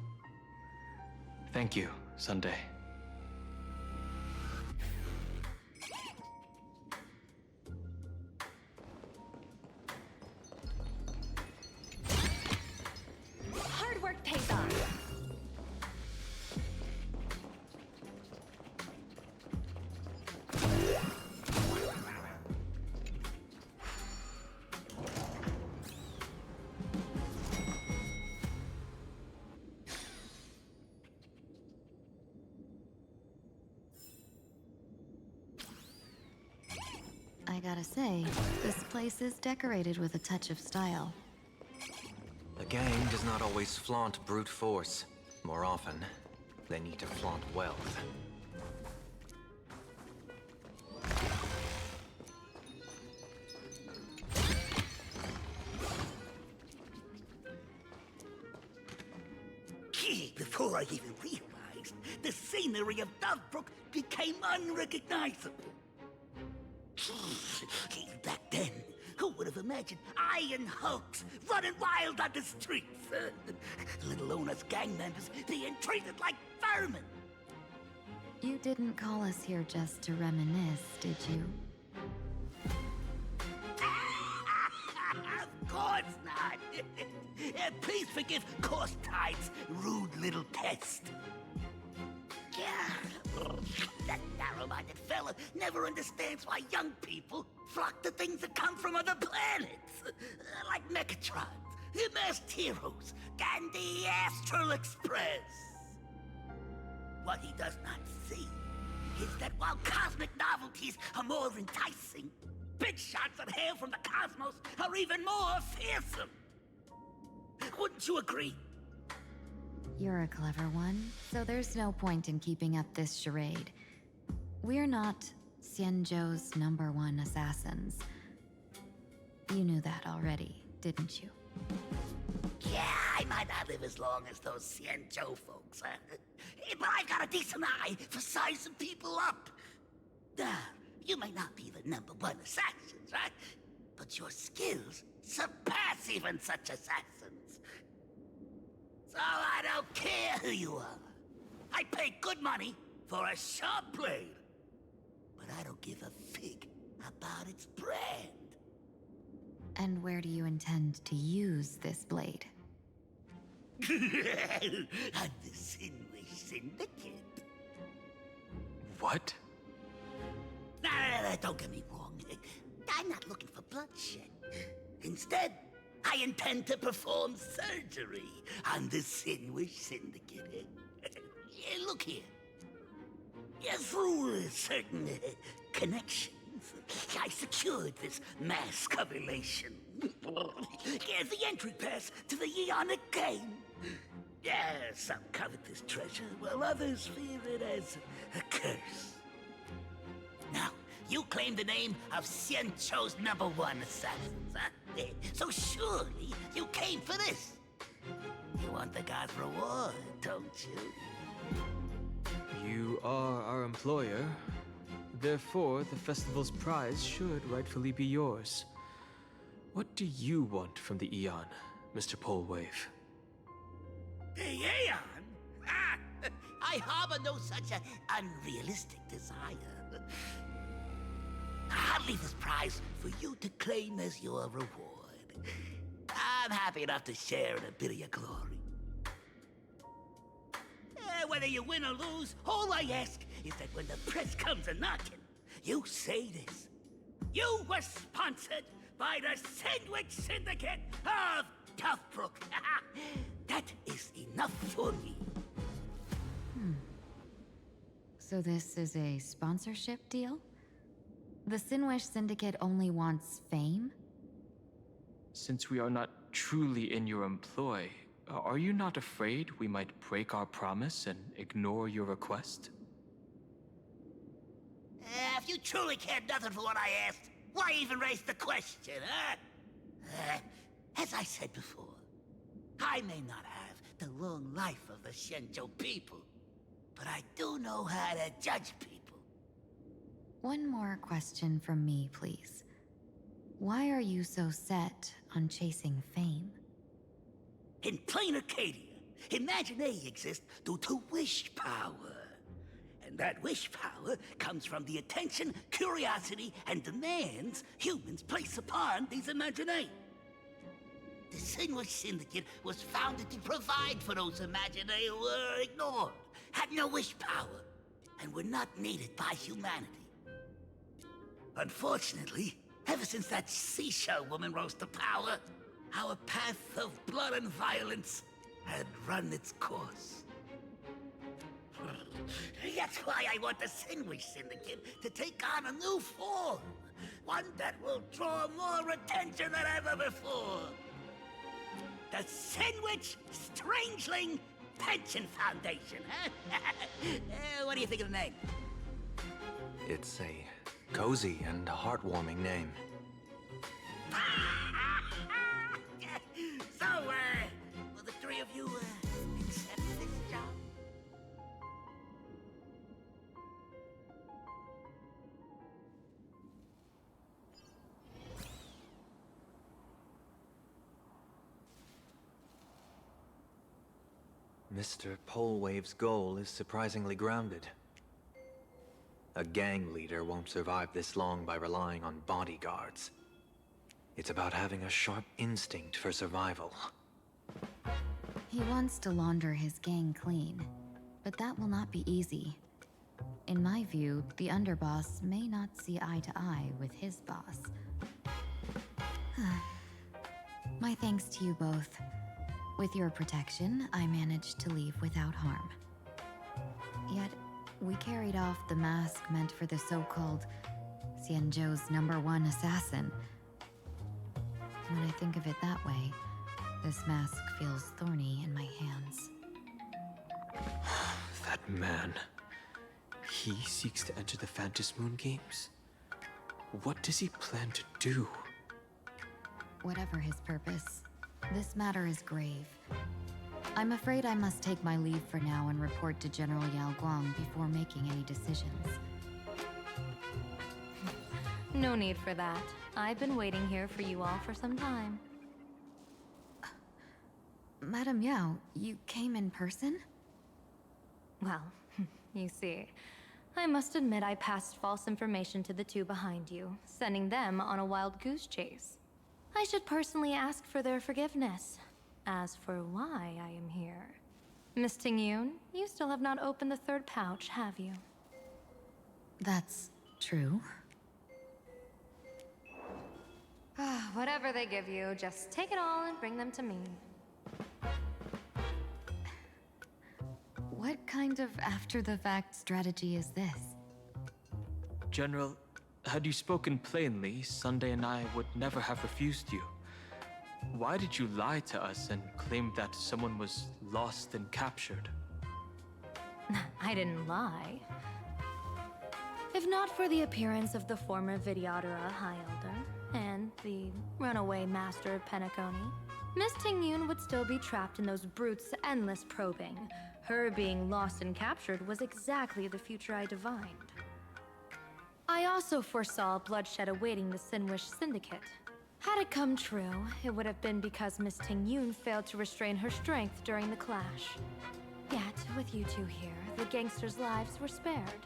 Thank you, Sunday. Hard work pays off. I gotta say, this place is decorated with a touch of style. A gang does not always flaunt brute force. More often, they need to flaunt wealth. Before I even realized, the scenery of Dovebrook became unrecognizable. Back then, who would have imagined Iron Hulks running wild on the streets? Let alone us gang members being treated like vermin. You didn't call us here just to reminisce, did you? Of course not. Please forgive Course Tide's rude little test. That narrow-minded fella never understands why young people flock to things that come from other planets. Like Mechatrons, Masked Heroes, and the Astral Express. What he does not see is that while cosmic novelties are more enticing, big shots that hail from the cosmos are even more fearsome. Wouldn't you agree? You're a clever one, so there's no point in keeping up this charade. We're not Xianzhou's #1 assassins. You knew that already, didn't you? Yeah, I might not live as long as those Xianzhou folks, but I've got a decent eye for sizing people up. You may not be the #1 assassins, right? But your skills surpass even such assassins. So I don't care who you are. I pay good money for a sharp blade. But I don't give a fig about its brand. And where do you intend to use this blade? On the Sinwish Syndicate. What? No, don't get me wrong. I'm not looking for bloodshed. Instead, I intend to perform surgery on the Sinwish Syndicate. Look here. Through certain connections, I secured this mass correlation. The entry pass to the Ionic game. Some covet this treasure, while others fear it as a curse. Now, you claim the name of Xianzhou's #1 assassins, huh? So surely you came for this. You want the god's reward, don't you? You are our employer. Therefore, the festival's prize should rightfully be yours. What do you want from the Eon, Mr. Polewave? The Aeon? I harbor no such an unrealistic desire. I'll leave this prize for you to claim as your reward. I'm happy enough to share in a bit of your glory. Whether you win or lose, all I ask is that when the press comes a-knocking, you say this. You were sponsored by the Sandwich Syndicate of Toughbrook. That is enough for me. So this is a sponsorship deal? The Sinwish Syndicate only wants fame? Since we are not truly in your employ, are you not afraid we might break our promise and ignore your request? If you truly cared nothing for what I asked, why even raise the question, huh? As I said before, I may not have the long life of the Xianzhou people, but I do know how to judge people. One more question from me, please. Why are you so set on chasing fame? In plain Arcadia, Imaginea exists due to wish power. And that wish power comes from the attention, curiosity, and demands humans place upon these Imaginea. The Sinwish Syndicate was founded to provide for those Imaginea who were ignored, had no wish power, and were not needed by humanity. Unfortunately, ever since that seashell woman rose to power, our path of blood and violence had run its course. That's why I want the Sinwish Syndicate to take on a new form. One that will draw more attention than ever before. The Sinwish Strangeling Pension Foundation, huh? What do you think of the name? It's a cozy and heartwarming name. So, will the three of you, accept this job? Mr. Polewave's goal is surprisingly grounded. A gang leader won't survive this long by relying on bodyguards. It's about having a sharp instinct for survival. He wants to launder his gang clean, but that will not be easy. In my view, the underboss may not see eye to eye with his boss. My thanks to you both. With your protection, I managed to leave without harm. Yet, we carried off the mask meant for the so-called Xianzhou's #1 assassin. When I think of it that way, this mask feels thorny in my hands. That man. He seeks to enter the Phantom Moon Games? What does he plan to do? Whatever his purpose, this matter is grave. I'm afraid I must take my leave for now and report to General Yao Guang before making any decisions. No need for that. I've been waiting here for you all for some time. Madam Yao, you came in person? Well, you see, I must admit I passed false information to the two behind you, sending them on a wild goose chase. I should personally ask for their forgiveness. As for why I am here, Miss Tingyun, you still have not opened the third pouch, have you? That's true. Whatever they give you, just take it all and bring them to me. What kind of after-the-fact strategy is this? General, had you spoken plainly, Sunday and I would never have refused you. Why did you lie to us and claim that someone was lost and captured? I didn't lie. If not for the appearance of the former Vidyadhara High Elder and the runaway master of Penacony, Miss Tingyun would still be trapped in those brutes' endless probing. Her being lost and captured was exactly the future I divined. I also foresaw bloodshed awaiting the Sinwish Syndicate. Had it come true, it would have been because Miss Tingyun failed to restrain her strength during the clash. Yet, with you two here, the gangsters' lives were spared.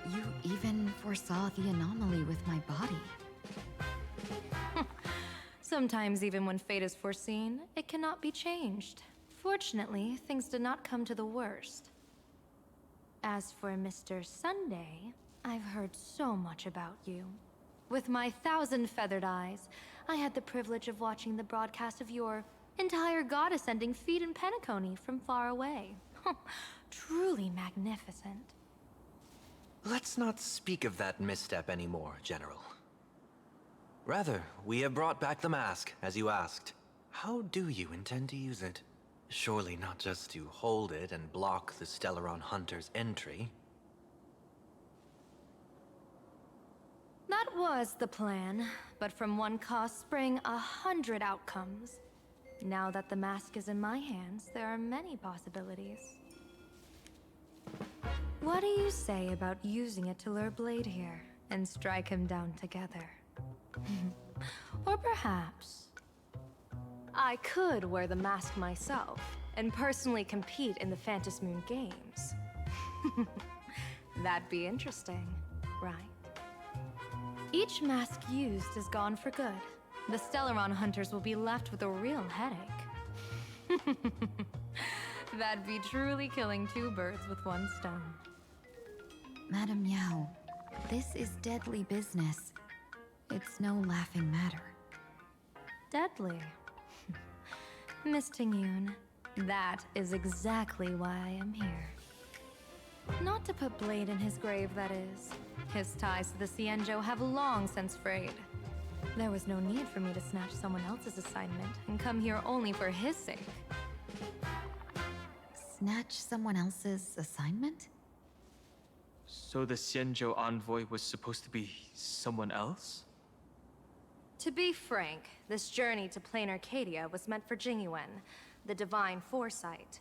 You even foresaw the anomaly with my body. Sometimes even when fate is foreseen, it cannot be changed. Fortunately, things did not come to the worst. As for Mr. Sunday, I've heard so much about you. With my 1,000 feathered eyes, I had the privilege of watching the broadcast of your entire god-ascending feat in Penacony from far away. Truly magnificent. Let's not speak of that misstep anymore, General. Rather, we have brought back the mask, as you asked. How do you intend to use it? Surely not just to hold it and block the Stellaron Hunter's entry. That was the plan, but from one cost sprang 100 outcomes. Now that the mask is in my hands, there are many possibilities. What do you say about using it to lure Blade here and strike him down together? Or perhaps I could wear the mask myself and personally compete in the Phantom Moon Games. That'd be interesting, right? Each mask used is gone for good. The Stellaron hunters will be left with a real headache. That'd be truly killing two birds with one stone. Madam Yao, this is deadly business. It's no laughing matter. Deadly? Miss Tingyun, that is exactly why I am here. Not to put Blade in his grave, that is. His ties to the Xianzhou have long since frayed. There was no need for me to snatch someone else's assignment and come here only for his sake. Snatch someone else's assignment? So the Xianzhou envoy was supposed to be someone else? To be frank, this journey to Plain Arcadia was meant for Jingyuan, the Divine Foresight.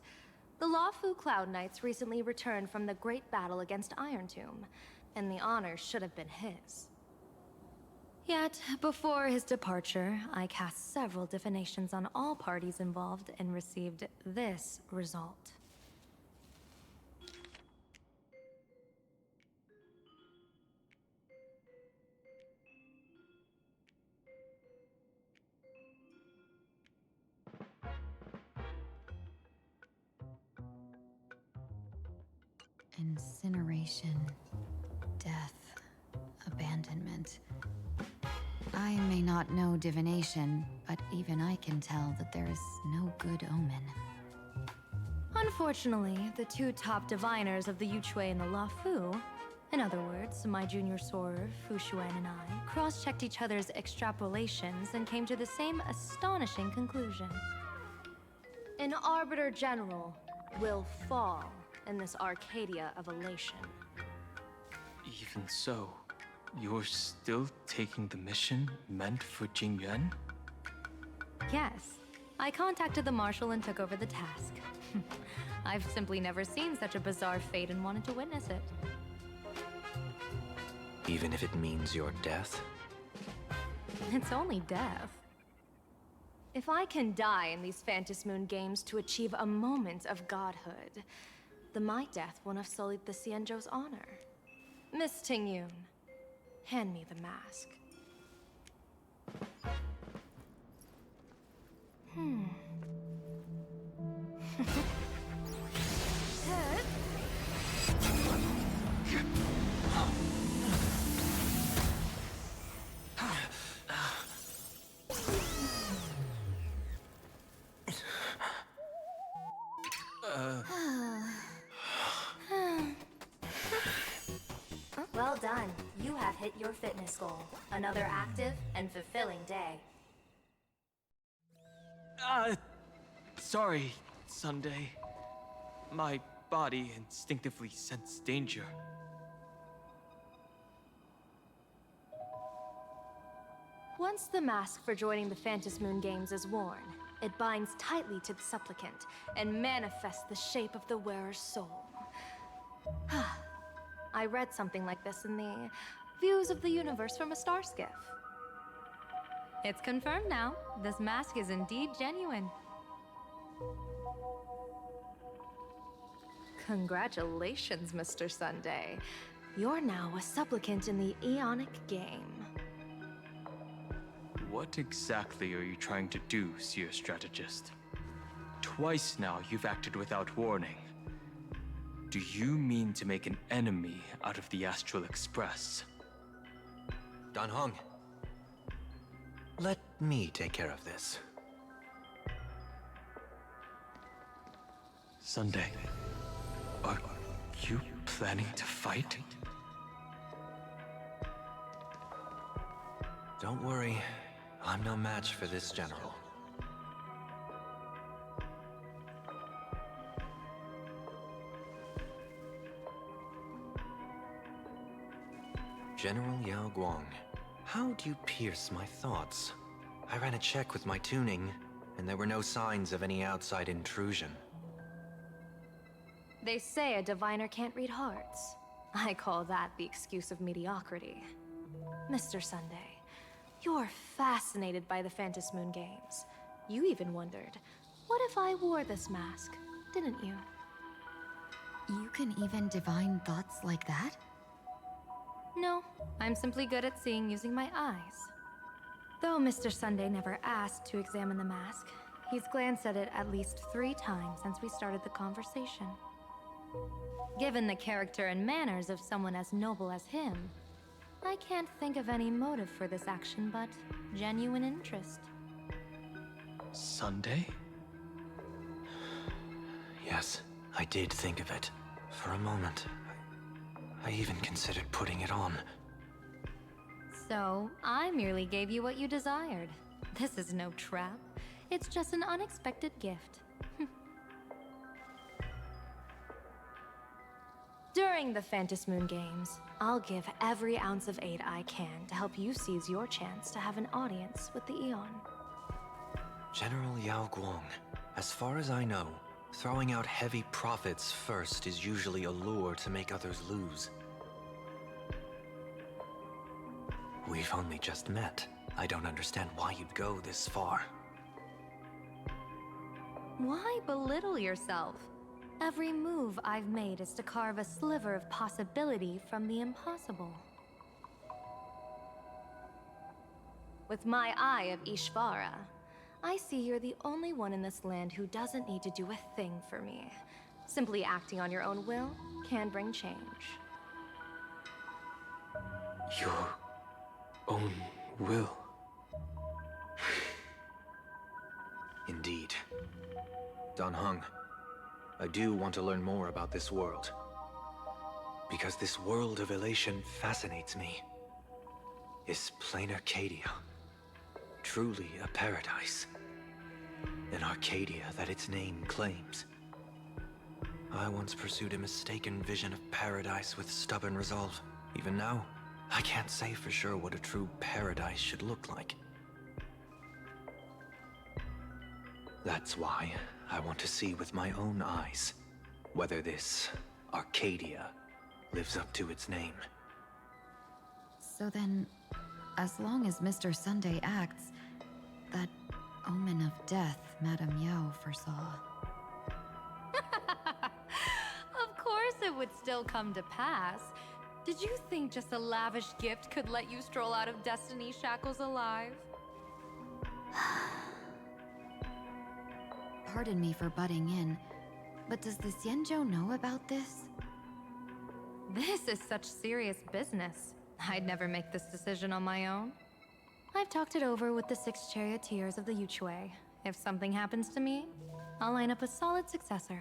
The Lawfu Cloud Knights recently returned from the great battle against Iron Tomb, and the honor should have been his. Yet, before his departure, I cast several divinations on all parties involved and received this result. Incineration, death, abandonment. I may not know divination, but even I can tell that there is no good omen. Unfortunately, the two top diviners of the Yuchui and the Luofu, in other words, my junior soror, Fu Xuan, and I, cross-checked each other's extrapolations and came to the same astonishing conclusion. An Arbiter General will fall in this Arcadia of elation. Even so, you're still taking the mission meant for Jingyuan? Yes, I contacted the Marshal and took over the task. I've simply never seen such a bizarre fate and wanted to witness it. Even if it means your death? It's only death. If I can die in these Phantom Moon games to achieve a moment of godhood, then my death won't have sullied the Xianzhou's honor. Miss Tingyun, hand me the mask. Well done. You have hit your fitness goal. Another active and fulfilling day. Sorry, Sunday. My body instinctively sensed danger. Once the mask for joining the Phantom Moon games is worn, it binds tightly to the supplicant and manifests the shape of the wearer's soul. I read something like this in the Views of the Universe from a Star Skiff. It's confirmed now. This mask is indeed genuine. Congratulations, Mr. Sunday. You're now a supplicant in the Eonic game. What exactly are you trying to do, Seer Strategist? Twice now you've acted without warning. Do you mean to make an enemy out of the Astral Express? Dan Heng, let me take care of this. Sunday, are you planning to fight? Don't worry, I'm no match for this general. General Yao Guang, how do you pierce my thoughts? I ran a check with my tuning, and there were no signs of any outside intrusion. They say a diviner can't read hearts. I call that the excuse of mediocrity. Mr. Sunday, you're fascinated by the Phantom Moon games. You even wondered, what if I wore this mask, didn't you? You can even divine thoughts like that? No, I'm simply good at seeing using my eyes. Though Mr. Sunday never asked to examine the mask, he's glanced at it at least 3 times since we started the conversation. Given the character and manners of someone as noble as him, I can't think of any motive for this action but genuine interest. Sunday? Yes, I did think of it. For a moment. I even considered putting it on. So, I merely gave you what you desired. This is no trap. It's just an unexpected gift. During the Phantom Moon games, I'll give every ounce of aid I can to help you seize your chance to have an audience with the Eon. General Yao Guang, as far as I know, throwing out heavy profits first is usually a lure to make others lose. We've only just met. I don't understand why you'd go this far. Why belittle yourself? Every move I've made is to carve a sliver of possibility from the impossible. With my eye of Ishvara, I see you're the only one in this land who doesn't need to do a thing for me. Simply acting on your own will can bring change. Your own will. Indeed. Dan Heng, I do want to learn more about this world. Because this world of elation fascinates me. Is plain Arcadia truly a paradise? An Arcadia that its name claims? I once pursued a mistaken vision of paradise with stubborn resolve. Even now, I can't say for sure what a true paradise should look like. That's why I want to see with my own eyes whether this Arcadia lives up to its name. So then, as long as Mr. Sunday acts, that omen of death Madame Yao foresaw. Of course it would still come to pass. Did you think just a lavish gift could let you stroll out of Destiny's shackles alive? Pardon me for butting in, but does the Xianzhou know about this? This is such serious business. I'd never make this decision on my own. I've talked it over with the 6 charioteers of the Yuchue. If something happens to me, I'll line up a solid successor.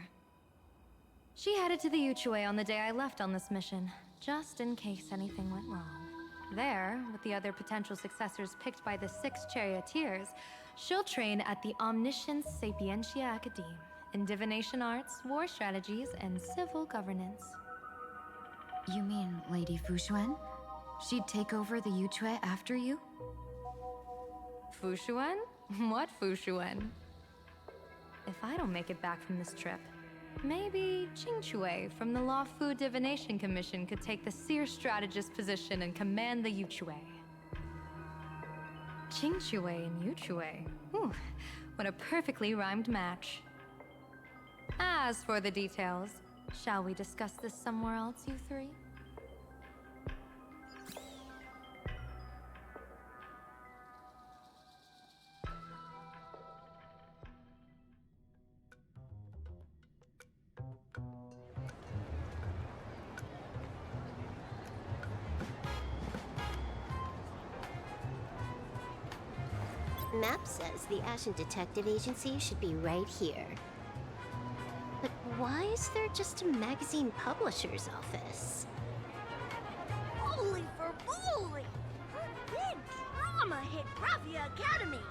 She headed to the Yuchue on the day I left on this mission, just in case anything went wrong. There, with the other potential successors picked by the 6 charioteers, she'll train at the Omniscience Sapientia Academe in divination arts, war strategies, and civil governance. You mean Lady Fushuan? She'd take over the Yuchue after you? Fushuan? What Fushuan? If I don't make it back from this trip, maybe Qingchue from the Law Fu Divination Commission could take the seer strategist position and command the Yuchue. Qingchue and Yuchue. Whew, what a perfectly rhymed match. As for the details, shall we discuss this somewhere else, you three? Map says the Ashen Detective Agency should be right here. But why is there just a magazine publisher's office? Holy for bully! Big drama hit Raffia Academy!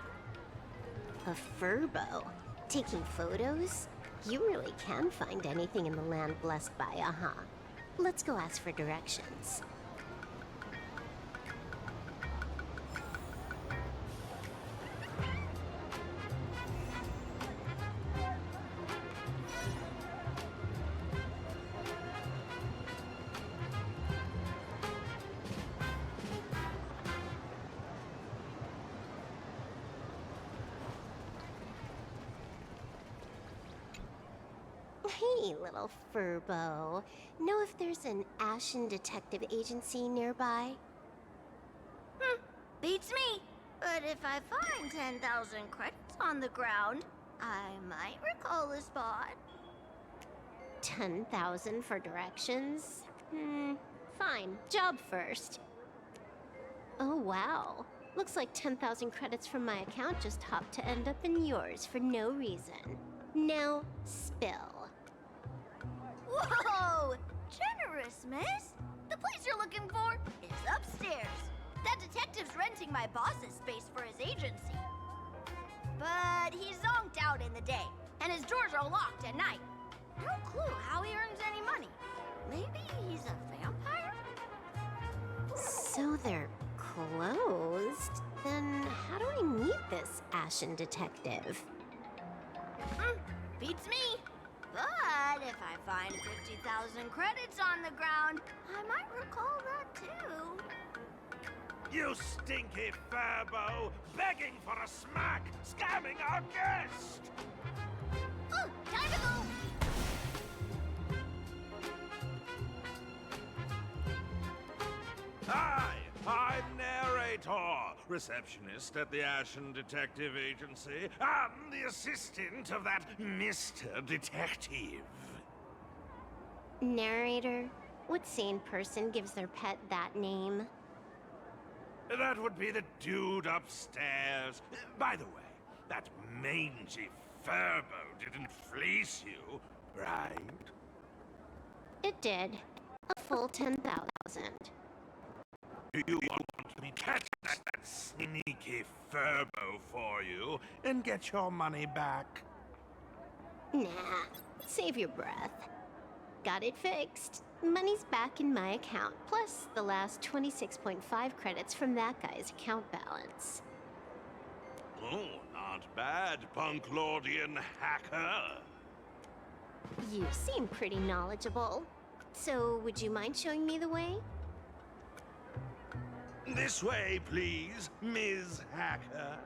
A furbo? Taking photos? You really can find anything in the land blessed by Aha. Let's go ask for directions. Hey, little furbo. Know if there's an Ashen Detective Agency nearby? Beats me. But if I find 10,000 credits on the ground, I might recall a spot. 10,000 for directions? Fine. Job first. Oh, wow. Looks like 10,000 credits from my account just hopped to end up in yours for no reason. Now, spill. Whoa! Generous, miss. The place you're looking for is upstairs. That detective's renting my boss's space for his agency. But he's zonked out in the day, and his doors are locked at night. No clue how he earns any money. Maybe he's a vampire? So they're closed? Then how do I meet this Ashen Detective? Beats me. But if I find 50,000 credits on the ground, I might recall that too. You stinky furbo! Begging for a smack! Scamming our guest! Oh, time to go! Hi, I'm Narrator, receptionist at the Ashen Detective Agency. I'm the assistant of that Mr. Detective. Narrator? What sane person gives their pet that name? That would be the dude upstairs. By the way, that mangy furbo didn't fleece you, right? It did. A full 10,000. Do you want me to catch that sneaky furbo for you and get your money back? Nah, save your breath. Got it fixed. Money's back in my account, plus the last 26.5 credits from that guy's account balance. Oh, not bad, Punk Lordian hacker. You seem pretty knowledgeable. So, would you mind showing me the way? This way, please, Ms. Hacker.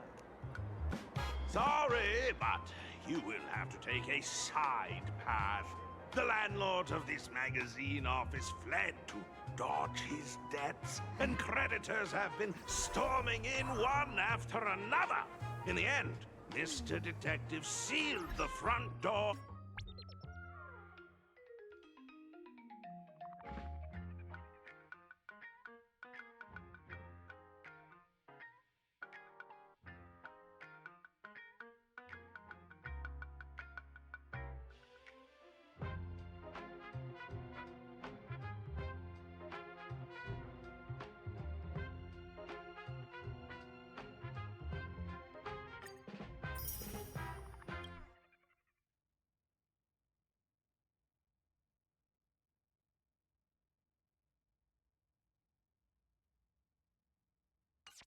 Sorry, but you will have to take a side path. The landlord of this magazine office fled to dodge his debts, and creditors have been storming in one after another. In the end, Mr. Detective sealed the front door.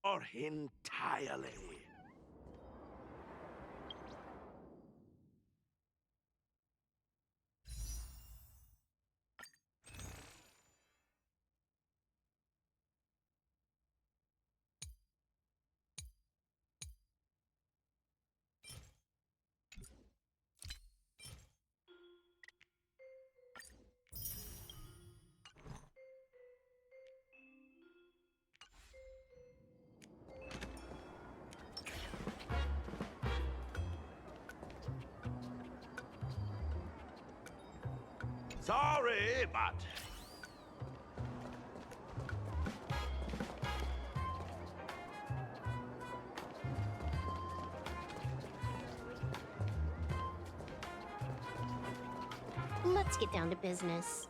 Or entirely. Sorry, but... Let's get down to business.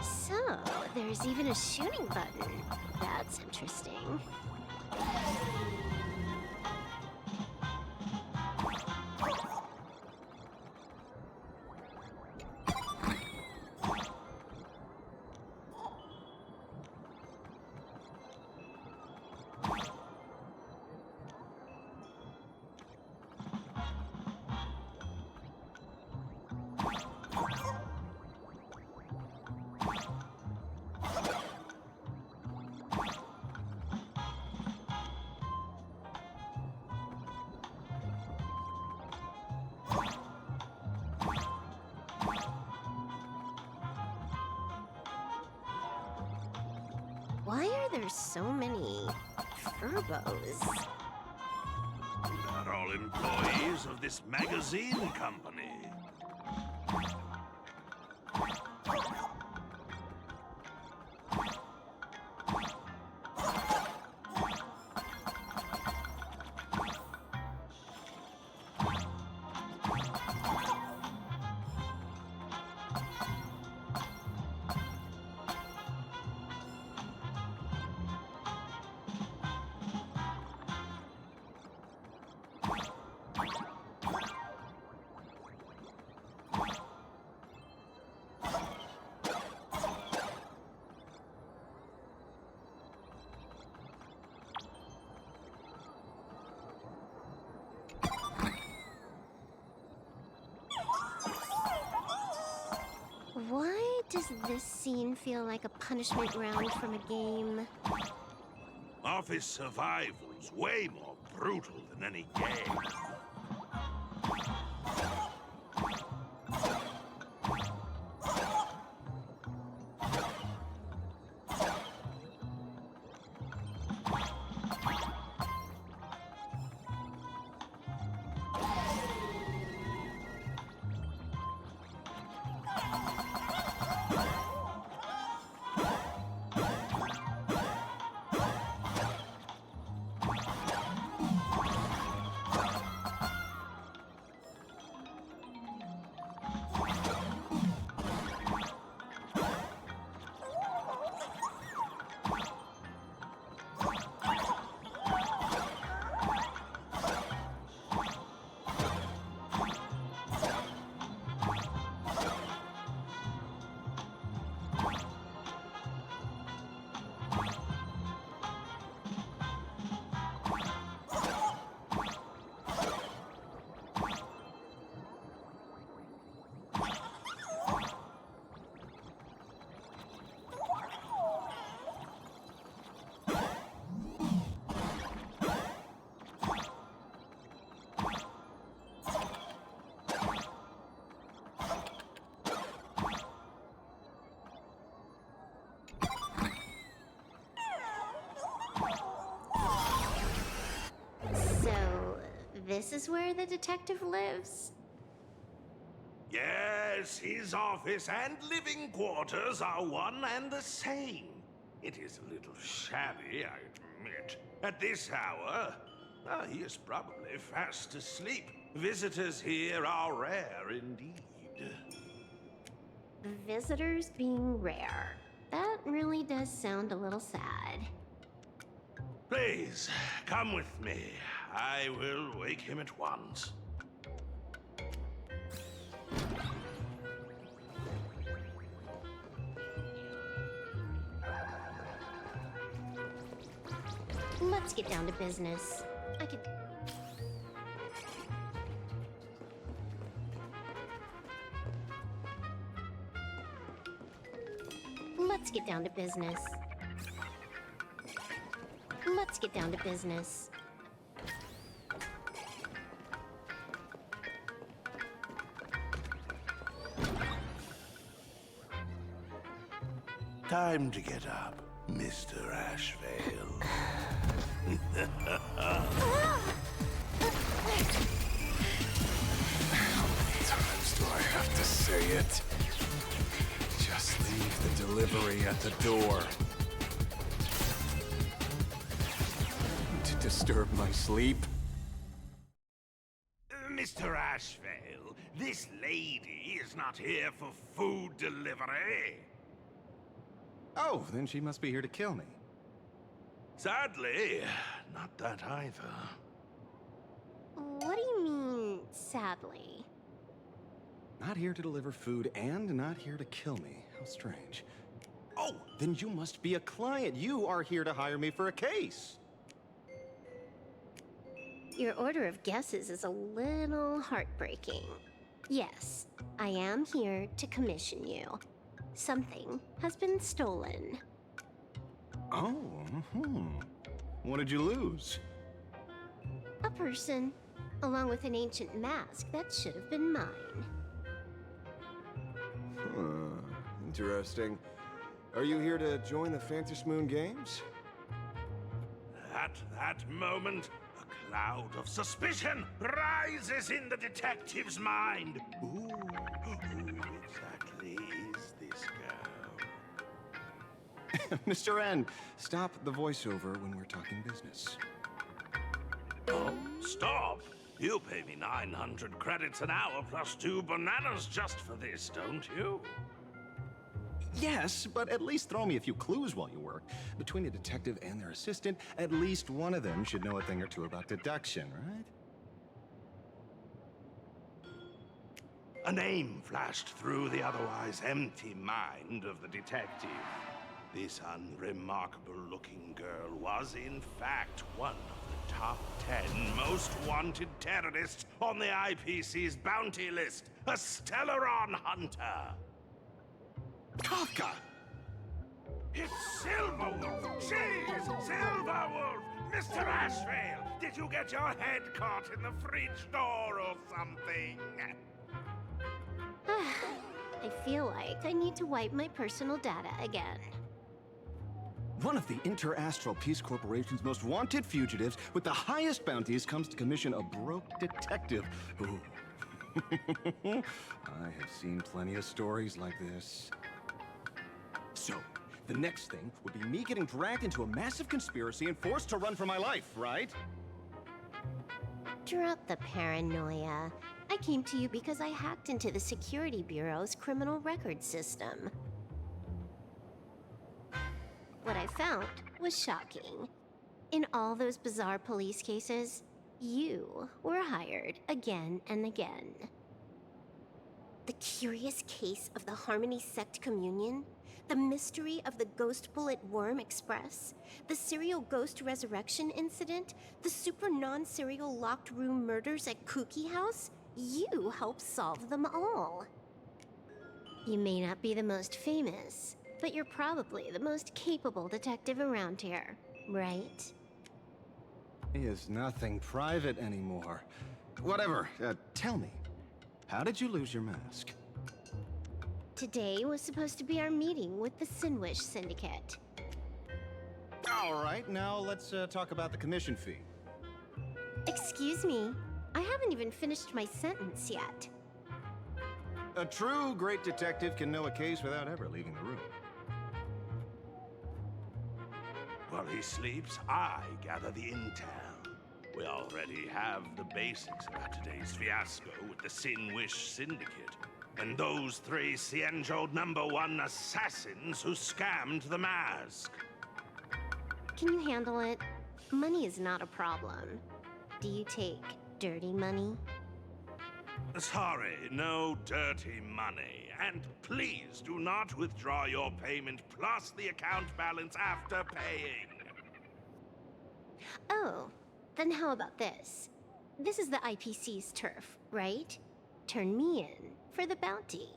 So, there's even a shooting button. That's interesting. Why are there so many furbos? They're all employees of this magazine company. this scene feel like a punishment round from a game? Office survival's way more brutal than any game. This is where the detective lives? Yes, his office and living quarters are one and the same. It is a little shabby, I admit. At this hour, he is probably fast asleep. Visitors here are rare indeed. Visitors being rare. That really does sound a little sad. Please, come with me. I will wake him at once. Let's get down to business. Let's get down to business. Let's get down to business. Time to get up, Mr. Ashvale. How many times do I have to say it? Just leave the delivery at the door. To disturb my sleep? Mr. Ashvale, this lady is not here for food delivery. Oh, then she must be here to kill me. Sadly, not that either. What do you mean, sadly? Not here to deliver food and not here to kill me. How strange. Oh, then you must be a client. You are here to hire me for a case. Your order of guesses is a little heartbreaking. Yes, I am here to commission you. Something has been stolen. Oh, What did you lose? A person, along with an ancient mask that should have been mine. Interesting. Are you here to join the Fantasy Moon Games? At that moment, a cloud of suspicion rises in the detective's mind. Who exactly is this girl? Mr. N, stop the voiceover when we're talking business. Oh, stop! You pay me 900 credits an hour plus 2 bananas just for this, don't you? Yes, but at least throw me a few clues while you work. Between a detective and their assistant, at least one of them should know a thing or two about deduction, right? A name flashed through the otherwise empty mind of the detective. This unremarkable-looking girl was, in fact, one of the top 10 most wanted terrorists on the IPC's bounty list, a Stellaron hunter. Kafka! It's Silverwolf! She's Silverwolf! Mr. Ashvale, did you get your head caught in the fridge door or something? I feel like I need to wipe my personal data again. One of the Interastral Peace Corporation's most wanted fugitives with the highest bounties comes to commission a broke detective who... I have seen plenty of stories like this. So, the next thing would be me getting dragged into a massive conspiracy and forced to run for my life, right? Drop the paranoia. I came to you because I hacked into the Security Bureau's criminal record system. What I found was shocking. In all those bizarre police cases, you were hired again and again. The curious case of the Harmony Sect Communion, the mystery of the Ghost Bullet Worm Express, the serial ghost resurrection incident, the super non-serial locked room murders at Kooky House, you helped solve them all. You may not be the most famous, but you're probably the most capable detective around here, right? He is nothing private anymore. Whatever, tell me, how did you lose your mask? Today was supposed to be our meeting with the Sinwish Syndicate. All right, now let's talk about the commission fee. Excuse me, I haven't even finished my sentence yet. A true great detective can know a case without ever leaving the room. While he sleeps, I gather the intel. We already have the basics about today's fiasco with the Sinwish Syndicate, and those three Cienjo #1 assassins who scammed the mask. Can you handle it? Money is not a problem. Do you take dirty money? Sorry, no dirty money. And please do not withdraw your payment plus the account balance after paying. Oh, then how about this? This is the IPC's turf, right? Turn me in for the bounty.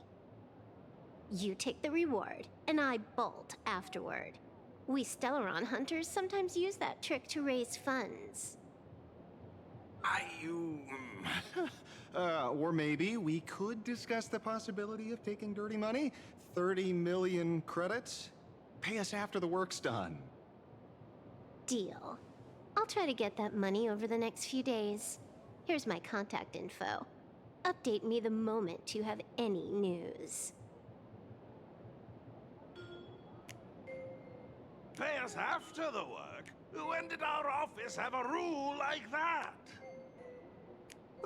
You take the reward, and I bolt afterward. We Stellaron hunters sometimes use that trick to raise funds. Or maybe we could discuss the possibility of taking dirty money? 30 million credits? Pay us after the work's done. Deal. I'll try to get that money over the next few days. Here's my contact info. Update me the moment you have any news. Pay us after the work? When did our office have a rule like that?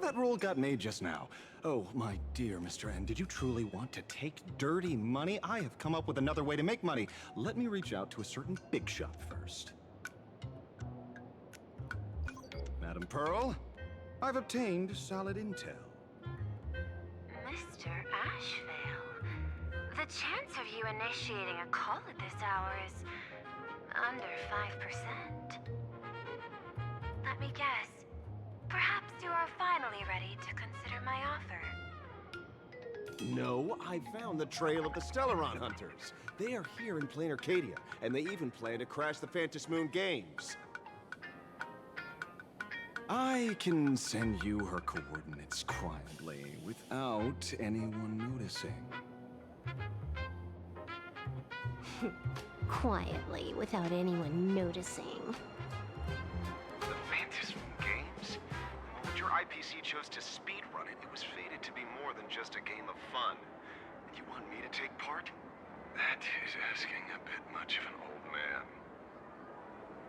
That rule got made just now. Oh, my dear Mr. N, did you truly want to take dirty money? I have come up with another way to make money. Let me reach out to a certain big shot first. Madam Pearl, I've obtained solid intel. Mr. Ashvale, the chance of you initiating a call at this hour is under 5%. Let me guess. Perhaps you are finally ready to consider my offer. No, I found the trail of the Stellaron hunters. They are here in plain Arcadia, and they even plan to crash the Phantom Moon Games. I can send you her coordinates quietly, without anyone noticing. Quietly, without anyone noticing. The Phantom Moon Games? When your IPC chose to speedrun it, it was fated to be more than just a game of fun. And you want me to take part? That is asking a bit much of an old man.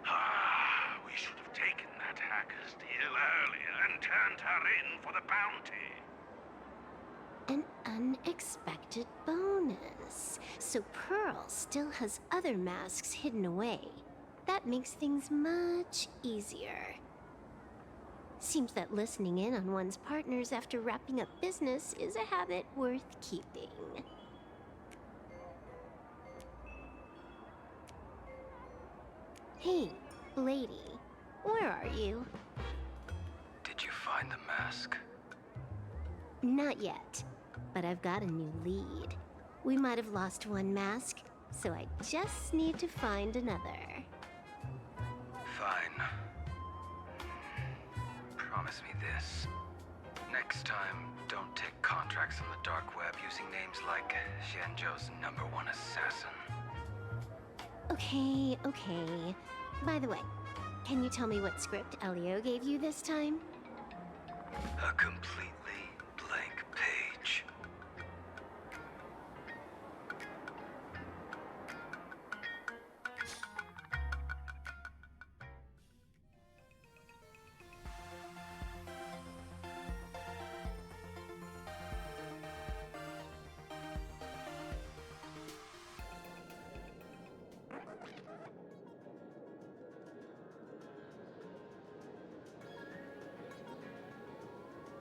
Ah, we should have taken that hacker's deal earlier and turned her in for the bounty. An unexpected bonus. So Pearl still has other masks hidden away. That makes things much easier. Seems that listening in on one's partners after wrapping up business is a habit worth keeping. Hey, lady, where are you? Did you find the mask? Not yet, but I've got a new lead. We might have lost one mask, so I just need to find another. Fine. Promise me this. Next time, don't take contracts on the dark web using names like Xianzhou's #1 assassin. Okay, okay. By the way, can you tell me what script Elio gave you this time? A completely blank page.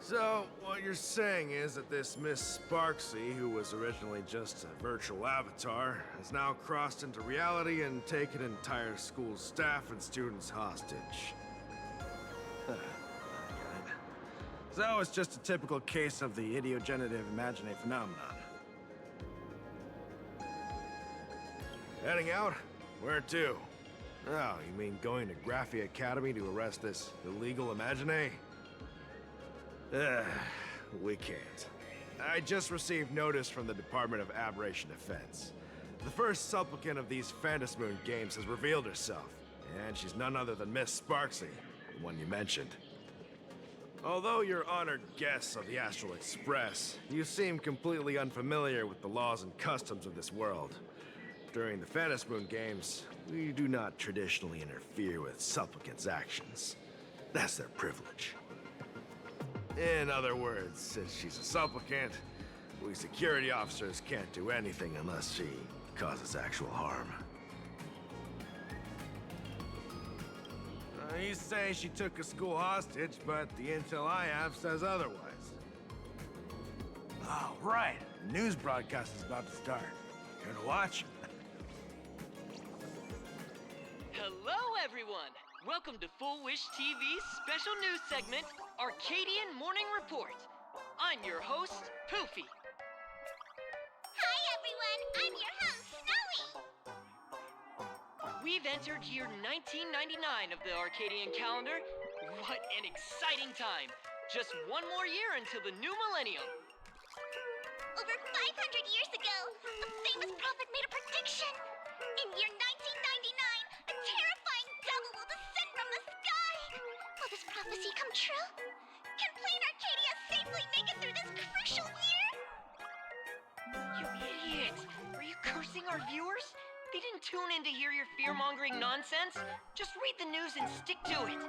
So, what you're saying is that this Miss Sparksy, who was originally just a virtual avatar, has now crossed into reality and taken entire school staff and students hostage. So it's just a typical case of the idiogenerative imagine phenomenon. Heading out? Where to? Oh, you mean going to Graphi Academy to arrest this illegal imagine? We can't. I just received notice from the Department of Aberration Defense. The first supplicant of these Phantasmoon games has revealed herself, and she's none other than Miss Sparksy, the one you mentioned. Although you're honored guests of the Astral Express, you seem completely unfamiliar with the laws and customs of this world. During the Phantasmoon games, we do not traditionally interfere with supplicants' actions. That's their privilege. In other words, since she's a supplicant, we security officers can't do anything unless she causes actual harm. You say she took a school hostage, but the intel I have says otherwise. Oh, right. The news broadcast is about to start. Care to watch? Hello, everyone! Welcome to Full Wish TV's special news segment, Arcadian Morning Report. I'm your host, Poofy. Hi, everyone. I'm your host, Snowy. We've entered year 1999 of the Arcadian calendar. What an exciting time! Just one more year until the new millennium. Over 500 years ago, a famous prophet made a prediction. In year 1999, a terrifying devil will descend from the sky. Will this prophecy come true? Can Plain Arcadia safely make it through this crucial year? You idiot! Are you cursing our viewers? They didn't tune in to hear your fear-mongering nonsense. Just read the news and stick to it.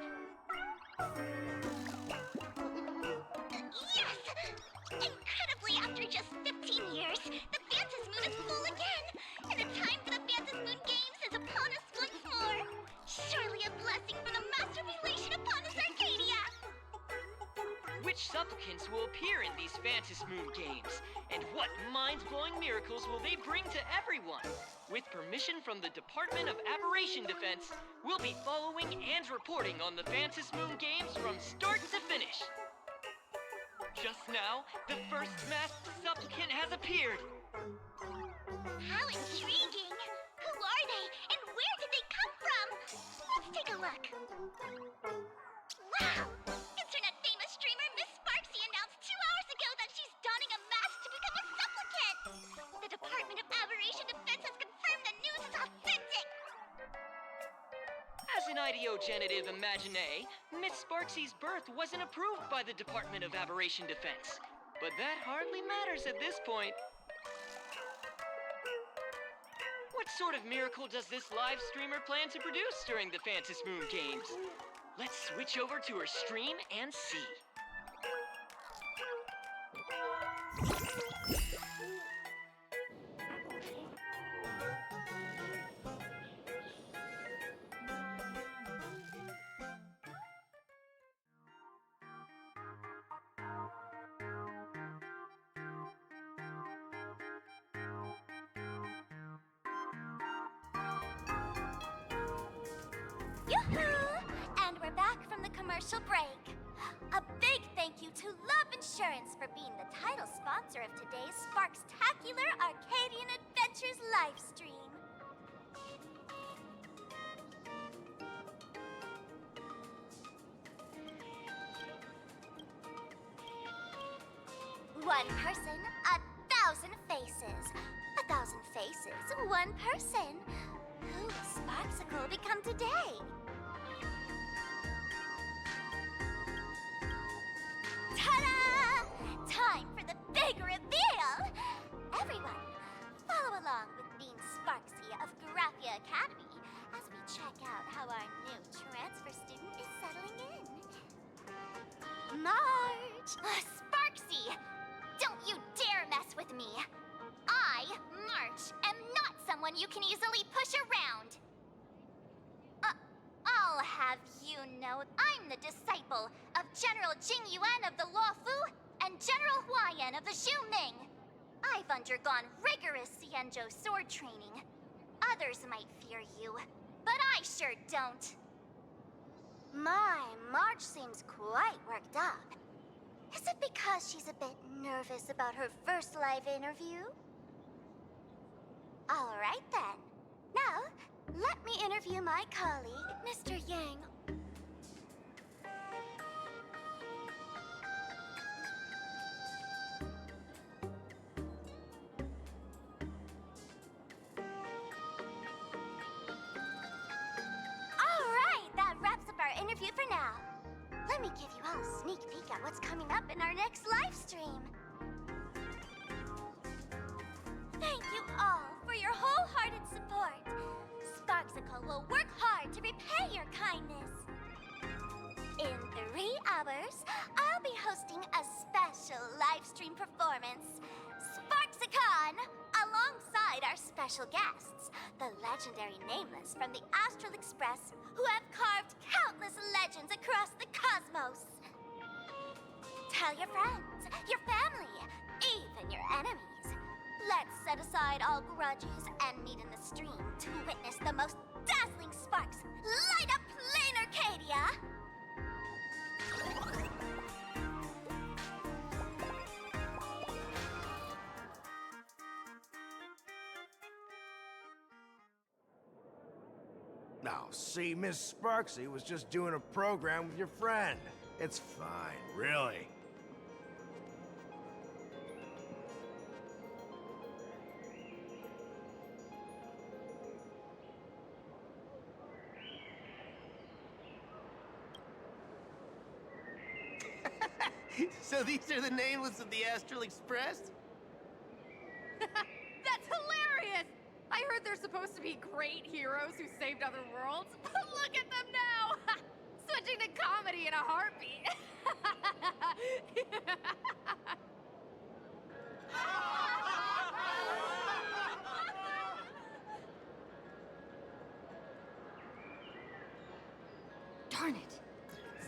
Yes! Incredibly, after just 15 years, the Phantasmoon is full again, and the time for the Phantasmoon Games is upon us once more. Surely a blessing from the master relation upon us, Arcadia! Which supplicants will appear in these Phantasmoon games? And what mind-blowing miracles will they bring to everyone? With permission from the Department of Aberration Defense, we'll be following and reporting on the Phantasmoon games from start to finish. Just now, the first masked supplicant has appeared. How intriguing! Who are they, and where did they come from? Let's take a look. Wow! Internet-famous streamer Miss Sparksy announced 2 hours ago that she's donning a mask to become a supplicant. The Department of Aberration Defense has confirmed the news is authentic. As an ideogenitive imagine, Miss Sparksy's birth wasn't approved by the Department of Aberration Defense. But that hardly matters at this point. What sort of miracle does this live streamer plan to produce during the Phantasmoon games? Let's switch over to her stream and see. Yoo-hoo! And we're back from from the commercial break. A big thank you to Love Insurance for being the title sponsor of today's Sparkstacular Arcadian Adventures livestream. One person, 1,000 faces. 1,000 faces, one person. Who will Sparksicle become today? Ta-da! Time for the big reveal! Everyone, follow along with Dean Sparksy of Graphia Academy as we check out how our new transfer student is settling in. March! Sparksy! Don't you dare mess with me! I, March, am not someone you can easily push around! I'll have you know I'm the disciple of General Jing Yuan of the Luofu and General Huayan of the Zhu Ming. I've undergone rigorous Xianzhou sword training. Others might fear you, but I sure don't. My, March seems quite worked up. Is it because she's a bit nervous about her first live interview? All right then. Now, let me interview my colleague, Mr. Yang. All right, that wraps up our interview for now. Let me give you all a sneak peek at what's coming up in our next live stream. Thank you all for your wholehearted support. Sparksicle will work hard to repay your kindness. In 3 hours, I'll be hosting a special live stream performance, Sparksicon, alongside our special guests, the legendary Nameless from the Astral Express, who have carved countless legends across the cosmos. Tell your friends, your family, even your enemies. Let's set aside all grudges and meet in the stream to witness the most dazzling sparks light up Plain Arcadia! Now, see, Miss Sparksy was just doing a program with your friend. It's fine, really. So these are the Nameless of the Astral Express? That's hilarious! I heard they're supposed to be great heroes who saved other worlds, but look at them now! Switching to comedy in a heartbeat. Darn it!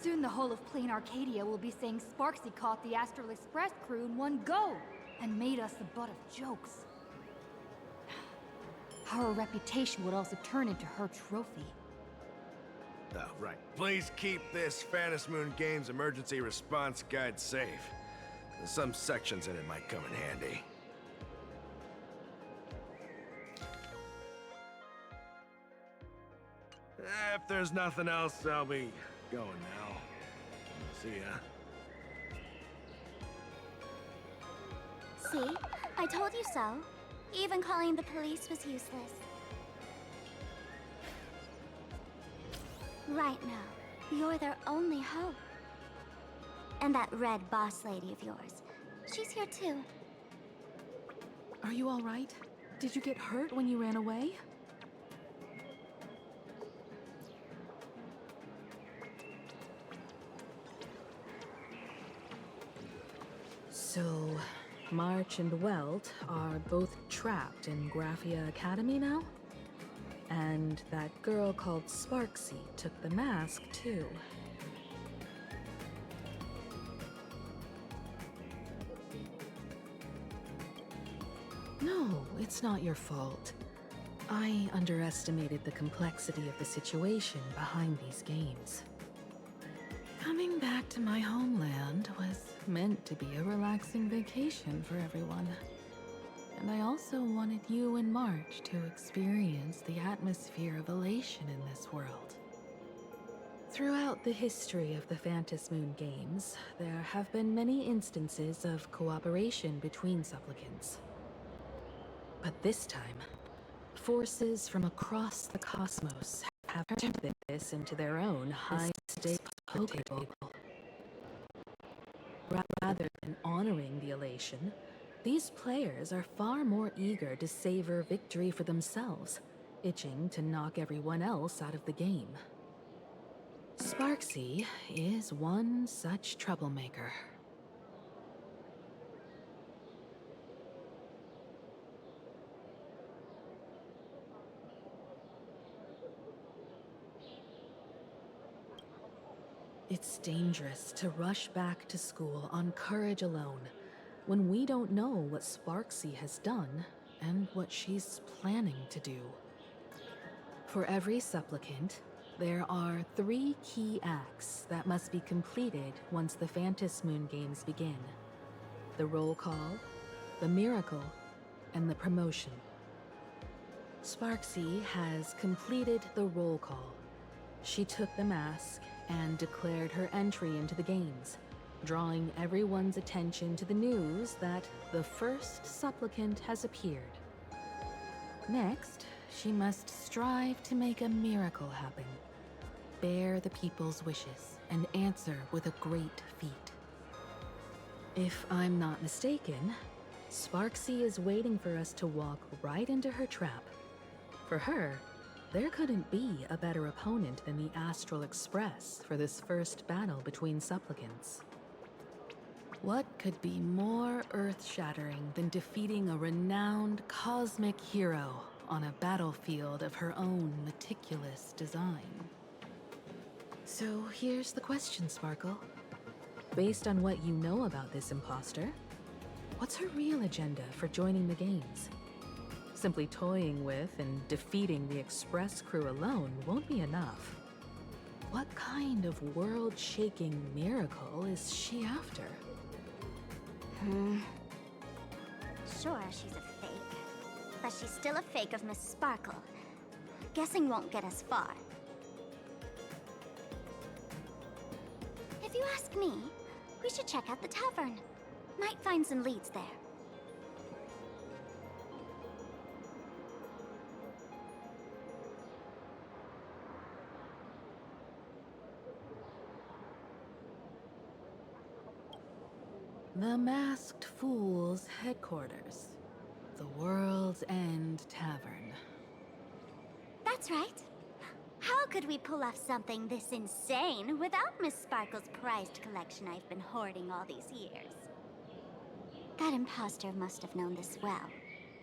Soon the whole of Plain Arcadia will be saying Sparksy caught the Astral Express crew in one go and made us the butt of jokes. Our reputation would also turn into her trophy. Oh, right. Please keep this Phantom Moon Games emergency response guide safe. Some sections in it might come in handy. If there's nothing else, I'll be going now. See ya. See? I told you so. Even calling the police was useless. Right now, you're their only hope. And that red boss lady of yours. She's here too. Are you all right? Did you get hurt when you ran away? So, March and Welt are both trapped in Graphia Academy now? And that girl called Sparksy took the mask, too. No, it's not your fault. I underestimated the complexity of the situation behind these games. Coming back to my homeland was meant to be a relaxing vacation for everyone. And I also wanted you and March to experience the atmosphere of elation in this world. Throughout the history of the Phantom Moon games, there have been many instances of cooperation between supplicants. But this time, forces from across the cosmos have turned this into their own high-stakes poker table. Rather than honoring the elation, these players are far more eager to savor victory for themselves, itching to knock everyone else out of the game. Sparksy is one such troublemaker. It's dangerous to rush back to school on courage alone when we don't know what Sparksy has done and what she's planning to do. For every supplicant, there are 3 key acts that must be completed once the Phantom Moon games begin: the roll call, the miracle, and the promotion. Sparksy has completed the roll call. She took the mask and declared her entry into the games, drawing everyone's attention to the news that the first supplicant has appeared. Next, she must strive to make a miracle happen, bear the people's wishes, and answer with a great feat. If I'm not mistaken, Sparksy is waiting for us to walk right into her trap. For her, there couldn't be a better opponent than the Astral Express for this first battle between supplicants. What could be more earth-shattering than defeating a renowned cosmic hero on a battlefield of her own meticulous design? So here's the question, Sparkle. Based on what you know about this imposter, what's her real agenda for joining the games? Simply toying with and defeating the Express crew alone won't be enough. What kind of world-shaking miracle is she after? Sure, she's a fake. But she's still a fake of Miss Sparkle. Guessing won't get us far. If you ask me, we should check out the tavern. Might find some leads there. The Masked Fool's headquarters. The World's End Tavern. That's right. How could we pull off something this insane without Miss Sparkle's prized collection I've been hoarding all these years? That imposter must have known this well.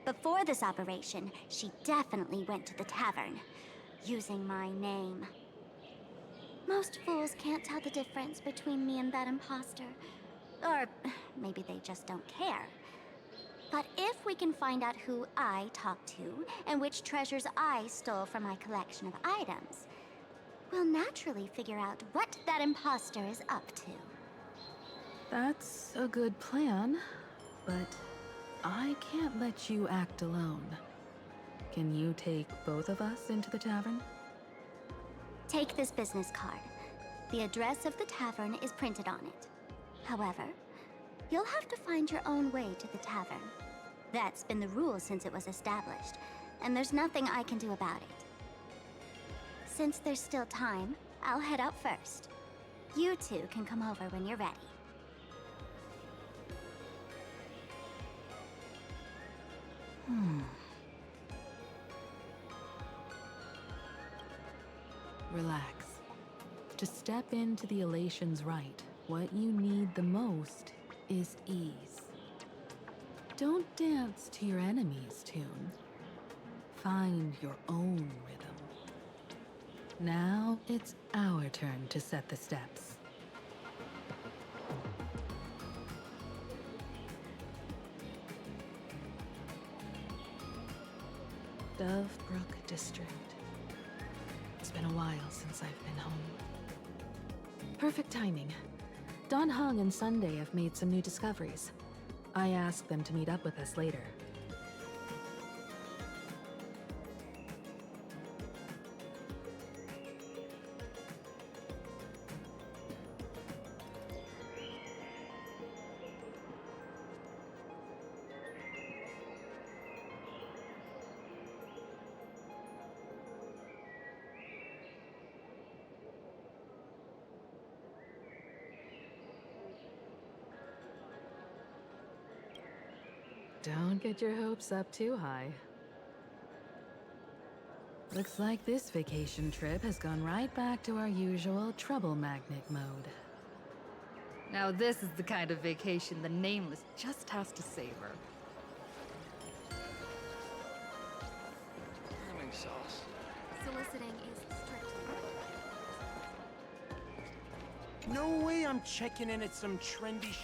Before this operation, she definitely went to the tavern, using my name. Most fools can't tell the difference between me and that imposter. Or maybe they just don't care. But if we can find out who I talked to and which treasures I stole from my collection of items, we'll naturally figure out what that imposter is up to. That's a good plan, but I can't let you act alone. Can you take both of us into the tavern? Take this business card. The address of the tavern is printed on it. However, you'll have to find your own way to the tavern. That's been the rule since it was established, and there's nothing I can do about it. Since there's still time, I'll head out first. You two can come over when you're ready. Relax. To step into the elation's right, what you need the most is ease. Don't dance to your enemy's tune. Find your own rhythm. Now it's our turn to set the steps. Dovebrook District. It's been a while since I've been home. Perfect timing. Don Hung and Sunday have made some new discoveries. I asked them to meet up with us later. Don't get your hopes up too high. Looks like this vacation trip has gone right back to our usual trouble magnet mode. Now this is the kind of vacation the Nameless just has to savor. Having sauce. Soliciting is strictly. No way I'm checking in at some trendy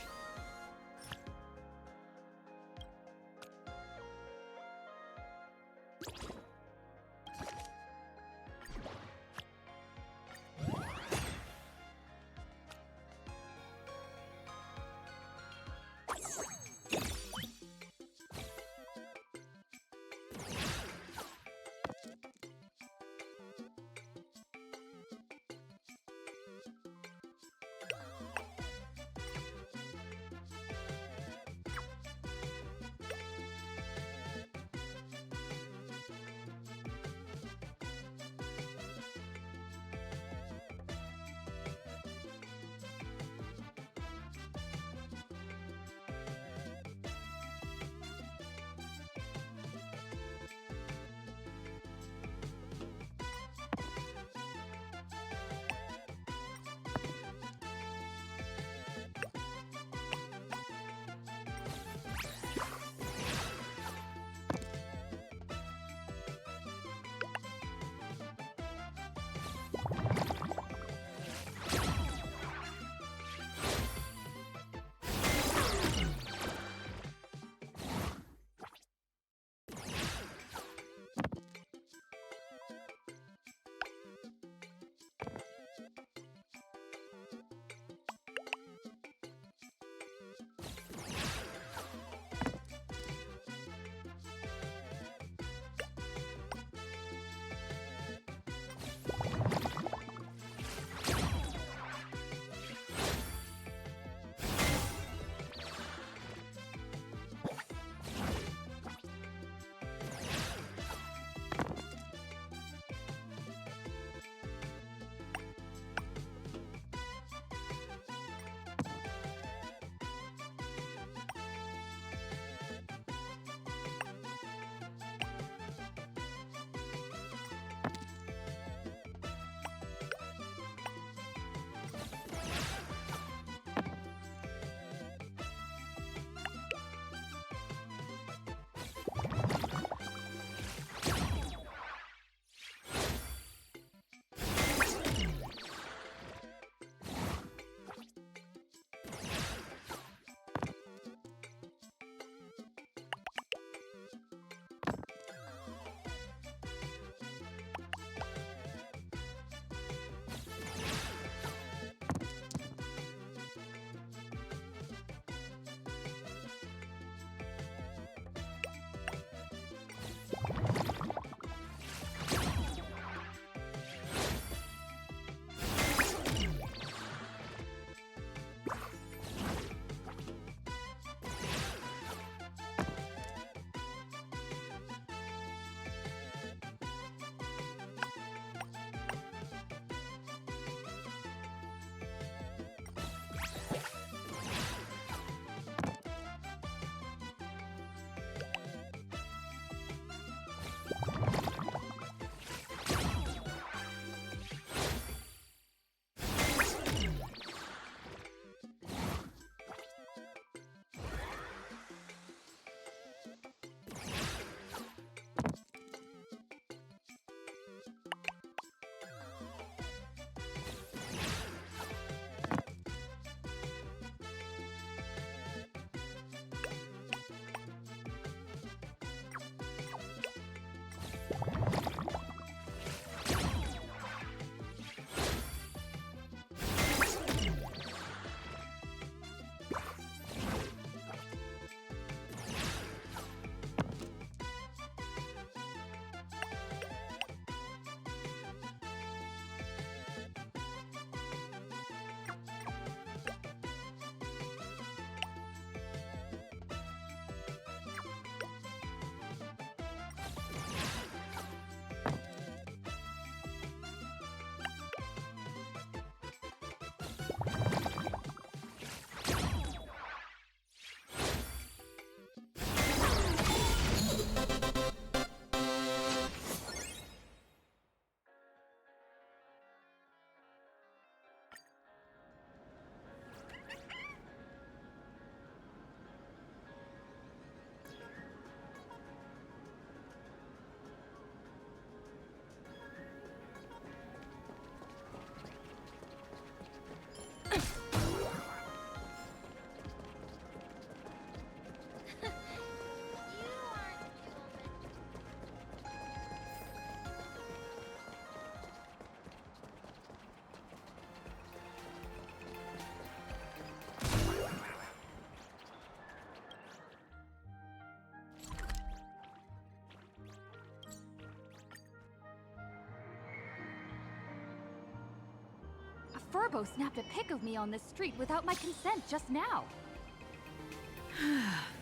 Furbo snapped a pic of me on this street without my consent just now.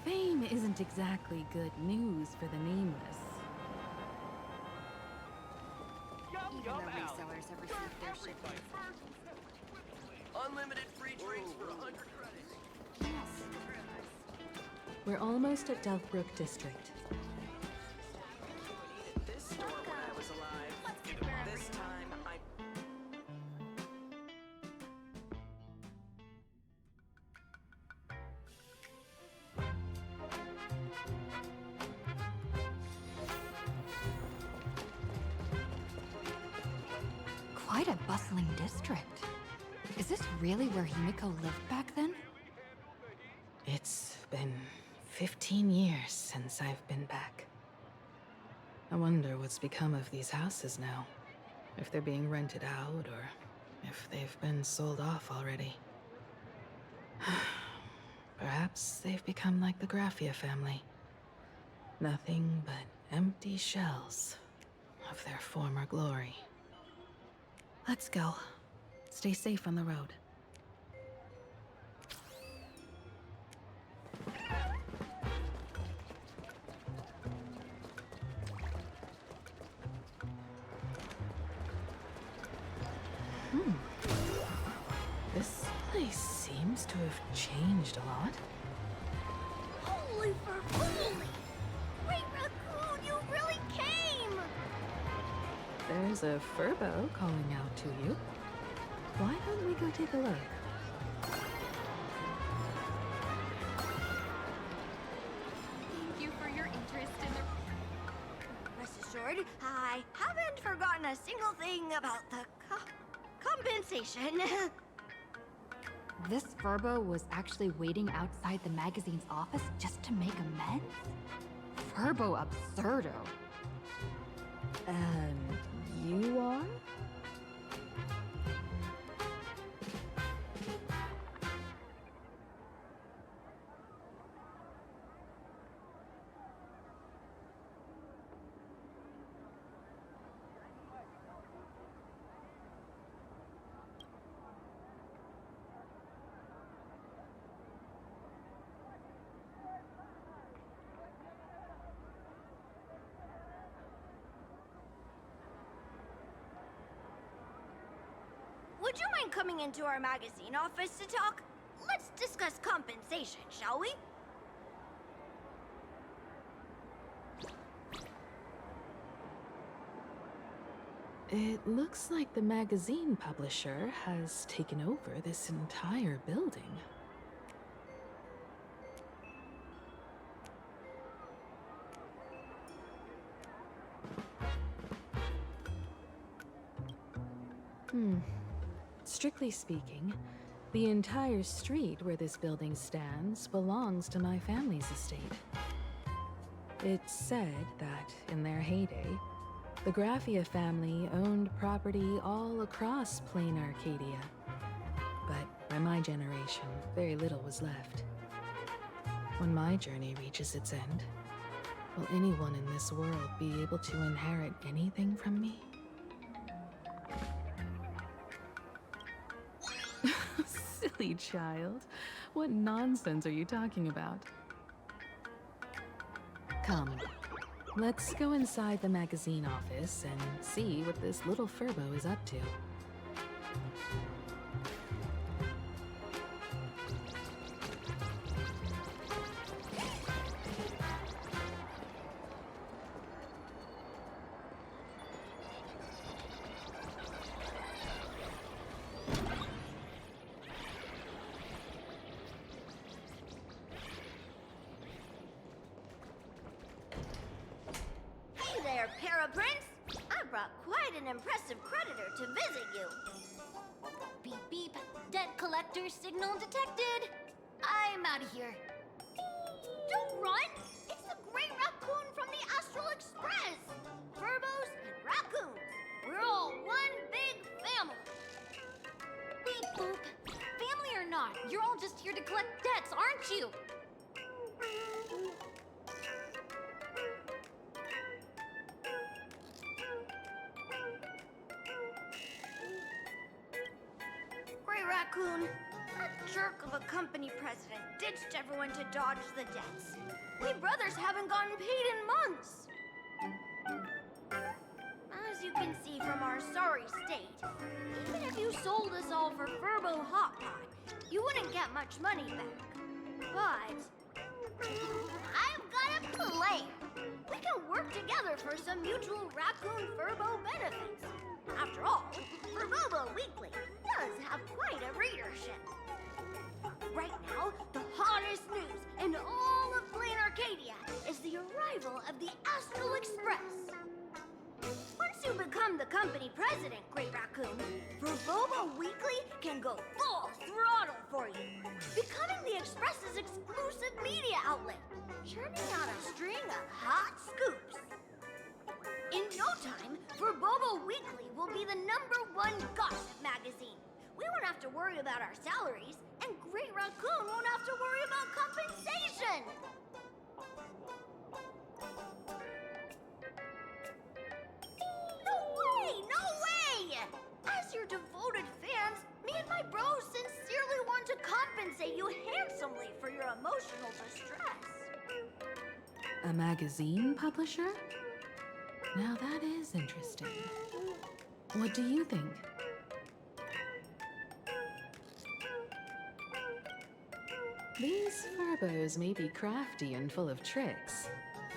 Fame isn't exactly good news for the nameless. Even the resellers have received their shipment. Unlimited free drinks for 100 credits. Yes. We're almost at Delvebrook District. This store when I was alive. This time I. Quite a bustling district. Is this really where Himiko lived back then? It's been 15 years since I've been back. I wonder what's become of these houses now. If they're being rented out, or if they've been sold off already. Perhaps they've become like the Graphia family. Nothing but empty shells of their former glory. Let's go. Stay safe on the road. This place seems to have changed a lot. Holy for holy! Great Raccoon, you really came! There's a Furbo calling out to you. Why don't we go take a look? Thank you for your interest in the... Rest assured, I haven't forgotten a single thing about the compensation. This Furbo was actually waiting outside the magazine's office just to make amends? Furbo absurdo. And you are? Would you mind coming into our magazine office to talk? Let's discuss compensation, shall we? It looks like the magazine publisher has taken over this entire building. Strictly speaking, the entire street where this building stands belongs to my family's estate. It's said that, in their heyday, the Graphia family owned property all across Plain Arcadia. But by my generation, very little was left. When my journey reaches its end, will anyone in this world be able to inherit anything from me? Silly child. What nonsense are you talking about? Come, let's go inside the magazine office and see what this little Furbo is up to. Hey there, Paraprince! I brought quite an impressive creditor to visit you. Beep beep. Debt collector signal detected. I'm out of here. Don't run! It's the Great Raccoon from the Astral Express! Furbos and raccoons. We're all one big family. Beep boop. Family or not, you're all just here to collect debts, aren't you? Raccoon. That jerk of a company president ditched everyone to dodge the debts. We brothers haven't gotten paid in months. As you can see from our sorry state, even if you sold us all for Furbo Hot Pot, you wouldn't get much money back. But I've got a plan. We can work together for some mutual Raccoon Furbo benefits. After all, Furbobo Weekly does have quite a readership. Right now, the hottest news in all of Plain Arcadia is the arrival of the Astral Express. Once you become the company president, Great Raccoon, Furbobo Weekly can go full throttle for you, becoming the Express's exclusive media outlet, churning out a string of hot scoops. In no time, Furbobo Weekly will be the #1 gossip magazine. We won't have to worry about our salaries, and Great Raccoon won't have to worry about compensation. No way! No way! As your devoted fans, me and my bros sincerely want to compensate you handsomely for your emotional distress. A magazine publisher? Now that is interesting. What do you think? These Furbos may be crafty and full of tricks,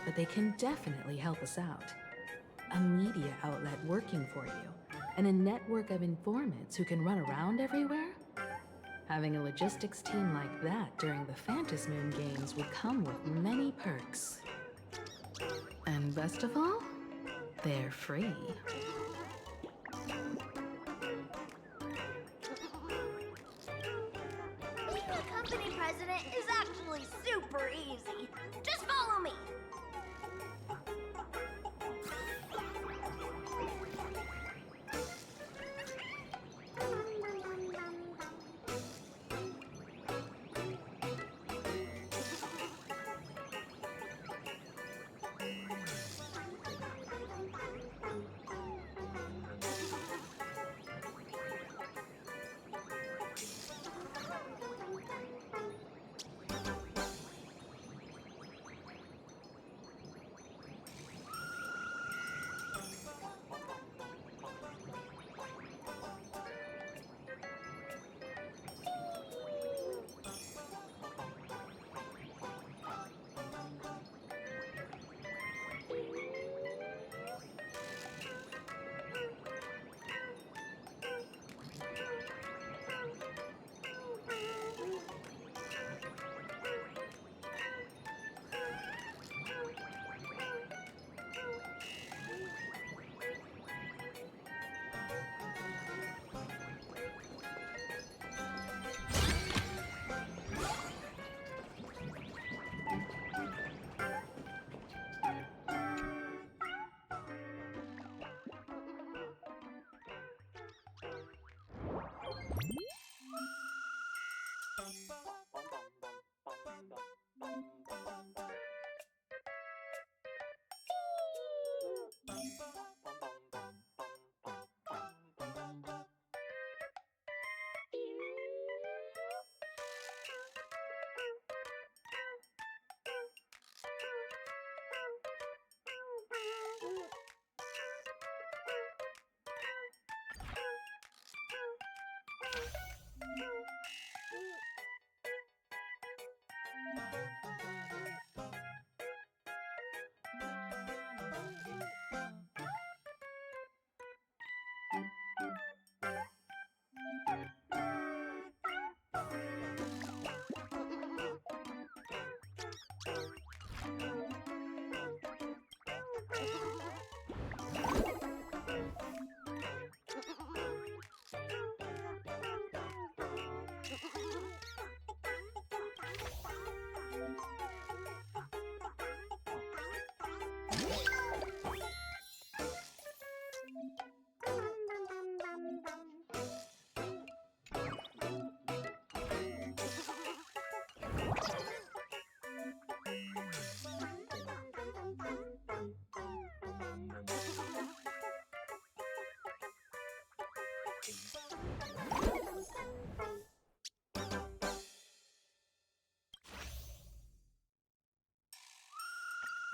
but they can definitely help us out. A media outlet working for you, and a network of informants who can run around everywhere? Having a logistics team like that during the Phantasmoon Games would come with many perks. And best of all, they're free. Being a company president is actually super easy. Just follow me.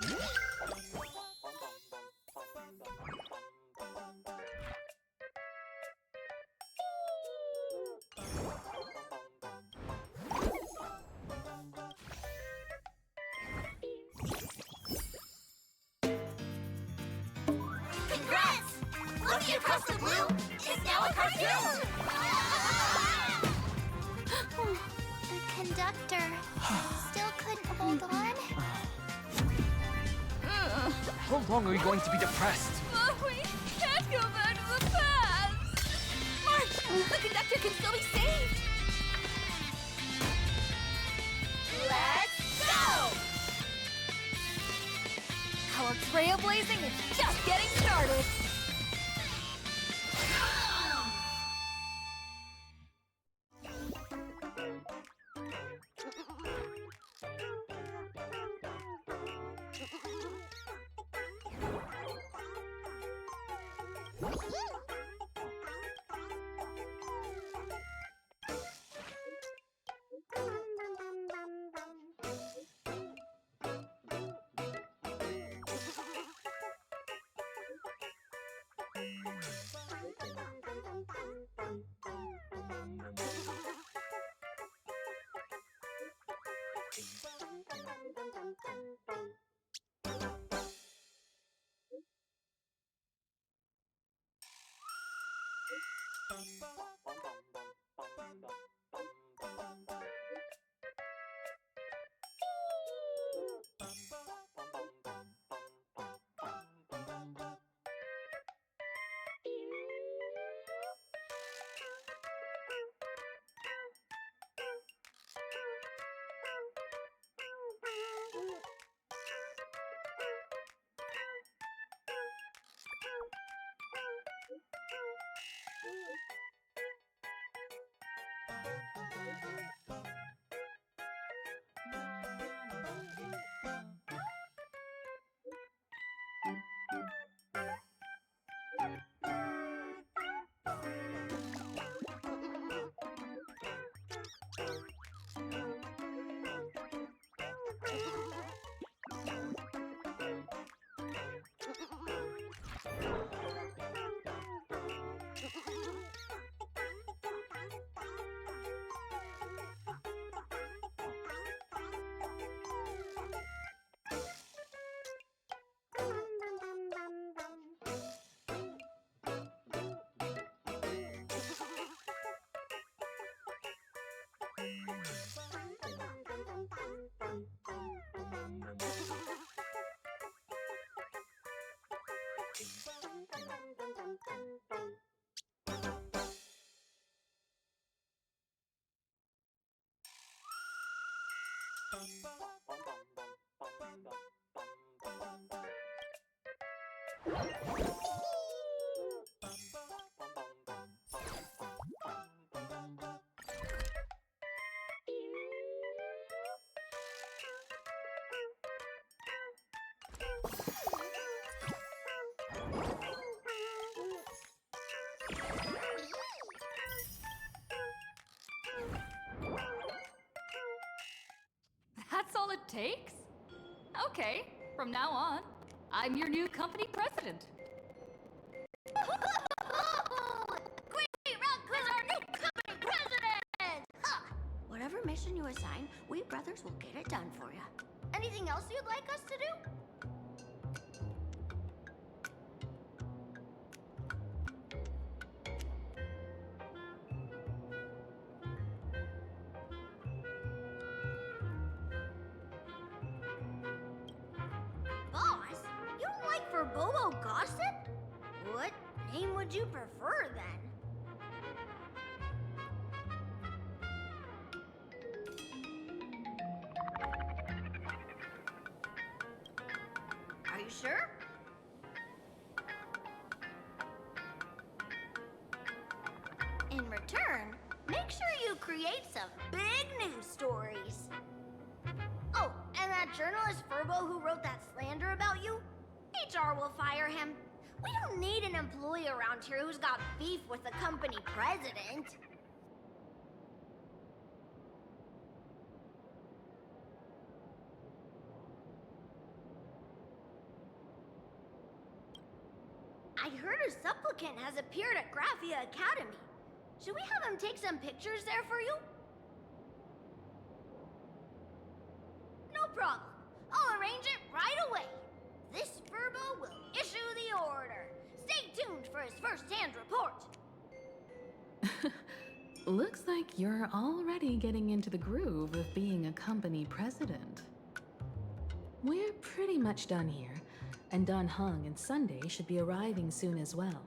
Congrats! Looking across the blue is now a cartoon! The conductor still couldn't hold on. How long are we going to be depressed? We can't go back to the past! March! The conductor can still be saved! Let's go! Our trailblazing is just getting started. That's all it takes? Okay, from now on, I'm your new company president. Great! Rock is our new company president! Ha! Whatever mission you assign, we brothers will get it done for you. Anything else you'd like us to do? Boss? You don't like Bobo gossip? What name would you prefer then? Are you sure? In return, make sure you create some big news stories. Oh, and that journalist Furbo who wrote that slander about you? HR will fire him. We don't need an employee around here who's got beef with the company president. I heard a supplicant has appeared at Graphia Academy. Should we have him take some pictures there for you? No problem. I'll arrange it right away. This Furbo will issue the order. Stay tuned for his first-hand report. Looks like you're already getting into the groove of being a company president. We're pretty much done here, and Dan Heng and Sunday should be arriving soon as well.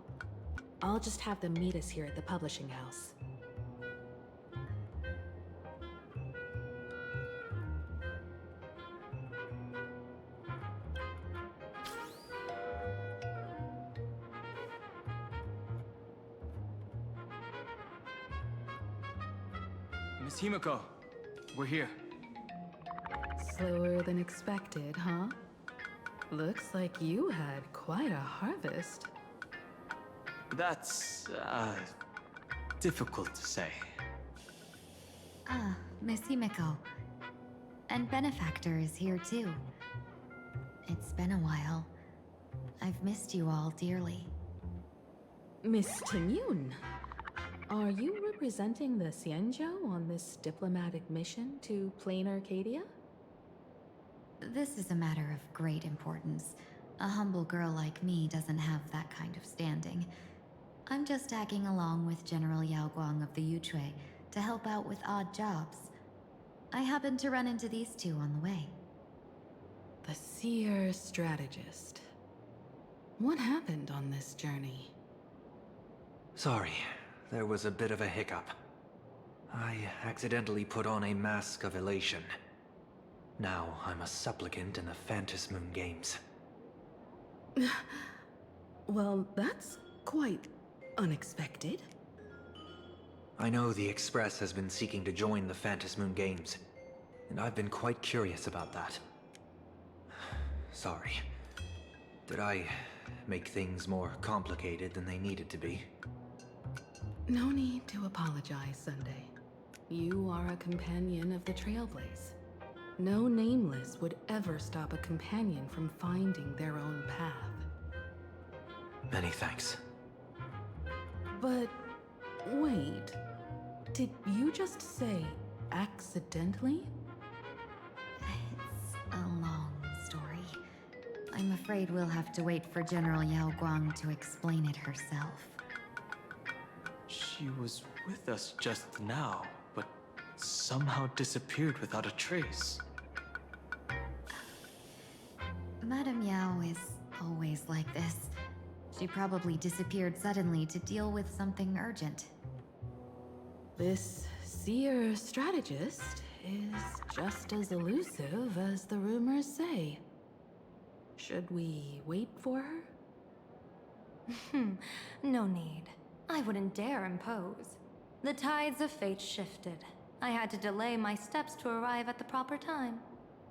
I'll just have them meet us here at the publishing house. Miss Himiko, we're here. Slower than expected, huh? Looks like you had quite a harvest. That's, difficult to say. Ah, Miss Himiko. And Benefactor is here too. It's been a while. I've missed you all dearly. Miss Tingyun, are you representing the Xianzhou on this diplomatic mission to Plain Arcadia? This is a matter of great importance. A humble girl like me doesn't have that kind of standing. I'm just tagging along with General Yao Guang of the Yuchui to help out with odd jobs. I happened to run into these two on the way. The Seer Strategist. What happened on this journey? Sorry, there was a bit of a hiccup. I accidentally put on a mask of elation. Now I'm a supplicant in the Phantom Moon Games. Well, that's quite unexpected. I know the Express has been seeking to join the Phantom Moon Games, and I've been quite curious about that. Sorry. Did I make things more complicated than they needed to be? No need to apologize, Sunday. You are a companion of the Trailblaze. No Nameless would ever stop a companion from finding their own path. Many thanks. But wait, did you just say accidentally? It's a long story. I'm afraid we'll have to wait for General Yao Guang to explain it herself. She was with us just now, but somehow disappeared without a trace. Madame Yao is always like this. She probably disappeared suddenly to deal with something urgent. This Seer Strategist is just as elusive as the rumors say. Should we wait for her? No need. I wouldn't dare impose. The tides of fate shifted. I had to delay my steps to arrive at the proper time.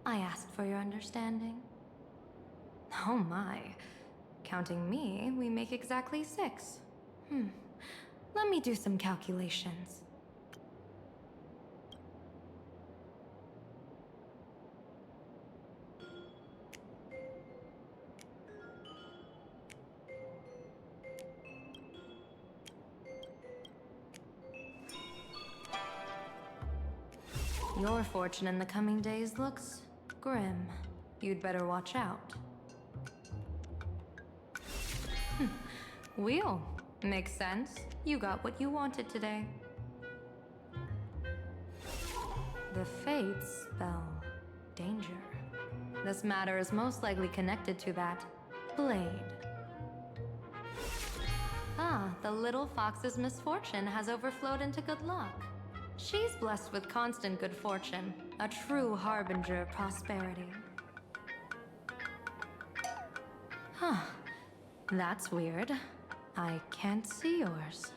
I asked for your understanding. Oh my. Counting me, we make exactly 6. Let me do some calculations. Your fortune in the coming days looks grim. You'd better watch out. Wheel. Makes sense. You got what you wanted today. The fates spell danger. This matter is most likely connected to that blade. Ah, the little fox's misfortune has overflowed into good luck. She's blessed with constant good fortune, a true harbinger of prosperity. Huh. That's weird. I can't see yours.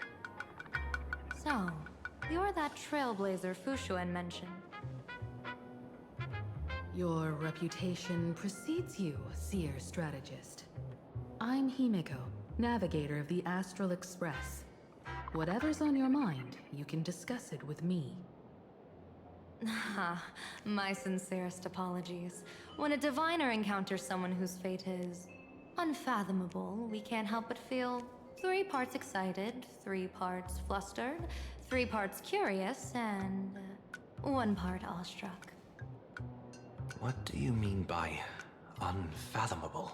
So, you're that trailblazer Fushuan mentioned. Your reputation precedes you, Seer Strategist. I'm Himiko, navigator of the Astral Express. Whatever's on your mind, you can discuss it with me. My sincerest apologies. When a diviner encounters someone whose fate is unfathomable, we can't help but feel 3 parts excited, 3 parts flustered, 3 parts curious, and 1 part awestruck. What do you mean by unfathomable?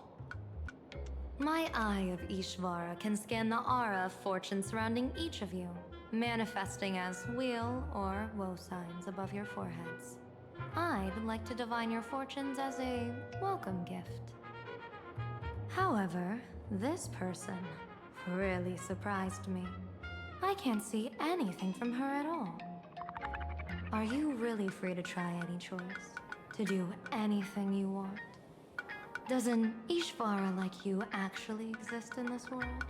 My eye of Ishvara can scan the aura of fortune surrounding each of you, manifesting as weal or woe signs above your foreheads. I'd like to divine your fortunes as a welcome gift. However, this person really surprised me. I can't see anything from her at all. Are you really free to try any choice? To do anything you want? Does an Ishvara like you actually exist in this world?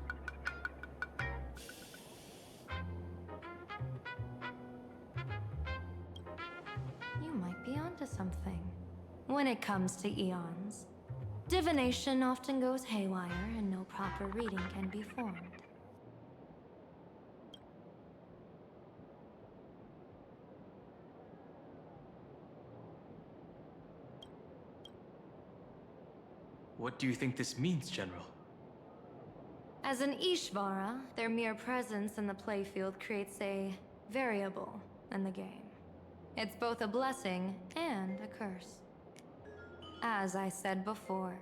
You might be onto something. When it comes to eons, divination often goes haywire and no proper reading can be formed. What do you think this means, General? As an Ishvara, their mere presence in the playfield creates a variable in the game. It's both a blessing and a curse. As I said before,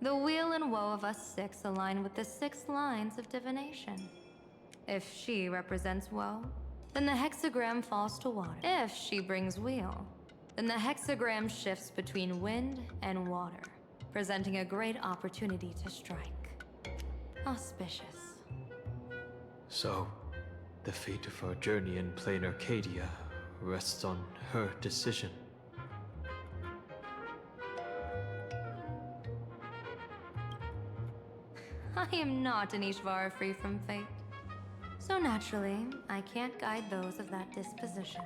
the weal and woe of us 6 align with the 6 lines of divination. If she represents woe, then the hexagram falls to water. If she brings weal, then the hexagram shifts between wind and water, presenting a great opportunity to strike. Auspicious. So, the fate of our journey in plain Arcadia rests on her decision. I am not an Ishvara free from fate. So naturally, I can't guide those of that disposition.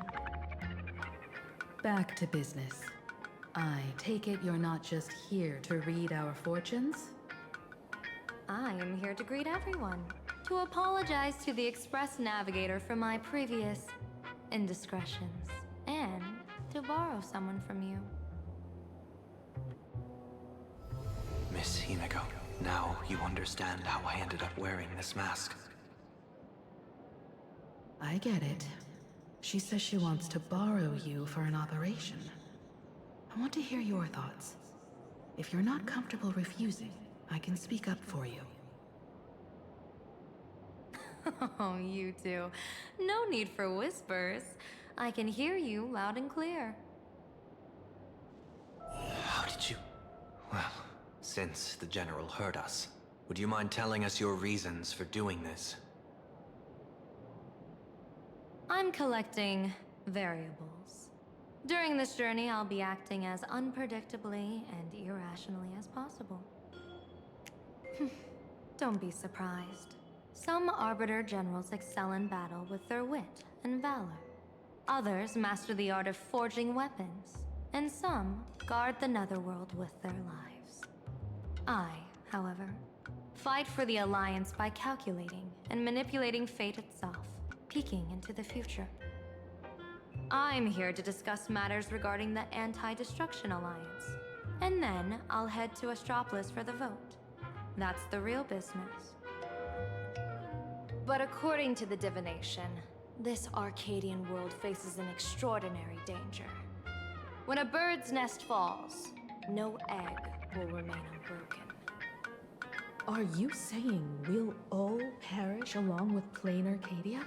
Back to business. I take it you're not just here to read our fortunes? I am here to greet everyone, to apologize to the Express Navigator for my previous indiscretions, and to borrow someone from you. Miss Himeko, now you understand how I ended up wearing this mask. I get it. She says she wants to borrow you for an operation. I want to hear your thoughts. If you're not comfortable refusing, I can speak up for you. Oh, you two. No need for whispers. I can hear you loud and clear. How did you... Well, since the General heard us, would you mind telling us your reasons for doing this? I'm collecting variables. During this journey, I'll be acting as unpredictably and irrationally as possible. Don't be surprised. Some Arbiter Generals excel in battle with their wit and valor. Others master the art of forging weapons, and some guard the Netherworld with their lives. I, however, fight for the Alliance by calculating and manipulating fate itself, peeking into the future. I'm here to discuss matters regarding the Anti-Destruction Alliance, and then I'll head to Astropolis for the vote. That's the real business. But according to the divination, this Arcadian world faces an extraordinary danger. When a bird's nest falls, no egg will remain unbroken. Are you saying we'll all perish along with plain Arcadia?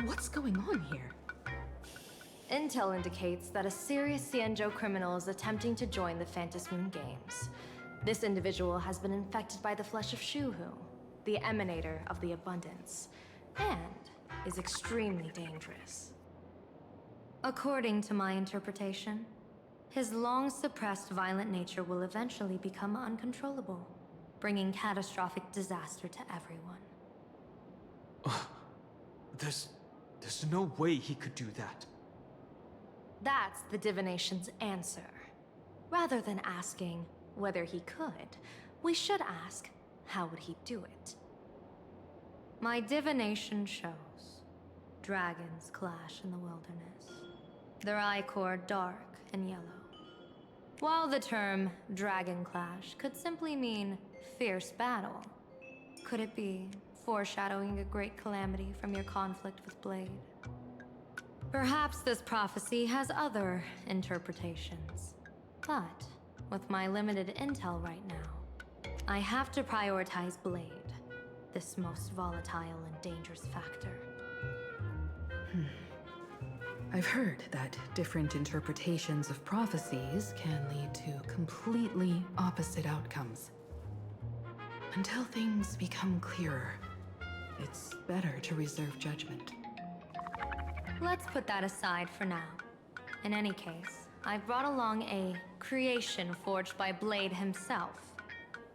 What's going on here? Intel indicates that a serious Xianzhou criminal is attempting to join the Phantom Moon Games. This individual has been infected by the flesh of Shuhu, the emanator of the abundance, and is extremely dangerous. According to my interpretation, his long-suppressed violent nature will eventually become uncontrollable, bringing catastrophic disaster to everyone. There's no way he could do that. That's the divination's answer. Rather than asking whether he could, we should ask, how would he do it? My divination shows dragons clash in the wilderness, their ichor dark and yellow. While the term Dragon Clash could simply mean fierce battle, could it be foreshadowing a great calamity from your conflict with Blade? Perhaps this prophecy has other interpretations. But with my limited intel right now, I have to prioritize Blade, this most volatile and dangerous factor. I've heard that different interpretations of prophecies can lead to completely opposite outcomes. Until things become clearer, it's better to reserve judgment. Let's put that aside for now. In any case, I've brought along a creation forged by Blade himself.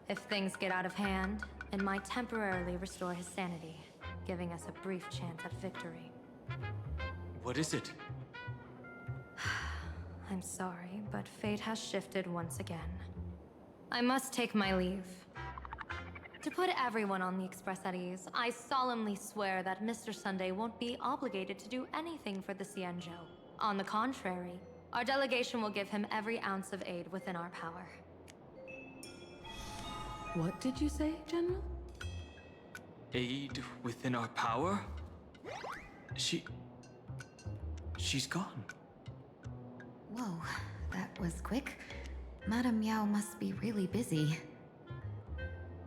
If things get out of hand, it might temporarily restore his sanity, giving us a brief chance at victory. What is it? I'm sorry, but fate has shifted once again. I must take my leave. To put everyone on the Express at ease, I solemnly swear that Mr. Sunday won't be obligated to do anything for the Xianzhou. On the contrary, our delegation will give him every ounce of aid within our power. What did you say, General? Aid within our power? She's gone. Whoa, that was quick. Madame Yao must be really busy.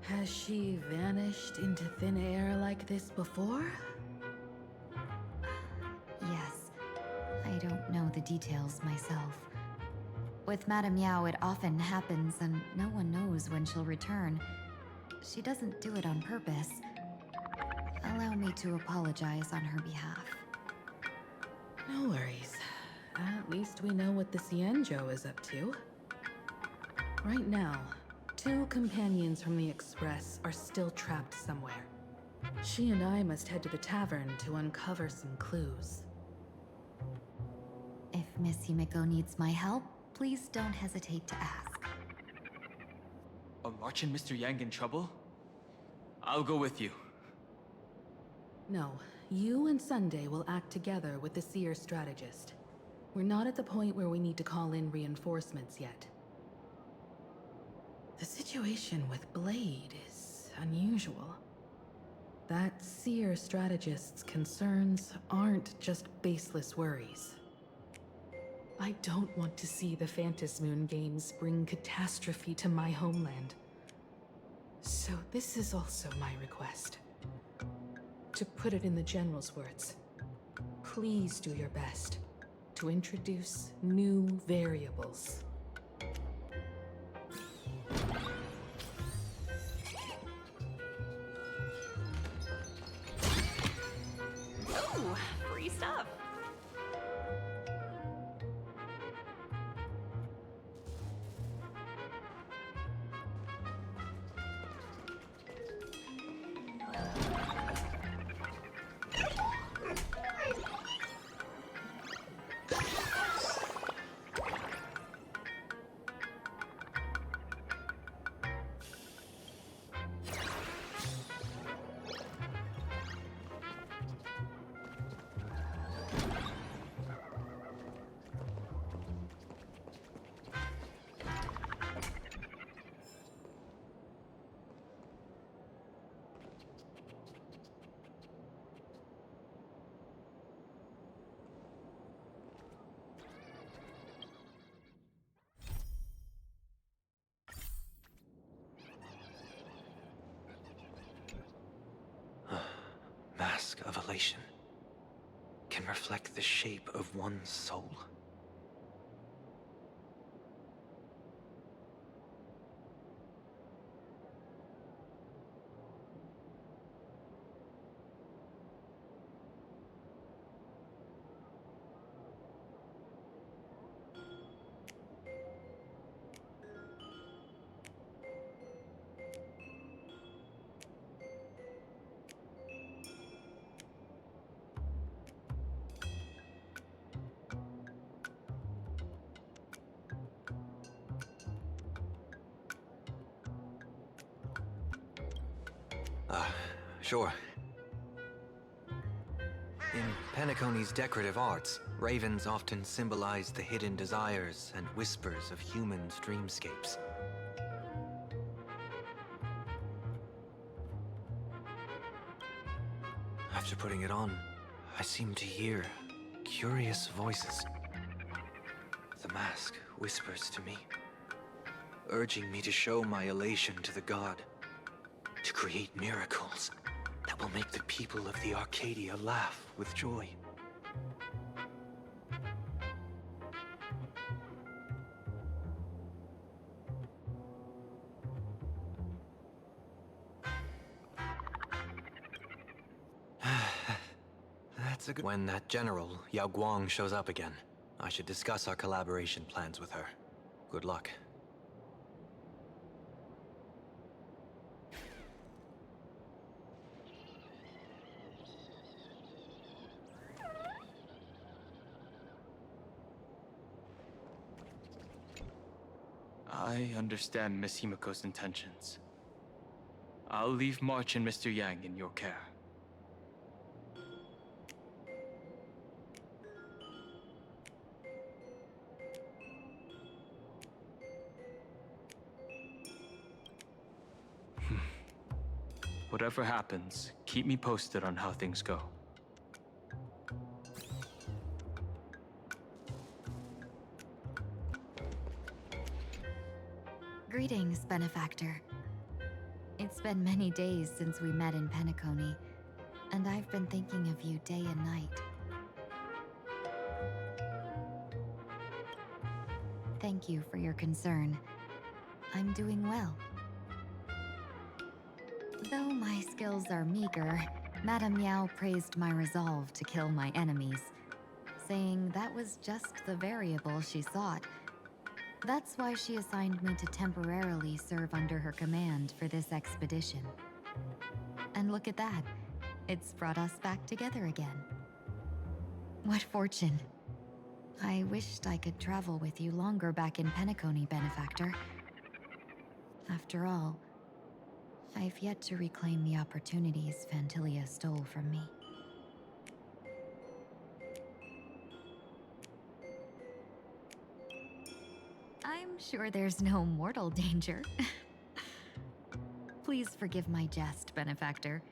Has she vanished into thin air like this before? Yes. I don't know the details myself. With Madame Yao, it often happens and no one knows when she'll return. She doesn't do it on purpose. Allow me to apologize on her behalf. No worries. At least we know what the Xianzhou is up to. Right now, 2 companions from the Express are still trapped somewhere. She and I must head to the tavern to uncover some clues. If Miss Himiko needs my help, please don't hesitate to ask. Are March and Mr. Yang in trouble? I'll go with you. No, you and Sunday will act together with the Seer strategist. We're not at the point where we need to call in reinforcements yet. The situation with Blade is unusual. That Seer strategist's concerns aren't just baseless worries. I don't want to see the Phantasmoon games bring catastrophe to my homeland. So this is also my request. To put it in the General's words, please do your best to introduce new variables. Ooh, free stuff. Mask of elation can reflect the shape of one's soul. Sure. In Penacony's decorative arts, Ravens often symbolize the hidden desires and whispers of humans' dreamscapes. After putting it on, I seem to hear curious voices. The mask whispers to me, urging me to show my elation to the god, to create miracles that will make the people of the Arcadia laugh with joy. That's a good... When that general, Guang, shows up again, I should discuss our collaboration plans with her. Good luck. I understand Miss Himiko's intentions. I'll leave March and Mr. Yang in your care. Whatever happens, keep me posted on how things go. Greetings, Benefactor. It's been many days since we met in Penacony, and I've been thinking of you day and night. Thank you for your concern. I'm doing well. Though my skills are meager, Madame Yao praised my resolve to kill my enemies, saying that was just the variable she sought. That's why she assigned me to temporarily serve under her command for this expedition. And look at that. It's brought us back together again. What fortune. I wished I could travel with you longer back in Penacony, Benefactor. After all, I've yet to reclaim the opportunities Phantilia stole from me. I'm sure there's no mortal danger. Please forgive my jest, Benefactor.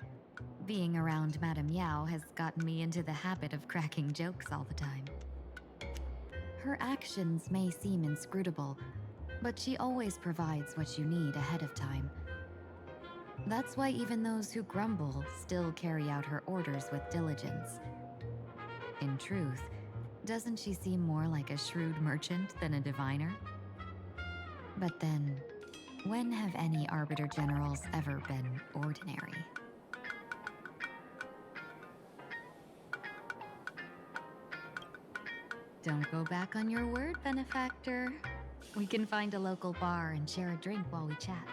Being around Madame Yao has gotten me into the habit of cracking jokes all the time. Her actions may seem inscrutable, but she always provides what you need ahead of time. That's why even those who grumble still carry out her orders with diligence. In truth, doesn't she seem more like a shrewd merchant than a diviner? But then, when have any Arbiter Generals ever been ordinary? Don't go back on your word, Benefactor. We can find a local bar and share a drink while we chat.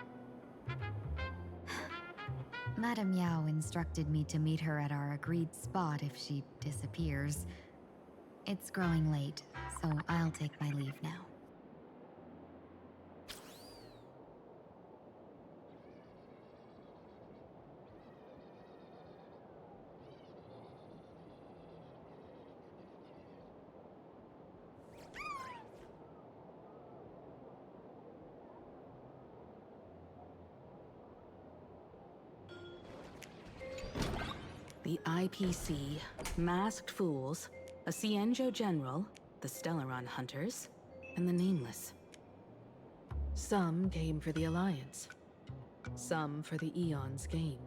Madame Yao instructed me to meet her at our agreed spot if she disappears. It's growing late, so I'll take my leave now. The IPC, Masked Fools, a Cienjo General, the Stellaron Hunters, and the Nameless. Some came for the Alliance. Some for the Eon's game.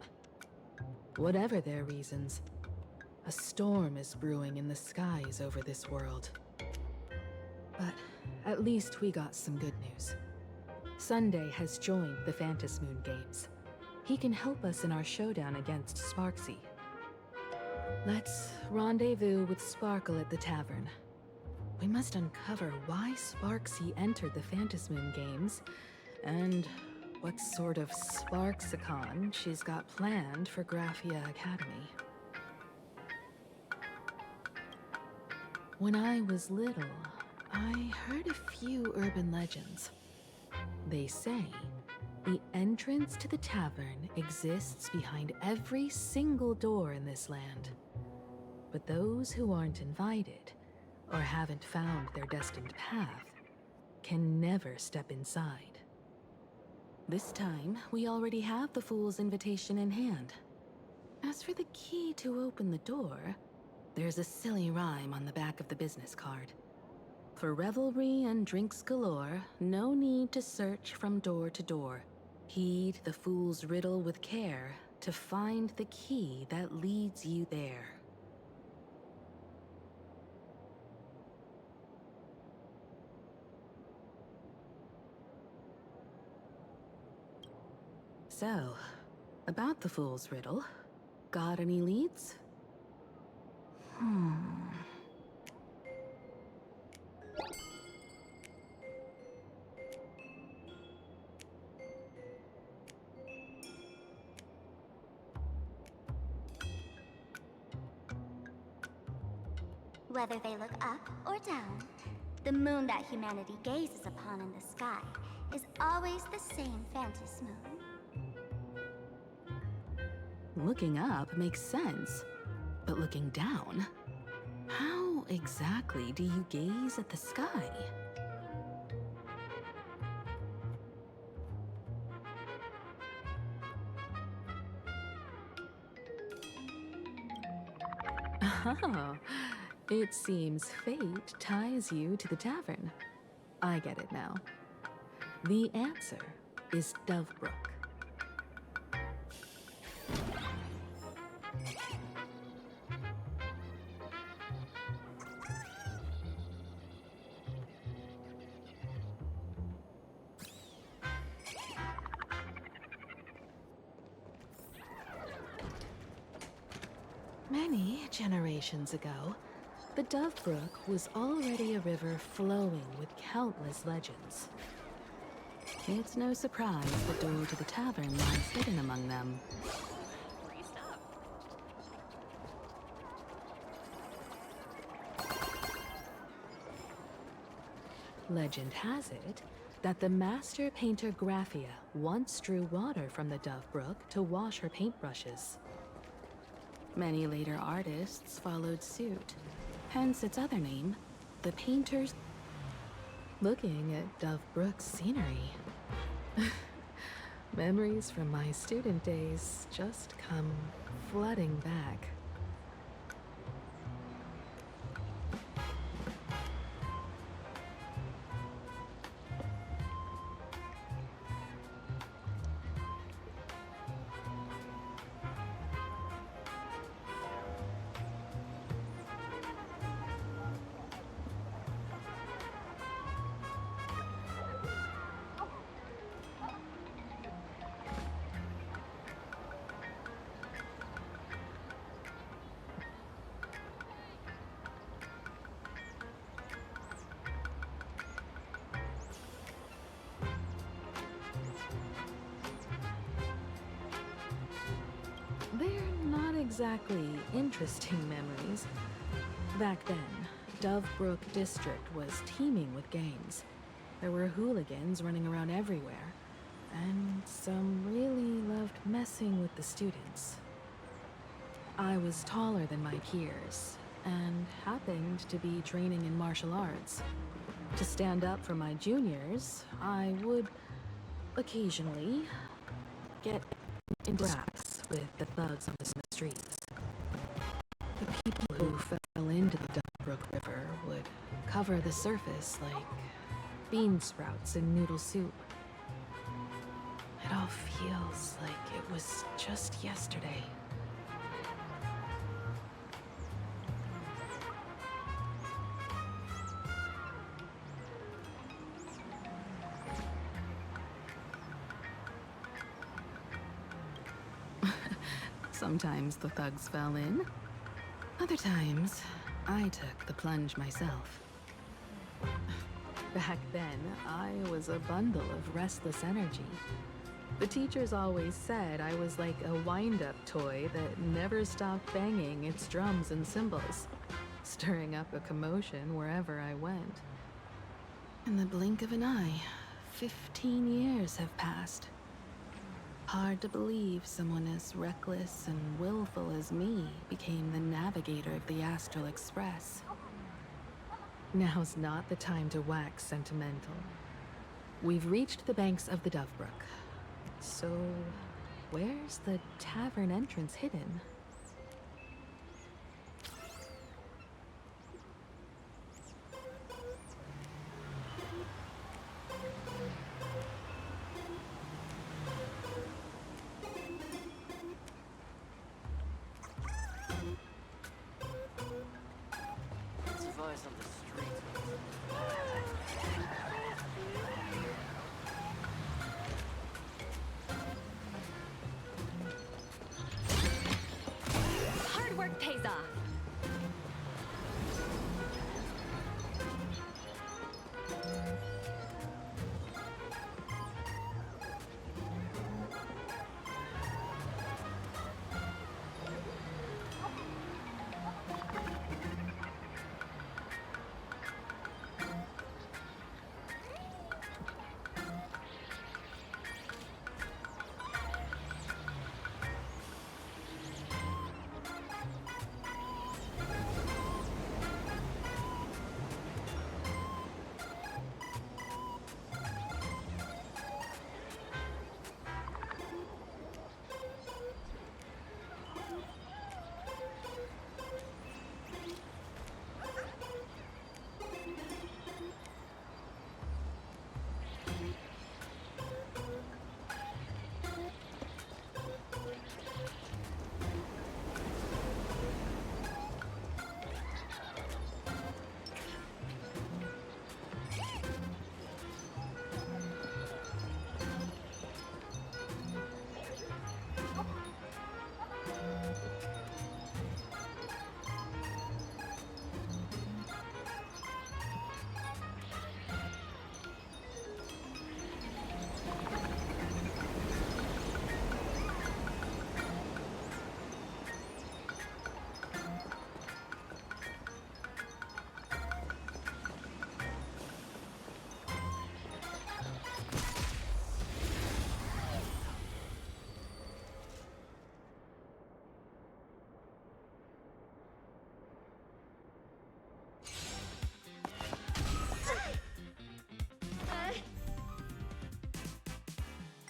Whatever their reasons, a storm is brewing in the skies over this world. But at least we got some good news. Sunday has joined the Phantom Moon Games. He can help us in our showdown against Sparksy. Let's rendezvous with Sparkle at the tavern. We must uncover why Sparksy entered the Phantom Moon Games, and what sort of Sparksicon she's got planned for Graphia Academy. When I was little, I heard a few urban legends. They say the entrance to the tavern exists behind every single door in this land. But those who aren't invited or haven't found their destined path can never step inside. This time, we already have the Fool's invitation in hand. As for the key to open the door, there's a silly rhyme on the back of the business card. For revelry and drinks galore, no need to search from door to door. Heed the fool's riddle with care to find the key that leads you there. So, about the fool's riddle, got any leads? Whether they look up or down, the moon that humanity gazes upon in the sky is always the same Phantom moon. Looking up makes sense, but looking down? How exactly do you gaze at the sky? Oh, it seems fate ties you to the tavern. I get it now. The answer is Dovebrook. Many generations ago, the Dovebrook was already a river flowing with countless legends. It's no surprise the door to the tavern lies hidden among them. Legend has it that the master painter Graphia once drew water from the Dovebrook to wash her paintbrushes. Many later artists followed suit, hence its other name, the Painters. Looking at Dovebrook's scenery. Memories from my student days just come flooding back. They're not exactly interesting memories. Back then, Dovebrook District was teeming with gangs. There were hooligans running around everywhere, and some really loved messing with the students. I was taller than my peers, and happened to be training in martial arts. To stand up for my juniors, I would occasionally get into scraps with the thugs on the streets. The people who fell into the Dovebrook River would cover the surface like bean sprouts in noodle soup. It all feels like it was just yesterday. Sometimes the thugs fell in. Other times, I took the plunge myself. Back then, I was a bundle of restless energy. The teachers always said I was like a wind-up toy that never stopped banging its drums and cymbals, stirring up a commotion wherever I went. In the blink of an eye, 15 years have passed. Hard to believe someone as reckless and willful as me became the navigator of the Astral Express. Now's not the time to wax sentimental. We've reached the banks of the Dovebrook. So, where's the tavern entrance hidden? Survives on the street. Hard work pays off.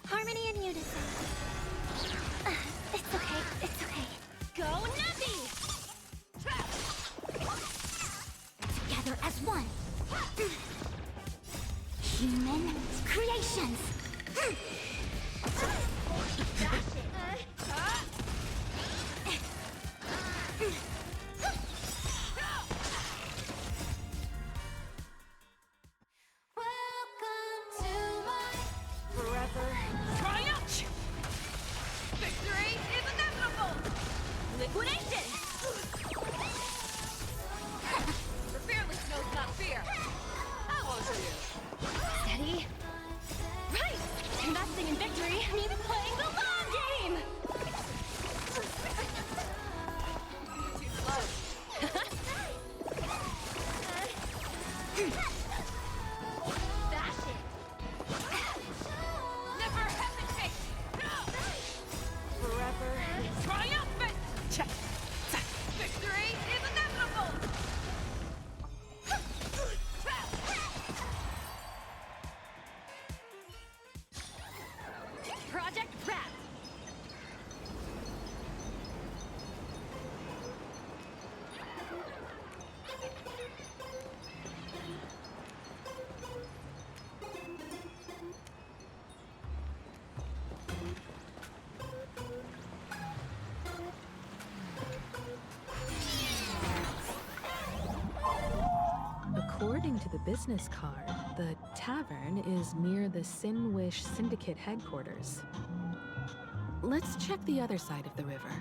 Harmony and unison. It's okay, it's okay. Go Navi! Together as one. Human creations. Forever triumph! Victory is inevitable! Liquidation! The fearless knows not fear. How old are you? Steady. Right! Investing in victory means playing the long game! Too slow. Dash it! Never hesitate! Forever triumphant! Victory is inevitable! Project Wrapped! According to the business card, the tavern is near the Sinwish Syndicate headquarters. Let's check the other side of the river.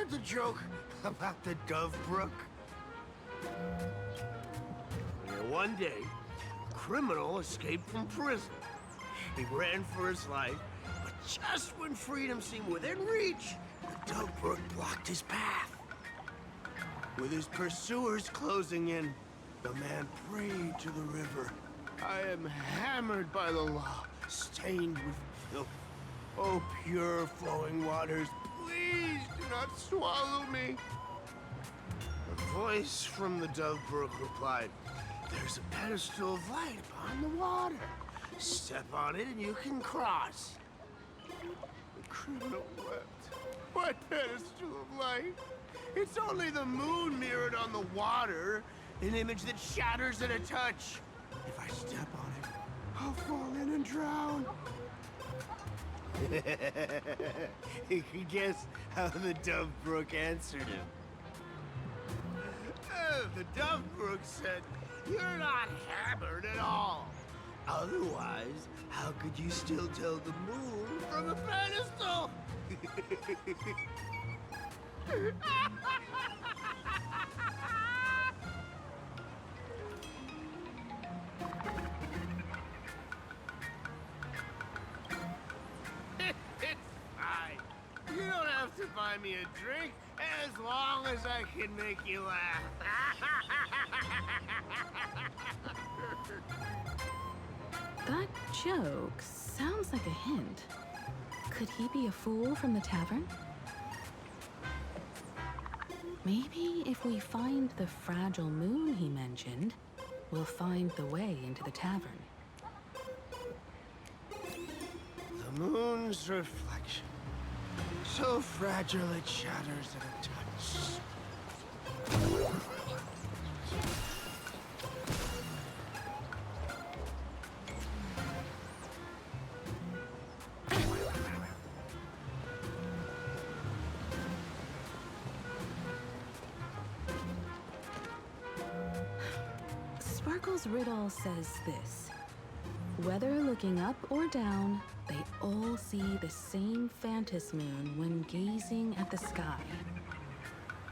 heard the joke about the Dove Brook? One day, a criminal escaped from prison. He ran for his life, but just when freedom seemed within reach, the Dove Brook blocked his path. With his pursuers closing in, the man prayed to the river. I am hammered by the law, stained with filth. Oh, pure flowing waters, please do not swallow me. A voice from the Dove Brook replied, there's a pedestal of light upon the water. Step on it and you can cross. The criminal wept. What pedestal of light? It's only the moon mirrored on the water, an image that shatters at a touch. If I step on it, I'll fall in and drown. You can guess how the Dove Brook answered him. The Dove Brook said, you're not hammered at all. Otherwise, how could you still tell the moon from a pedestal? It's fine. You don't have to buy me a drink as long as I can make you laugh. That joke sounds like a hint. Could he be a fool from the tavern? Maybe if we find the fragile moon he mentioned, we'll find the way into the tavern. The moon's reflection. So fragile it shatters at a touch. Sparkle's riddle says this. Whether looking up or down, they all see the same phantom moon when gazing at the sky.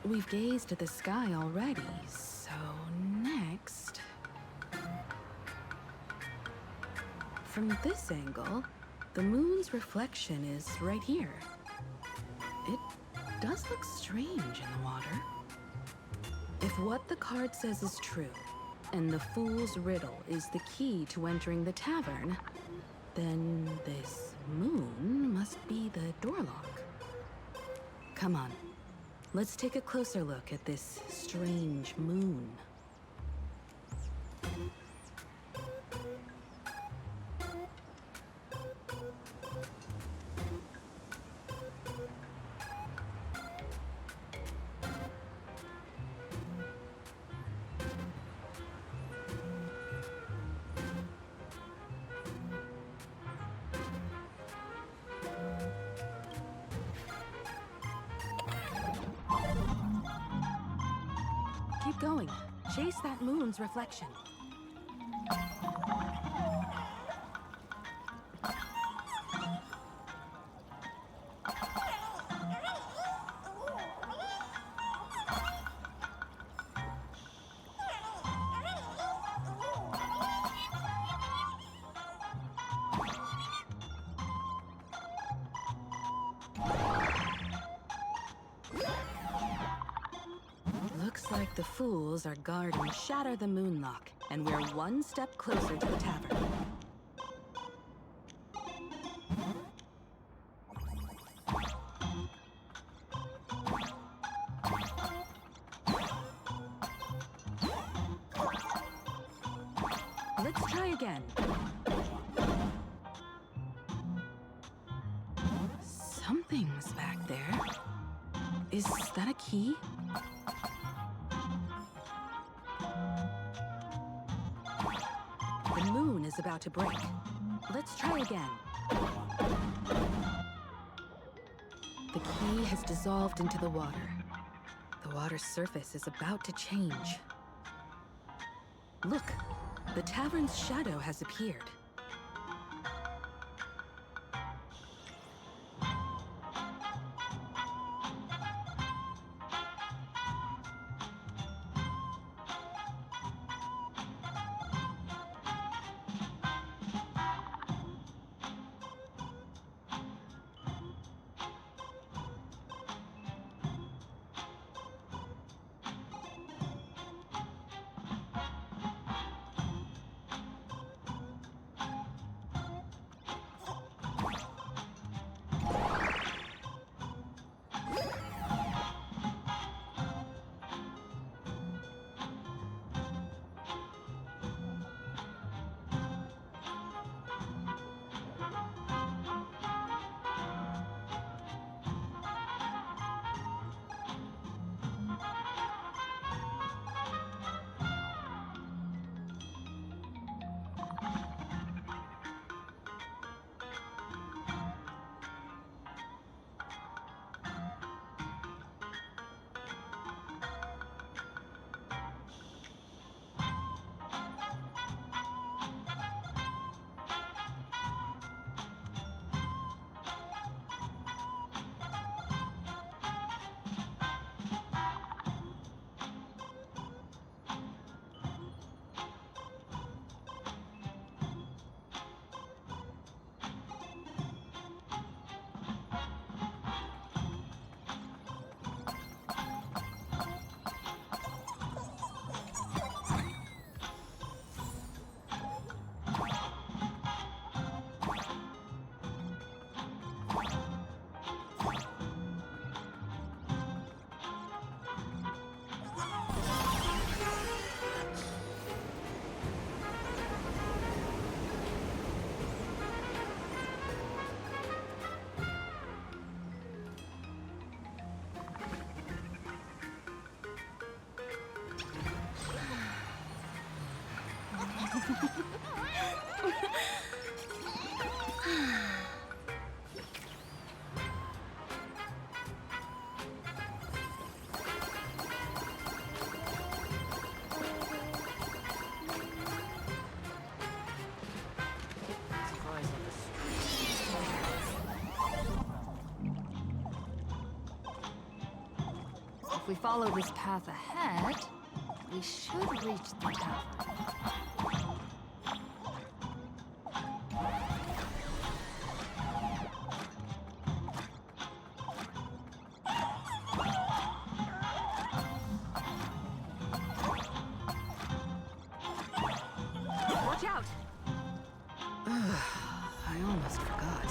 We've gazed at the sky already, so next... From this angle, the moon's reflection is right here. It does look strange in the water. If what the card says is true, and the fool's riddle is the key to entering the tavern, then this moon must be the door lock. Come on, let's take a closer look at this strange moon. Keep going. Chase that moon's reflection. Looks like the fools are guarding Shatter the Moonlock, and we're one step closer to the tavern. Let's try again. Something's back there. Is that a key? The moon is about to break. Let's try again. The key has dissolved into the water. The water's surface is about to change. Look, the tavern's shadow has appeared. If we follow this path ahead, we should reach the tavern. Watch out! I almost forgot.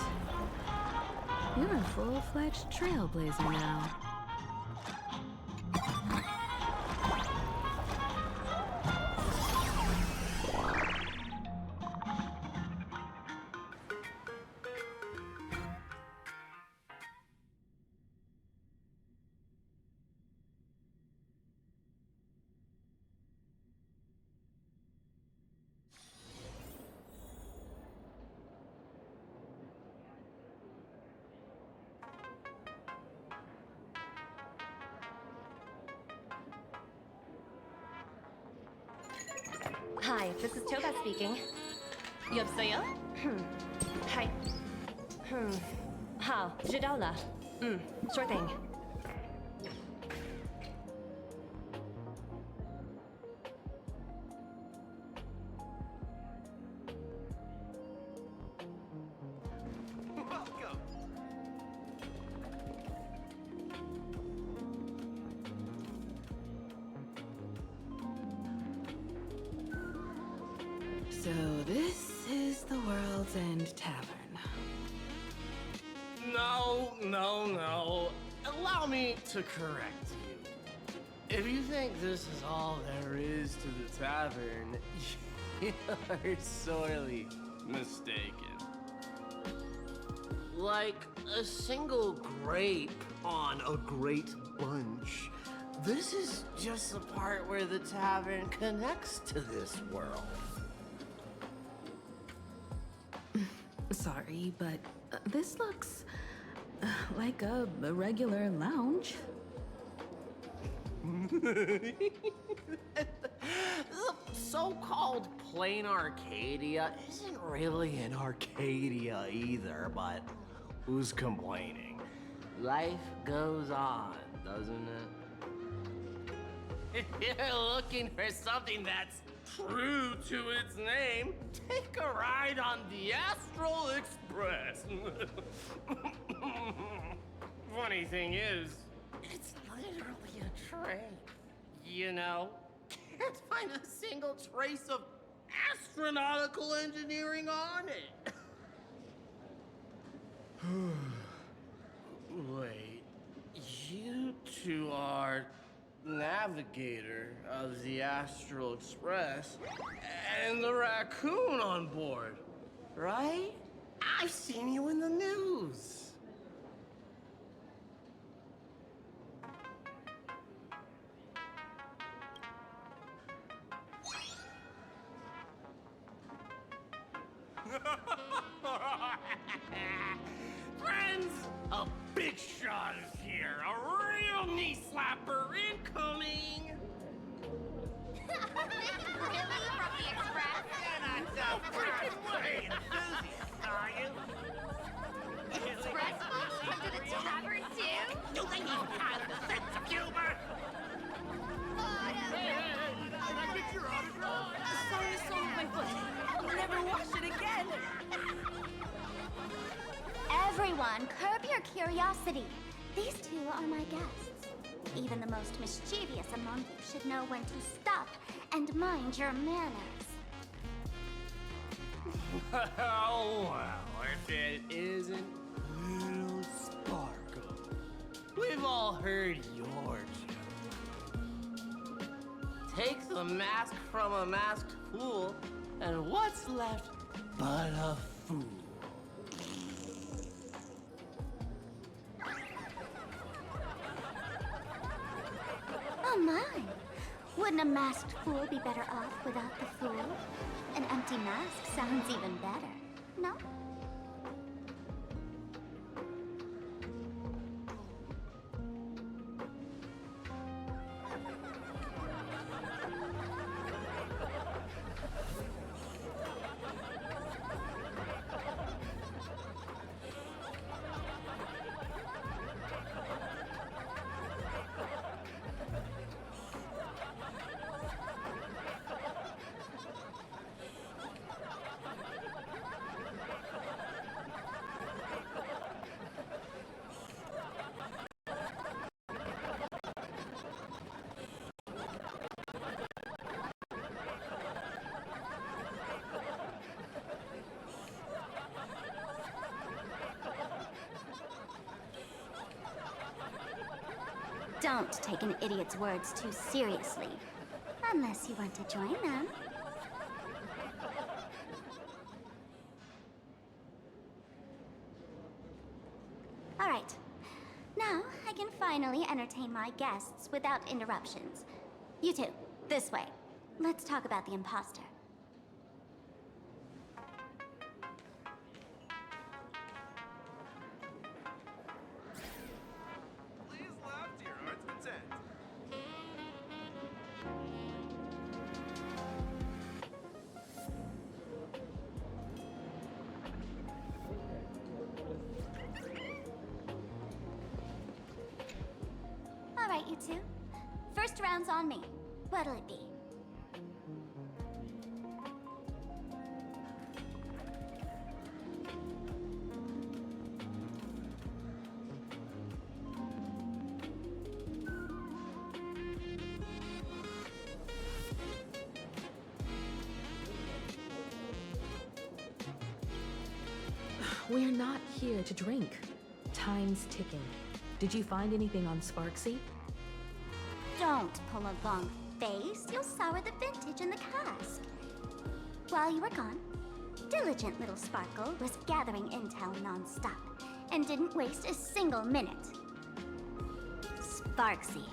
You're a full-fledged trailblazer now. Hi, this is Toga speaking. 여보세요? Hi. 好，知道了。sure thing. Welcome. So this is the World's End Tavern. No. Allow me to correct you. If you think this is all there is to the tavern, you're sorely mistaken. Like a single grape on a great bunch, this is just the part where the tavern connects to this world. Sorry, but this looks like a regular lounge. The so-called plain Arcadia isn't really an Arcadia either, but who's complaining? Life goes on, doesn't it? If you're looking for something that's true to its name, take a ride on the Astral Express. Funny thing is, it's literally a train. You know, can't find a single trace of astronautical engineering on it. Wait, you two are navigator of the Astral Express and the raccoon on board, right? I've seen you in the news. Friends, a big shot is here. A real knee slapper incoming. Really? From the Express? You're not so freaking way enthusiast, are you? Express folks come to the tavern too? Do they even have a sense of humor? Can I get your autograph? Sorry I sold my foot. I'll never wash it again. Everyone, curb your curiosity. These two are my guests. Even the most mischievous among you should know when to stop and mind your manners. Well, if it isn't Little Sparkle. We've all heard your joke. Take the mask from a masked fool, and what's left but a fool? Oh my! Wouldn't a masked fool be better off without the fool? An empty mask sounds even better, no? Don't take an idiot's words too seriously. Unless you want to join them. Alright. Now, I can finally entertain my guests without interruptions. You two, this way. Let's talk about the imposter. Alright, you two. First round's on me. What'll it be? We're not here to drink. Time's ticking. Did you find anything on Sparksy? Don't pull a long face. You'll sour the vintage in the cask. While you were gone, diligent little Sparkle was gathering intel non-stop and didn't waste a single minute. Sparksy.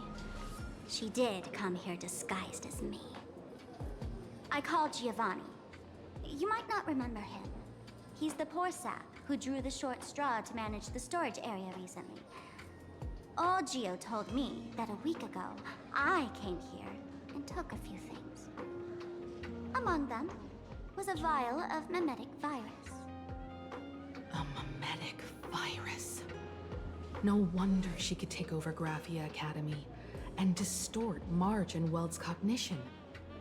She did come here disguised as me. I called Giovanni. You might not remember him. He's the poor sap who drew the short straw to manage the storage area recently. Old Gio told me that a week ago, I came here and took a few things. Among them was a vial of mimetic virus. A mimetic virus. No wonder she could take over Graphia Academy and distort March and Weld's cognition,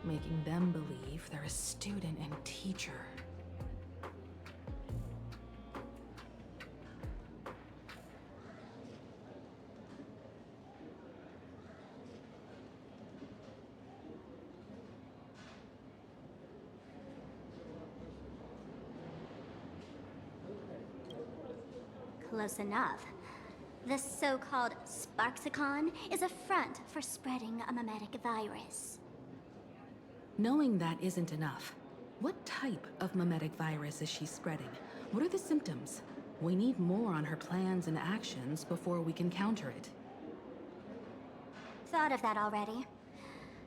making them believe they're a student and teacher. Close enough. The so-called Sparksicon is a front for spreading a mimetic virus. Knowing that isn't enough. What type of mimetic virus is she spreading? What are the symptoms? We need more on her plans and actions before we can counter it. Thought of that already.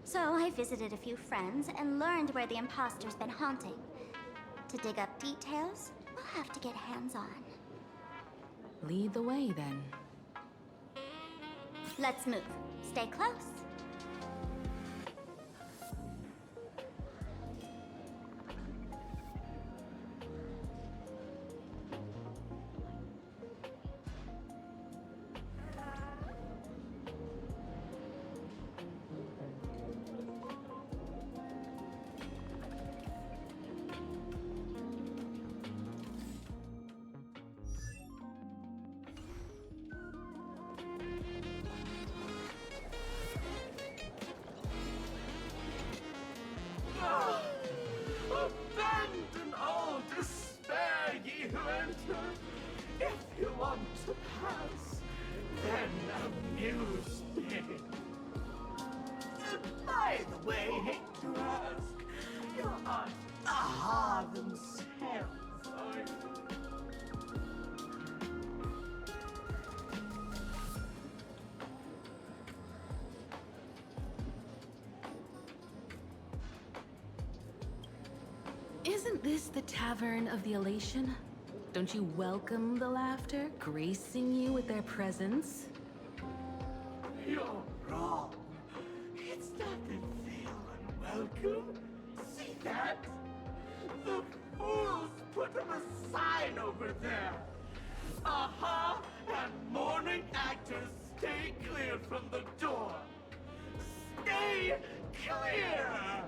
So I visited a few friends and learned where the imposter's been haunting. To dig up details, we'll have to get hands-on. Lead the way, then. Let's move. Stay close. Abandon all despair, ye who enter. If you want to pass, then amuse me. By the way, hate to ask, you aren't aha themselves, are you? this the Tavern of the Elation? Don't you welcome the laughter, gracing you with their presence? You're wrong. It's not that feel unwelcome. See that? The fools put up a sign over there. Aha! And mourning actors, stay clear from the door. Stay clear!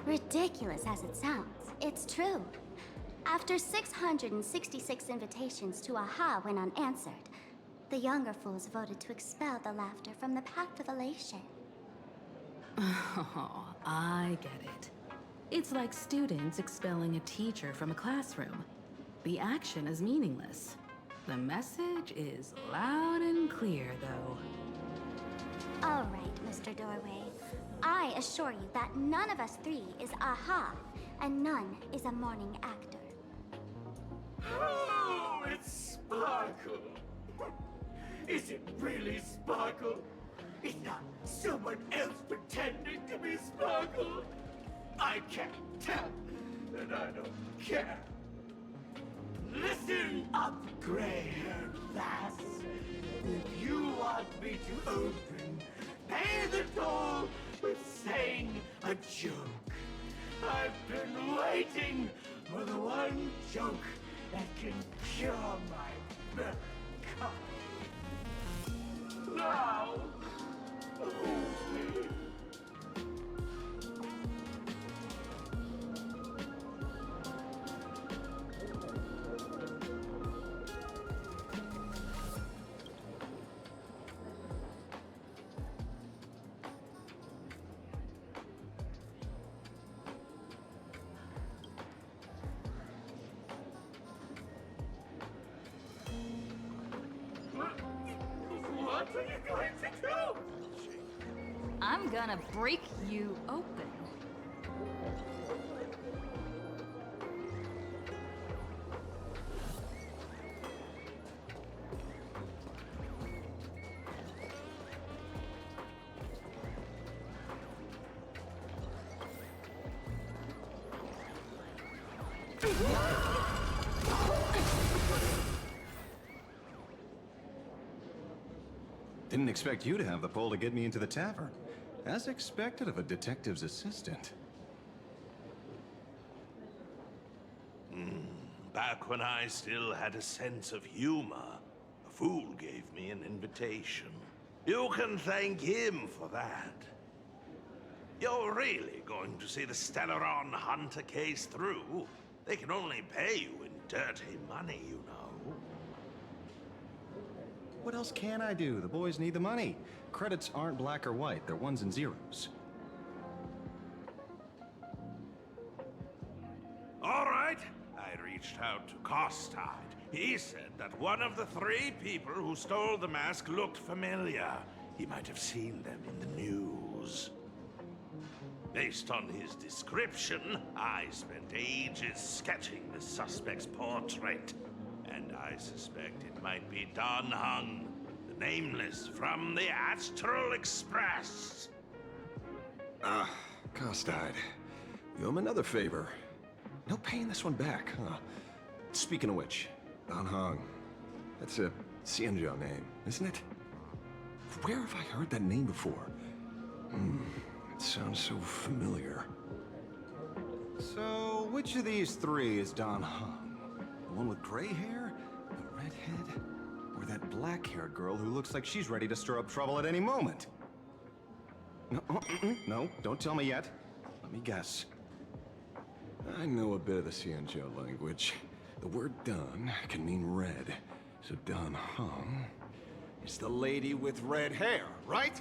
Ridiculous as it sounds, it's true. After 666 invitations to Aha went unanswered, the younger fools voted to expel the laughter from the Pact of Elation. Oh, I get it. It's like students expelling a teacher from a classroom. The action is meaningless. The message is loud and clear, though. All right, Mr. Doorway. I assure you that none of us three is Aha, and none is a mourning actor. Oh, it's Sparkle. Is it really Sparkle? Is not someone else pretending to be Sparkle? I can't tell, and I don't care. Listen up, gray-haired lass. If you want me to open, pay the toll with saying a joke. I've been waiting for the one joke that can cure my melancholy. Now, only. What are you going to do? I'm gonna break you open. Didn't expect you to have the pull to get me into the tavern. As expected of a detective's assistant. Back when I still had a sense of humor, a fool gave me an invitation. You can thank him for that. You're really going to see the Stellaron Hunter case through? They can only pay you in dirty money, you know. What else can I do? The boys need the money. Credits aren't black or white, they're ones and zeros. All right. I reached out to Costide. He said that one of the 3 people who stole the mask looked familiar. He might have seen them in the news. Based on his description, I spent ages sketching the suspect's portrait. And I suspect it might be Don Hung, the Nameless from the Astral Express. Costide. You owe him another favor. No paying this one back, huh? Speaking of which, Don Hong. That's a Xianzhou name, isn't it? Where have I heard that name before? It sounds so familiar. So, which of these 3 is Don Hong? The one with gray hair? The redhead? Or that black-haired girl who looks like she's ready to stir up trouble at any moment? No, no, don't tell me yet. Let me guess. I know a bit of the Xianzhou language. The word Don can mean red. So Don Hong is the lady with red hair, right?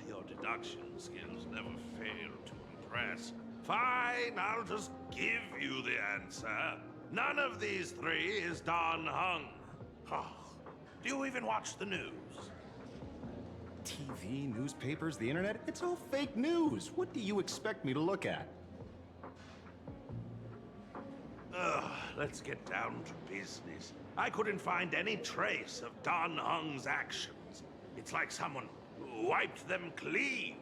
Your deduction skills never fail to impress. Fine, I'll just give you the answer. None of these 3 is Don Hung. Do you even watch the news? TV, newspapers, the internet, it's all fake news. What do you expect me to look at? Let's get down to business. I couldn't find any trace of Don Hung's actions. It's like someone wiped them clean.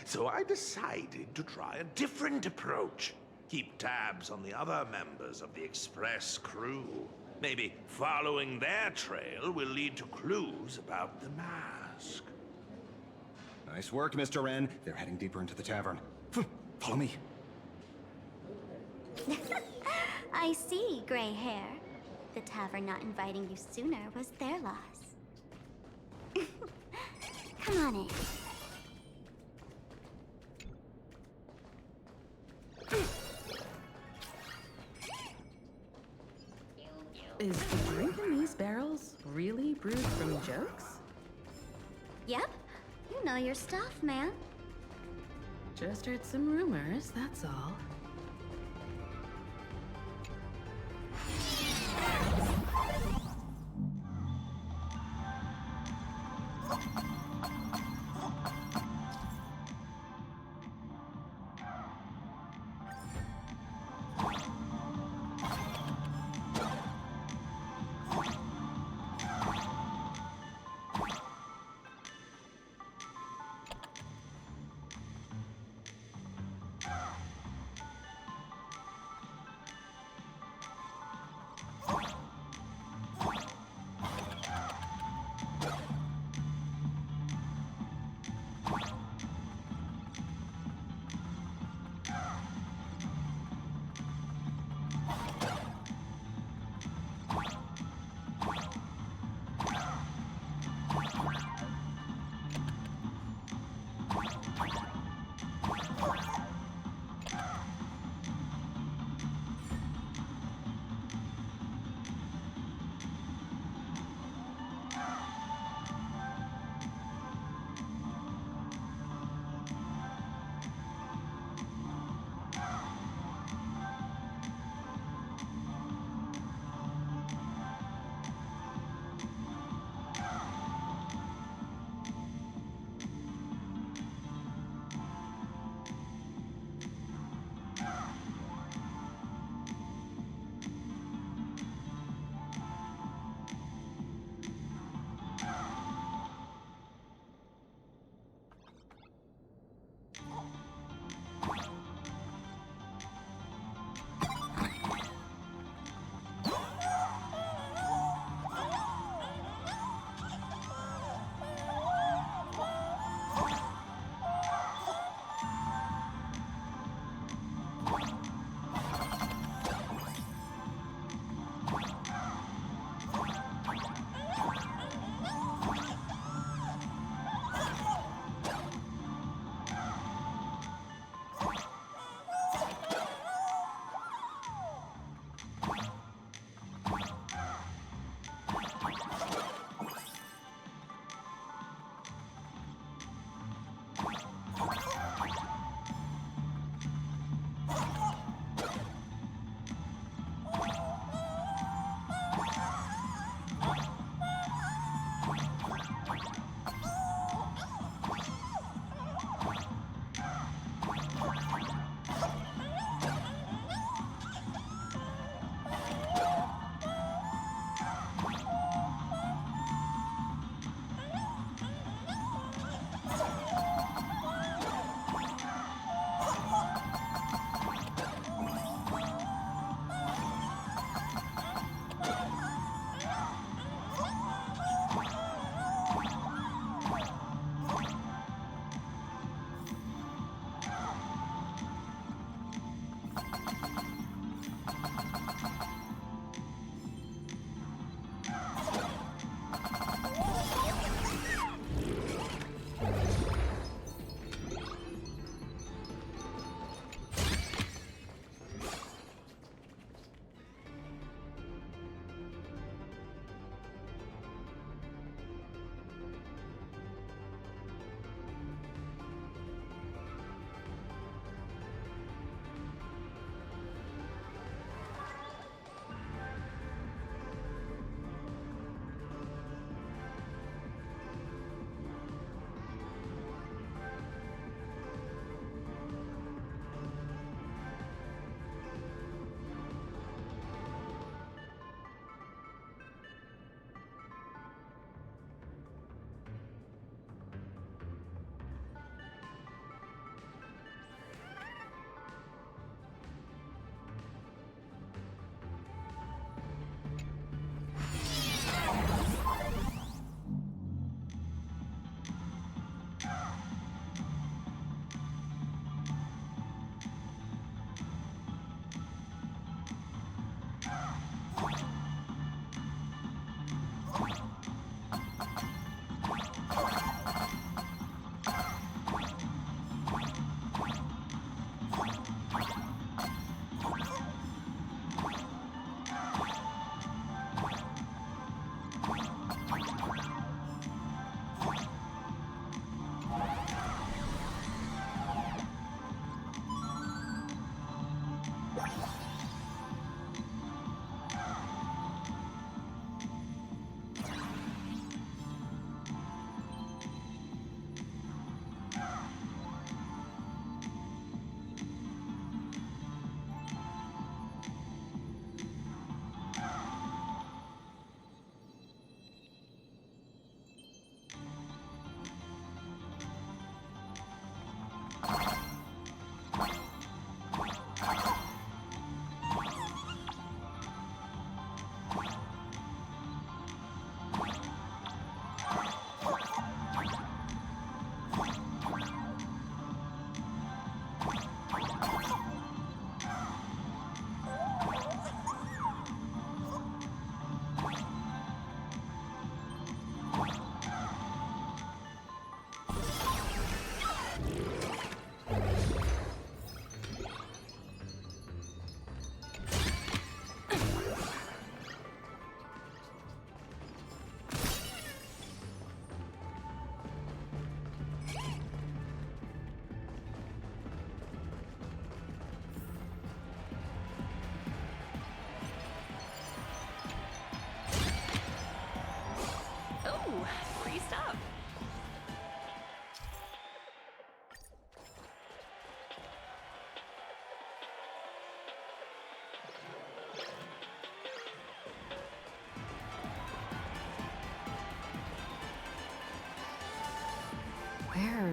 So I decided to try a different approach. Keep tabs on the other members of the Express crew. Maybe following their trail will lead to clues about the mask. Nice work, Mr. Wren. They're heading deeper into the tavern. Follow me. I see, gray hair. The tavern not inviting you sooner was their loss. Come on in. Is the drink in these barrels really brewed from jokes? Yep. You know your stuff, man. Just heard some rumors, that's all.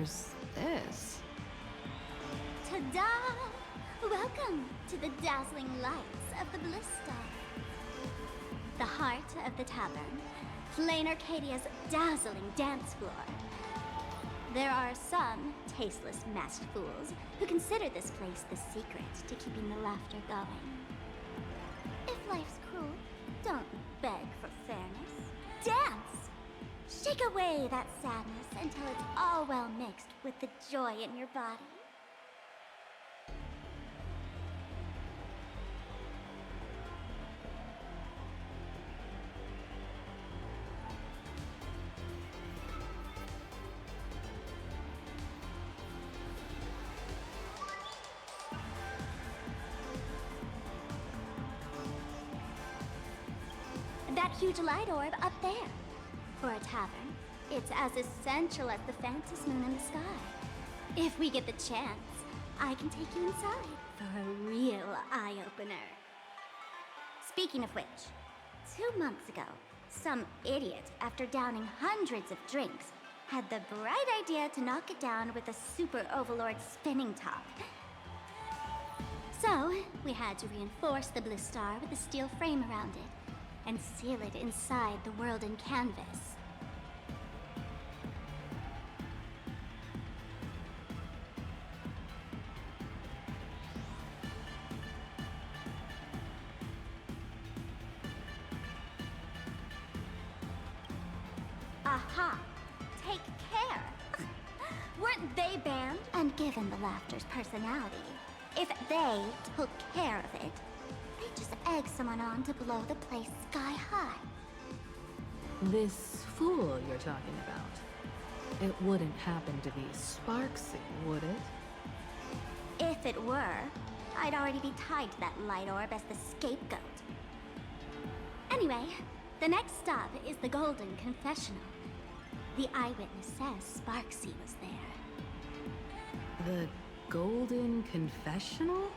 whatever's this? Ta-da! Welcome to the dazzling lights of the Bliss Star. The heart of the tavern, Plain Arcadia's dazzling dance floor. There are some tasteless masked fools who consider this place the secret to keeping the laughter going. If life's cruel, don't beg for fairness. Dance! Shake away that sadness until it's all well mixed with the joy in your body. That huge light orb up there. For a tavern, it's as essential as the Phantom Moon in the sky. If we get the chance, I can take you inside for a real eye-opener. Speaking of which, 2 months ago, some idiot, after downing hundreds of drinks, had the bright idea to knock it down with a super overlord spinning top. So, we had to reinforce the Bliss Star with a steel frame around it and seal it inside the world in canvas. Aha! Take care! Weren't they banned and given the laughter's personality? If they took care of it, they'd just egg someone on to blow the place sky high. This fool you're talking about. It wouldn't happen to be Sparksy, would it? If it were, I'd already be tied to that light orb as the scapegoat. Anyway, the next stop is the Golden Confessional. The eyewitness says Sparksy was there. The Golden Confessional?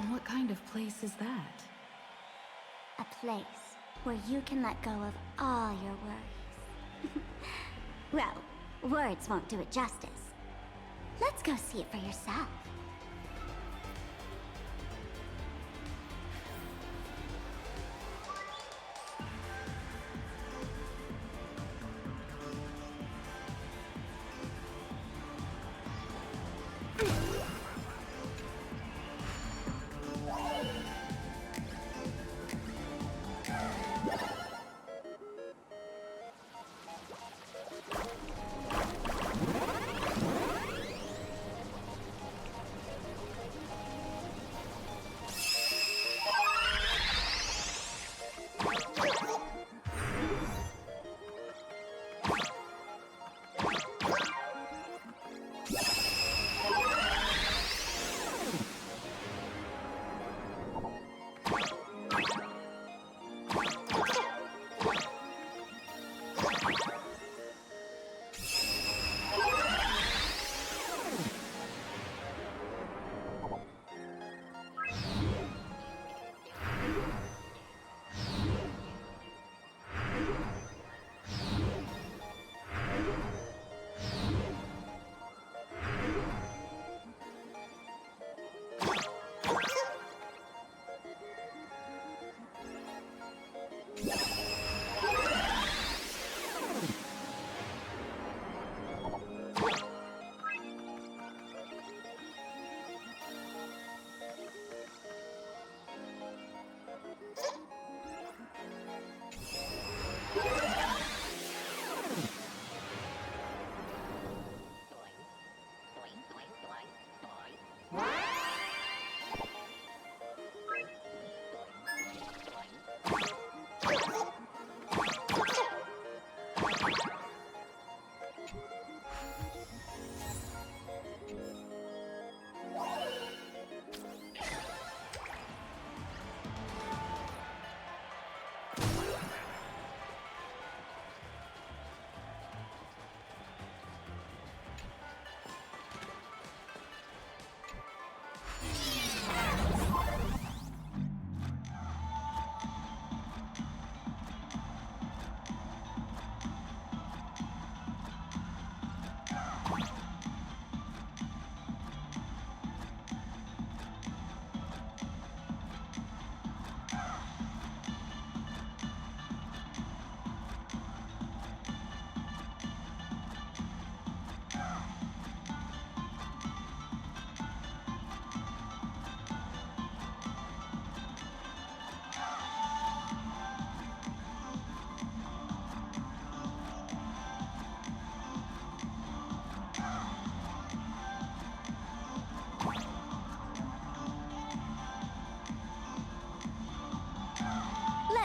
What kind of place is that? A place where you can let go of all your worries. Well, words won't do it justice. Let's go see it for yourself.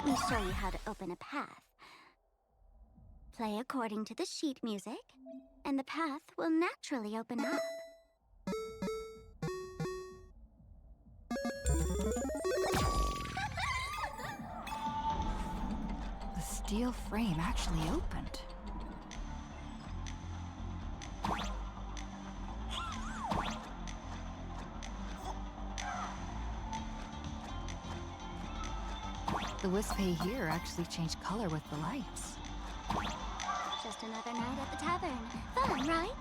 Let me show you how to open a path. Play according to the sheet music, and the path will naturally open up. The steel frame actually opened. The Wispay here actually changed color with the lights. Just another night at the tavern. Fun, right?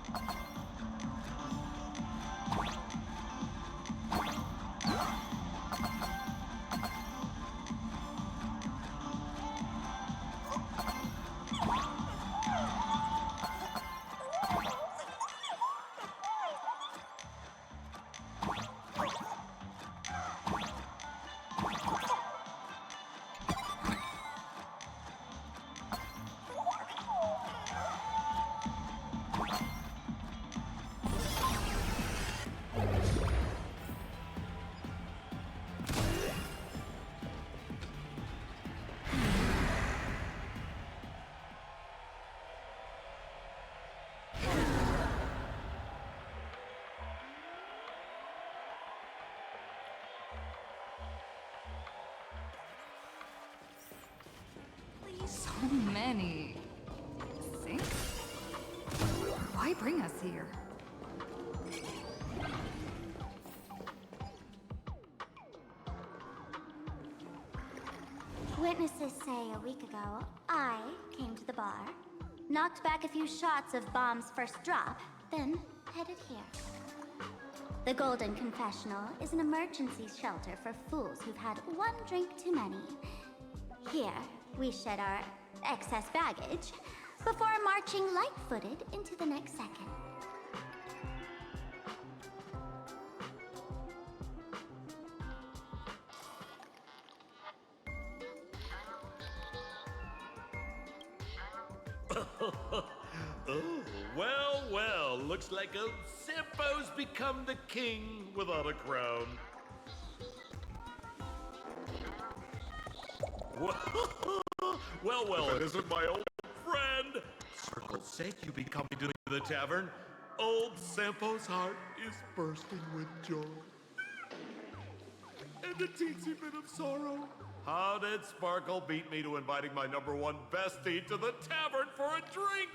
So many. See? Why bring us here? Witnesses say a week ago, I came to the bar, knocked back a few shots of Bomb's first drop, then headed here. The Golden Confessional is an emergency shelter for fools who've had one drink too many. Here, we shed our excess baggage before marching light-footed into the next second. Oh, well, looks like old Sampo's become the king without a crown. Well, it isn't my old friend. Circle's sake, you be coming to the tavern. Old Sampo's heart is bursting with joy. And a teensy bit of sorrow. How did Sparkle beat me to inviting my #1 bestie to the tavern for a drink?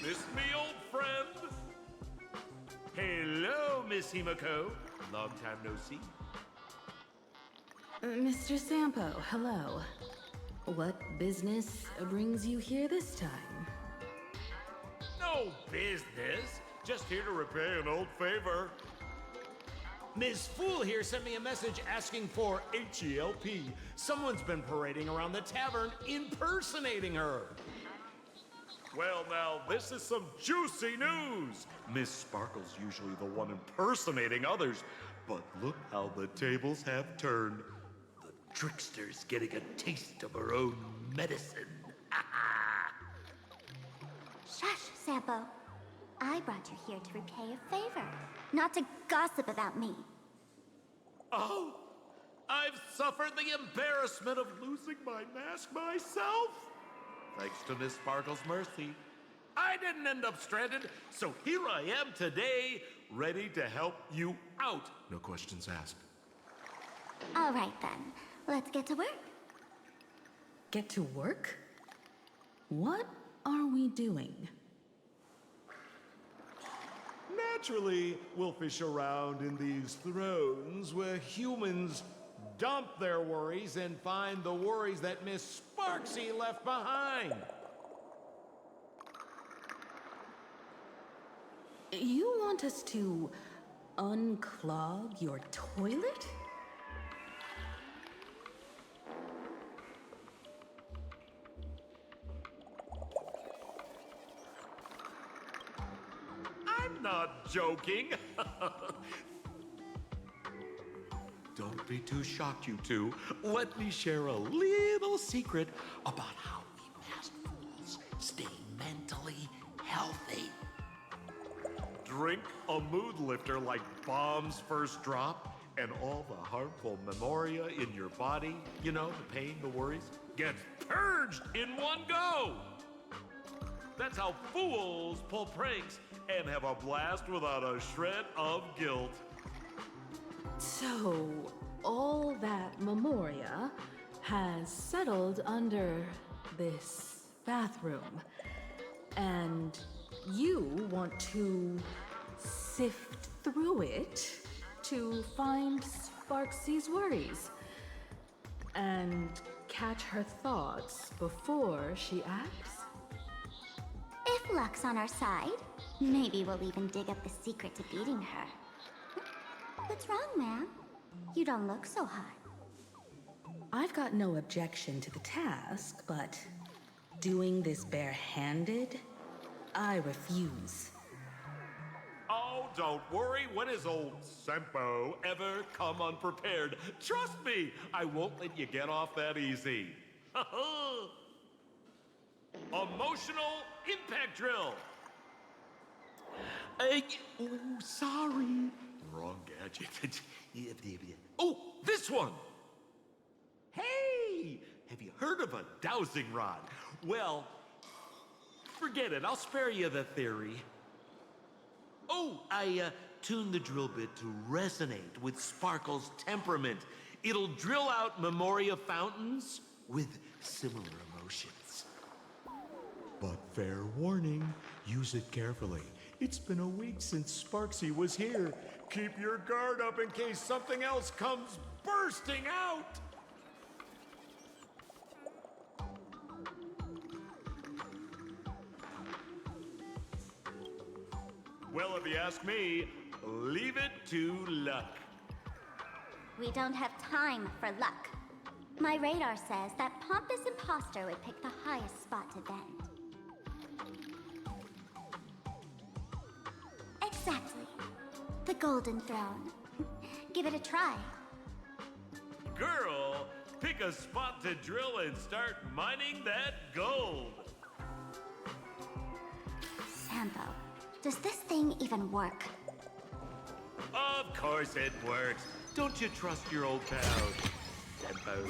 This me old friend? Hello, Miss Himiko. Long time no see. Mr. Sampo, hello. What business brings you here this time? No business. Just here to repay an old favor. Ms. Fool here sent me a message asking for HELP. Someone's been parading around the tavern impersonating her. Well, now, this is some juicy news. Miss Sparkle's usually the one impersonating others, but look how the tables have turned. The trickster's getting a taste of her own medicine. Shush, Sampo. I brought you here to repay a favor, not to gossip about me. Oh, I've suffered the embarrassment of losing my mask myself. Thanks to Miss Sparkle's mercy, I didn't end up stranded, so here I am today, ready to help you out. No questions asked. All right then, let's get to work. Get to work? What are we doing? Naturally, we'll fish around in these thrones where humans dump their worries and find the worries that Miss Sparksy left behind. You want us to unclog your toilet? I'm not joking. Don't be too shocked, you two. Let me share a little secret about how we masked fools stay mentally healthy. Drink a mood lifter like Bomb's First Drop, and all the harmful memoria in your body, you know, the pain, the worries, gets purged in one go. That's how fools pull pranks and have a blast without a shred of guilt. So, all that memoria has settled under this bathroom, and you want to sift through it to find Sparksy's worries and catch her thoughts before she acts? If luck's on our side, maybe we'll even dig up the secret to beating her. What's wrong, ma'am? You don't look so hot. I've got no objection to the task, but doing this barehanded, I refuse. Oh, don't worry. When has old Sempo ever come unprepared? Trust me, I won't let you get off that easy. Emotional impact drill. Oh, sorry. Wrong gadget. Oh, this one. Hey, have you heard of a dowsing rod? Well, forget it. I'll spare you the theory. Oh, I tuned the drill bit to resonate with Sparkle's temperament. It'll drill out memoria fountains with similar emotions. But fair warning, use it carefully. It's been a week since Sparksy was here. Keep your guard up in case something else comes bursting out. Well, if you ask me, leave it to luck. We don't have time for luck. My radar says that pompous imposter would pick the highest spot to bend. Exactly. The Golden Throne. Give it a try. Girl, pick a spot to drill and start mining that gold. Sampo, does this thing even work? Of course it works. Don't you trust your old pal, Sempo?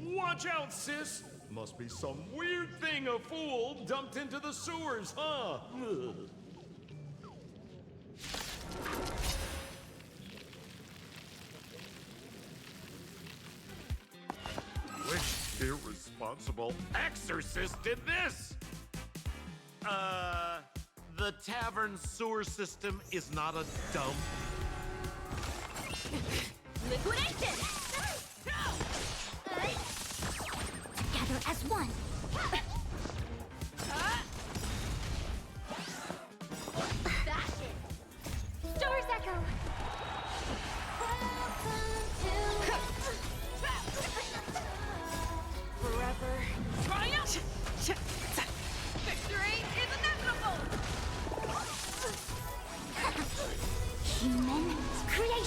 Watch out, sis! Must be some weird thing a fool dumped into the sewers, huh? Ugh. Which irresponsible exorcist did this? The tavern sewer system is not a dump. Liquidation! Together as one. That's it. Stars echo.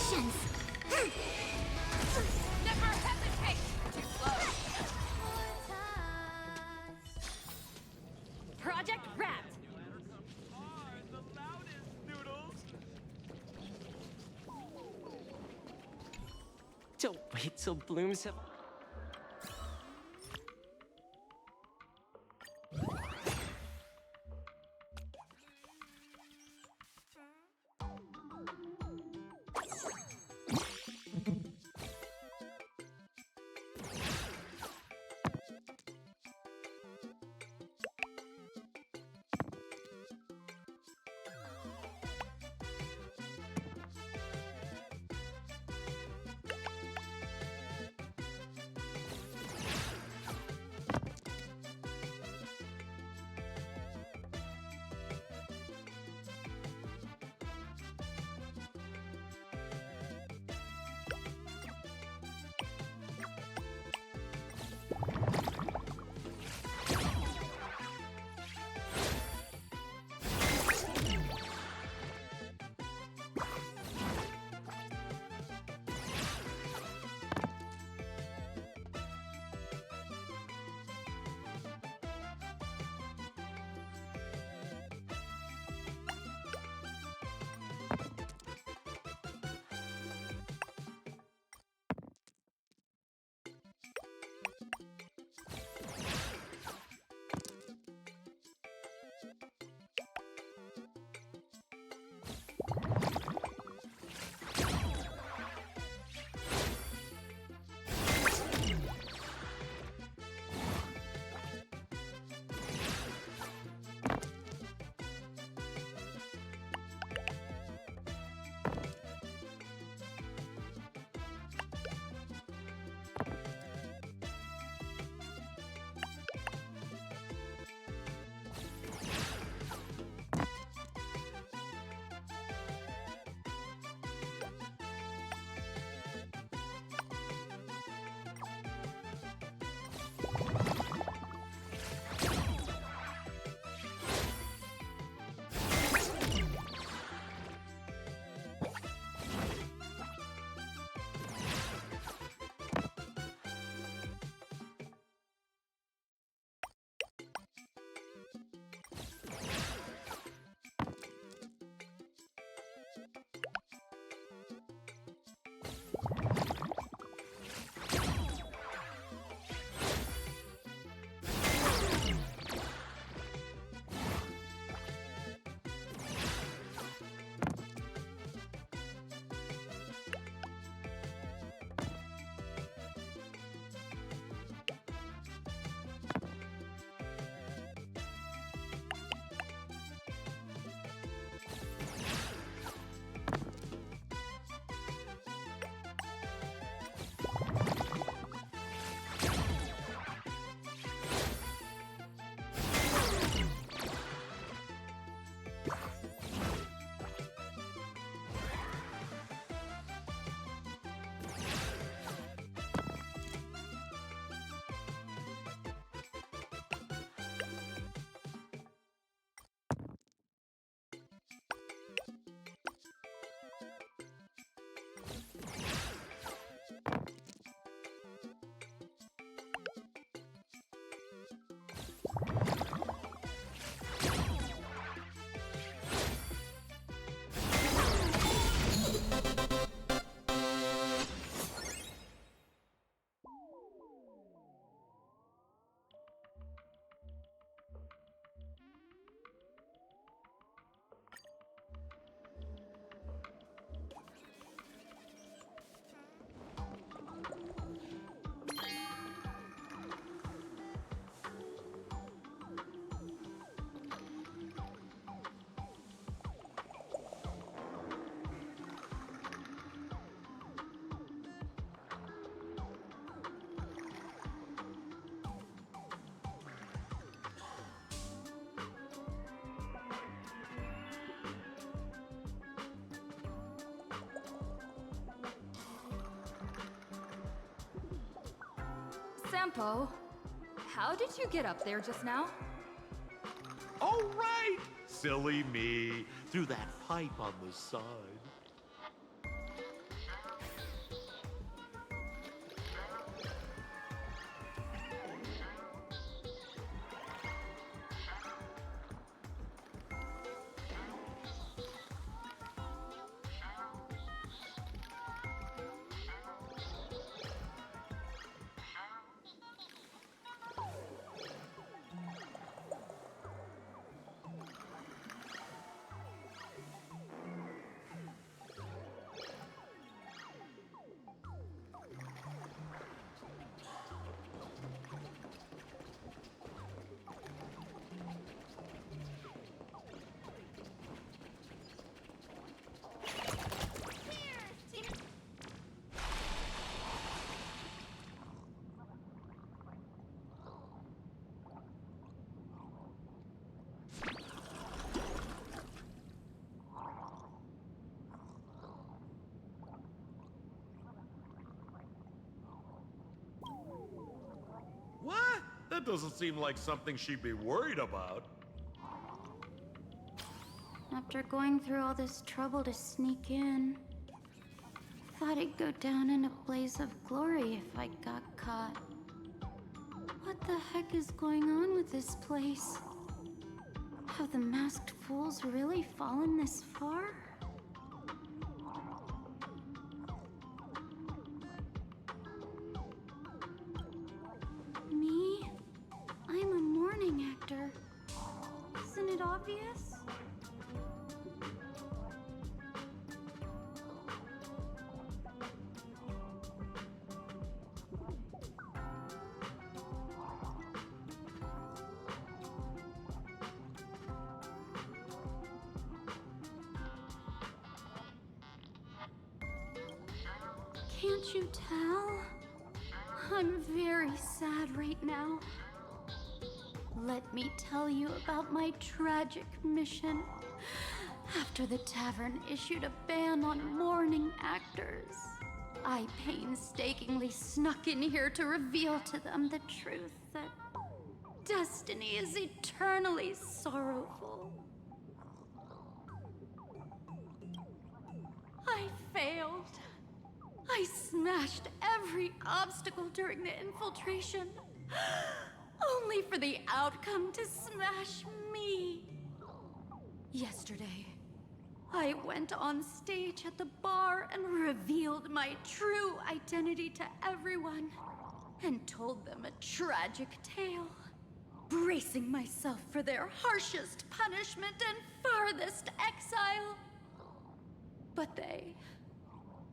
Patience! Never hesitate! Too slow. Project Wrapped! Don't wait till blooms have... Sampo, how did you get up there just now? All right! Silly me. Through that pipe on the side. That doesn't seem like something she'd be worried about. After going through all this trouble to sneak in, thought I'd go down in a blaze of glory if I got caught. What the heck is going on with this place? Have the masked fools really fallen this far? Me? I'm a mourning actor. Isn't it obvious? Can't you tell? I'm very sad right now. Let me tell you about my tragic mission. After the tavern issued a ban on mourning actors, I painstakingly snuck in here to reveal to them the truth that destiny is eternally sorrowful. I failed. I smashed every obstacle during the infiltration, only for the outcome to smash me. Yesterday, I went on stage at the bar and revealed my true identity to everyone and told them a tragic tale, bracing myself for their harshest punishment and farthest exile. But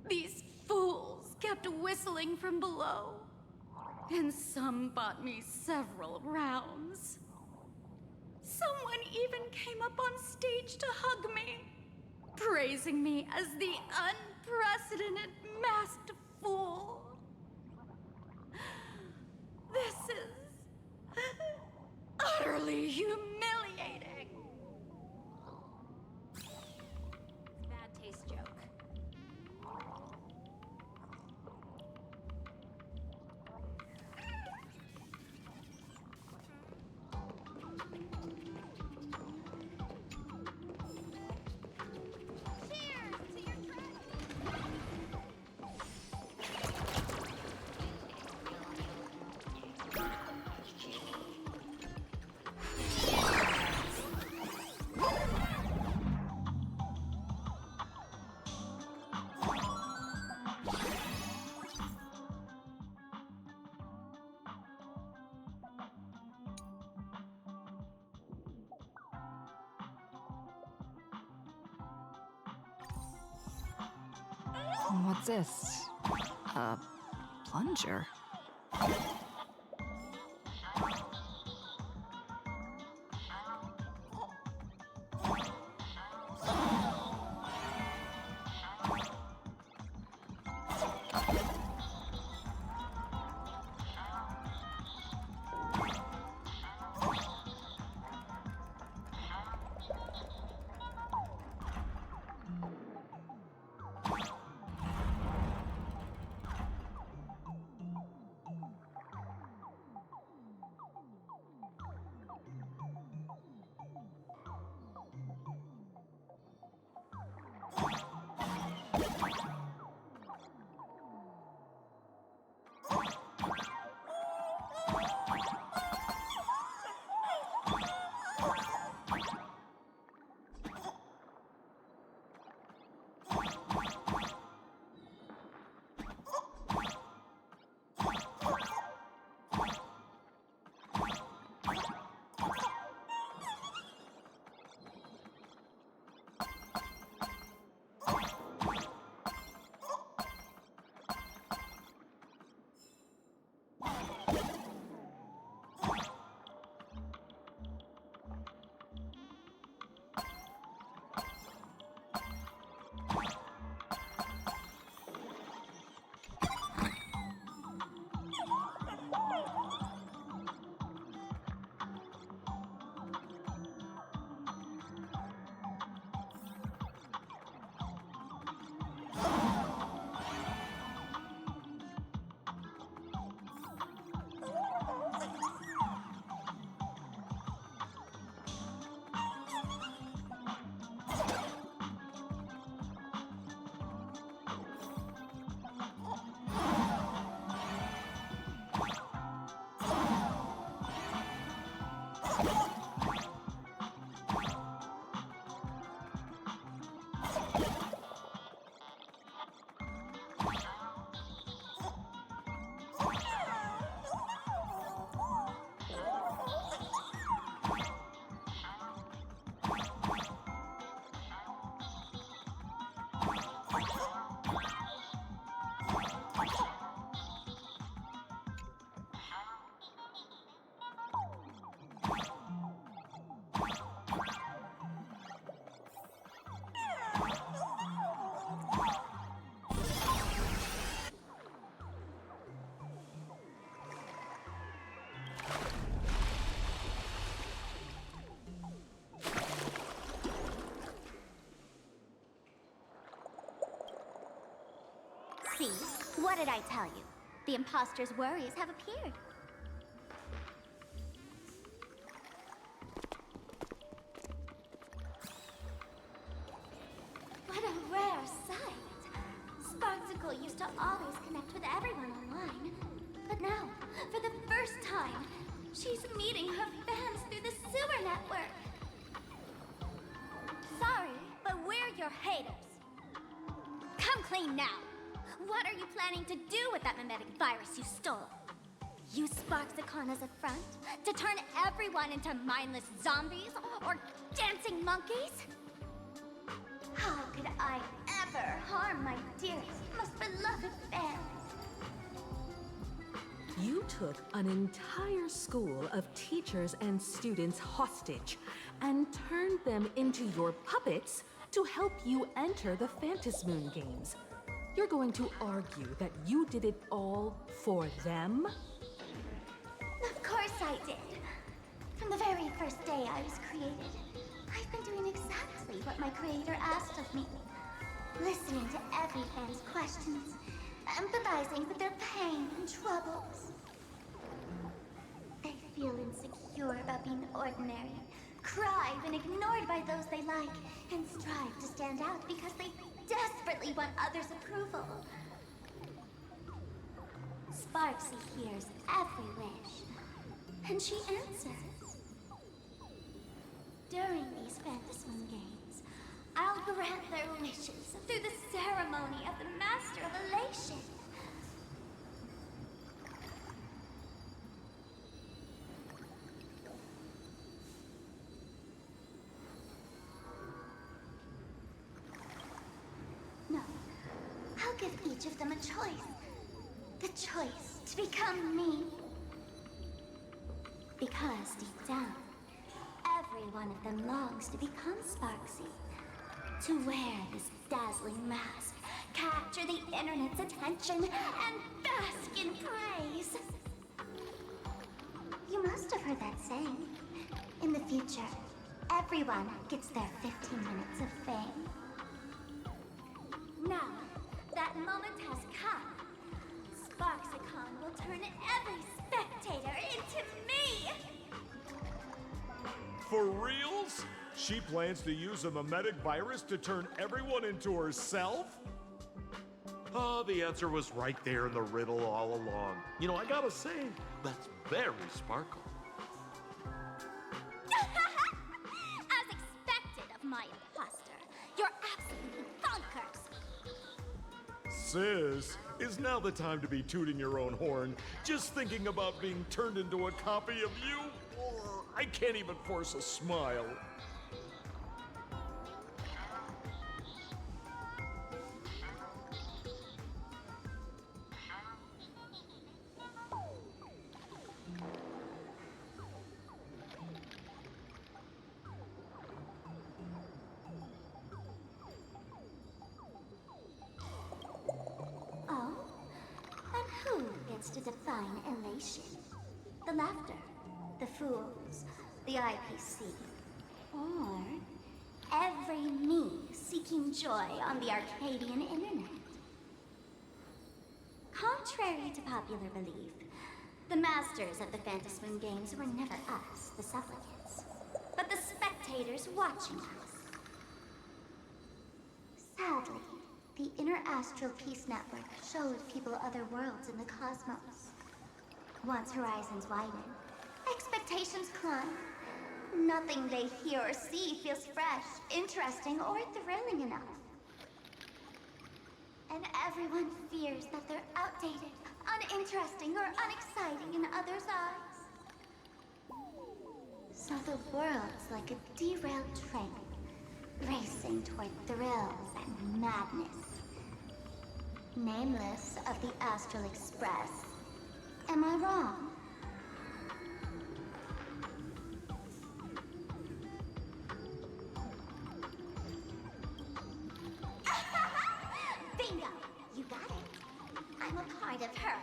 these fools kept whistling from below, and some bought me several rounds. Someone even came up on stage to hug me, praising me as the unprecedented masked fool. This is utterly humiliating. Bad taste joke. What's this? A plunger? See? What did I tell you? The imposter's worries have appeared. What a rare sight. Sparksicle used to always connect with everyone online. But now, for the first time, she's meeting her fans through the sewer network. Sorry, but we're your haters. Come clean now. What are you planning to do with that mimetic virus you stole? Use Sparksicon as a front to turn everyone into mindless zombies or dancing monkeys? How could I ever harm my dearest, most beloved fans? You took an entire school of teachers and students hostage and turned them into your puppets to help you enter the Phantasmoon Games. You're going to argue that you did it all for them? Of course I did. From the very first day I was created, I've been doing exactly what my creator asked of me. Listening to every fan's questions, empathizing with their pain and troubles. They feel insecure about being ordinary, cry when ignored by those they like, and strive to stand out because they desperately want others' approval. Sparksy hears every wish, and she answers. During these Phantasmoon Games, I'll grant their wishes through the ceremony of the Master of Elation. No, I'll give each of them a choice. The choice to become me. Because deep down, every one of them longs to become Sparksy. To wear this dazzling mask, capture the internet's attention, and bask in praise. You must have heard that saying. In the future, everyone gets their 15 minutes of fame. Now, that moment has come. Sparksicon will turn every spectator into me! For reals? She plans to use a mimetic virus to turn everyone into herself? Ah, the answer was right there in the riddle all along. You know, I gotta say, that's very Sparkle. As expected of my imposter, you're absolutely bonkers! Sis, is now the time to be tooting your own horn, just thinking about being turned into a copy of you? Or I can't even force a smile. Oh? And who gets to define elation? The laughter, the fools, the IPC, or every me seeking joy on the Arcadian internet? Contrary to popular belief, the masters of the Phantasmoon Games were never us, the supplicants, but the spectators watching us. Sadly, the Inter-Astral Peace Network showed people other worlds in the cosmos. Once horizons widen, expectations climb. Nothing they hear or see feels fresh, interesting, or thrilling enough. And everyone fears that they're outdated, uninteresting, or unexciting in others' eyes. So the world's like a derailed train, racing toward thrills and madness. Nameless of the Astral Express. Am I wrong? Bingo! You got it. I'm a part of her.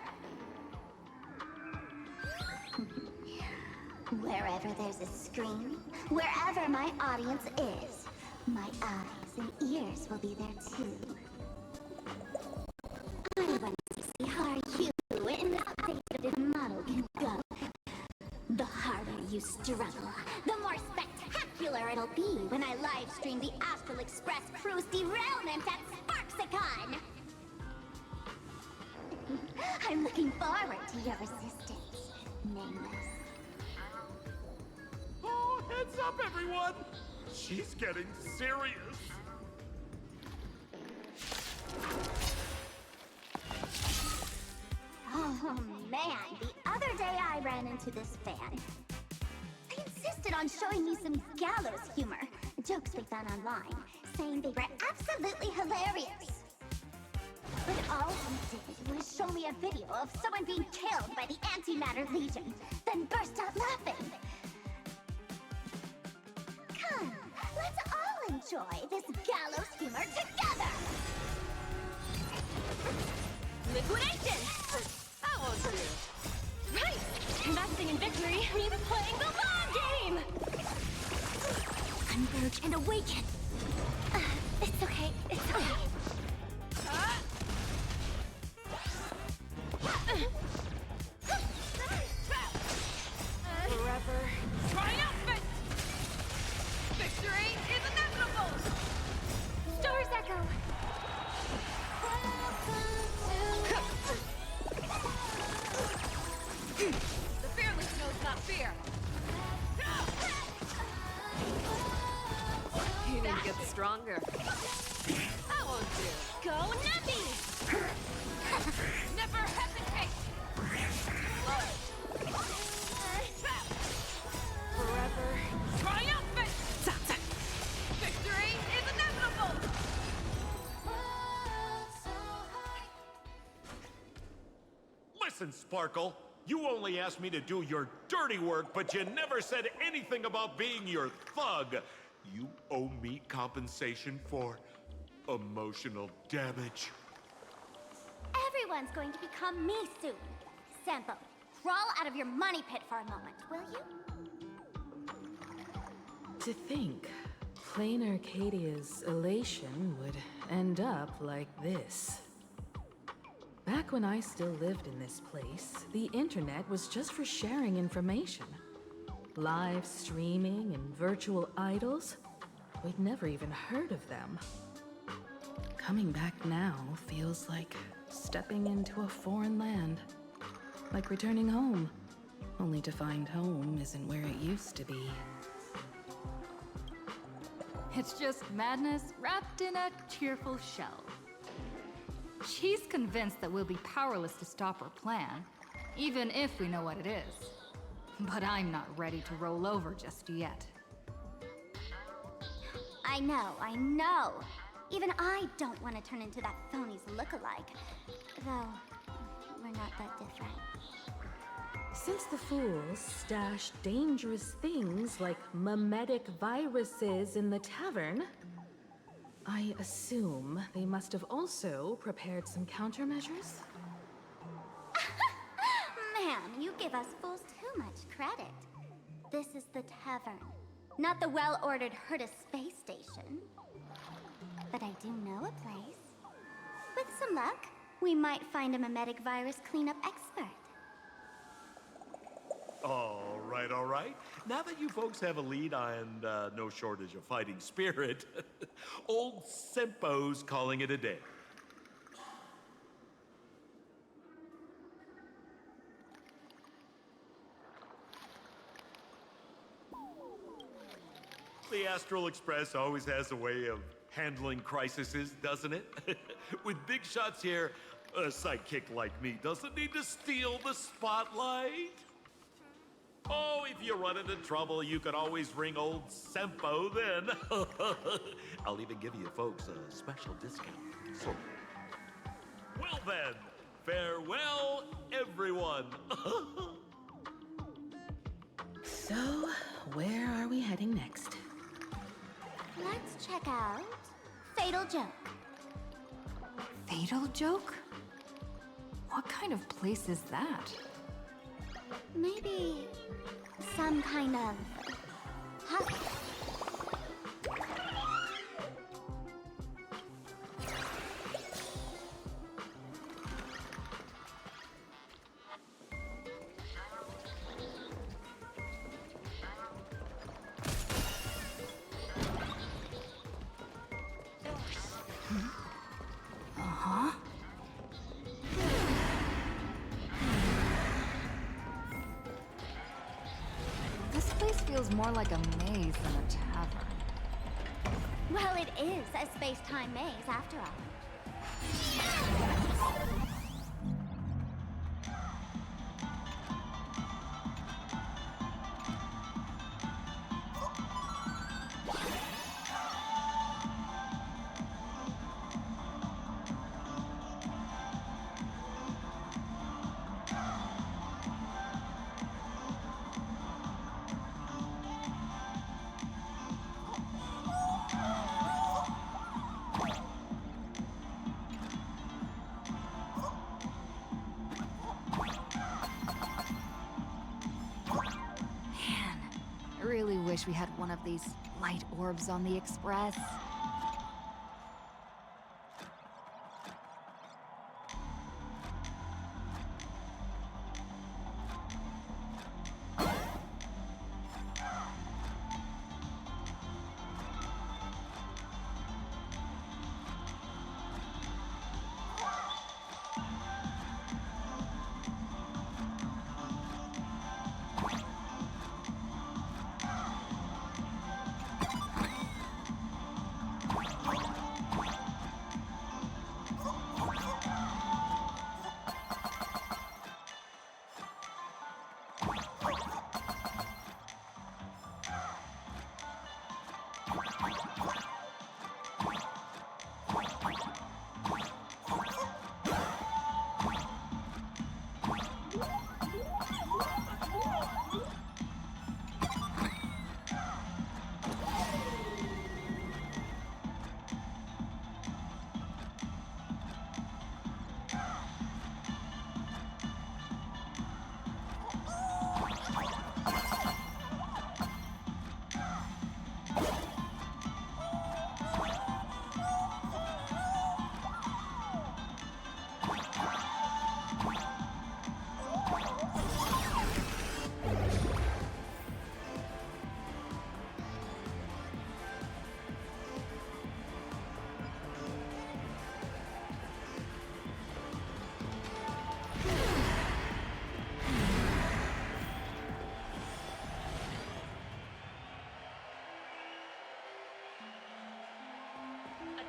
Wherever there's a screen, wherever my audience is, my eyes and ears will be there too. I you struggle, the more spectacular it'll be when I live stream the Astral Express cruise derailment at Sparksicon! I'm looking forward to your resistance, Nameless. Oh, heads up, everyone! She's getting serious. Oh man, the other day I ran into this fan. They insisted on showing me some gallows humor, jokes they found online, saying they were absolutely hilarious. But all he did was show me a video of someone being killed by the Antimatter Legion, then burst out laughing. Come, let's all enjoy this gallows humor together! Liquidation! That won't do. Right! Investing in victory means playing the long game! Converge and awaken! It's okay, it's okay. Forever triumphant! Victory is inevitable! Stars echo! The fearless knows not fear. You need to get stronger. That won't do. Go Nappy! Never hesitate! Forever triumphant! Victory is inevitable! Listen, Sparkle. You only asked me to do your dirty work, but you never said anything about being your thug. You owe me compensation for emotional damage. Everyone's going to become me soon. Sampo, crawl out of your money pit for a moment, will you? To think, plain Arcadia's elation would end up like this. Back when I still lived in this place, the internet was just for sharing information. Live streaming and virtual idols, we'd never even heard of them. Coming back now feels like stepping into a foreign land. Like returning home, only to find home isn't where it used to be. It's just madness wrapped in a cheerful shell. She's convinced that we'll be powerless to stop her plan, even if we know what it is. But I'm not ready to roll over just yet. I know. Even I don't want to turn into that phony's lookalike. Though, we're not that different. Since the fools stash dangerous things like mimetic viruses in the tavern, I assume they must have also prepared some countermeasures? Man, you give us fools too much credit. This is the tavern, not the well-ordered Herta space station. But I do know a place. With some luck, we might find a mimetic virus cleanup expert. All right. Now that you folks have a lead and no shortage of fighting spirit, old Sempo's calling it a day. The Astral Express always has a way of handling crises, doesn't it? With big shots here, a sidekick like me doesn't need to steal the spotlight. Oh, if you run into trouble, you can always ring old Sempo then. I'll even give you folks a special discount. So, well then, farewell, everyone. So, where are we heading next? Let's check out Fatal Joke. Fatal Joke? What kind of place is that? Maybe some kind of hut. feels more like a maze than a tavern. Well, it is a space-time maze, after all. I really wish we had one of these light orbs on the Express.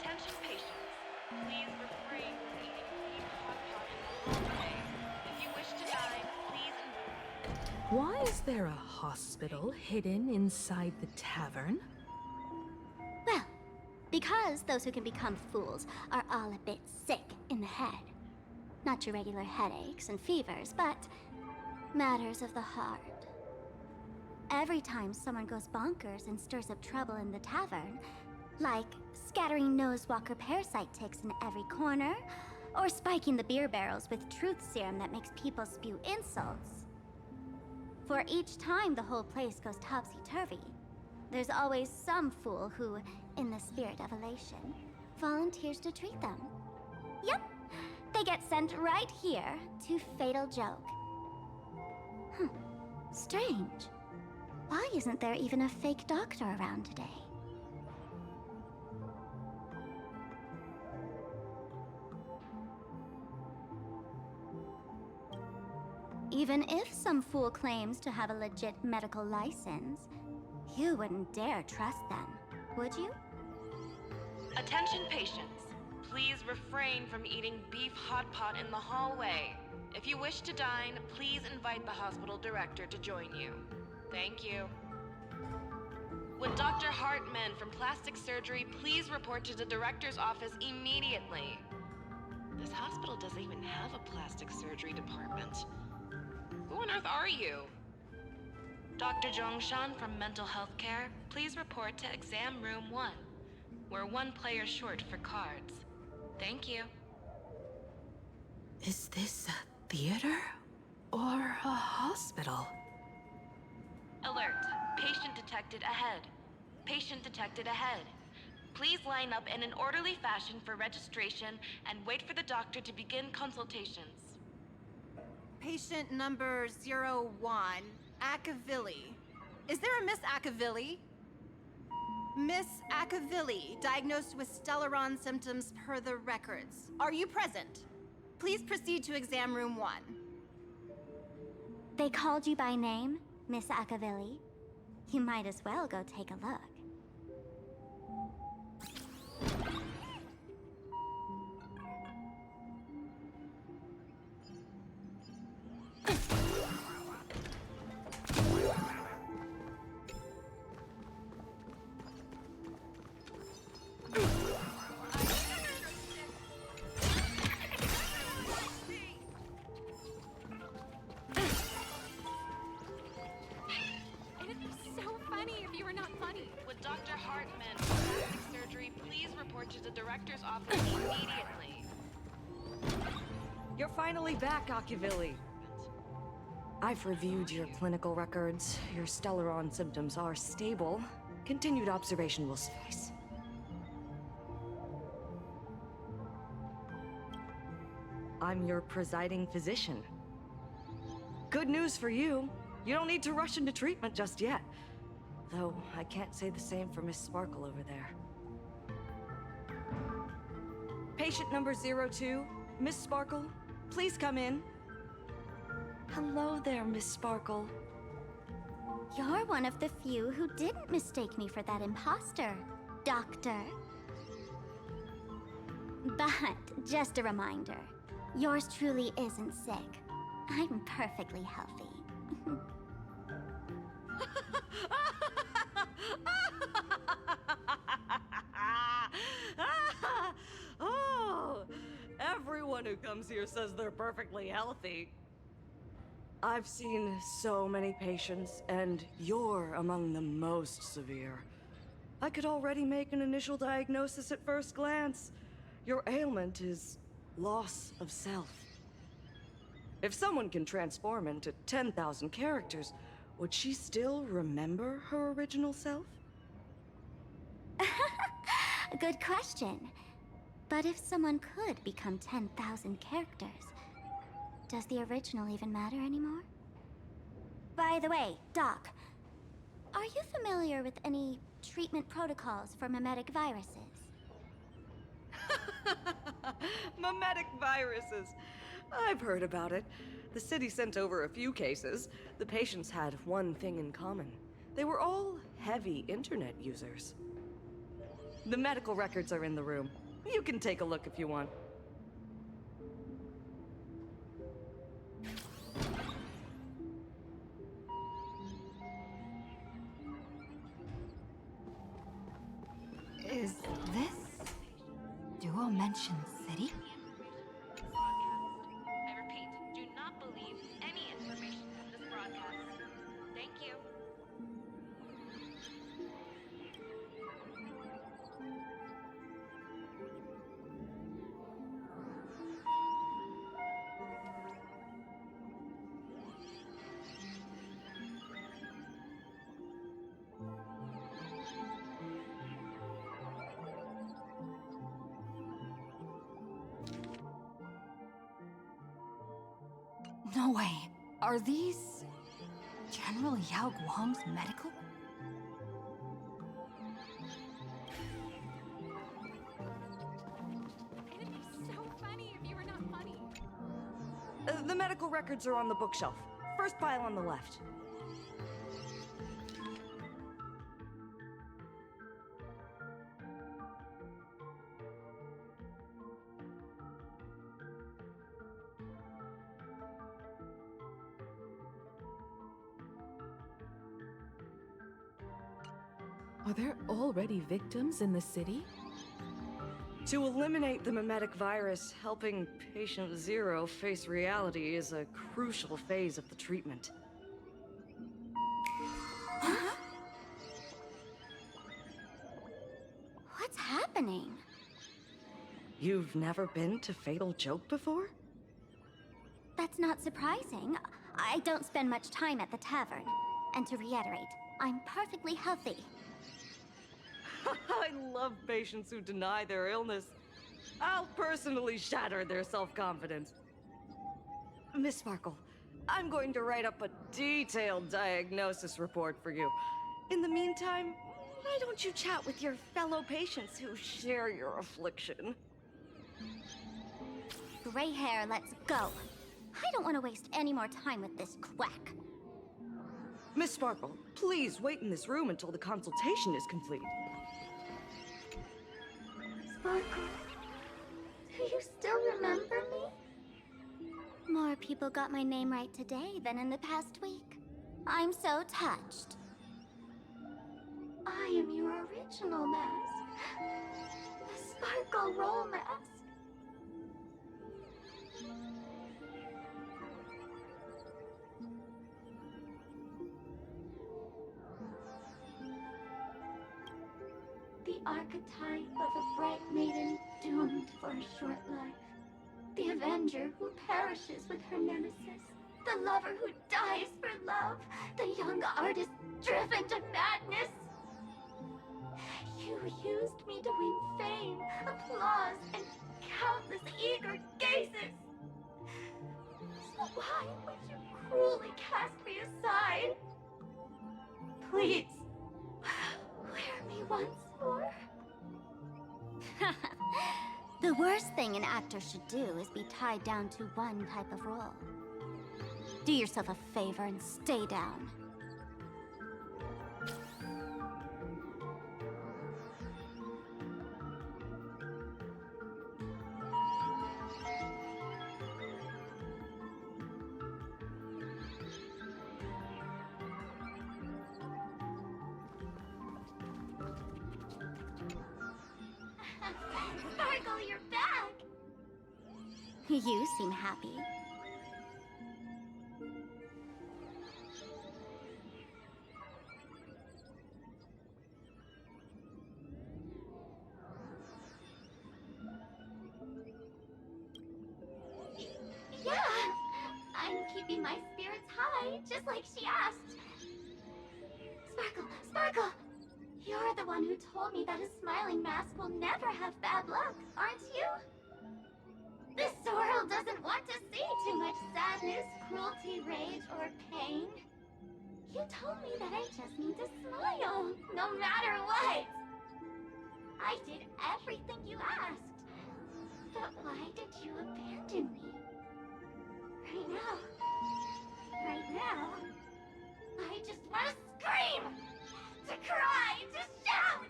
Attention patients. Please refrain from eating heat hot pot in the hallway. If you wish to dine, please. Why is there a hospital hidden inside the tavern? Well, because those who can become fools are all a bit sick in the head. Not your regular headaches and fevers, but matters of the heart. Every time someone goes bonkers and stirs up trouble in the tavern, like scattering nosewalker parasite ticks in every corner, or spiking the beer barrels with truth serum that makes people spew insults. For each time the whole place goes topsy-turvy, there's always some fool who, in the spirit of elation, volunteers to treat them. Yep, they get sent right here to Fatal Joke. Strange. Why isn't there even a fake doctor around today? Even if some fool claims to have a legit medical license, you wouldn't dare trust them, would you? Attention patients. Please refrain from eating beef hot pot in the hallway. If you wish to dine, please invite the hospital director to join you. Thank you. Would Dr. Hartman from Plastic Surgery please report to the director's office immediately? This hospital doesn't even have a plastic surgery department. Who on earth are you? Dr. Zhongshan from Mental Health Care, please report to Exam Room 1. We're one player short for cards. Thank you. Is this a theater or a hospital? Alert. Patient detected ahead. Patient detected ahead. Please line up in an orderly fashion for registration and wait for the doctor to begin consultations. Patient number 01, Akavilli. Is there a Miss Akavilli? Miss Akavilli, diagnosed with Stellaron symptoms per the records. Are you present? Please proceed to Exam Room 1. They called you by name, Miss Akavilli? You might as well go take a look. It'd be so funny if you were not funny. Would Dr. Hartman plastic surgery please report to the director's office immediately? You're finally back, Acuvili. I've reviewed your clinical records. Your Stellaron symptoms are stable. Continued observation will suffice. I'm your presiding physician. Good news for you. You don't need to rush into treatment just yet. Though, I can't say the same for Miss Sparkle over there. Patient number 02, Miss Sparkle, please come in. Hello there, Miss Sparkle. You're one of the few who didn't mistake me for that imposter, Doctor. But, just a reminder, yours truly isn't sick. I'm perfectly healthy. Oh, everyone who comes here says they're perfectly healthy. I've seen so many patients, and you're among the most severe. I could already make an initial diagnosis at first glance. Your ailment is loss of self. If someone can transform into 10,000 characters, would she still remember her original self? Good question. But if someone could become 10,000 characters, does the original even matter anymore? By the way, Doc, are you familiar with any treatment protocols for mimetic viruses? Mimetic viruses. I've heard about it. The city sent over a few cases. The patients had one thing in common. They were all heavy internet users. The medical records are in the room. You can take a look if you want. Is this Duo Mention City? I repeat, do not believe any information from this broadcast. Thank you. No way. Are these General Yao Guang's medical? It'd be so funny if you were not funny. The medical records are on the bookshelf. First pile on the left. Are there already victims in the city? To eliminate the mimetic virus, helping Patient Zero face reality is a crucial phase of the treatment. What's happening? You've never been to Fatal Joke before? That's not surprising. I don't spend much time at the tavern. And to reiterate, I'm perfectly healthy. I love patients who deny their illness. I'll personally shatter their self-confidence. Miss Sparkle, I'm going to write up a detailed diagnosis report for you. In the meantime, why don't you chat with your fellow patients who share your affliction? Gray hair, let's go. I don't want to waste any more time with this quack. Miss Sparkle, please wait in this room until the consultation is complete. Sparkle, do you still remember me? More people got my name right today than in the past week. I'm so touched. I am your original mask. The Sparkle Roll Mask. The archetype of a bright maiden doomed for a short life. The avenger who perishes with her nemesis. The lover who dies for love. The young artist driven to madness. You used me to win fame, applause, and countless eager gazes. So why would you cruelly cast me aside? Please, wear me once more. The worst thing an actor should do is be tied down to one type of role. Do yourself a favor and stay down. Sparkle, you're back! You seem happy. Yeah, I'm keeping my spirits high, just like she asked. Sparkle, Sparkle! You're the one who told me that a smiling mask will never have bad luck, aren't you? This world doesn't want to see too much sadness, cruelty, rage, or pain. You told me that I just need to smile, no matter what. I did everything you asked. But why did you abandon me? Right now, I just want to scream! To cry, to shout!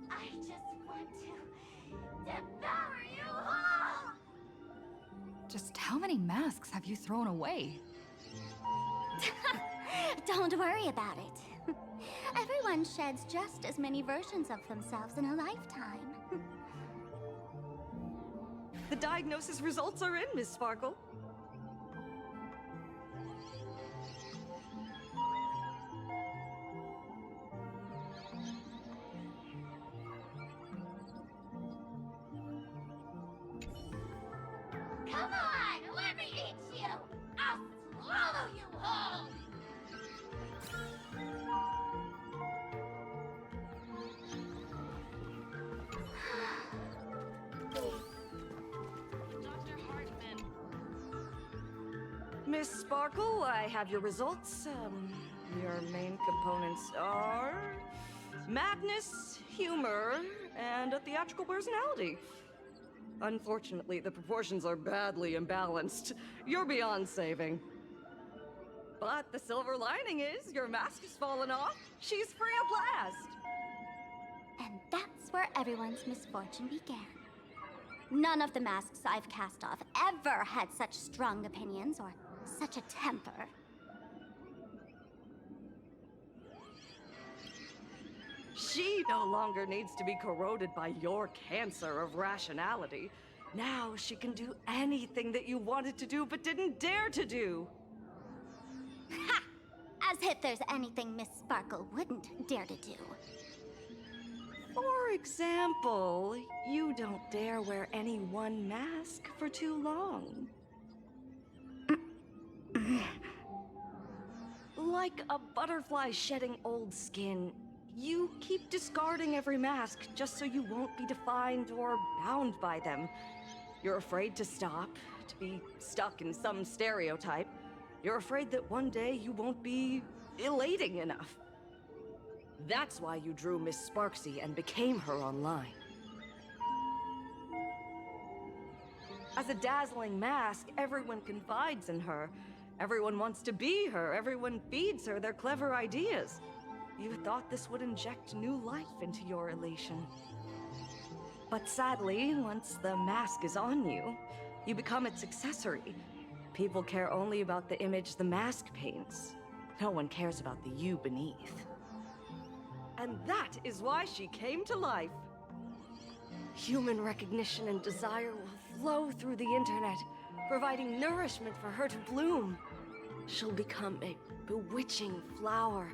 I just want to devour you all! Just how many masks have you thrown away? Don't worry about it. Everyone sheds just as many versions of themselves in a lifetime. The diagnosis results are in, Miss Sparkle. Come on, let me eat you! I'll swallow you whole! Dr. Hartman. Miss Sparkle, I have your results. Your main components are madness, humor, and a theatrical personality. Unfortunately, the proportions are badly imbalanced. You're beyond saving. But the silver lining is your mask has fallen off. She's free at last. And that's where everyone's misfortune began. None of the masks I've cast off ever had such strong opinions or such a temper. She no longer needs to be corroded by your cancer of rationality. Now she can do anything that you wanted to do but didn't dare to do. Ha! As if there's anything Miss Sparkle wouldn't dare to do. For example, you don't dare wear any one mask for too long. Like a butterfly shedding old skin, you keep discarding every mask just so you won't be defined or bound by them. You're afraid to stop, to be stuck in some stereotype. You're afraid that one day you won't be elating enough. That's why you drew Miss Sparksy and became her online. As a dazzling mask, everyone confides in her, Everyone wants to be her. Everyone feeds her their clever ideas. You thought this would inject new life into your elation. But sadly, once the mask is on you, you become its accessory. People care only about the image the mask paints. No one cares about the you beneath. And that is why she came to life. Human recognition and desire will flow through the internet, providing nourishment for her to bloom. She'll become a bewitching flower,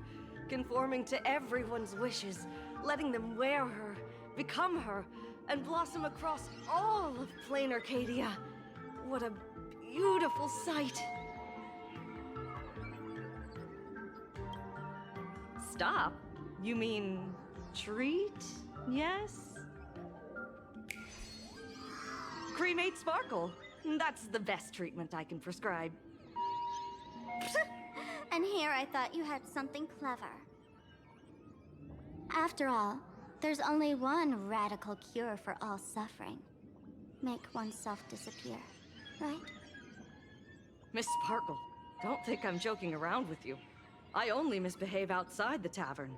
conforming to everyone's wishes, letting them wear her, become her, and blossom across all of plain Arcadia. What a beautiful sight. Stop? You mean treat? Yes? Cremate Sparkle. That's the best treatment I can prescribe. And here I thought you had something clever. After all, there's only one radical cure for all suffering. Make oneself disappear, right? Miss Sparkle, don't think I'm joking around with you. I only misbehave outside the tavern.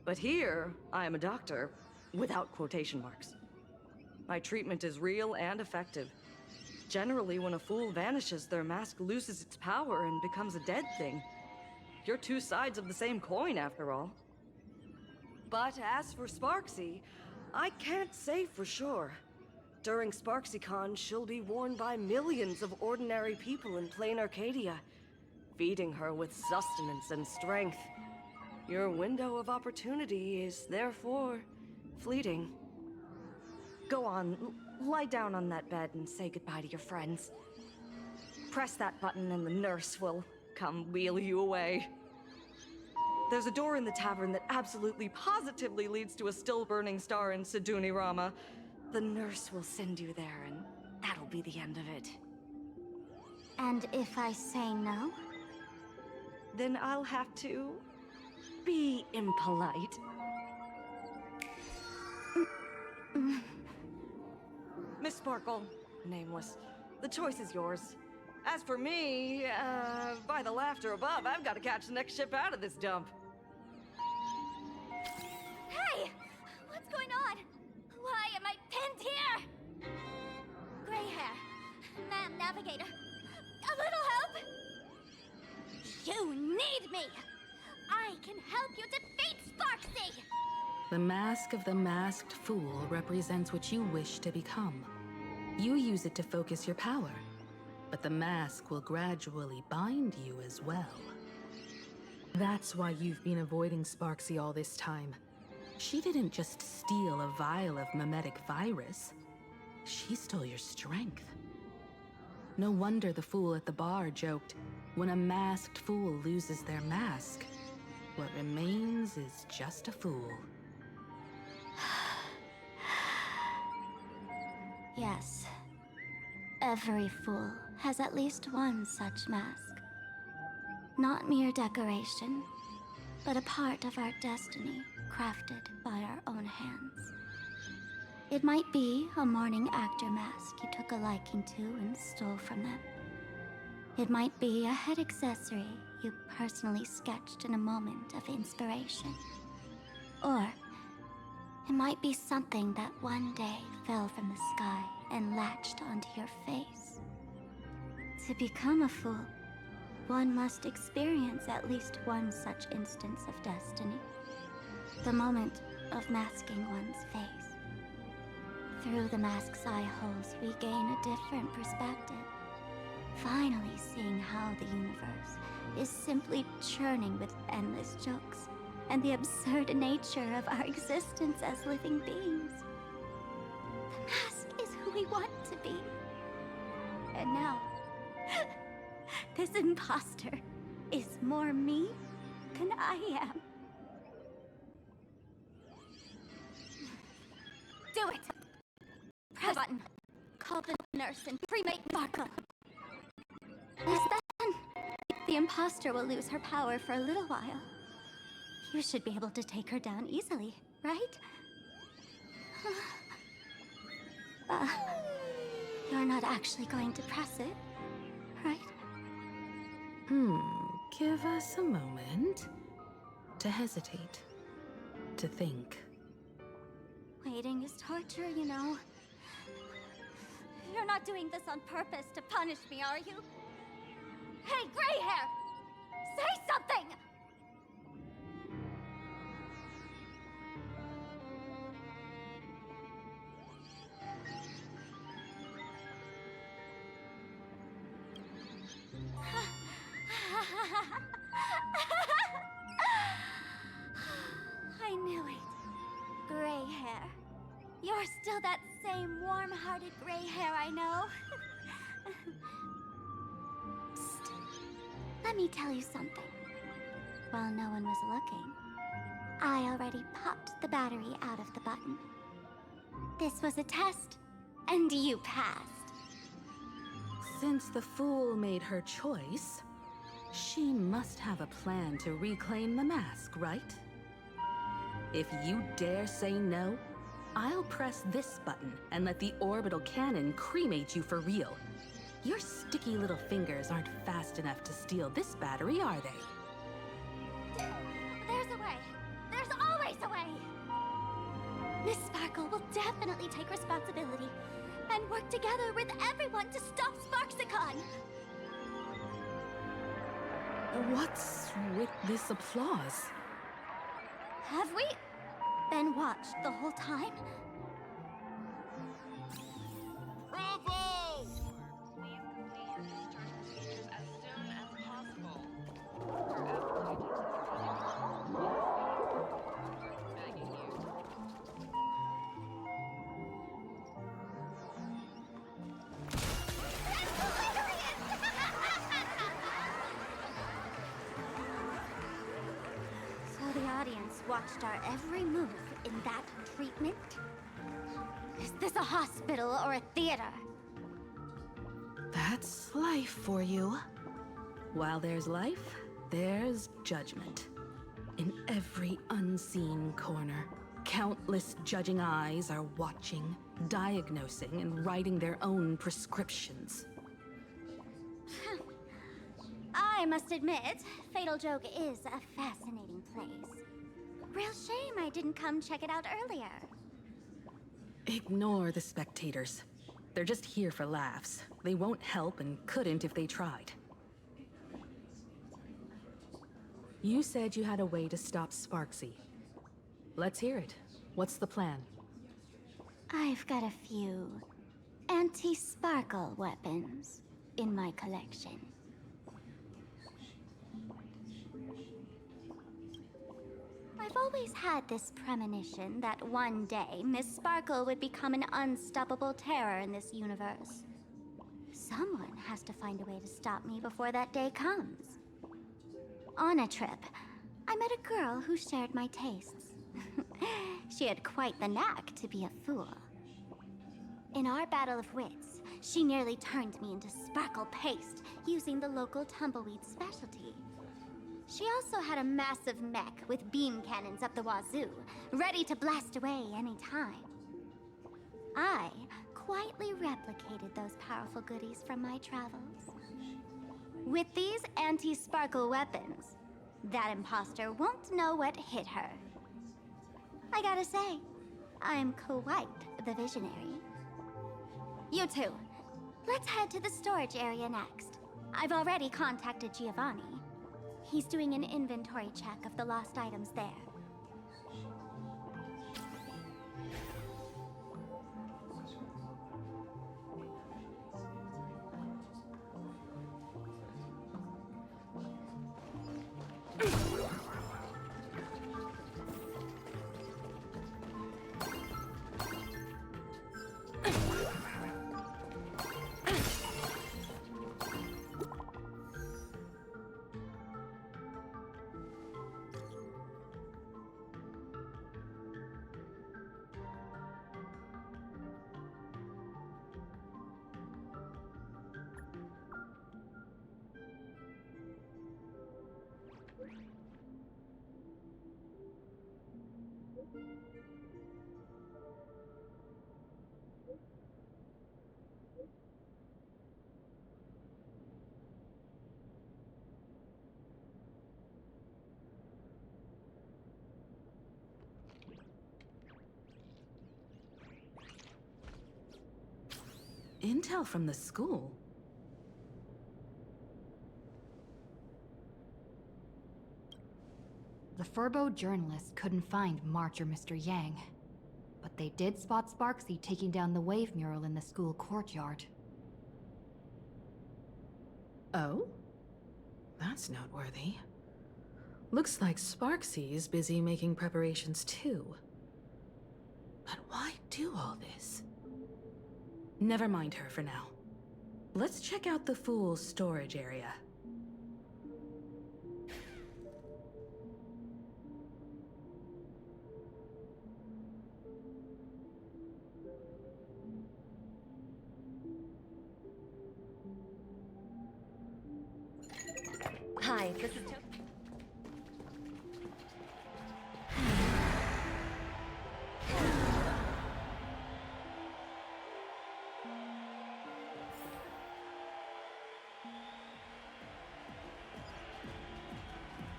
But here, I am a doctor, without quotation marks. My treatment is real and effective. Generally, when a fool vanishes, their mask loses its power and becomes a dead thing. You're two sides of the same coin, after all. But as for Sparksy, I can't say for sure. During SparksyCon, she'll be worn by millions of ordinary people in plain Arcadia, feeding her with sustenance and strength. Your window of opportunity is therefore fleeting. Go on, lie down on that bed and say goodbye to your friends. Press that button and the nurse will come wheel you away. There's a door in the tavern that absolutely positively leads to a still-burning star in Siduni Rama. The nurse will send you there, and that'll be the end of it. And if I say no? Then I'll have to be impolite. Miss Sparkle, nameless, the choice is yours. As for me, by the laughter above, I've got to catch the next ship out of this dump. Hey! What's going on? Why am I pinned here? Gray hair. Ma'am, navigator. A little help? You need me! I can help you defeat Sparksy! The mask of the masked fool represents what you wish to become. You use it to focus your power, but the mask will gradually bind you as well. That's why you've been avoiding Sparksy all this time. She didn't just steal a vial of mimetic virus. She stole your strength. No wonder the fool at the bar joked, when a masked fool loses their mask, what remains is just a fool. Yes. Every fool has at least one such mask. Not mere decoration, but a part of our destiny, crafted by our own hands. It might be a mourning actor mask you took a liking to and stole from them. It might be a head accessory you personally sketched in a moment of inspiration. Or it might be something that one day fell from the sky and latched onto your face. To become a fool, one must experience at least one such instance of destiny. The moment of masking one's face. Through the mask's eye holes, we gain a different perspective. Finally seeing how the universe is simply churning with endless jokes, and the absurd nature of our existence as living beings. The mask is who we want to be. And now, this imposter is more me than I am. Do it! Press the button. Call the nurse and cremate Sparkle. Is that done? The imposter will lose her power for a little while. You should be able to take her down easily, right? You're not actually going to press it, right? Give us a moment to hesitate, to think. Waiting is torture, you know. You're not doing this on purpose to punish me, are you? Hey, gray hair! Say something! I knew it. Gray hair. You're still that same warm-hearted gray hair I know. Psst. Let me tell you something. While no one was looking, I already popped the battery out of the button. This was a test, and you passed. Since the fool made her choice, she must have a plan to reclaim the mask, right? If you dare say no, I'll press this button and let the orbital cannon cremate you for real. Your sticky little fingers aren't fast enough to steal this battery, are they? There's a way. There's always a way. Miss Sparkle will definitely take responsibility and work together with everyone to stop Sparksicon. What's with this applause? Have we been watched the whole time? Bravo! Please complete your discharge procedures as soon as possible. For begging you. So the audience watched our every move in that treatment? Is this a hospital or a theater? That's life for you. While there's life, there's judgment. In every unseen corner, countless judging eyes are watching, diagnosing, and writing their own prescriptions. I must admit, Fatal Joke is a fascinating place. Real shame I didn't come check it out earlier. Ignore the spectators. They're just here for laughs. They won't help and couldn't if they tried. You said you had a way to stop Sparksy. Let's hear it. What's the plan? I've got a few anti-sparkle weapons in my collection. I've always had this premonition that one day Miss Sparkle would become an unstoppable terror in this universe. Someone has to find a way to stop me before that day comes. On a trip, I met a girl who shared my tastes. She had quite the knack to be a fool. In our battle of wits, she nearly turned me into sparkle paste using the local tumbleweed specialty. She also had a massive mech with beam cannons up the wazoo, ready to blast away any time. I quietly replicated those powerful goodies from my travels. With these anti-sparkle weapons, that imposter won't know what hit her. I gotta say, I'm quite the visionary. You two, let's head to the storage area next. I've already contacted Giovanni. He's doing an inventory check of the lost items there. intel from the school. The Furbo journalists couldn't find March or Mr. Yang, but they did spot Sparksy taking down the wave mural in the school courtyard. Oh? That's noteworthy. Looks like Sparksy is busy making preparations too. But why do all this? Never mind her for now. Let's check out the Fool's storage area. Hi, this is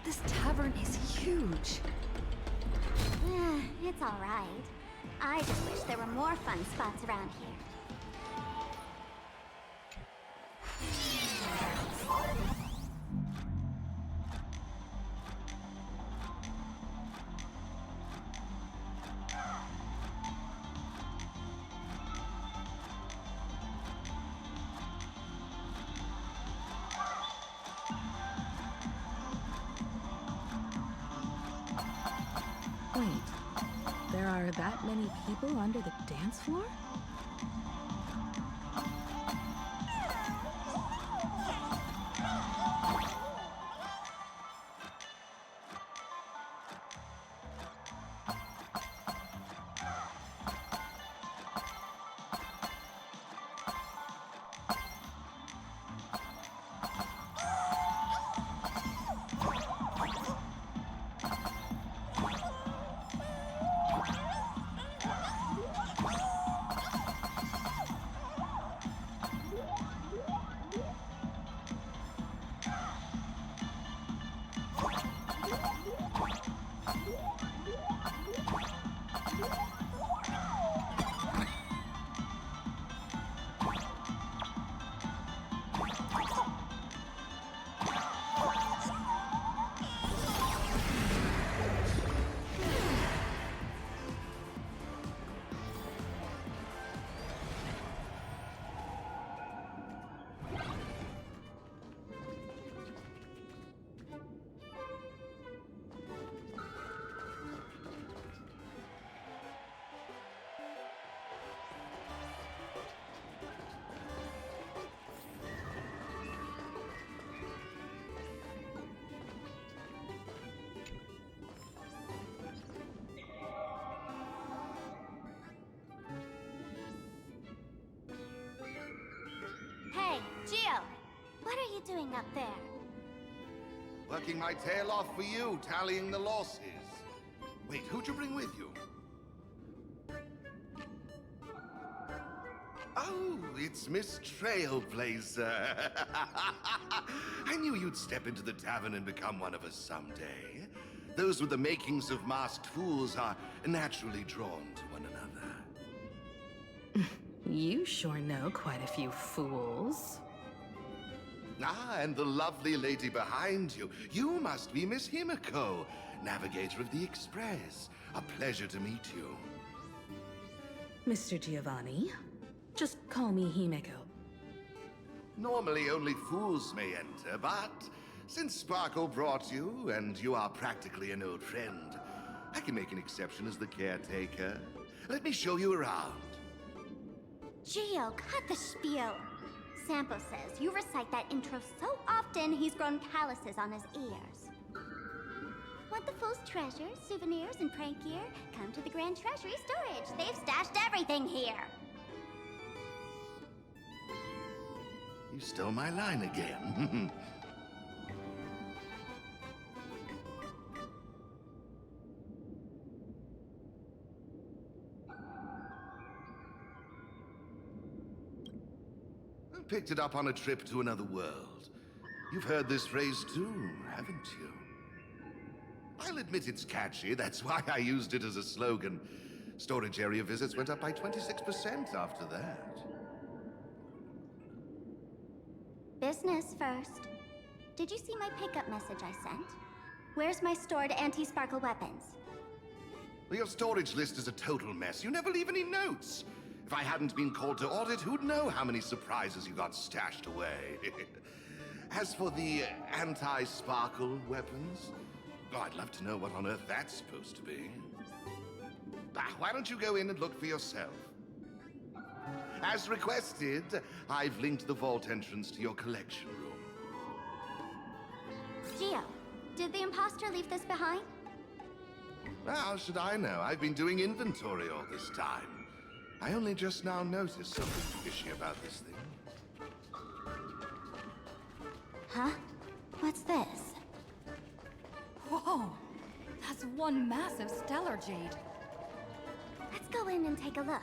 This tavern is huge. It's all right. I just wish there were more fun spots around here. Wait, there are that many people under the dance floor? Hey, Gio! What are you doing up there? Working my tail off for you, tallying the losses. Wait, who'd you bring with you? Oh, it's Miss Trailblazer. I knew you'd step into the tavern and become one of us someday. Those with the makings of masked fools are naturally drawn to one another. You sure know quite a few fools. Ah, and the lovely lady behind you. You must be Miss Himiko, navigator of the Express. A pleasure to meet you. Mr. Giovanni, just call me Himeko. Normally only fools may enter, but since Sparkle brought you, and you are practically an old friend, I can make an exception as the caretaker. Let me show you around. Gio, cut the spiel. Sampo says you recite that intro so often he's grown calluses on his ears. Want the Fool's treasures, souvenirs, and prank gear? Come to the Grand Treasury Storage. They've stashed everything here. You stole my line again. Picked it up on a trip to another world. You've heard this phrase too, haven't you? I'll admit it's catchy, that's why I used it as a slogan. Storage area visits went up by 26% after that. Business first. Did you see my pickup message I sent? Where's my stored anti-sparkle weapons? Well, your storage list is a total mess. You never leave any notes. If I hadn't been called to audit, who'd know how many surprises you got stashed away? As for the anti-sparkle weapons, oh, I'd love to know what on earth that's supposed to be. Why don't you go in and look for yourself? As requested, I've linked the vault entrance to your collection room. Gio, did the imposter leave this behind? How should I know? I've been doing inventory all this time. I only just now noticed something fishy about this thing. Huh? What's this? Whoa! That's one massive stellar jade. Let's go in and take a look.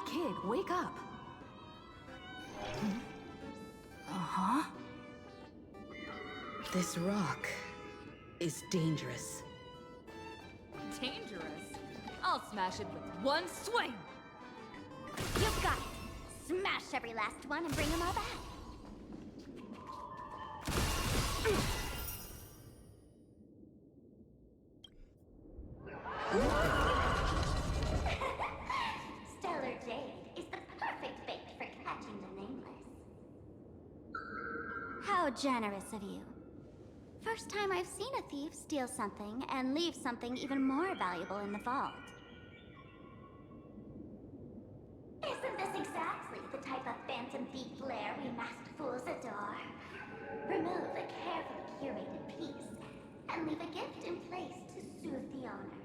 Kid, wake up! Uh-huh. This rock is dangerous. Dangerous? I'll smash it with one swing! You've got it! Smash every last one and bring them all back! Stellar Jade is the perfect bait for catching the nameless. How generous of you. First time I've seen a thief steal something and leave something even more valuable in the vault. Isn't this exactly the type of phantom thief lair we masked fools adore? Remove a carefully curated piece and leave a gift in place to soothe the owner.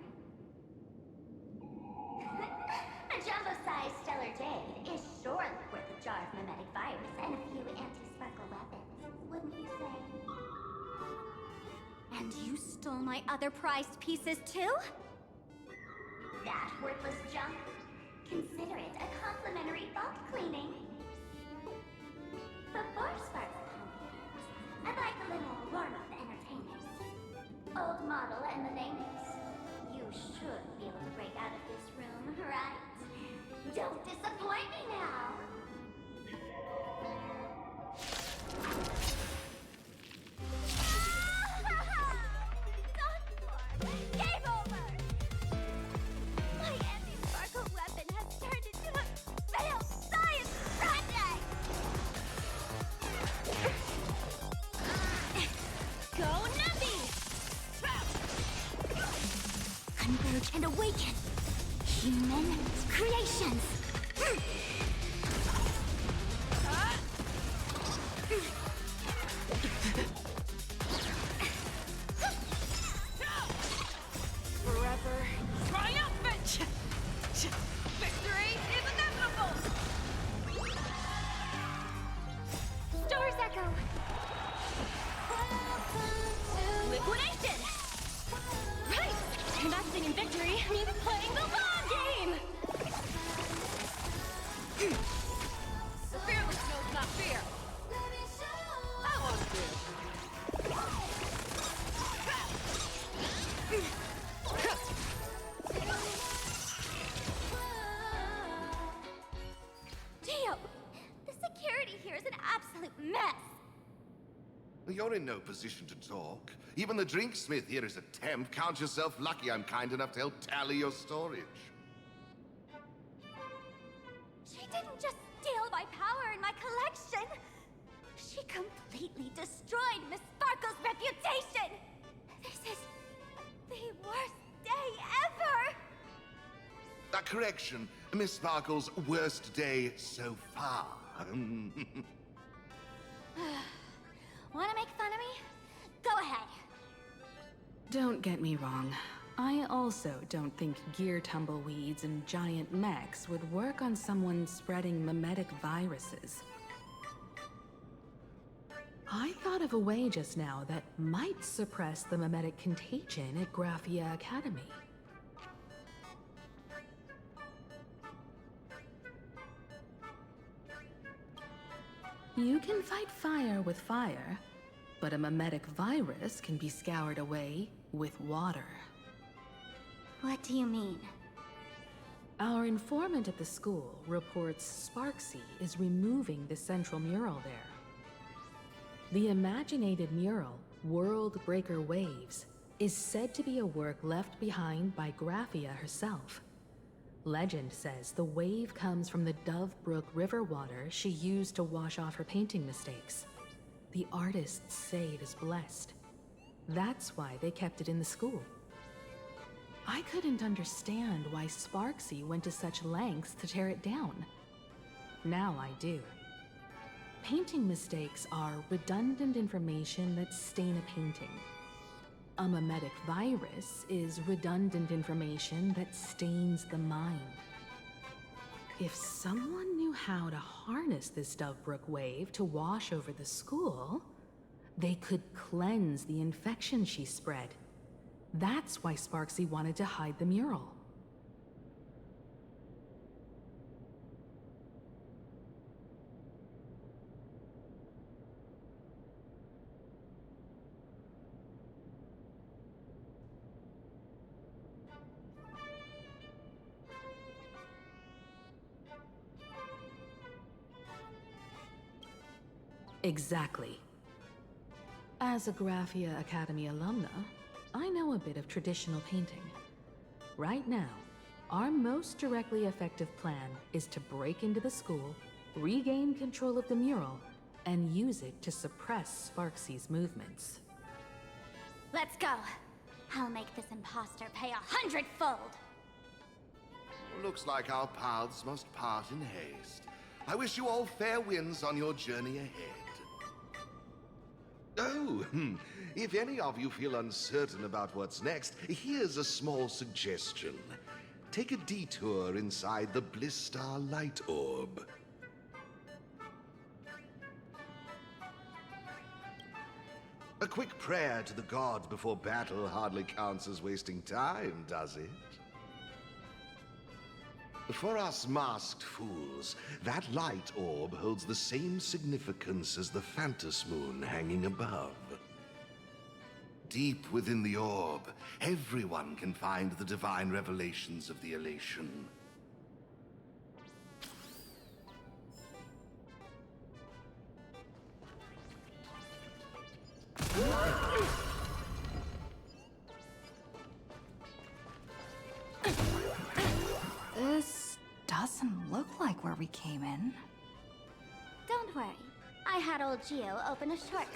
A jumbo-sized stellar jade is surely worth a jar of mimetic virus and a few anti-sparkle weapons, wouldn't you say? And you stole my other prized pieces too? That worthless junk? Consider it a complimentary vault cleaning. Before Sparkle comes, I'd like a little warm-up entertainment. Old model and the nameless. You should be able to break out of this room, right? Don't disappoint me now! Game over! My anti-sparkle weapon has turned into a failed science project! Go Navi! Converge and awaken! Human creations! Forever triumphant! Victory is inevitable! Stars echo! Liquidation! Right! Investing in victory means playing the long game! Fearless knows not fear! I won't do. Gio, the security here is an absolute mess! You're in no position to talk. Even the drinksmith here is a temp. Count yourself lucky I'm kind enough to help tally your storage. She didn't just steal my power and my collection! She completely destroyed Miss Sparkle's reputation! This is the worst day ever! A correction. Miss Sparkle's worst day so far. Wanna make fun of me? Go ahead. Don't get me wrong. I also don't think gear tumbleweeds and giant mechs would work on someone spreading mimetic viruses. I thought of a way just now that might suppress the mimetic contagion at Graphia Academy. You can fight fire with fire, but a mimetic virus can be scoured away with water. What do you mean? Our informant at the school reports Sparksy is removing the central mural there. The imaginated mural, World Breaker Waves, is said to be a work left behind by Graphia herself. Legend says the wave comes from the Dove Brook river water she used to wash off her painting mistakes. The artists say it is blessed. That's why they kept it in the school. I couldn't understand why Sparksy went to such lengths to tear it down. Now I do. Painting mistakes are redundant information that stain a painting. A mimetic virus is redundant information that stains the mind. If someone knew how to harness this Dovebrook wave to wash over the school, they could cleanse the infection she spread. That's why Sparksy wanted to hide the mural. Exactly. As a Graphia Academy alumna, I know a bit of traditional painting. Right now, our most directly effective plan is to break into the school, regain control of the mural, and use it to suppress Sparksy's movements. Let's go. I'll make this imposter pay 100-fold. Looks like our paths must part in haste. I wish you all fair winds on your journey ahead. Oh, if any of you feel uncertain about what's next, here's a small suggestion. Take a detour inside the Blistar Light Orb. A quick prayer to the gods before battle hardly counts as wasting time, does it? For us masked fools, that light orb holds the same significance as the Phantos Moon hanging above. Deep within the orb, everyone can find the divine revelations of the elation. This doesn't look like where we came in. Don't worry. I had old Geo open a shortcut.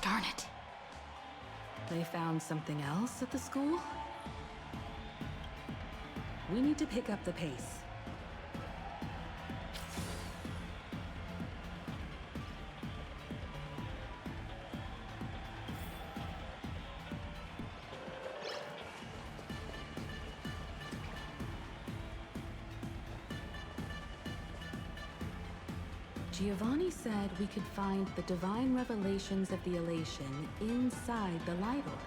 Darn it. They found something else at the school? We need to pick up the pace. Giovanni said we could find the divine revelations of the elation inside the light orb.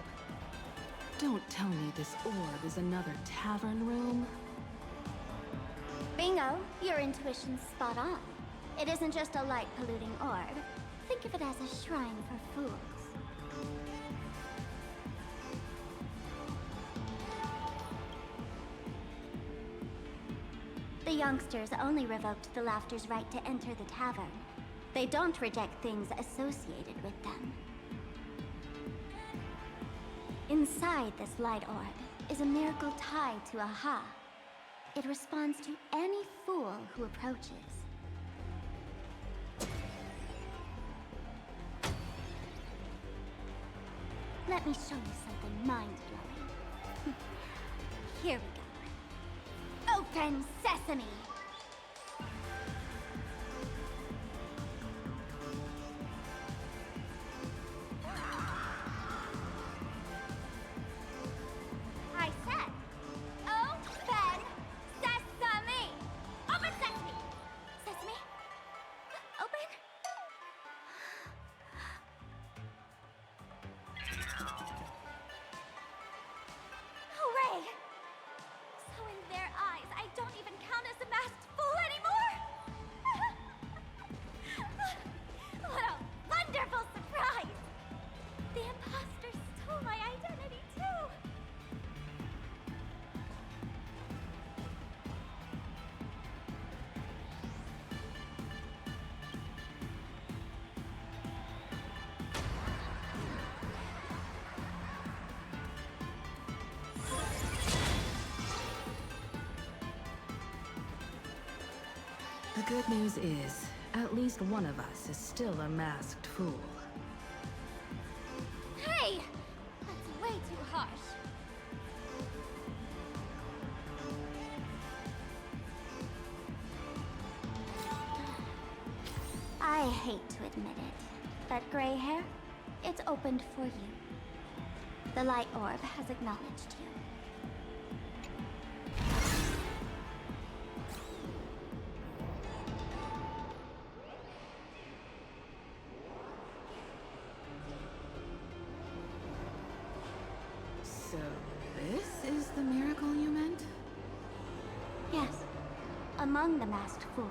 Don't tell me this orb is another tavern room. Bingo, your intuition's spot on. It isn't just a light-polluting orb. Think of it as a shrine for fools. The youngsters only revoked the Laughter's right to enter the tavern. They don't reject things associated with them. Inside this light orb is a miracle tied to Aha. It responds to any fool who approaches. Let me show you something mind-blowing. Here we go. Open sesame! I said, open sesame! Open sesame! Sesame? Open? Hooray! So in their eyes, I don't even count as a masked fool anymore! What a wonderful surprise! The imposter stole my identity too! The good news is, at least one of us is still a masked fool. Hey! That's way too harsh. I hate to admit it, but gray hair, it's opened for you. The light orb has acknowledged you. So, this is the miracle you meant? Yes. Among the masked fools,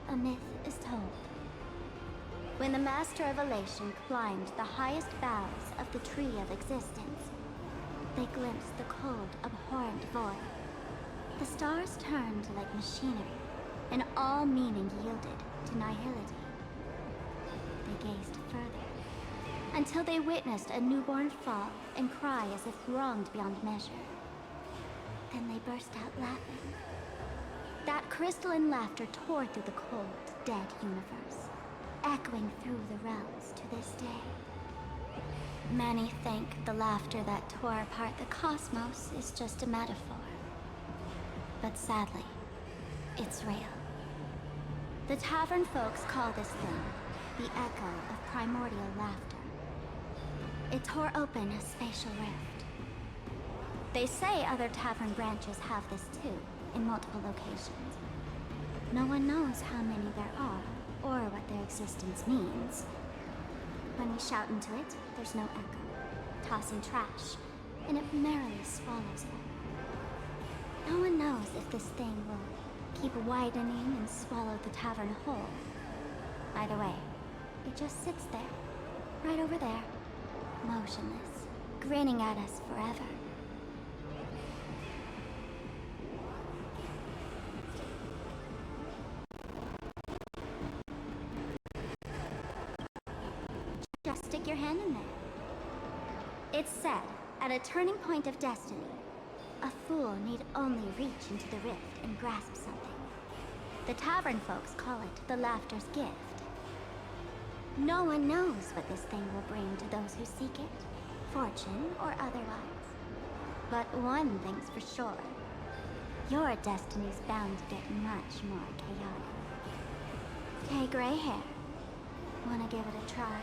a myth is told. When the Master of Elation climbed the highest boughs of the Tree of Existence, they glimpsed the cold, abhorrent void. The stars turned like machinery, and all meaning yielded to nihility. They gazed further, until they witnessed a newborn fall and cry as if wronged beyond measure. Then they burst out laughing. That crystalline laughter tore through the cold, dead universe, echoing through the realms to this day. Many think the laughter that tore apart the cosmos is just a metaphor. But sadly, it's real. The tavern folks call this thing the echo of primordial laughter. It tore open a spatial rift. They say other tavern branches have this too, in multiple locations. No one knows how many there are, or what their existence means. When we shout into it, there's no echo, tossing trash, and it merrily swallows it. No one knows if this thing will keep widening and swallow the tavern whole. Either way, it just sits there, right over there, motionless, grinning at us forever. Just stick your hand in there. It's said, at a turning point of destiny, a fool need only reach into the rift and grasp something. The tavern folks call it the Laughter's Gift. No one knows what this thing will bring to those who seek it, fortune or otherwise. But one thing's for sure. Your destiny's bound to get much more chaotic. Hey, gray hair. Wanna give it a try?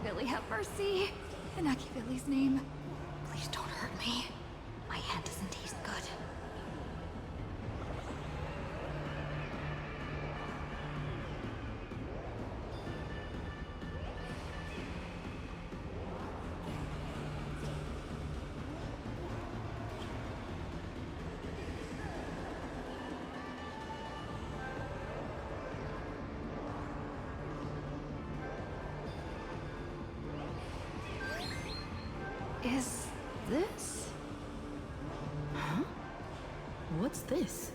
Akivilli, have mercy. In Akivilli's name, please don't hurt me. My hand doesn't taste good. Is this? Huh? What's this?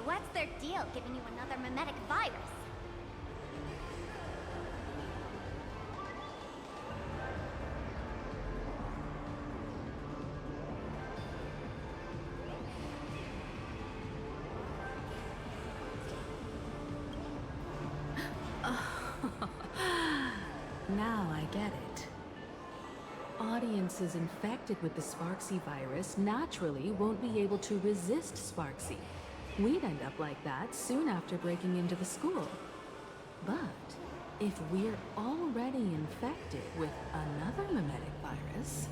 What's their deal giving you another mimetic virus? Now I get it. Audiences infected with the Sparksy virus naturally won't be able to resist Sparksy. We'd end up like that soon after breaking into the school. But if we're already infected with another mimetic virus,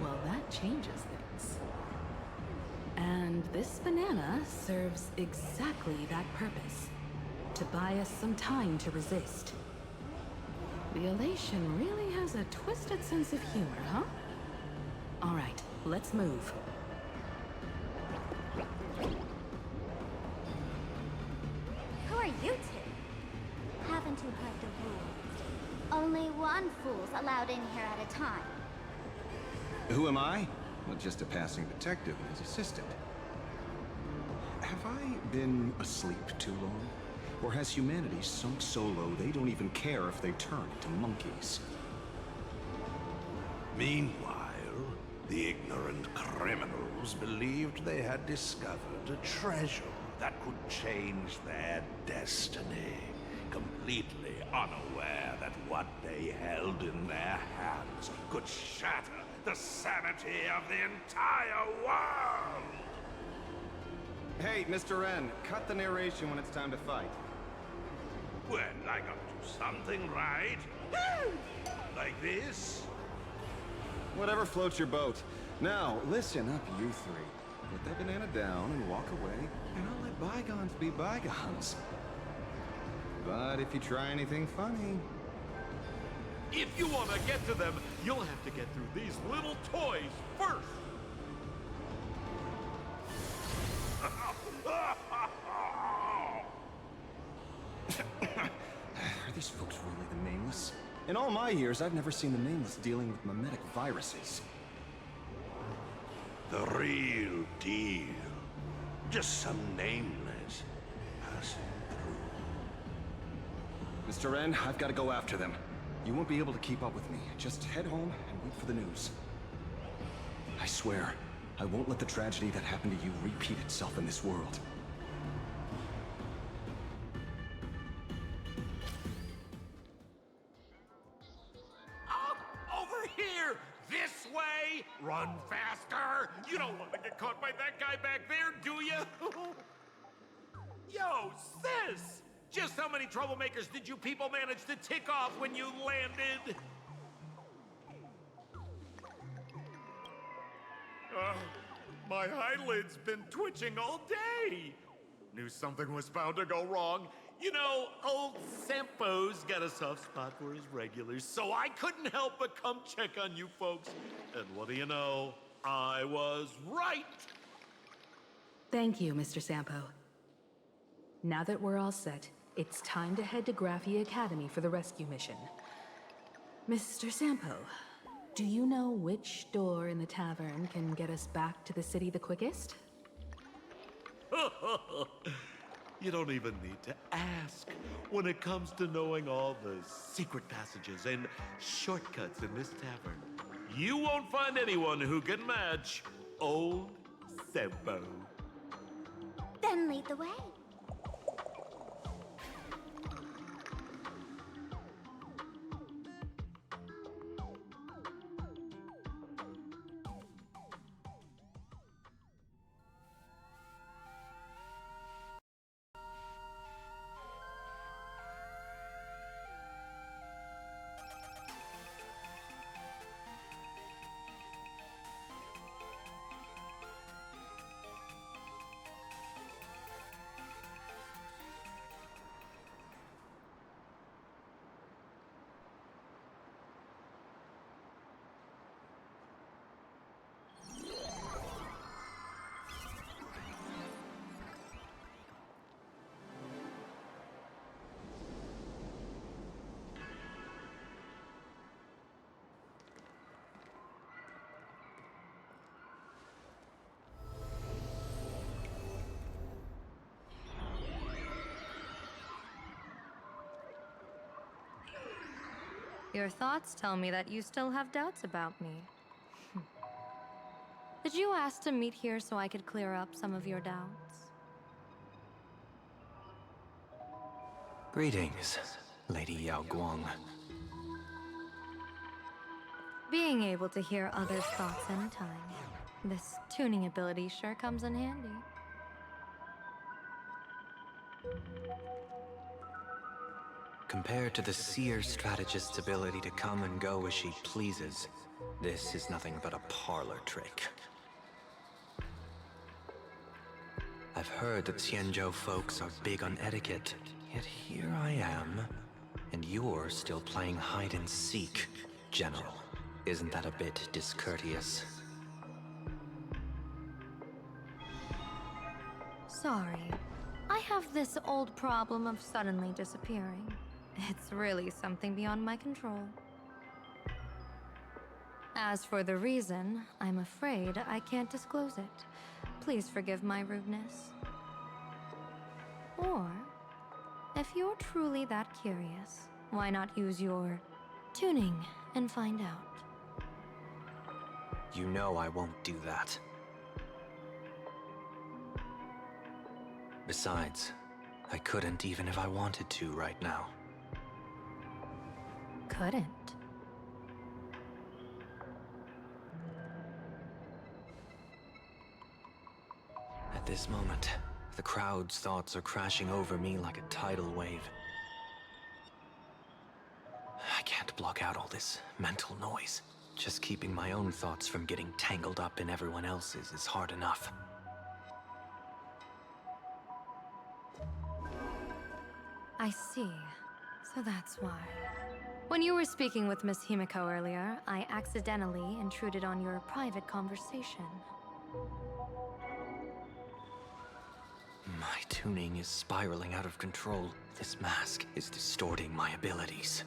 well, that changes things. And this banana serves exactly that purpose, to buy us some time to resist. The elation really has a twisted sense of humor, huh? All right, let's move. Who are you two? Haven't you heard the rules? Only one fool's allowed in here at a time. Who am I? Well, just a passing detective and his assistant. Have I been asleep too long? Or has humanity sunk so low they don't even care if they turn into monkeys? Meanwhile, the ignorant criminals believed they had discovered a treasure that could change their destiny, completely unaware that what they held in their hands could shatter the sanity of the entire world! Hey, Mr. N, cut the narration when it's time to fight. When I got to something right? Like this? Whatever floats your boat. Now, listen up, you three. Put that banana down and walk away, and I'll let bygones be bygones. But if you try anything funny... If you want to get to them, you'll have to get through these little toys first! Are these folks really the Nameless? In all my years, I've never seen the Nameless dealing with mimetic viruses. The real deal. Just some nameless passing through. Mr. N, I've got to go after them. You won't be able to keep up with me. Just head home and wait for the news. I swear, I won't let the tragedy that happened to you repeat itself in this world. Over here! This way! Run faster! You don't want to get caught by that guy back there, do you? Yo, sis! Just how many troublemakers did you people manage to tick off when you landed? My eyelid's been twitching all day. Knew something was bound to go wrong. You know, old Sampo's got a soft spot for his regulars, so I couldn't help but come check on you folks. And what do you know? I was right. Thank you, Mr. Sampo. Now that we're all set, it's time to head to Graphia Academy for the rescue mission. Mr. Sampo, do you know which door in the tavern can get us back to the city the quickest? You don't even need to ask when it comes to knowing all the secret passages and shortcuts in this tavern. You won't find anyone who can match old Sempo. Then lead the way. Your thoughts tell me that you still have doubts about me. Did you ask to meet here so I could clear up some of your doubts? Greetings, Lady Yao Guang. Being able to hear others' thoughts in time. This tuning ability sure comes in handy. Compared to the seer strategist's ability to come and go as she pleases, this is nothing but a parlor trick. I've heard that Xianzhou folks are big on etiquette, yet here I am, and you're still playing hide and seek, General. Isn't that a bit discourteous? Sorry. I have this old problem of suddenly disappearing. It's really something beyond my control. As for the reason, I'm afraid I can't disclose it. Please forgive my rudeness. Or, if you're truly that curious, why not use your tuning and find out? You know I won't do that. Besides, I couldn't even if I wanted to right now. Couldn't? At this moment, the crowd's thoughts are crashing over me like a tidal wave. I can't block out all this mental noise. Just keeping my own thoughts from getting tangled up in everyone else's is hard enough. I see. So that's why. When you were speaking with Miss Himiko earlier, I accidentally intruded on your private conversation. My tuning is spiraling out of control. This mask is distorting my abilities.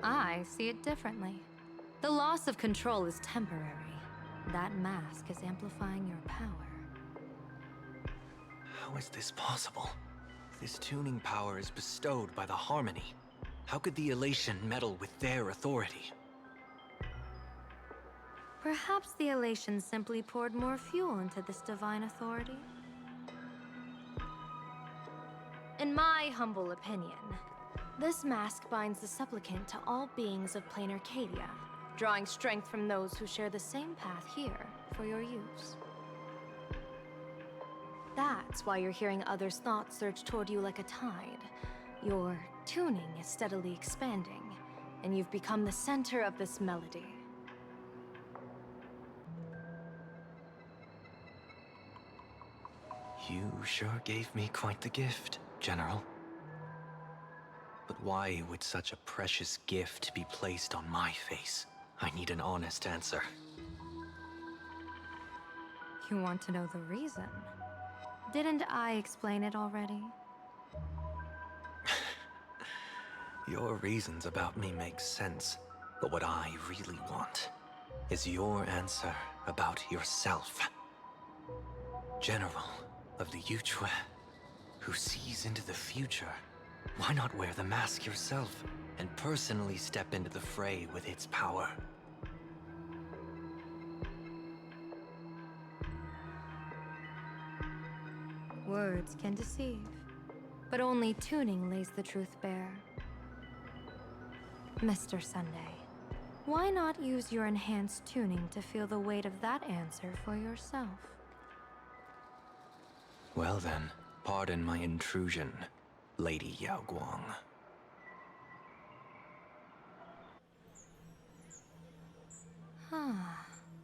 I see it differently. The loss of control is temporary. That mask is amplifying your power. How is this possible? This tuning power is bestowed by the Harmony. How could the Elation meddle with their authority? Perhaps the Elation simply poured more fuel into this divine authority? In my humble opinion, this mask binds the supplicant to all beings of plain Arcadia, drawing strength from those who share the same path here for your use. That's why you're hearing others' thoughts surge toward you like a tide. Your tuning is steadily expanding, and you've become the center of this melody. You sure gave me quite the gift, General. But why would such a precious gift be placed on my face? I need an honest answer. You want to know the reason? Didn't I explain it already? Your reasons about me make sense, but what I really want is your answer about yourself. General of the Yuchue, who sees into the future. Why not wear the mask yourself and personally step into the fray with its power? Words can deceive, but only tuning lays the truth bare. Mr. Sunday, why not use your enhanced tuning to feel the weight of that answer for yourself? Well then, pardon my intrusion, Lady Yao Guang.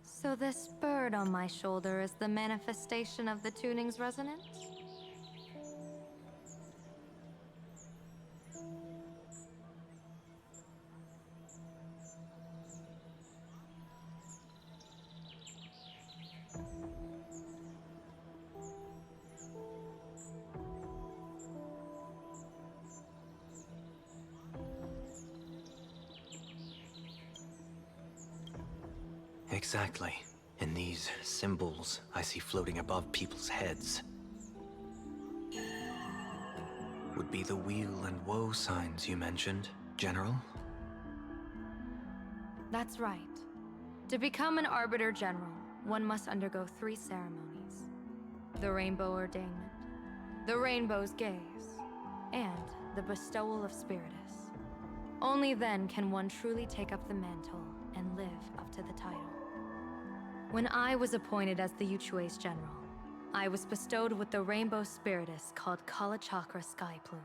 So this bird on my shoulder is the manifestation of the tuning's resonance? Exactly. And these symbols I see floating above people's heads would be the wheel and woe signs you mentioned, General? That's right. To become an Arbiter General, one must undergo 3 ceremonies. The Rainbow Ordainment, the Rainbow's Gaze, and the Bestowal of Spiritus. Only then can one truly take up the mantle and live up to the title. When I was appointed as the Yuchue's general, I was bestowed with the Rainbow Spiritus called Kalachakra Sky Plume,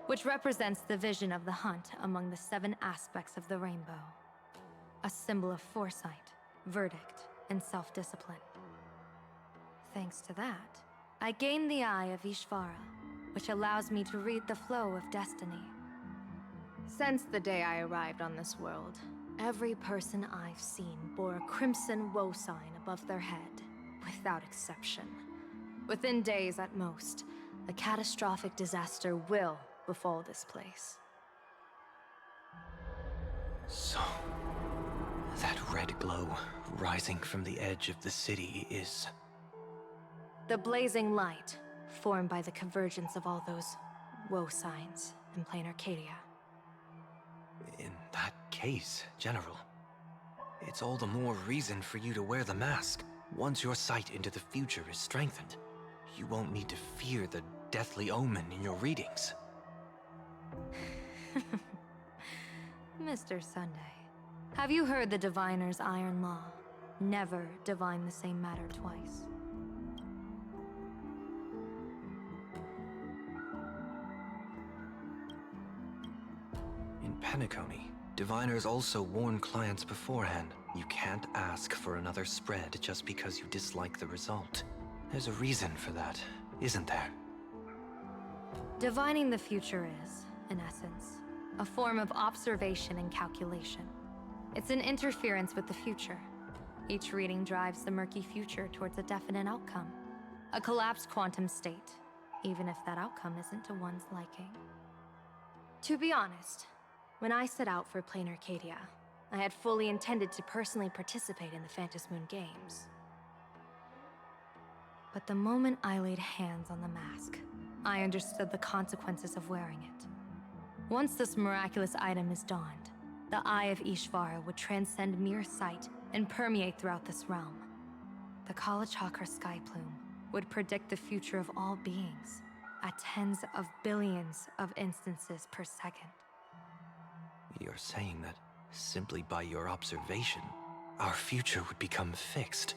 which represents the vision of the hunt among the 7 aspects of the rainbow. A symbol of foresight, verdict, and self-discipline. Thanks to that, I gained the Eye of Ishvara, which allows me to read the flow of destiny. Since the day I arrived on this world, every person I've seen bore a crimson woe sign above their head, without exception. Within days at most, a catastrophic disaster will befall this place. So, that red glow rising from the edge of the city is... The blazing light, formed by the convergence of all those woe signs in plain Arcadia. In that case, General, it's all the more reason for you to wear the mask. Once your sight into the future is strengthened, you won't need to fear the deathly omen in your readings. Mr. Sunday, have you heard the Diviner's iron law? Never divine the same matter twice. In Penacony, diviners also warn clients beforehand. You can't ask for another spread just because you dislike the result. There's a reason for that, isn't there? Divining the future is, in essence, a form of observation and calculation. It's an interference with the future. Each reading drives the murky future towards a definite outcome. A collapsed quantum state, even if that outcome isn't to one's liking. To be honest, when I set out for Plain Arcadia, I had fully intended to personally participate in the Phantom Moon Games. But the moment I laid hands on the mask, I understood the consequences of wearing it. Once this miraculous item is donned, the Eye of Ishvara would transcend mere sight and permeate throughout this realm. The Kalachakra Sky Plume would predict the future of all beings at tens of billions of instances per second. You're saying that simply by your observation, our future would become fixed.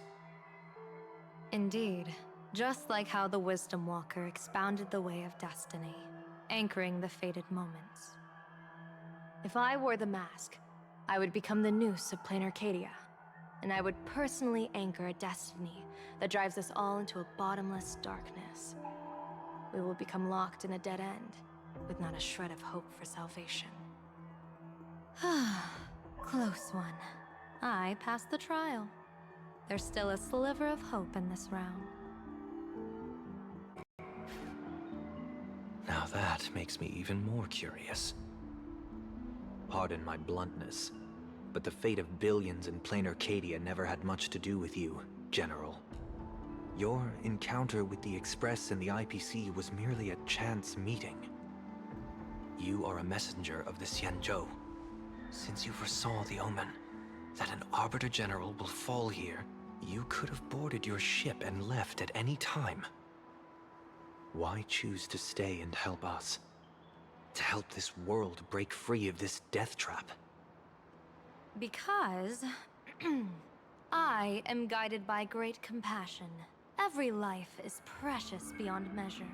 Indeed, just like how the Wisdom Walker expounded the way of destiny, anchoring the fated moments. If I wore the mask, I would become the noose of Plain Arcadia, and I would personally anchor a destiny that drives us all into a bottomless darkness. We will become locked in a dead end, with not a shred of hope for salvation. Close one. I passed the trial. There's still a sliver of hope in this round. Now that makes me even more curious. Pardon my bluntness, but the fate of billions in Plain Arcadia never had much to do with you, General. Your encounter with the Express and the IPC was merely a chance meeting. You are a messenger of the Xianzhou. Since you foresaw the omen, that an Arbiter General will fall here, you could have boarded your ship and left at any time. Why choose to stay and help us? To help this world break free of this death trap? Because I am guided by great compassion. Every life is precious beyond measure.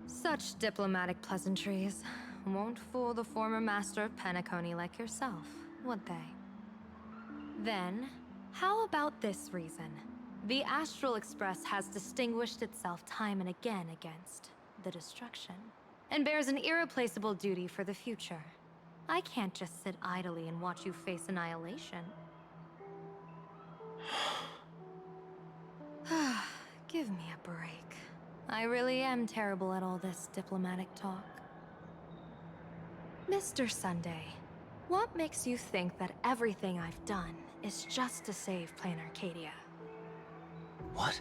Such diplomatic pleasantries won't fool the former master of Penacony like yourself, would they? Then, how about this reason? The Astral Express has distinguished itself time and again against the destruction, and bears an irreplaceable duty for the future. I can't just sit idly and watch you face annihilation. Give me a break. I really am terrible at all this diplomatic talk. Mr. Sunday, what makes you think that everything I've done is just to save Plain Arcadia? What?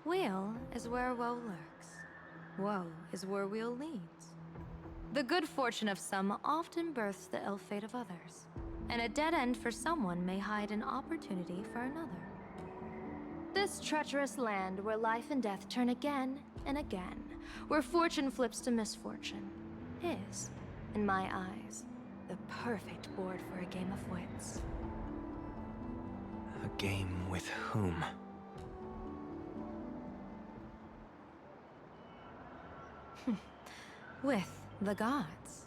Weal is where woe lurks. Woe is where weal leads. The good fortune of some often births the ill fate of others, and a dead end for someone may hide an opportunity for another. This treacherous land where life and death turn again and again, where fortune flips to misfortune, is, in my eyes, the perfect board for a game of wits. A game with whom? With the gods.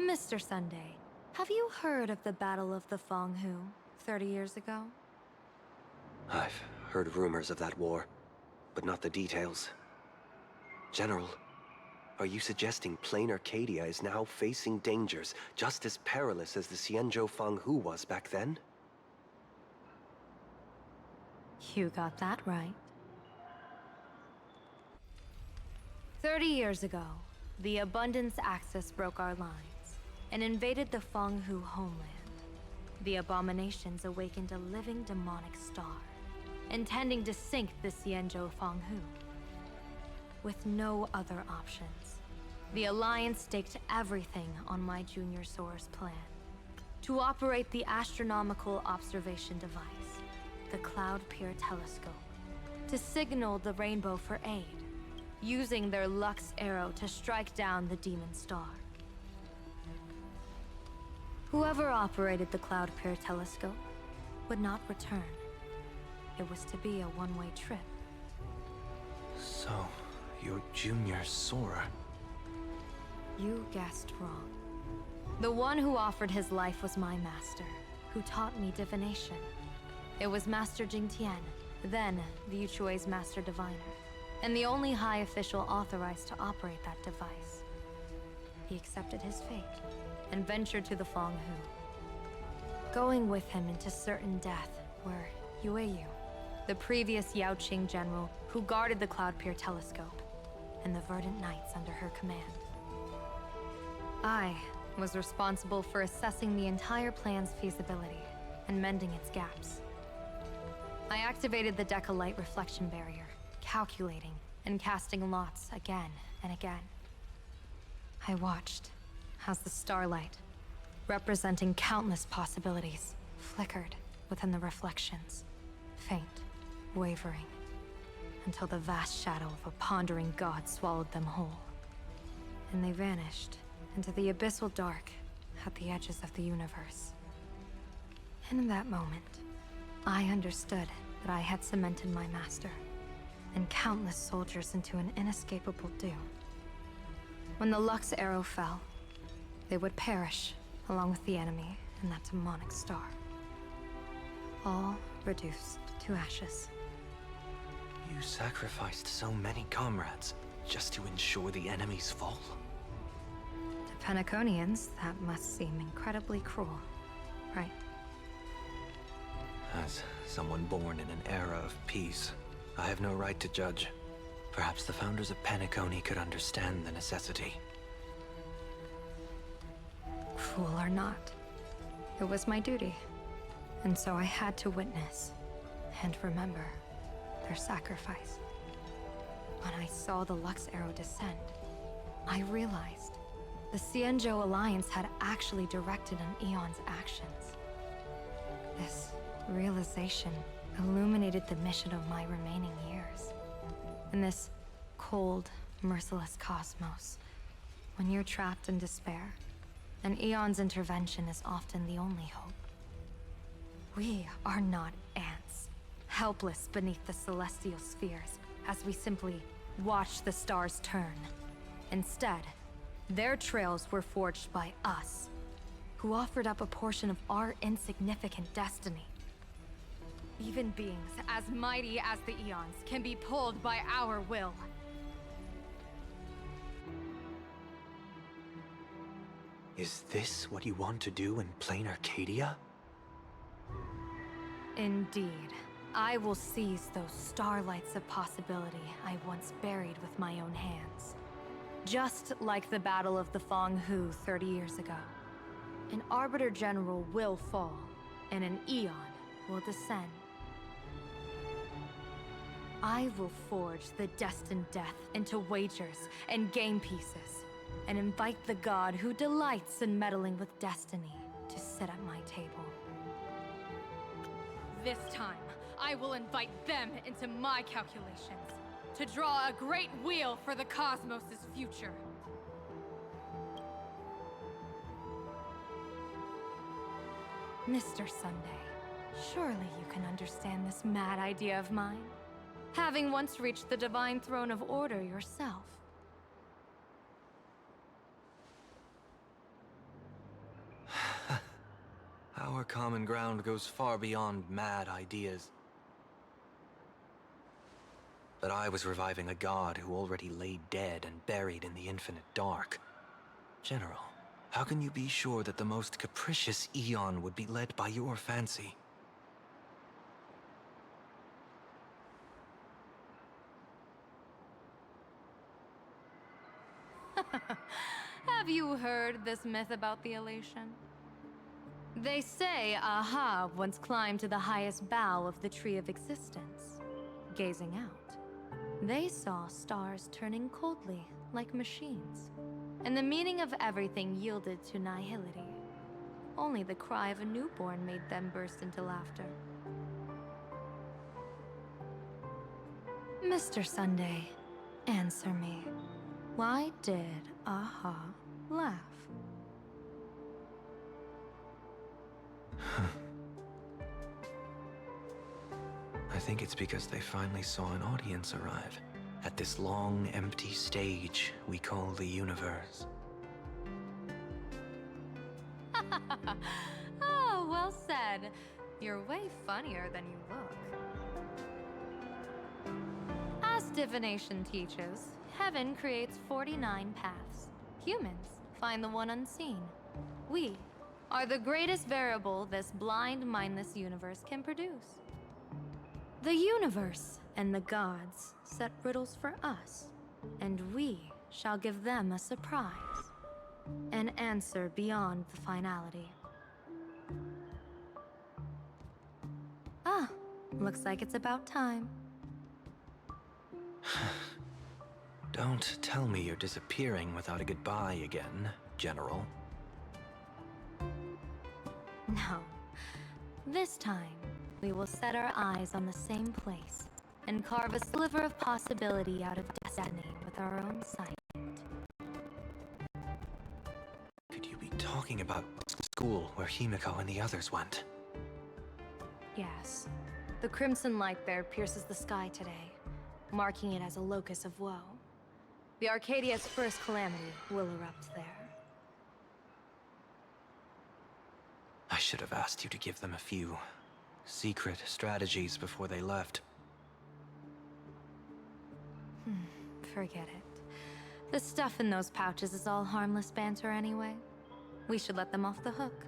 Mr. Sunday, have you heard of the Battle of the Fanghu 30 years ago? I've heard rumors of that war, but not the details. General, are you suggesting Plain Arcadia is now facing dangers just as perilous as the Xianzhou Fanghu was back then? You got that right. 30 years ago, the Abundance Axis broke our lines and invaded the Fanghu homeland. The abominations awakened a living demonic star, intending to sink the Xianzhou Fanghu. With no other options, the Alliance staked everything on my junior soarer's plan to operate the astronomical observation device, the Cloud Peer Telescope, to signal the Rainbow for aid, using their Lux arrow to strike down the demon star. Whoever operated the Cloud Peer Telescope would not return. It was to be a one-way trip. So, your junior soarer. You guessed wrong. The one who offered his life was my master, who taught me divination. It was Master Jingtian, then the Yuchui's Master Diviner, and the only high official authorized to operate that device. He accepted his fate and ventured to the Fanghu, going with him into certain death were Yueyu, the previous Yaoqing general who guarded the Cloud Peer Telescope, and the Verdant Knights under her command. I was responsible for assessing the entire plan's feasibility and mending its gaps. I activated the Decalite reflection barrier, calculating and casting lots again and again. I watched as the starlight, representing countless possibilities, flickered within the reflections, faint, wavering, until the vast shadow of a pondering god swallowed them whole. And they vanished into the abyssal dark at the edges of the universe. In that moment, I understood that I had cemented my master and countless soldiers into an inescapable doom. When the Lux arrow fell, they would perish along with the enemy and that demonic star. All reduced to ashes. You sacrificed so many comrades just to ensure the enemy's fall? To Penaconians, that must seem incredibly cruel, right? As someone born in an era of peace, I have no right to judge. Perhaps the founders of Penacony could understand the necessity. Cruel or not, it was my duty. And so I had to witness and remember their sacrifice. When I saw the Lux Arrow descend, I realized the Xianzhou Alliance had actually directed an Eon's actions. This realization illuminated the mission of my remaining years. In this cold, merciless cosmos, when you're trapped in despair, an Eon's intervention is often the only hope. We are not ants, helpless beneath the celestial spheres as we simply watch the stars turn. Instead, their trails were forged by us, who offered up a portion of our insignificant destiny. Even beings as mighty as the Eons can be pulled by our will. Is this what you want to do in plain Arcadia? Indeed. I will seize those starlights of possibility I once buried with my own hands. Just like the Battle of the Fong Hu 30 years ago. An Arbiter General will fall, and an Eon will descend. I will forge the destined death into wagers and game pieces, and invite the god who delights in meddling with destiny to sit at my table. This time, I will invite them into my calculations, to draw a great wheel for the cosmos' future. Mr. Sunday, surely you can understand this mad idea of mine, having once reached the divine throne of order yourself. Our common ground goes far beyond mad ideas. But I was reviving a god who already lay dead and buried in the infinite dark. General, how can you be sure that the most capricious Eon would be led by your fancy? Have you heard this myth about the elation? They say Aha once climbed to the highest bough of the Tree of Existence. Gazing out, they saw stars turning coldly like machines, and the meaning of everything yielded to nihility. Only the cry of a newborn made them burst into laughter. Mr. Sunday, answer me. Why did Aha laugh? I think it's because they finally saw an audience arrive at this long, empty stage we call the universe. Oh, well said. You're way funnier than you look. As divination teaches, heaven creates 49 paths. Humans find the one unseen. We are the greatest variable this blind, mindless universe can produce. The universe and the gods set riddles for us, and we shall give them a surprise. An answer beyond the finality. Ah, looks like it's about time. Don't tell me you're disappearing without a goodbye again, General. No. This time, we will set our eyes on the same place and carve a sliver of possibility out of destiny with our own sight. Could you be talking about school where Himiko and the others went? Yes. The crimson light there pierces the sky today, marking it as a locus of woe. The Arcadia's first calamity will erupt there. I should have asked you to give them a few secret strategies before they left. Forget it. The stuff in those pouches is all harmless banter anyway. We should let them off the hook.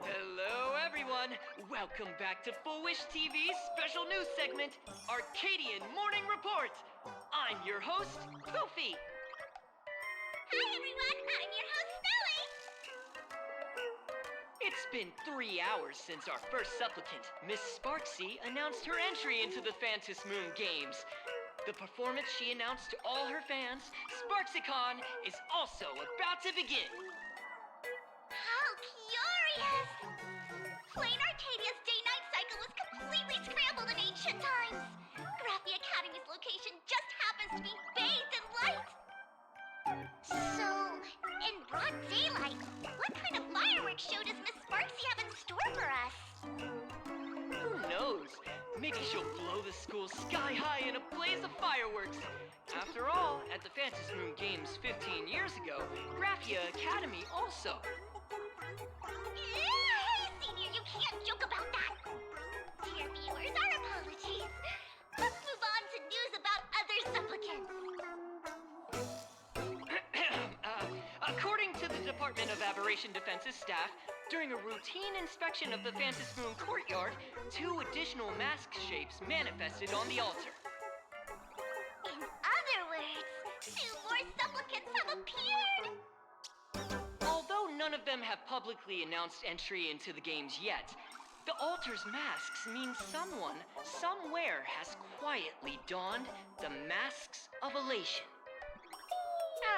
Hello, everyone. Welcome back to Full Wish TV's special news segment, Arcadian Morning Report. I'm your host, Poofy. Hi, everyone. I'm your host, Snowy. It's been 3 hours since our first supplicant, Miss Sparksy, announced her entry into the Phantom Moon Games. The performance she announced to all her fans, SparksyCon, is also about to begin. How curious! Plain Arcadia's day-night cycle was completely scrambled in ancient times. Graphia Academy's location just happens to be bathed in light. So, in broad daylight, what kind of fireworks show does Miss Sparksy have in store for us? Who knows? Maybe she'll blow the school sky high in a blaze of fireworks. After all, at the Phantom Moon Games 15 years ago, Graphia Academy also. Hey, Senior, you can't joke about that. Dear viewers, our apologies. Let's move on to news about other supplicants. According to the Department of Aberration Defense's staff, during a routine inspection of the Phantom Moon courtyard, 2 additional mask shapes manifested on the altar. In other words, 2 more supplicants have appeared. Although none of them have publicly announced entry into the games yet, the altar's masks mean someone, somewhere has quietly donned the masks of elation.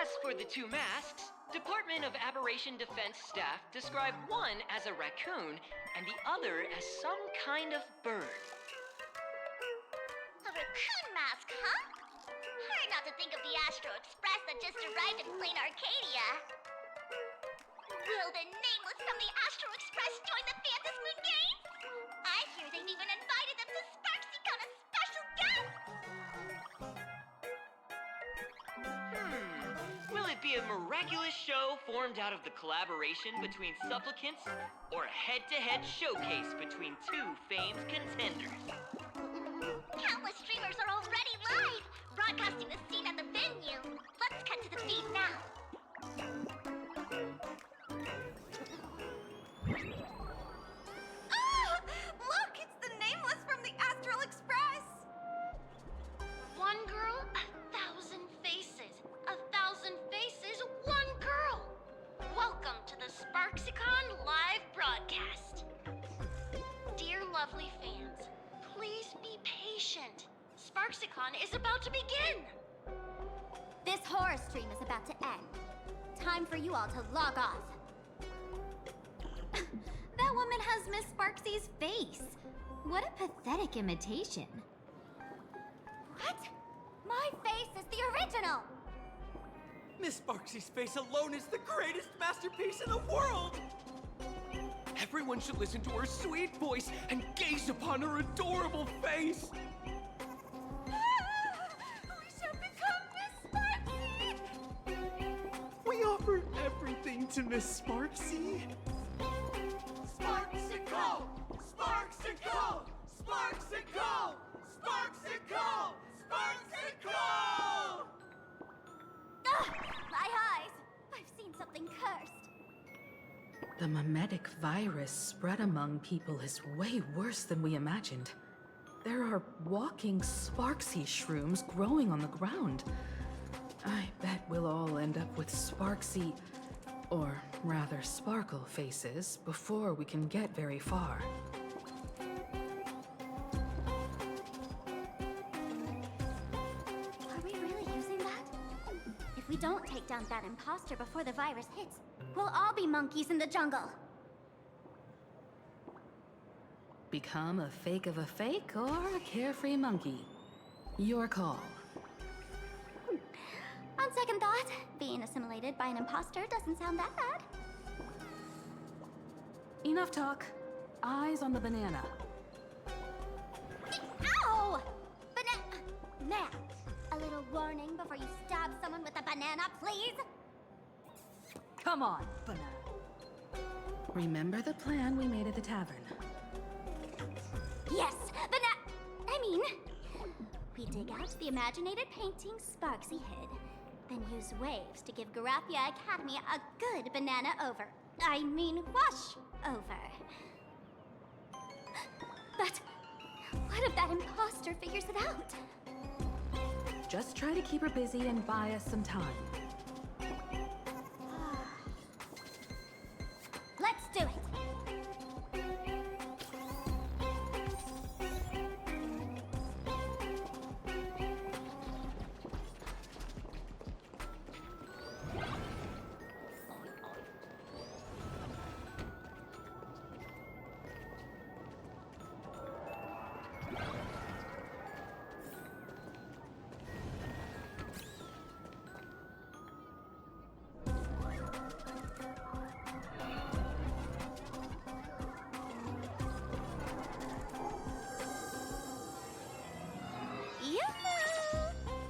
As for the 2 masks, Department of Aberration Defense staff describe one as a raccoon and the other as some kind of bird. A raccoon mask, huh? Hard not to think of the Astro Express that just arrived in Plain Arcadia. Will the nameless from the Astro Express join the Phantom Moon Games? I hear they've even invited them to SparksyCon as special guests! Will it be a miraculous show formed out of the collaboration between supplicants or a head-to-head showcase between 2 famed contenders? Countless streamers are already live, broadcasting the scene at the venue. Let's cut to the feed now. Ah! Look, it's the nameless from the Astral Express! One girl, 1,000 faces. 1,000 faces, one girl. Welcome to the SparksyCon live broadcast. Dear lovely fans, please be patient. SparksyCon is about to begin. This horror stream is about to end. Time for you all to log off. That woman has Miss Sparksy's face. What a pathetic imitation. What? My face is the original! Miss Sparksy's face alone is the greatest masterpiece in the world! Everyone should listen to her sweet voice and gaze upon her adorable face! We shall become Miss Sparksy! We offer everything to Miss Sparksy. Sparksicle! Sparksicle! Sparksicle! Sparksicle! Sparksicle! Ugh! My eyes! I've seen something cursed. The mimetic virus spread among people is way worse than we imagined. There are walking Sparksy shrooms growing on the ground. I bet we'll all end up with Sparksy, or rather Sparkle faces before we can get very far. Are we really using that? If we don't take down that imposter before the virus hits, we'll all be monkeys in the jungle. Become a fake of a fake or a carefree monkey. Your call. On second thought, being assimilated by an imposter doesn't sound that bad. Enough talk. Eyes on the banana. Ow! Now, a little warning before you stab someone with a banana, please? Come on, banana. Remember the plan we made at the tavern? Yes, we dig out the imaginated painting Sparksy hid, then use waves to give Graphia Academy a good banana over. I mean, wash over. But what if that imposter figures it out? Just try to keep her busy and buy us some time. Let's do it!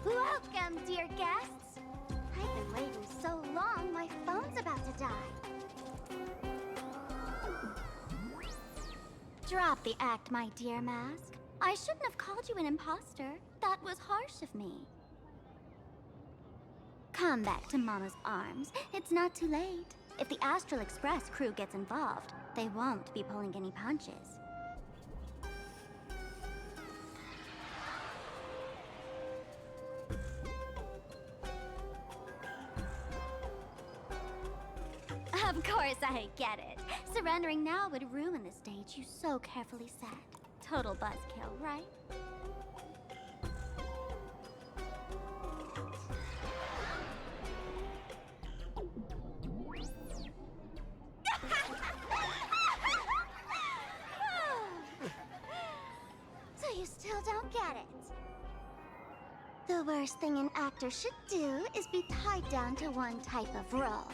Welcome, dear guests. I've been waiting so long, my phone's about to die. Drop the act, my dear Mask. I shouldn't have called you an imposter. That was harsh of me. Come back to Mama's arms. It's not too late. If the Astral Express crew gets involved, they won't be pulling any punches. Of course I get it. Surrendering now would ruin the stage you so carefully set. Total buzzkill, right? So you still don't get it? The worst thing an actor should do is be tied down to one type of role.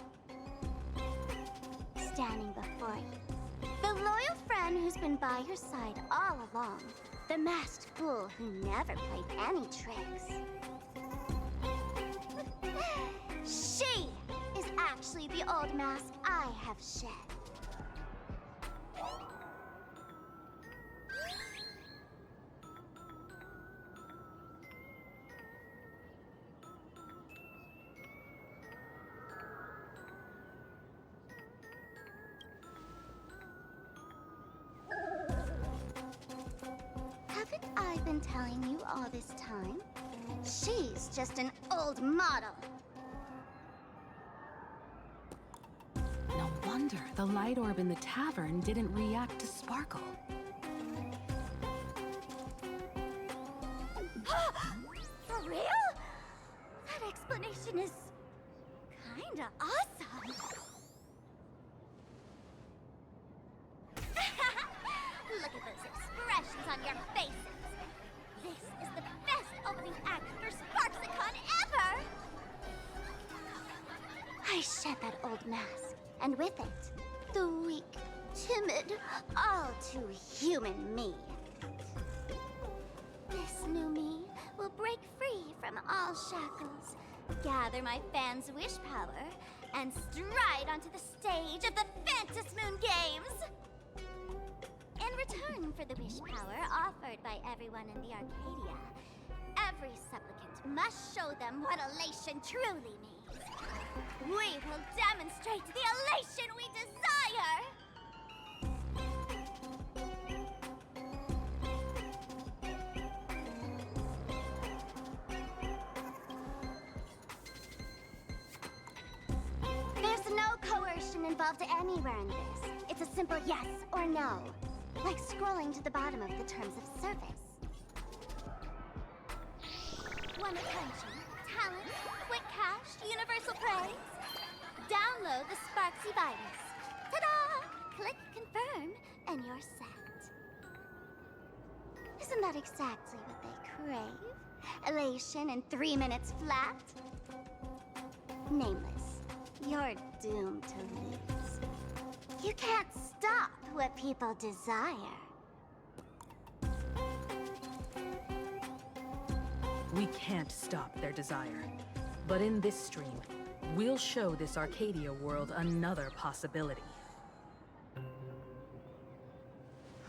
Standing before you, the loyal friend who's been by your side all along. The masked fool who never played any tricks. She is actually the old mask I have shed. Haven't I been telling you all this time? She's just an old model. No wonder the light orb in the tavern didn't react to Sparkle. For real? That explanation is kinda awesome. Look at those expressions on your faces. This is the best opening act for Sparksicon ever! I shed that old mask, and with it, the weak, timid, all too human me. This new me will break free from all shackles, gather my fans' wish power, and stride onto the stage of the Phantom Moon Games! In return for the wish power offered by everyone in the Arcadia, every supplicant must show them what elation truly means. We will demonstrate the elation we desire! There's no coercion involved anywhere in this. It's a simple yes or no. Like scrolling to the bottom of the terms of service. Want attention, talent, quick cash, universal praise? Download the Sparksy virus. Ta-da! Click confirm, and you're set. Isn't that exactly what they crave? Elation in 3 minutes flat? Nameless, you're doomed to lose. You can't stop what people desire. We can't stop their desire. But in this stream, we'll show this Arcadia world another possibility.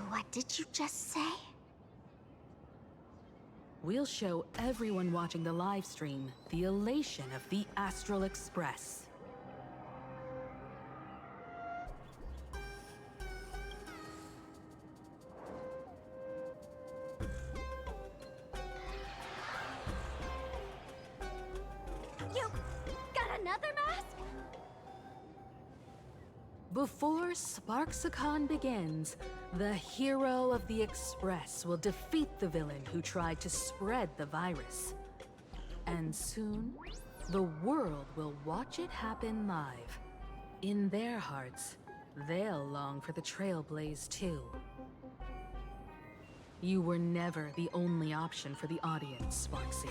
What did you just say? we'll show everyone watching the live stream the elation of the Astral Express. You got another mask? Before Sparksicon begins, the hero of the Express will defeat the villain who tried to spread the virus. And soon, the world will watch it happen live. In their hearts, they'll long for the Trailblaze too. You were never the only option for the audience, Sparksy.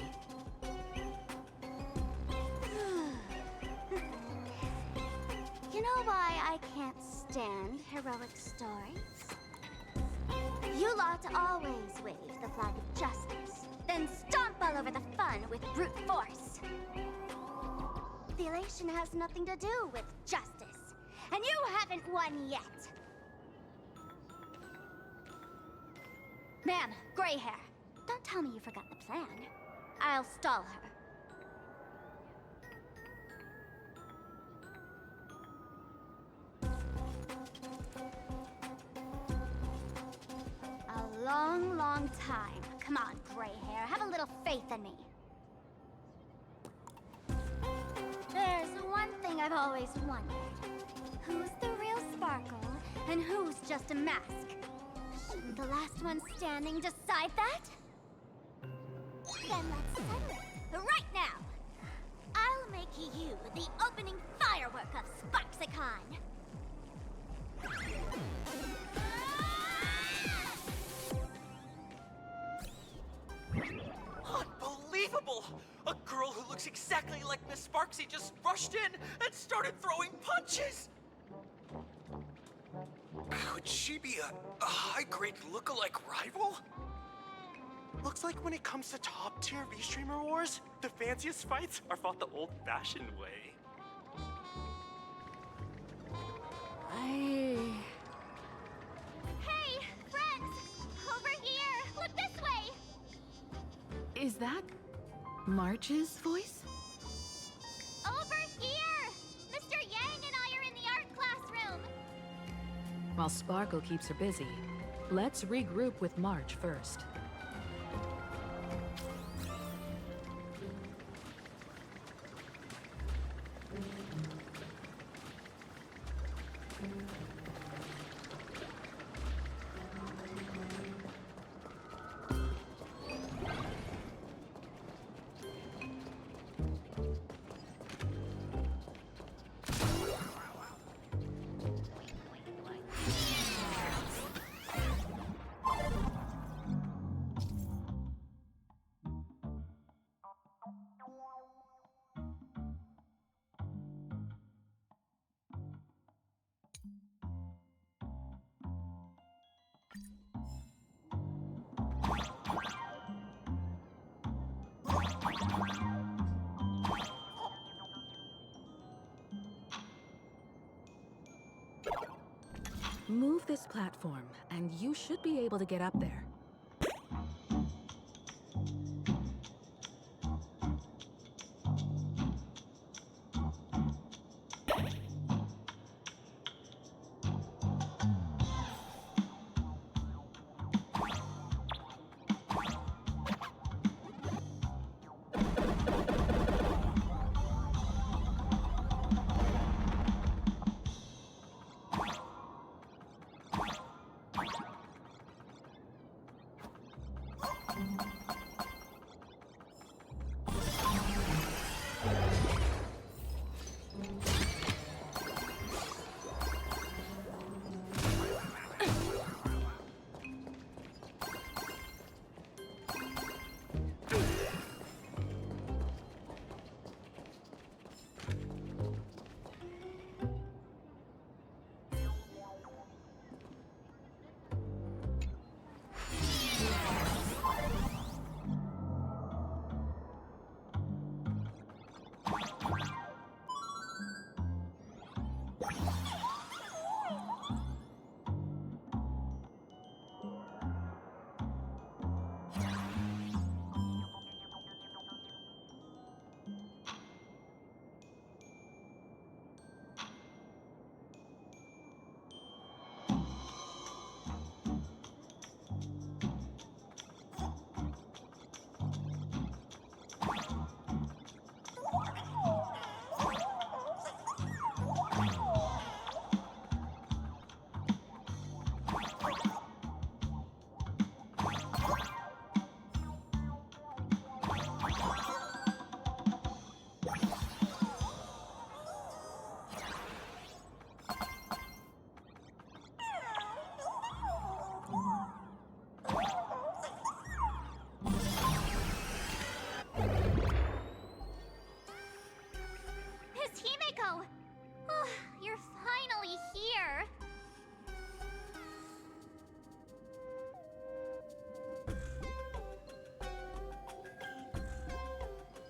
You know why I can't stand heroic stories? You lot always wave the flag of justice, then stomp all over the fun with brute force. The elation has nothing to do with justice, and you haven't won yet. Man, gray hair, don't tell me you forgot the plan. I'll stall her. A long, long time. Come on, gray hair, have a little faith in me. There's one thing I've always wondered. Who's the real Sparkle, and who's just a mask? Shouldn't the last one standing decide that? Then let's settle it right now. I'll make you the opening firework of Sparksicon. Unbelievable! A girl who looks exactly like Miss Sparksy just rushed in and started throwing punches! Could she be a high-grade lookalike rival? Looks like when it comes to top-tier V-Streamer wars, the fanciest fights are fought the old-fashioned way. Hey, friends! Over here! Look this way! Is that March's voice? Over here! Mr. Yang and I are in the art classroom! While Sparkle keeps her busy, let's regroup with March first. Move this platform, and you should be able to get up there.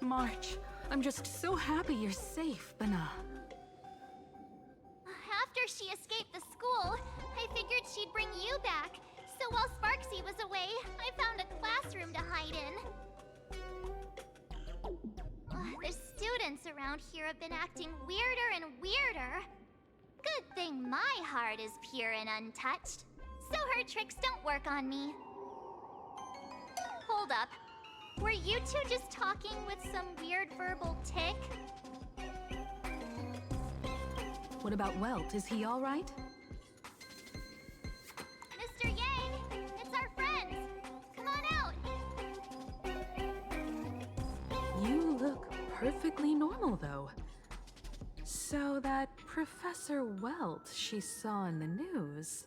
March. I'm just so happy you're safe, Bana. After she escaped the school, I figured she'd bring you back. So while Sparksy was away, I found a classroom to hide in. The students around here have been acting weirder and weirder. Good thing my heart is pure and untouched, so her tricks don't work on me. Hold up. Were you two just talking with some weird verbal tick? What about Welt? Is he all right? Mr. Yang, it's our friends. Come on out. You look perfectly normal, though. So that Professor Welt she saw in the news...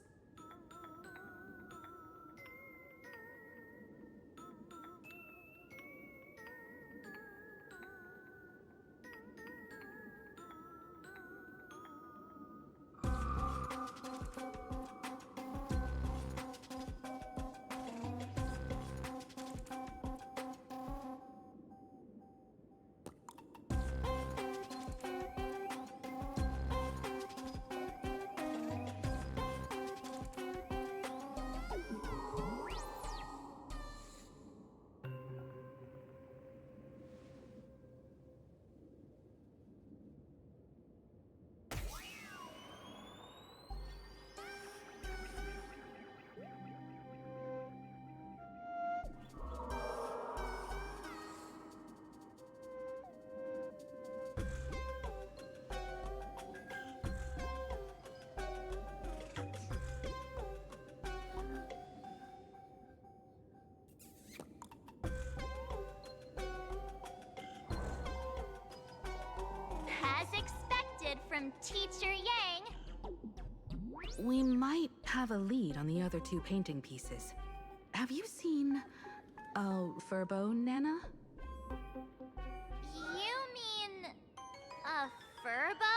As expected from Teacher Yang. We might have a lead on the other two painting pieces. Have you seen... Furbo, Nana? You mean... a furbo?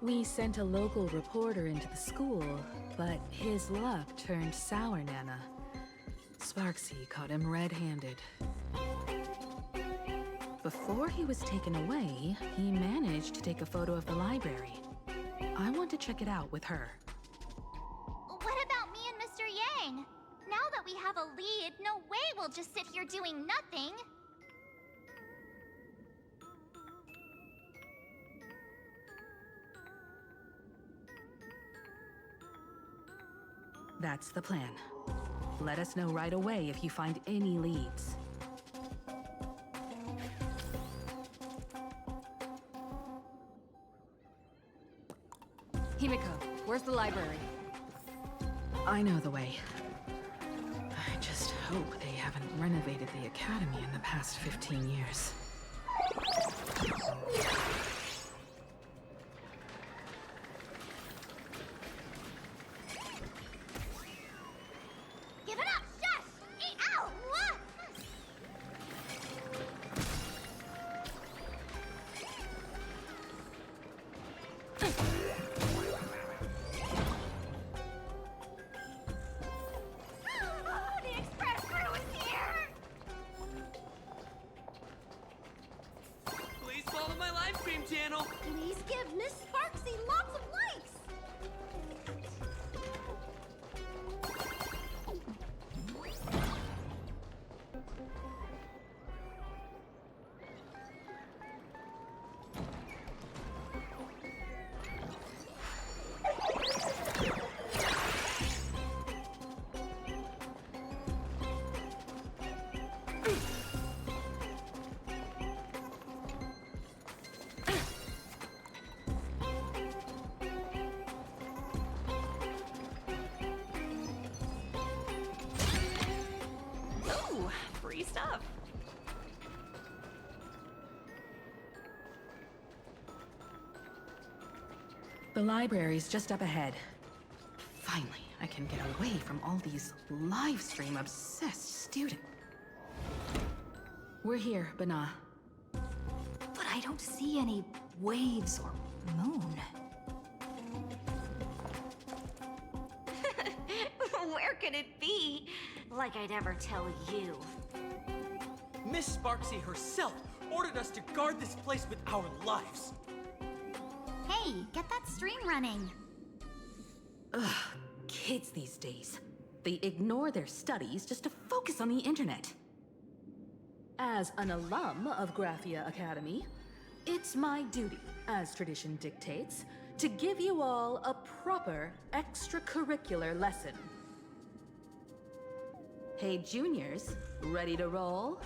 We sent a local reporter into the school, but his luck turned sour, Nana. Sparksy caught him red-handed. Before he was taken away, he managed to take a photo of the library. I want to check it out with her. What about me and Mr. Yang? Now that we have a lead, no way we'll just sit here doing nothing. That's the plan. Let us know right away if you find any leads. Himiko, where's the library? I know the way. I just hope they haven't renovated the academy in the past 15 years. Give it up! Shush! Ow! What? The express crew is here! Please follow my live stream channel. Please give Miss Sparksy lots of likes. Ooh, free stuff. The library's just up ahead. Finally, I can get away from all these live stream obsessed students. We're here, Bana. But I don't see any waves or moon. Where could it be? Like I'd ever tell you. Miss Sparksy herself ordered us to guard this place with our lives. Hey, get that stream running. Ugh, kids these days. They ignore their studies just to focus on the internet. As an alum of Graphia Academy, it's my duty, as tradition dictates, to give you all a proper extracurricular lesson. Hey, juniors, ready to roll?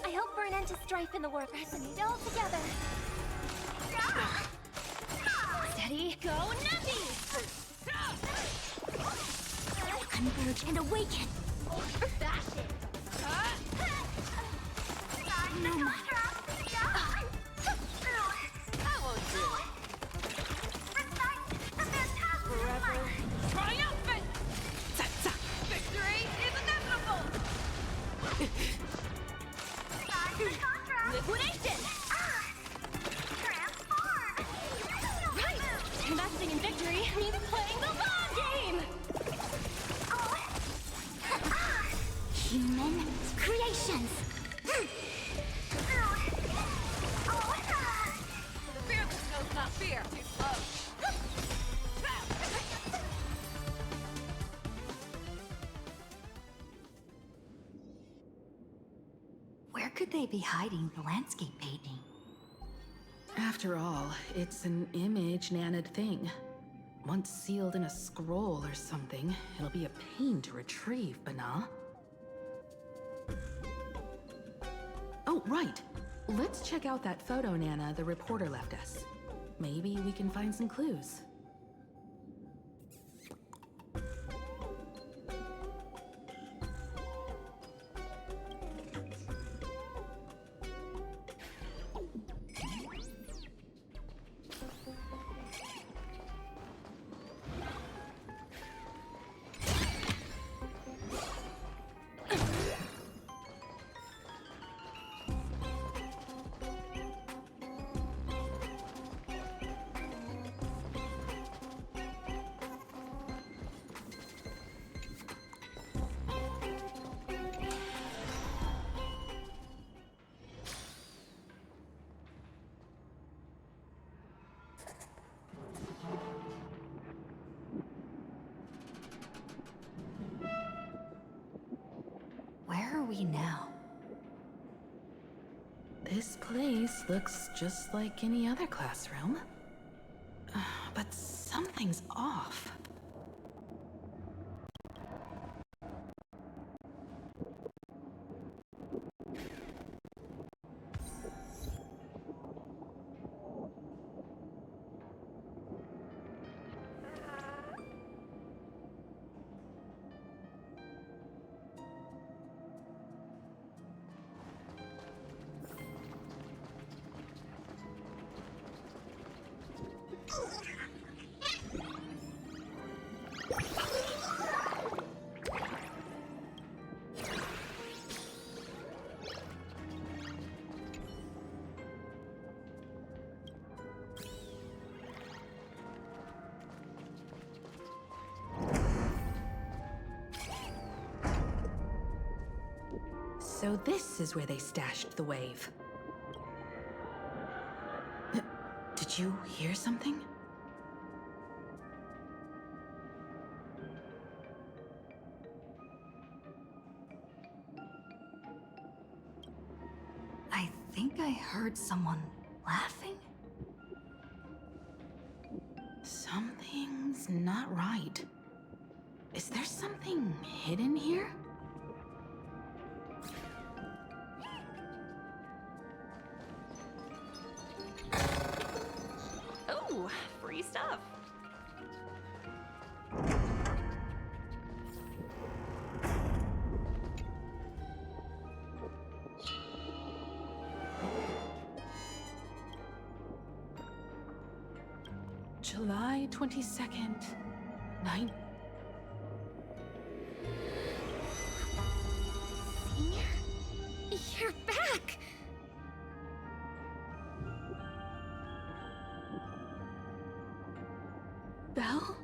I hope for an end to strife in the world. Resonate all together. Steady, go, Nappy! Converge and awaken. Bash it! No more. That won't do it. Forever triumphant! Victory is inevitable! Liquidation! Right! Investing in victory means playing the long game! Human creations. The fearless knows not fear. Too slow. Where could they be hiding the landscape painting? After all, it's an image Nana'd thing. Once sealed in a scroll or something, it'll be a pain to retrieve, Bana. Oh, right. Let's check out that photo Nana the reporter left us. Maybe we can find some clues. Where are we now? This place looks just like any other classroom. But something's off. So this is where they stashed the wave. Did you hear something? I think I heard someone laughing. Something's not right. Is there something hidden here? Ooh, free stuff. July 22nd, 9. You're back! Belle?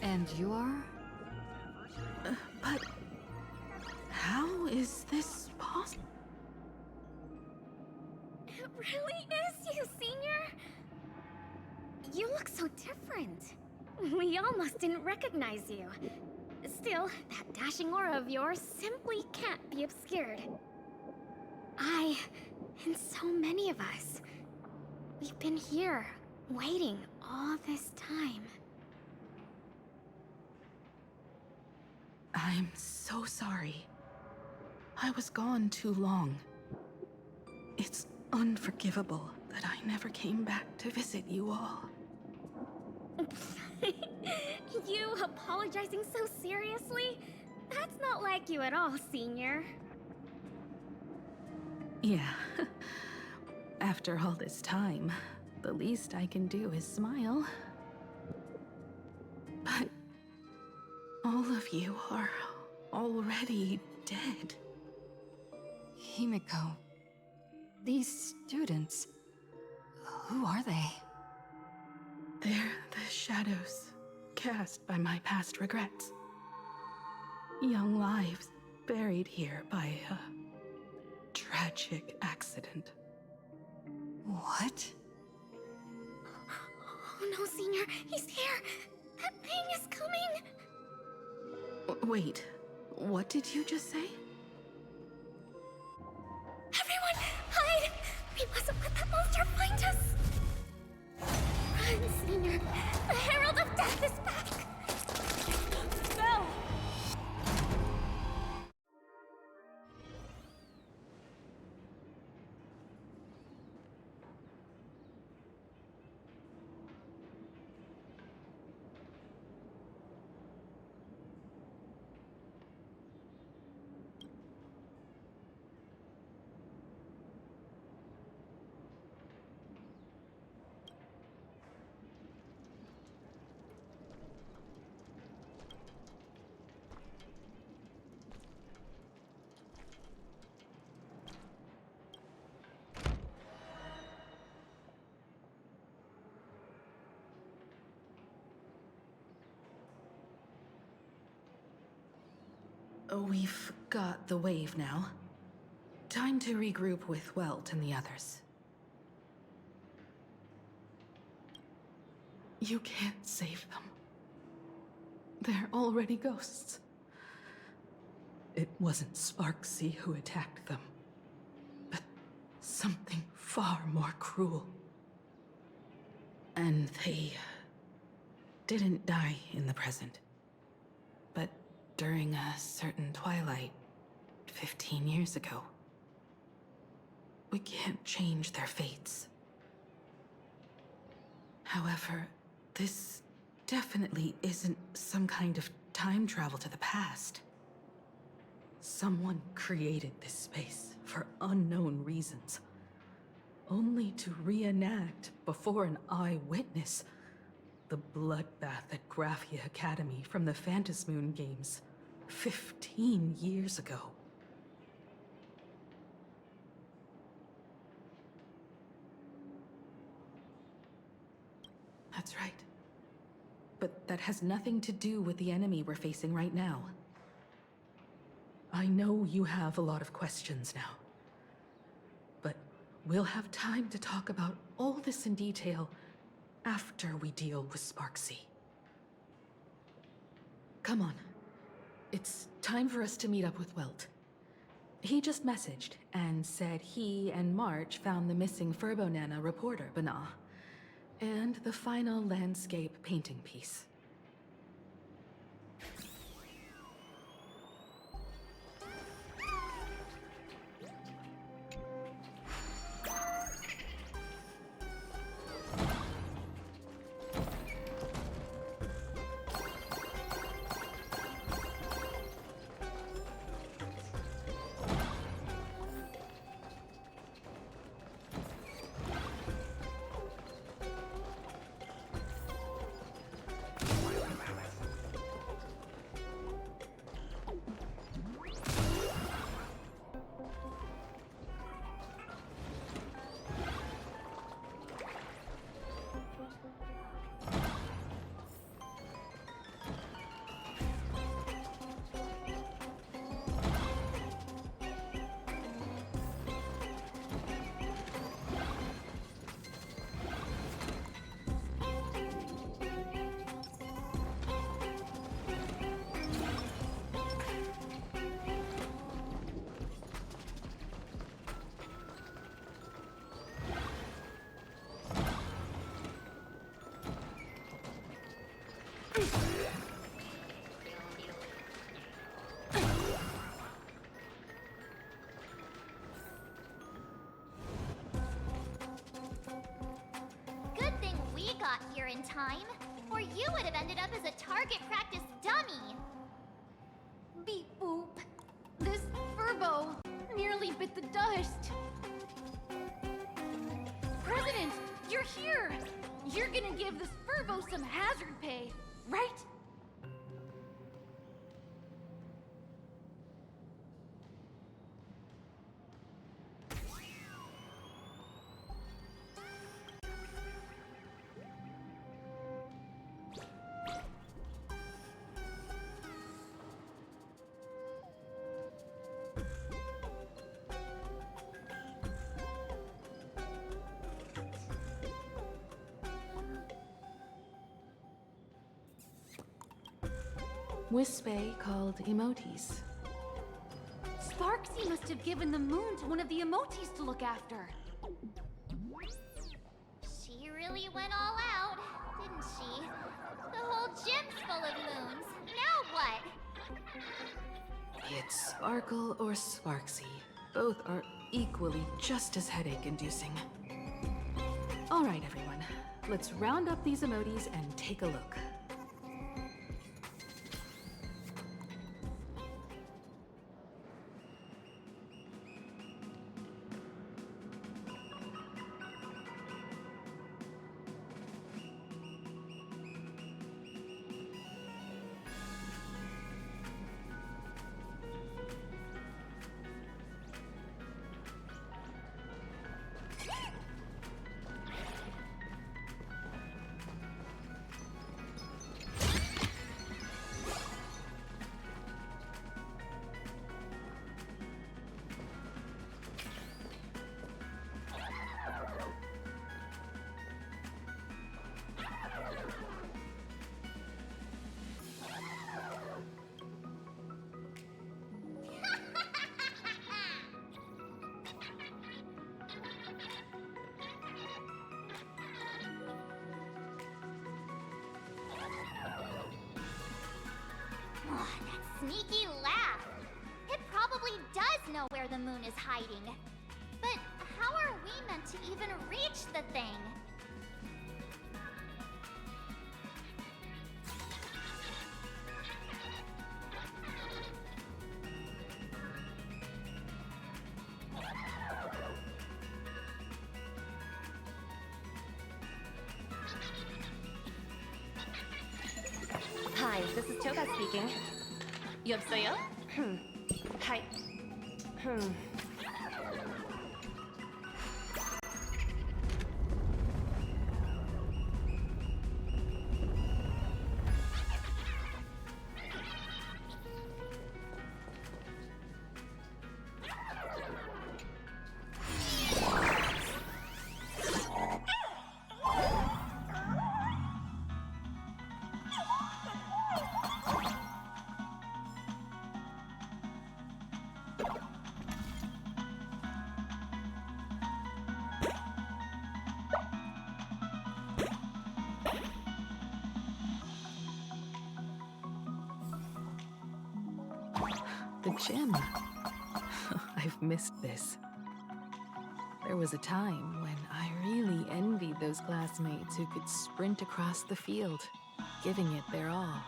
And you are? But how is this possible? It really is you, Senior! You look so different. We almost didn't recognize you. Still, that dashing aura of yours simply can't be obscured. I, and so many of us, we've been here, waiting all this time. I'm so sorry. I was gone too long. It's unforgivable that I never came back to visit you all. You apologizing so seriously? That's not like you at all, Senior. Yeah. After all this time, the least I can do is smile. But all of you are already dead. Himiko, these students, who are they? They're the shadows cast by my past regrets. Young lives buried here by a tragic accident. What? Oh no, Senior, he's here! That thing is coming! Wait, what did you just say? Everyone, hide! We mustn't let that monster find us! Run, Senior! The Herald of Death is back! Belle! We've got the wave now. Time to regroup with Welt and the others. You can't save them. They're already ghosts. It wasn't Sparksy who attacked them, but something far more cruel. And they didn't die in the present, but during a certain twilight 15 years ago. We can't change their fates. However, this definitely isn't some kind of time travel to the past. Someone created this space for unknown reasons, only to reenact before an eyewitness the bloodbath at Graphia Academy from the Phantasmoon games 15 years ago. That's right. But that has nothing to do with the enemy we're facing right now. I know you have a lot of questions now, but we'll have time to talk about all this in detail after we deal with Sparksy. Come on. It's time for us to meet up with Welt. He just messaged and said he and March found the missing Furbonana reporter, Bana, and the final landscape painting piece. Good thing we got here in time, or you would have ended up as a target practice dummy. Beep boop. This furbo nearly bit the dust. President, you're here! You're gonna give this furbo some hazard pay, right? Wispe called emotes. Sparksy must have given the moon to one of the emotes to look after. She really went all out, didn't she? The whole gym's full of moons. Now what? It's Sparkle or Sparksy. Both are equally just as headache-inducing. All right, everyone. Let's round up these emotes and take a look. Sneaky laugh. It probably does know where the moon is hiding. But how are we meant to even reach the thing? Hi, this is Toga speaking. 여보세요? Hi. The gym. I've missed this. There was a time when I really envied those classmates who could sprint across the field, giving it their all.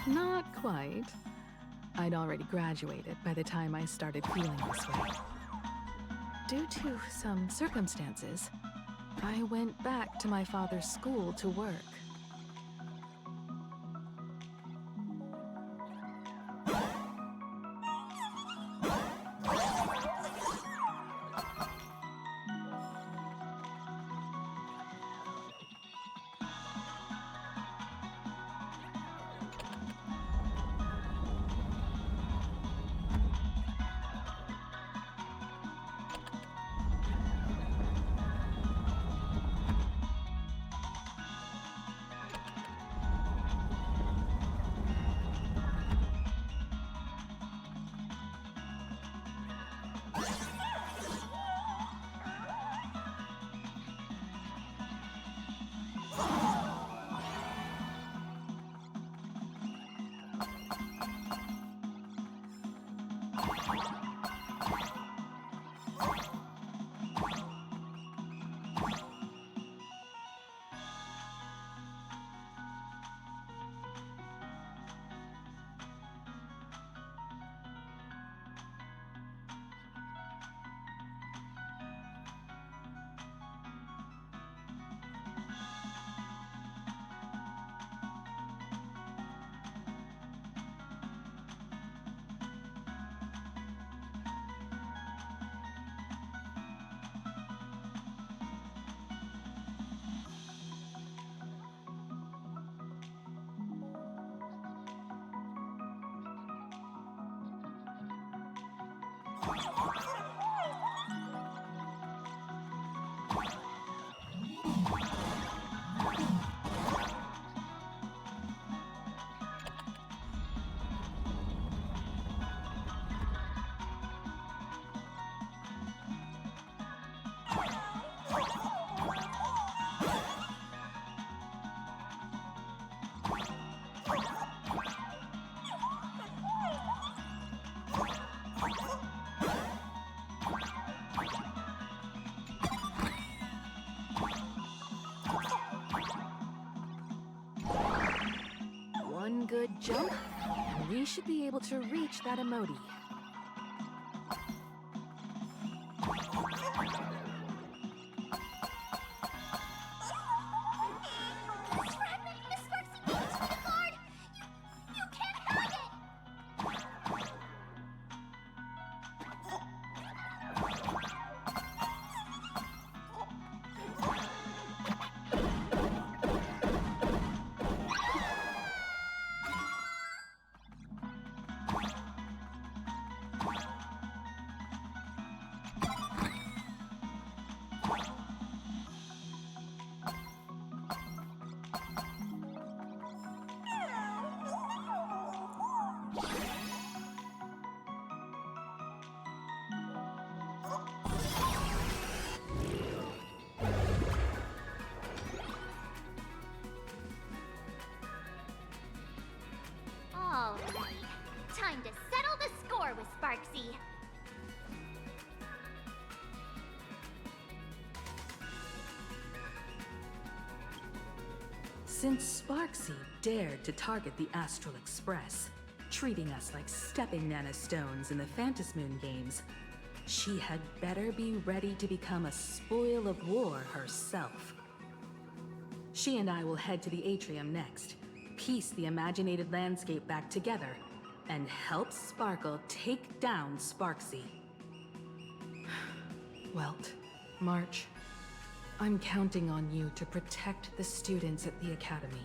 Not quite. I'd already graduated by the time I started feeling this way. Due to some circumstances, I went back to my father's school to work. One good jump, and we should be able to reach that emoji. Time to settle the score with Sparksy. Since Sparksy dared to target the Astral Express, treating us like stepping nanostones in the Phantasmoon games, she had better be ready to become a spoil of war herself. She and I will head to the atrium next, piece the imaginated landscape back together, and help Sparkle take down Sparksy. Welt, March, I'm counting on you to protect the students at the Academy.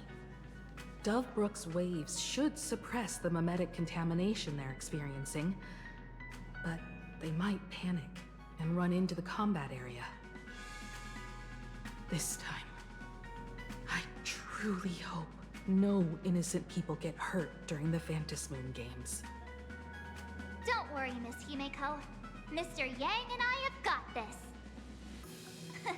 Dovebrook's waves should suppress the mimetic contamination they're experiencing, but they might panic and run into the combat area. This time, I truly hope no innocent people get hurt during the Phantasmoon games. Don't worry, Miss Himeko. Mr. Yang and I have got this.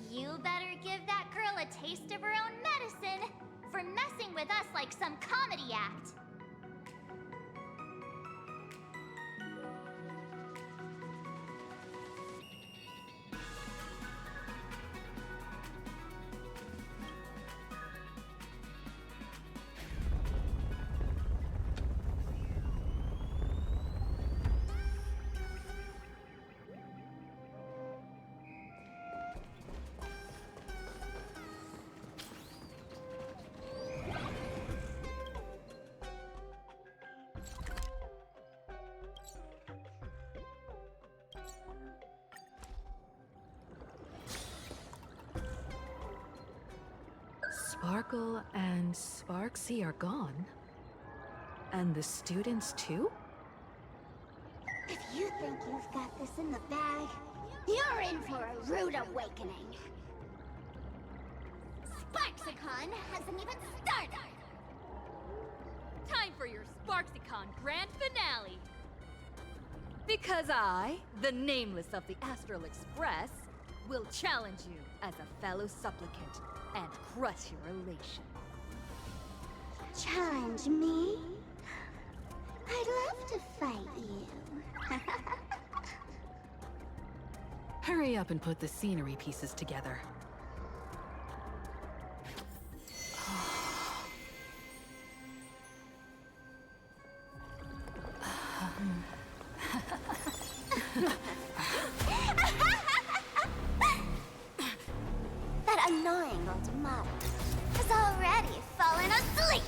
You better give that girl a taste of her own medicine for messing with us like some comedy act. Sparkle and Sparksy are gone. And the students too? If you think you've got this in the bag, you're in for a rude awakening. Sparksicon hasn't even started! Time for your Sparksicon grand finale! Because I, the nameless of the Astral Express, will challenge you as a fellow supplicant and crush your elation. Challenge me? I'd love to fight you. Hurry up and put the scenery pieces together. That annoying old model has already fallen asleep.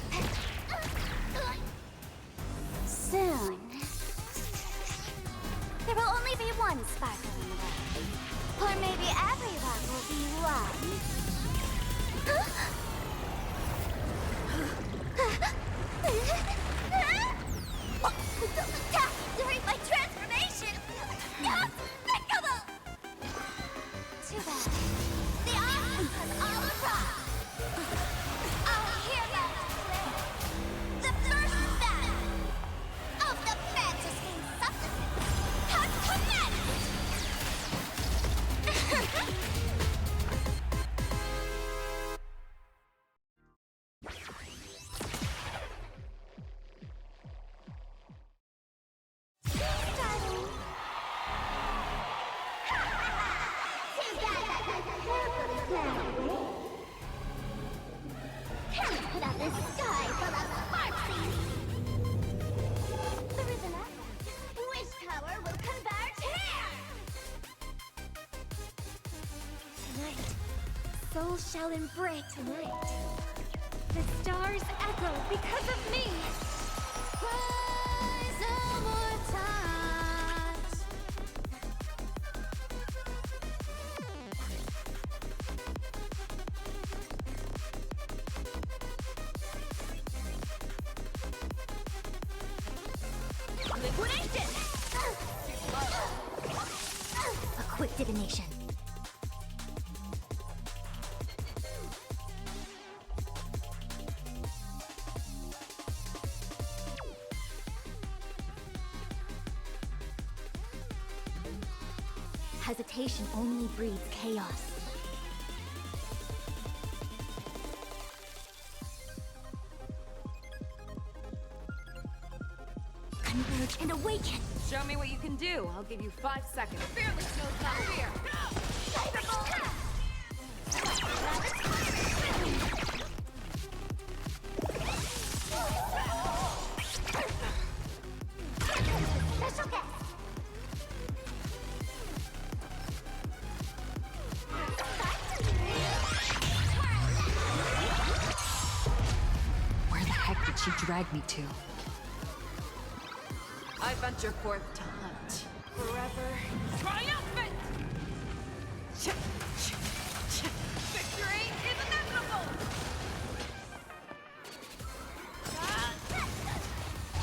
Soon, there will only be one sparkle in the world. Or maybe everyone will be one. Don't attack during my transformation! Despicable! Too bad. The options have all arrived. Our heroes play. The first battle of the Fantasy Supplicants has commenced! Put out this sky full of sparksies! There is an echo. Wish power will converge here! Tonight, souls shall embrace tonight. The stars echo because of me! Rise over times! Liquidation! A quick divination. Hesitation only breeds chaos. Converge and awaken! Show me what you can do. I'll give you 5 seconds. Fearless knows not fear! Special guest! Where the heck did she drag me to? I venture forth to hunt. Forever. Triumphant! Victory is inevitable!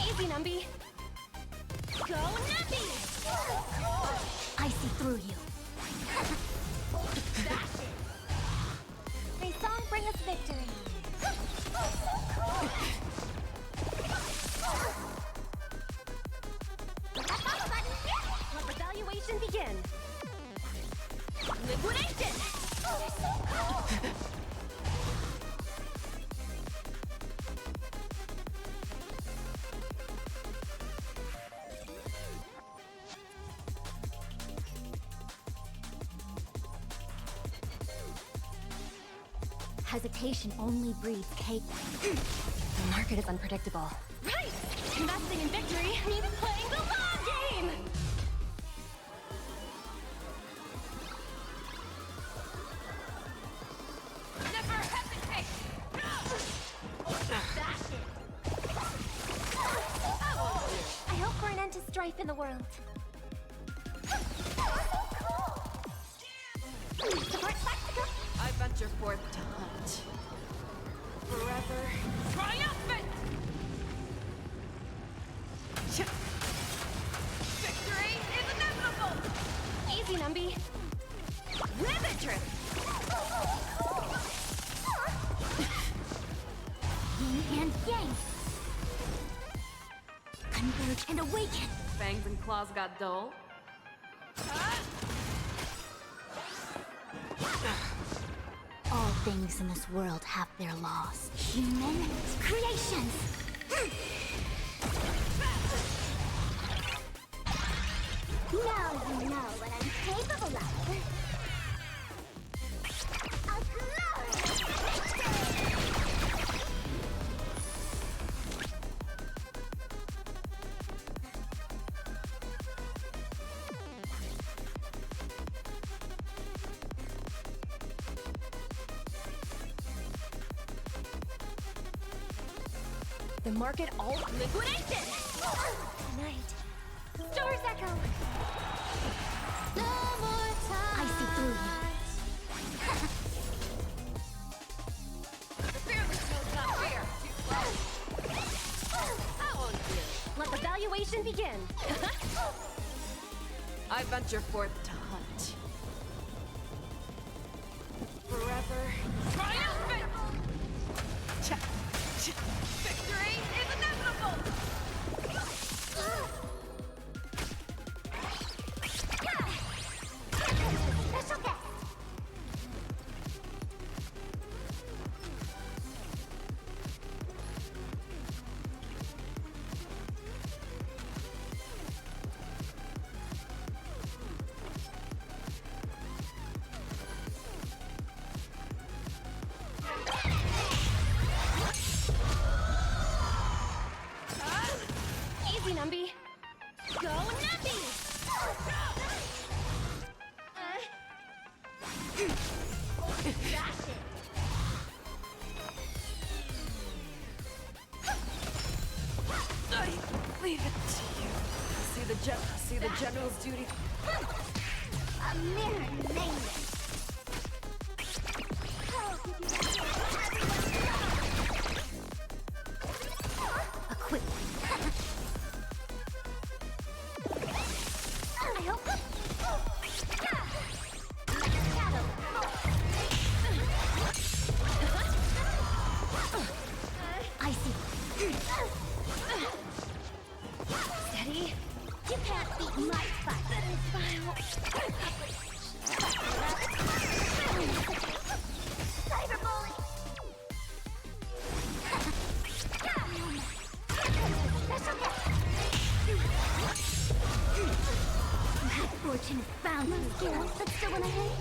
Easy, Numby. Go, Numby! I see through you. Dash it! May song bring us victory. Let evaluation begin. Liquidation! Hesitation only breeds chaos. The market is unpredictable. Right! Investing in victory means playing the long game! Never hesitate! Dash it! I hope for an end to strife in the world. I venture forth to hunt. Forever triumphant! Victory is inevitable! Easy, Numby. Ribbit trip! Yin and yang. Converge and awaken. Fangs and claws got dull. All things in this world have their laws. Human creations. Now you know what I'm capable of. A glorious victory! The market alt liquidation! Night. Stars echo! No more time. I see through you. The fearless knows not fear. Too close. That won't do. Let the valuation begin! I venture forth to hunt. Forever triumphant! Victory is inevitable! Special guest. Easy, Numby. Go Nuppy! Dash it. I leave it to you. See the general's duty. A mirror name it. A quick one. I hope. I see. Steady. You can't beat my fight. Cyberbully. Special guest. Good fortune is bound to skills that still wanna hate.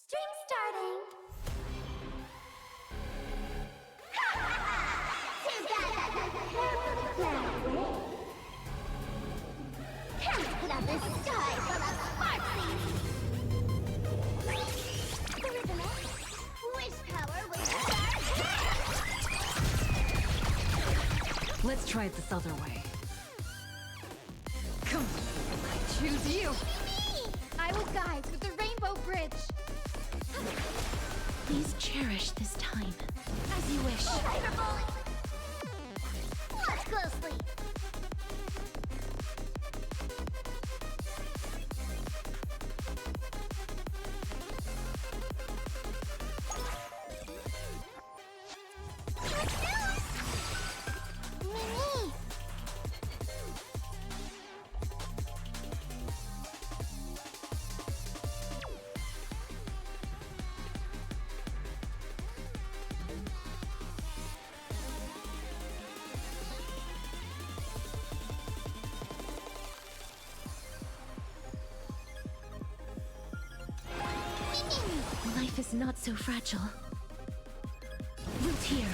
Stream starting. Too bad that carefully planned way. Can't put out this sky full of sparksies. Wish power will start. Let's try it this other way. Come on, I choose you. I will guide with the rainbow bridge. Please cherish this time. As you wish. Cyberbully. Watch closely. Mimi. Life is not so fragile. Root here.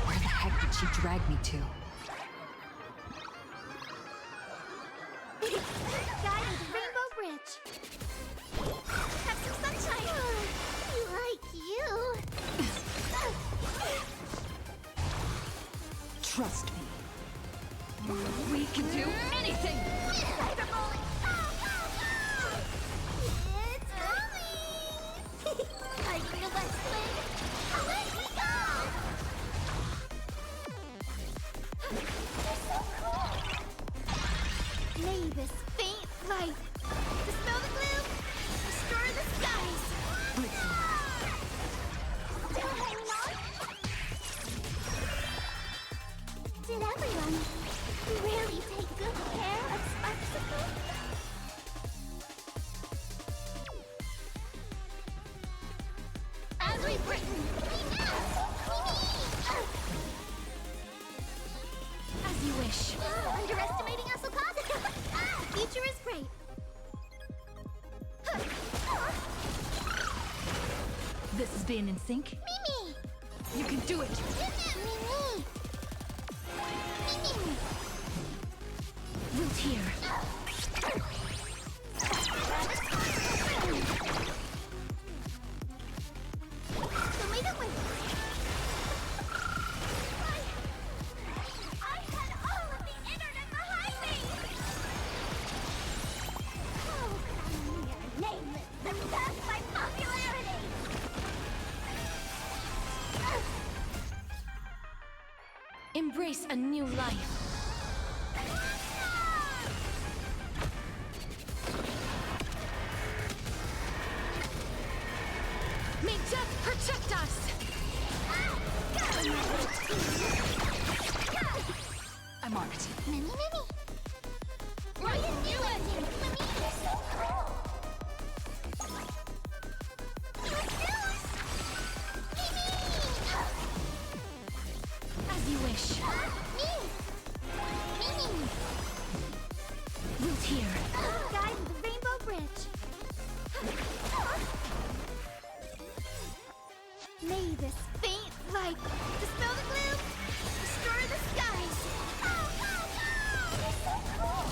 Where the heck did she drag me to? Guiding the Rainbow Bridge. Have some sunshine. Like you. Trust me. We can do anything! It's coming! Guiding the West Wind. Away we go! They're so cool. May this faint light dispel the gloom, restore the skies. Still hanging on? Did everyone really take good care of Sparksicle? As we've written, As you wish. Underestimating us will cause it. Future is great. This is being in sync? Mimi! You can do it! Mimi! Mimi! Root here. Show me the way. I had all of the internet behind me! Oh, mere nameless, surpassed by popularity! Embrace a new life. May death protect us! I'm marked. Mini, Mini! Ryan, you ending! Mimi, you're so cool! As you wish. Mini! Root here. Guiding the Rainbow Bridge. May this faint light dispel the gloom, restore the skies. You're so cool.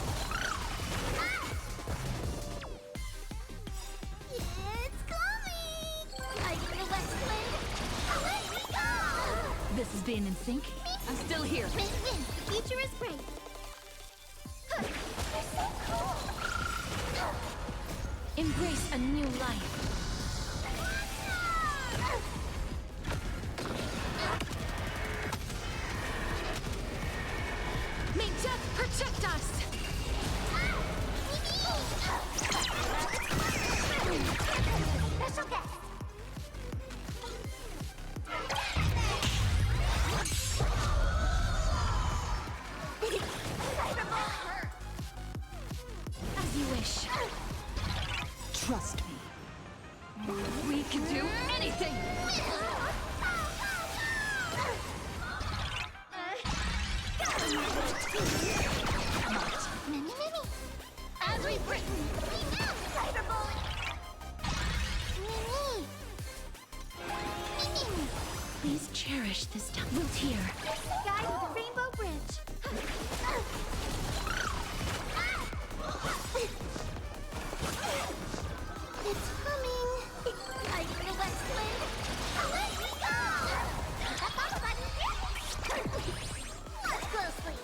It's coming! Guiding the West Wind. Away we go! This is being in sync? I'm still here. Win, win. The future is bright. You're so cool. Embrace a new life. May death protect us! Special guest. As you wish. Trust me. We can do anything! Mini, Mini. As we've written, we now cyberbully. Mini. Mini. Please cherish this time. Root here. Guide with the Rainbow Bridge. It's coming. Guiding the West Wind. Away we go. That follow button. Watch closely.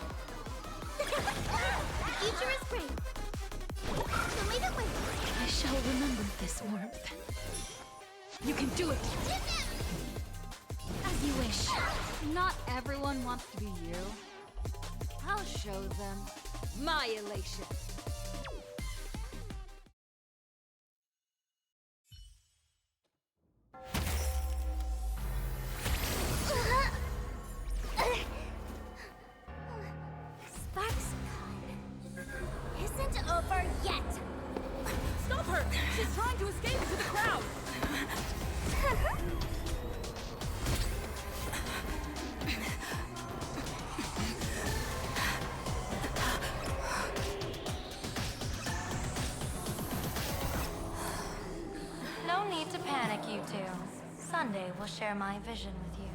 The future is great. Show me the way. I shall remember this warmth. You can do it! As you wish. Not everyone wants to be you. I'll show them my elation. is trying to escape into the crowd! No need to panic, you two. Sunday will share my vision with you.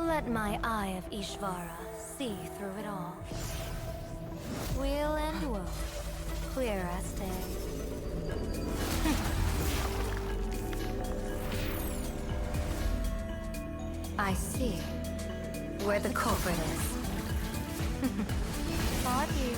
Let my eye of Ishvara see through it all. Weal and woe, clear as day. I see where the culprit is. Fought you.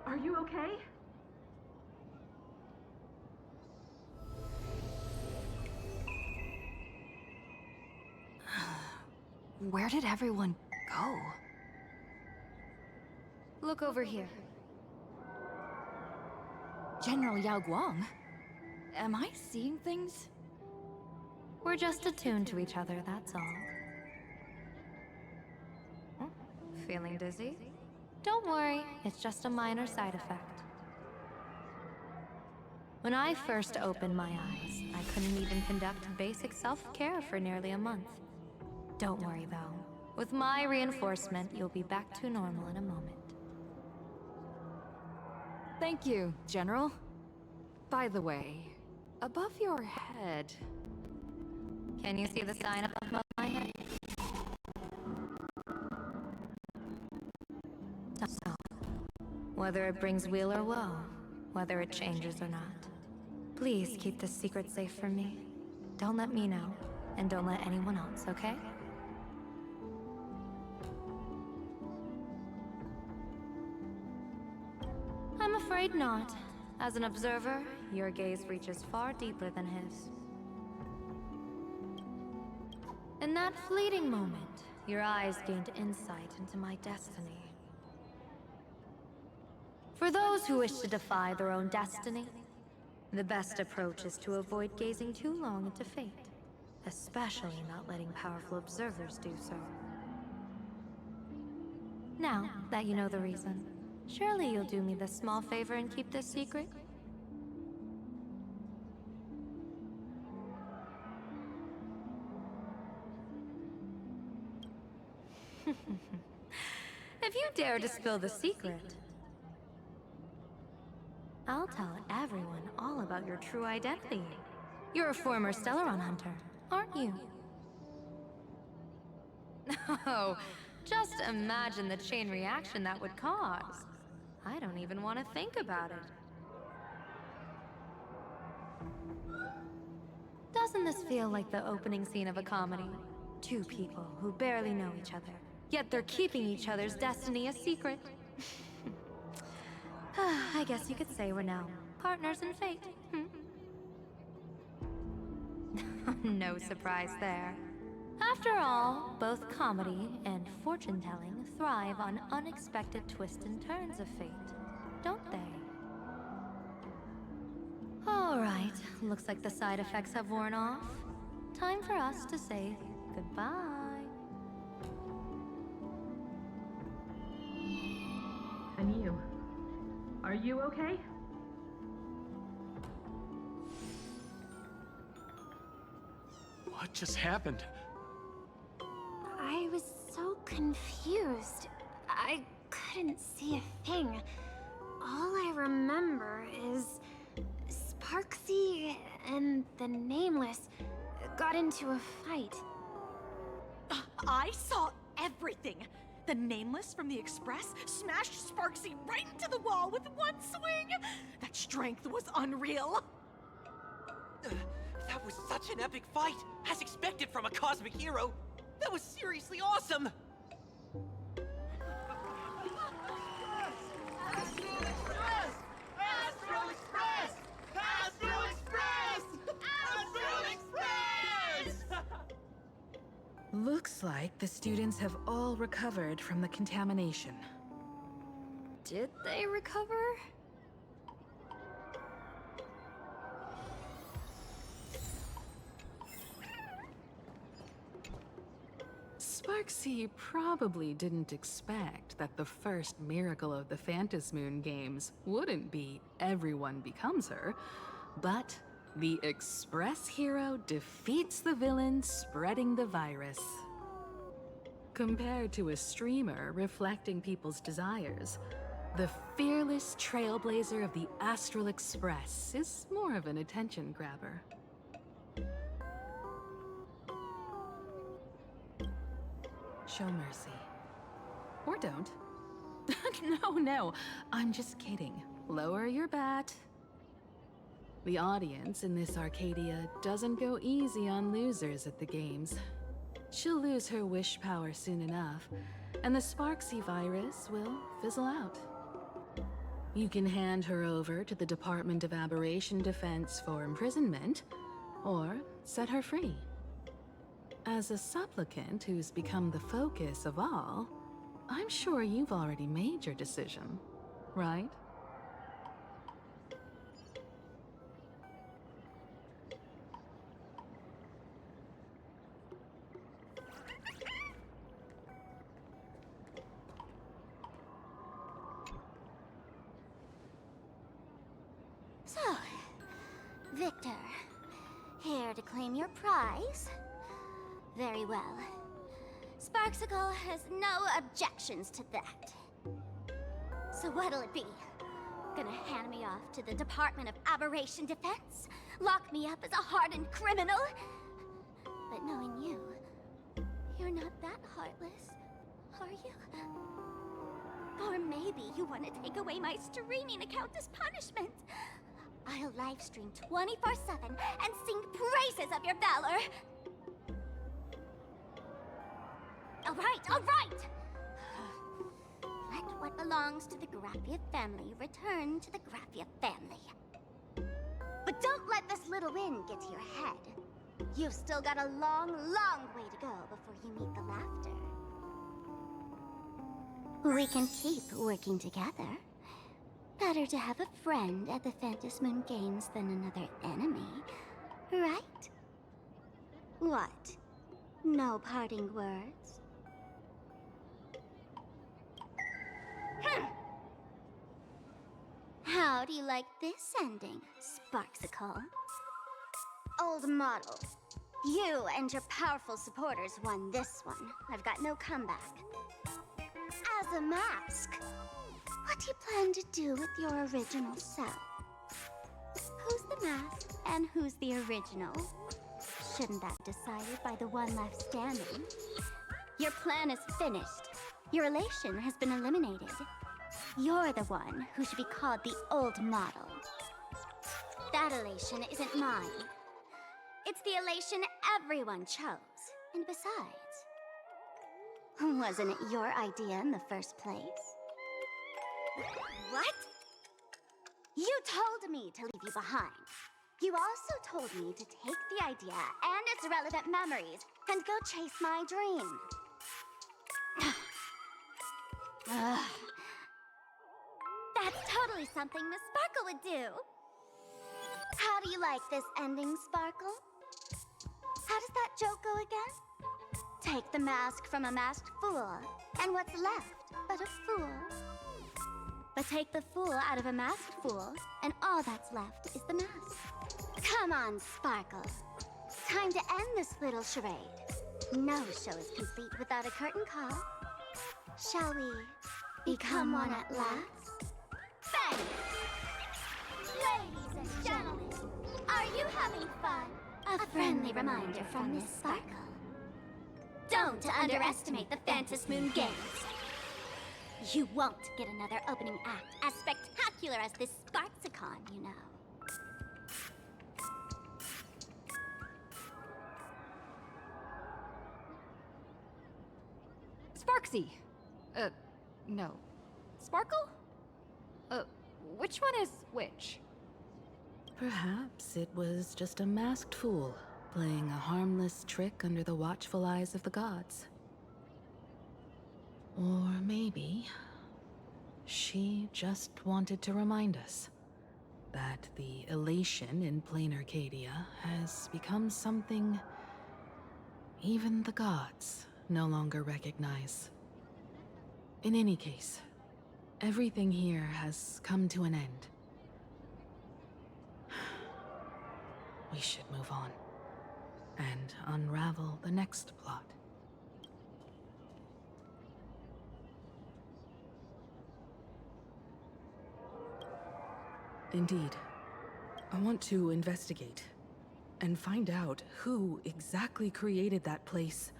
Are you okay? Where did everyone go? Look over here. General Yao Guang? Am I seeing things? We're just attuned to each other, that's all. Oh, feeling dizzy? Don't worry, it's just a minor side effect. When I first opened my eyes, I couldn't even conduct basic self-care for nearly a month. Don't worry though. With my reinforcement, you'll be back to normal in a moment. Thank you, General. By the way, above your head... Can you see the sign above my head? So, whether it brings weal or woe, whether it changes or not, please keep this secret safe from me. Don't let me know, and don't let anyone else, okay? I'm afraid not. As an observer, your gaze reaches far deeper than his. In that fleeting moment, your eyes gained insight into my destiny. For those who wish to defy their own destiny, the best approach is to avoid gazing too long into fate, especially not letting powerful observers do so. Now that you know the reason, surely you'll do me this small favor and keep this secret? If you dare to spill the secret, I'll tell everyone all about your true identity. You're a former Stellaron hunter, aren't you? Oh, just imagine the chain reaction that would cause. I don't even want to think about it. Doesn't this feel like the opening scene of a comedy? Two people who barely know each other, yet they're keeping each other's destiny a secret. I guess you could say we're now partners in fate. No surprise there. After all, both comedy and fortune-telling thrive on unexpected twists and turns of fate, don't they? All right, looks like the side effects have worn off. Time for us to say goodbye. And you? Are you okay? What just happened? I was so confused. I couldn't see a thing. All I remember is Sparksy and the Nameless got into a fight. I saw everything. The Nameless from the Express smashed Sparksy right into the wall with one swing. That strength was unreal. That was such an epic fight, as expected from a cosmic hero. That was seriously awesome. Looks like the students have all recovered from the contamination. did they recover? Sparksy probably didn't expect that the first miracle of the Phantom Moon games wouldn't be everyone becomes her, but the Express hero defeats the villain spreading the virus. Compared to a streamer reflecting people's desires, the fearless trailblazer of the Astral Express is more of an attention grabber. Show mercy. Or don't. No, I'm just kidding. Lower your bat. The audience in this Arcadia doesn't go easy on losers at the games. She'll lose her wish power soon enough, and the Sparksy virus will fizzle out. You can hand her over to the Department of Aberration Defense for imprisonment, or set her free. As a supplicant who's become the focus of all, I'm sure you've already made your decision, right? So, Victor, here to claim your prize? Very well. Sparksicle has no objections to that. So what'll it be? Gonna hand me off to the Department of Aberration Defense? Lock me up as a hardened criminal? But knowing you, you're not that heartless, are you? Or maybe you want to take away my streaming account as punishment. I'll livestream 24/7 and sing praises of your valor. All right! Let what belongs to the Graphia family return to the Graphia family. But don't let this little win get to your head. You've still got a long, long way to go before you meet the laughter. We can keep working together. Better to have a friend at the Phantom Moon Games than another enemy, right? What? No parting words? How do you like this ending, Sparksicle? Old model. You and your powerful supporters won this one. I've got no comeback. As a mask, what do you plan to do with your original self? Who's the mask and who's the original? Shouldn't that be decided by the one left standing? Your plan is finished. Your elation has been eliminated. You're the one who should be called the old model. That elation isn't mine. It's the elation everyone chose. And besides, wasn't it your idea in the first place? What? You told me to leave you behind. You also told me to take the idea and its relevant memories and go chase my dream. That's totally something Miss Sparkle would do. How do you like this ending, Sparkle? How does that joke go again? Take the mask from a masked fool, and what's left but a fool? But take the fool out of a masked fool, and all that's left is the mask. Come on, Sparkle. Time to end this little charade. No show is complete without a curtain call. Shall we become one at last? Bang! Ladies and gentlemen, are you having fun? A friendly reminder from Miss Sparkle. Don't underestimate the Phantom Moon Games. You won't get another opening act as spectacular as this Sparksicon, you know. Sparksy! No. Sparkle? Which one is which? Perhaps it was just a masked fool, playing a harmless trick under the watchful eyes of the gods. Or maybe She just wanted to remind us that the elation in plain Arcadia has become something even the gods no longer recognize. In any case, everything here has come to an end. We should move on and unravel the next plot. Indeed. I want to investigate and find out who exactly created that place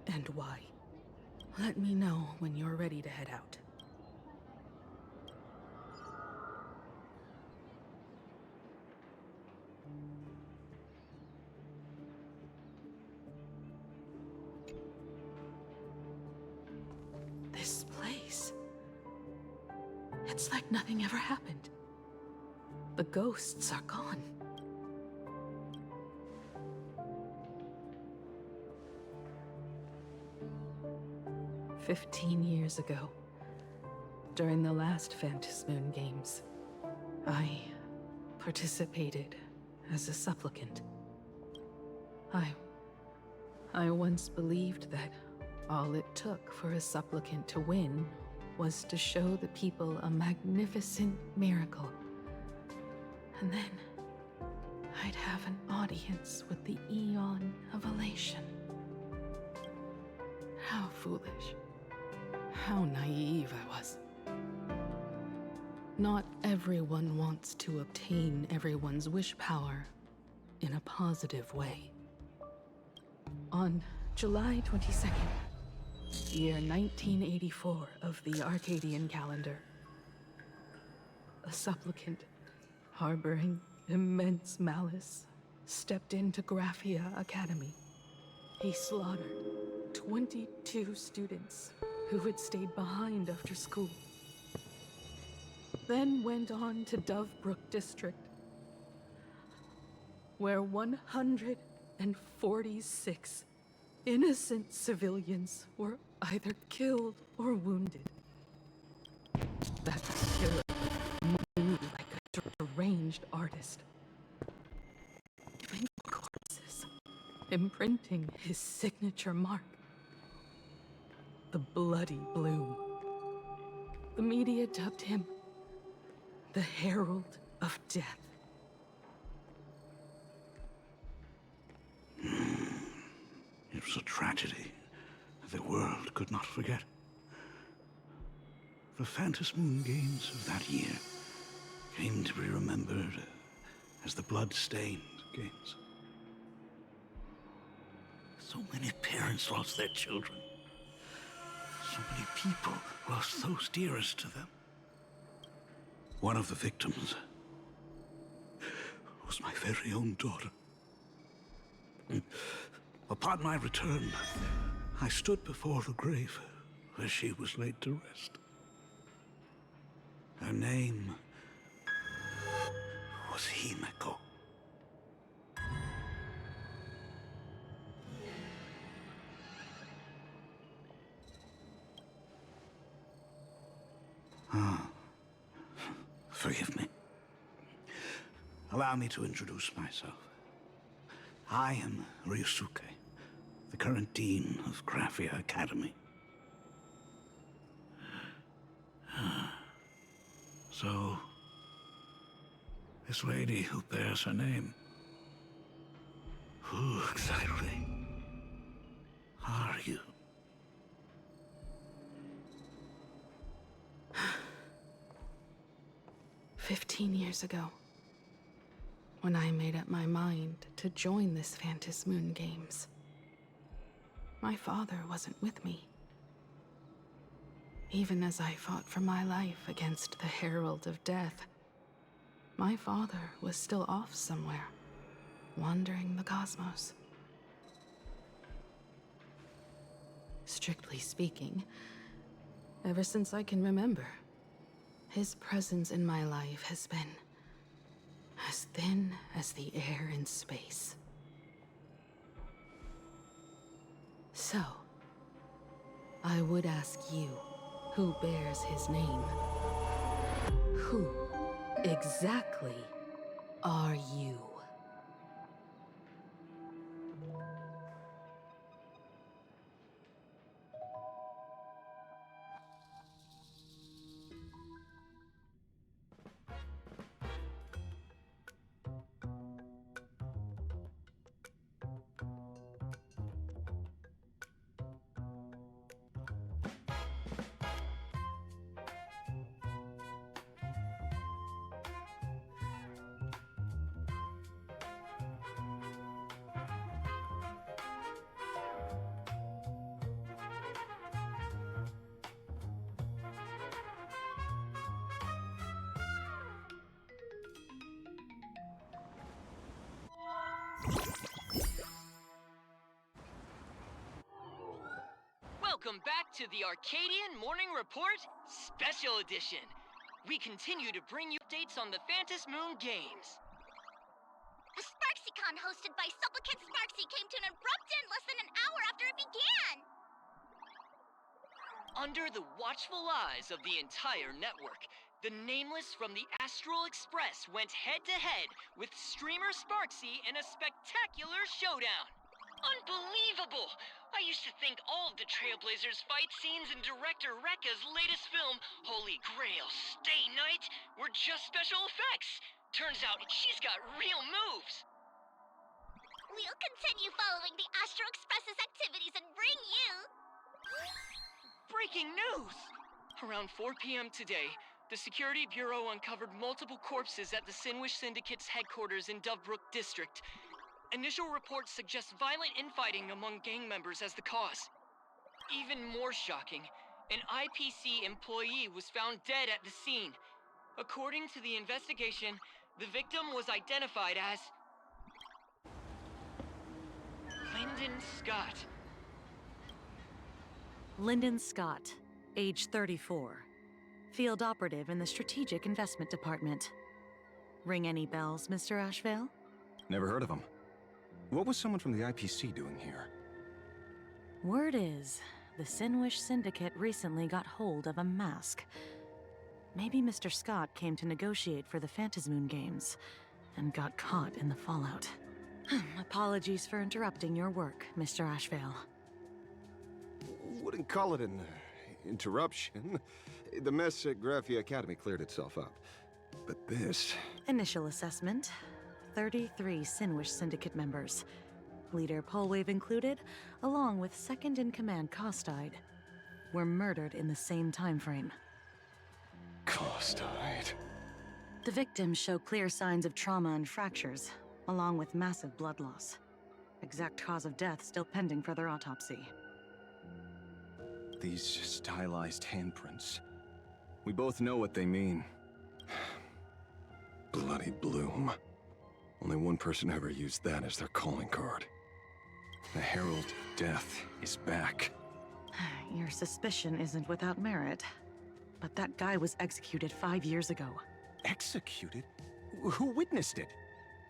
and why. Let me know when you're ready to head out. This place. It's like nothing ever happened. The ghosts are gone. "15 years ago, during the last Phantasmoon Games, I participated as a supplicant. I once believed that all it took for a supplicant to win was to show the people a magnificent miracle. And then I'd have an audience with the Eon of Elation. How foolish. How naive I was. Not everyone wants to obtain everyone's wish power in a positive way. On July 22nd, year 1984 of the Arcadian calendar, a supplicant harboring immense malice stepped into Graphia Academy. He slaughtered 22 students who had stayed behind after school. Then went on to Dovebrook District, where 146 innocent civilians were either killed or wounded. That killer moved like a deranged artist, leaving corpses, imprinting his signature mark. The Bloody Bloom. The media dubbed him the Herald of Death. It was a tragedy that the world could not forget. The Phantasmoon Games of that year came to be remembered as the Blood-Stained Games. So many parents lost their children. So many people lost those dearest to them. One of the victims was my very own daughter. Upon my return, I stood before the grave where she was laid to rest. Her name was Himeko. Forgive me. Allow me to introduce myself. I am Ryusuke, the current dean of Graphia Academy. So, this lady who bears her name, who exactly are you? 15 years ago, when I made up my mind to join this Phantasmoon Games, my father wasn't with me. Even as I fought for my life against the Herald of Death, my father was still off somewhere, wandering the cosmos. Strictly speaking, ever since I can remember, his presence in my life has been as thin as the air in space. So, I would ask you, who bears his name. Who exactly are you? Welcome back to the Arcadian Morning Report Special Edition. We continue to bring you updates on the Phantom Moon Games. The SparksyCon hosted by Supplicant Sparksy came to an abrupt end less than an hour after it began! Under the watchful eyes of the entire network, the Nameless from the Astral Express went head-to-head with streamer Sparksy in a spectacular showdown. Unbelievable! I used to think all of the Trailblazers fight scenes in director Rekka's latest film, Holy Grail Stay Night, were just special effects. Turns out she's got real moves. We'll continue following the Astro Express's activities and bring you... Breaking news! Around 4 p.m. today, the Security Bureau uncovered multiple corpses at the Sinwish Syndicate's headquarters in Dovebrook District. Initial reports suggest violent infighting among gang members as the cause. Even more shocking, an IPC employee was found dead at the scene. According to the investigation, the victim was identified as... Lyndon Scott. Lyndon Scott, age 34. Field operative in the Strategic Investment Department. Ring any bells, Mr. Ashvale? Never heard of him. What was someone from the IPC doing here? Word is, the Sinwish Syndicate recently got hold of a mask. Maybe Mr. Scott came to negotiate for the Phantasmoon Games, and got caught in the fallout. Apologies for interrupting your work, Mr. Ashvale. Wouldn't call it an interruption. The mess at Graphia Academy cleared itself up. But this... Initial assessment. 33 Sinwish Syndicate members. Leader Polwave included, along with second-in-command Costide, were murdered in the same time frame. Costide. The victims show clear signs of trauma and fractures, along with massive blood loss. Exact cause of death still pending further autopsy. These stylized handprints. We both know what they mean. Bloody Bloom. Only one person ever used that as their calling card. The Herald of Death is back. Your suspicion isn't without merit. But that guy was executed 5 years ago. Executed? Who witnessed it?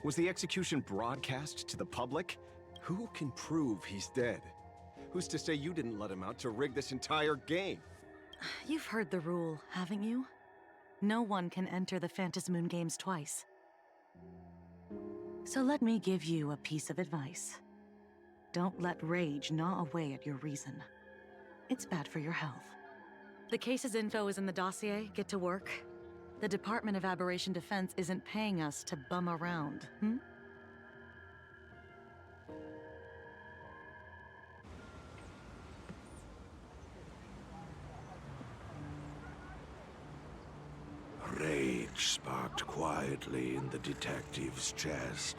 Was the execution broadcast to the public? Who can prove he's dead? Who's to say you didn't let him out to rig this entire game? You've heard the rule, haven't you? No one can enter the Phantasmoon Games twice. So let me give you a piece of advice. Don't let rage gnaw away at your reason. It's bad for your health. The case's info is in the dossier. Get to work. The Department of Aberration Defense isn't paying us to bum around, Rage sparked quietly in the detective's chest,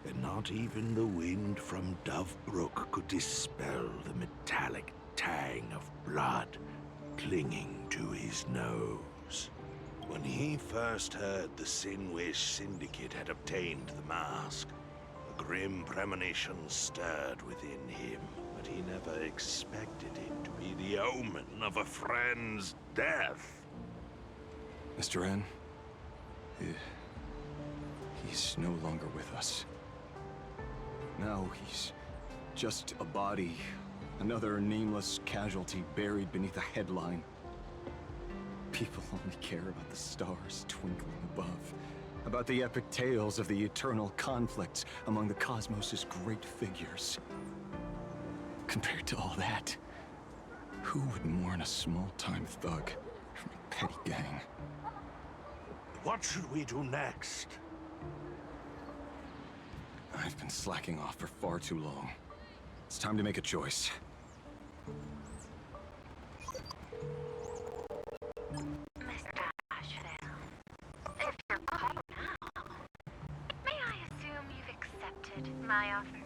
and not even the wind from Dovebrook could dispel the metallic tang of blood clinging to his nose. When he first heard the Sinwish Syndicate had obtained the mask, a grim premonition stirred within him, but he never expected it to be the omen of a friend's death. Mr. N, he's no longer with us. Now he's just a body, another nameless casualty buried beneath a headline. People only care about the stars twinkling above, about the epic tales of the eternal conflicts among the cosmos' great figures. Compared to all that, who would mourn a small-time thug from a petty gang? What should we do next? I've been slacking off for far too long. It's time to make a choice. Mr. Asheville, if you're called now, may I assume you've accepted my offer?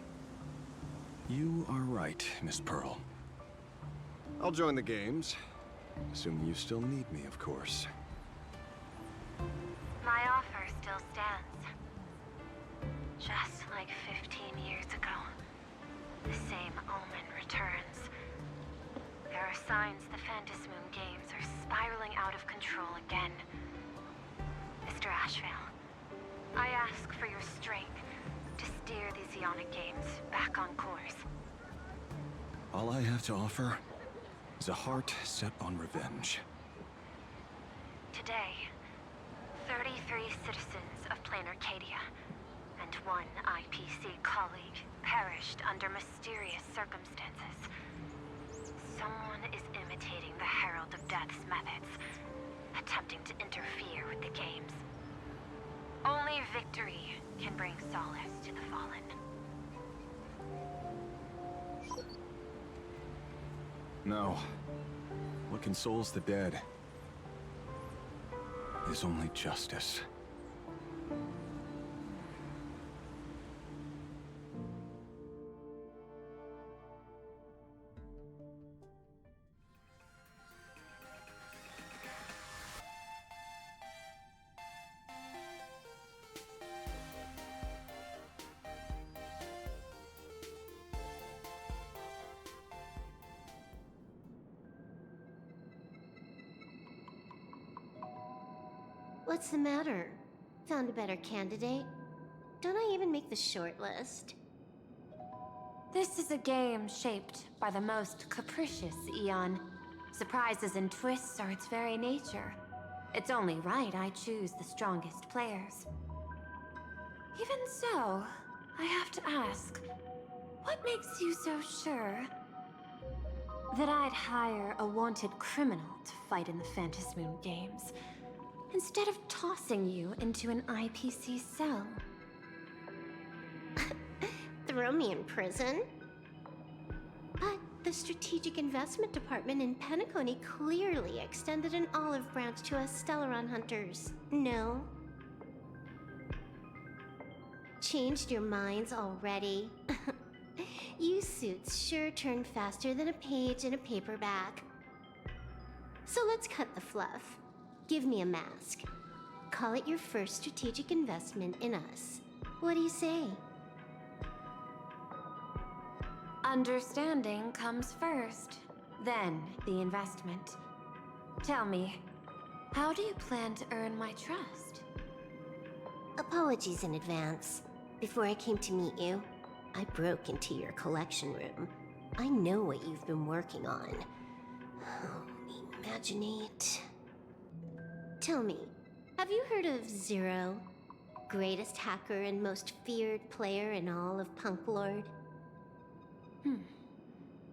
You are right, Miss Pearl. I'll join the games. Assuming you still need me, of course. My offer still stands. Just like 15 years ago, the same omen returns. There are signs the Phantasmoon games are spiraling out of control again. Mr. Asheville, I ask for your strength to steer these Ionic games back on course. All I have to offer is a heart set on revenge. Today, 33 citizens of Plain Arcadia and one IPC colleague perished under mysterious circumstances. Someone is imitating the Herald of Death's methods, attempting to interfere with the games. Only victory can bring solace to the fallen. No. What consoles the dead is only justice. What's the matter? Found a better candidate? Don't I even make the short list? This is a game shaped by the most capricious Eon. Surprises and twists are its very nature. It's only right I choose the strongest players. Even so, I have to ask, what makes you so sure that I'd hire a wanted criminal to fight in the Phantasmoon games, instead of tossing you into an IPC cell? Throw me in prison? But the Strategic Investment Department in Penacony clearly extended an olive branch to us Stellaron hunters. No? Changed your minds already? You suits sure turn faster than a page in a paperback. So let's cut the fluff. Give me a mask. Call it your first strategic investment in us. What do you say? Understanding comes first, then the investment. Tell me, how do you plan to earn my trust? Apologies in advance. Before I came to meet you, I broke into your collection room. I know what you've been working on. Imaginate. Tell me, have you heard of Zero? Greatest hacker and most feared player in all of Punk Lord?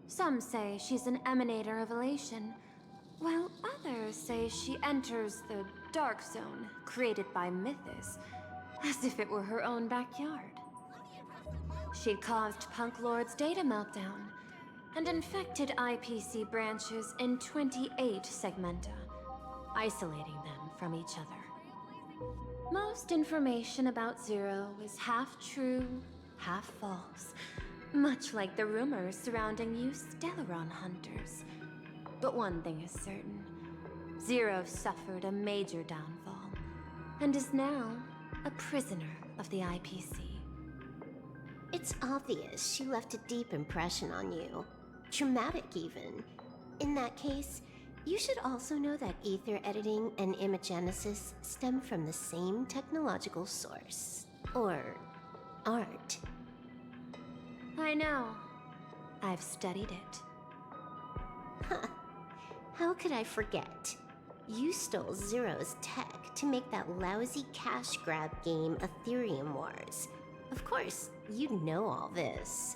Some say she's an emanator of elation, while others say she enters the dark zone created by Mythos, as if it were her own backyard. She caused Punk Lord's data meltdown and infected IPC branches in 28 segmenta, isolating them from each other. Most information about Zero is half true, half false, much like the rumors surrounding you Stellaron hunters. But one thing is certain. Zero suffered a major downfall, and is now a prisoner of the IPC. It's obvious she left a deep impression on you. Traumatic, even. In that case, you should also know that ether editing and imagenesis stem from the same technological source. Or art. I know. I've studied it. How could I forget? You stole Zero's tech to make that lousy cash grab game Ethereum Wars. Of course, you know all this.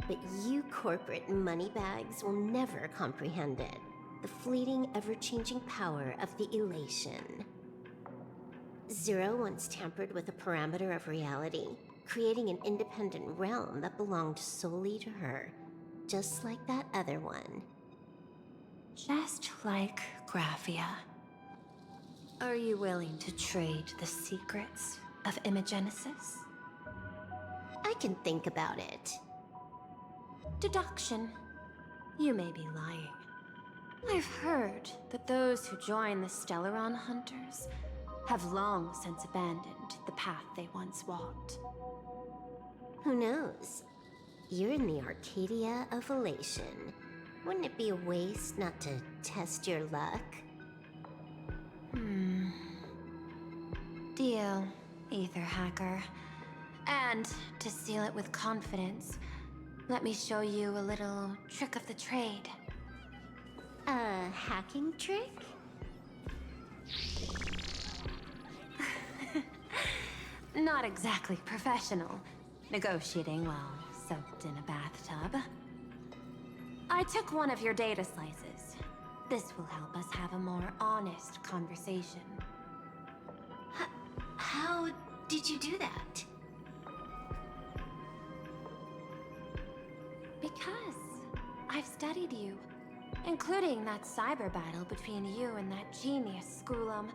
But you corporate moneybags will never comprehend it. The fleeting, ever-changing power of the elation. Zero once tampered with a parameter of reality, creating an independent realm that belonged solely to her, just like that other one. Just like Graphia. Are you willing to trade the secrets of Imagenesis? I can think about it. Deduction. You may be lying. I've heard that those who join the Stellaron Hunters have long since abandoned the path they once walked. Who knows? You're in the Arcadia of Elation. Wouldn't it be a waste not to test your luck? Deal, Ether Hacker. And to seal it with confidence, let me show you a little trick of the trade. A hacking trick? Not exactly professional. Negotiating while soaked in a bathtub. I took one of your data slices. This will help us have a more honest conversation. How did you do that? Because I've studied you, including that cyber battle between you and that genius Schoolum.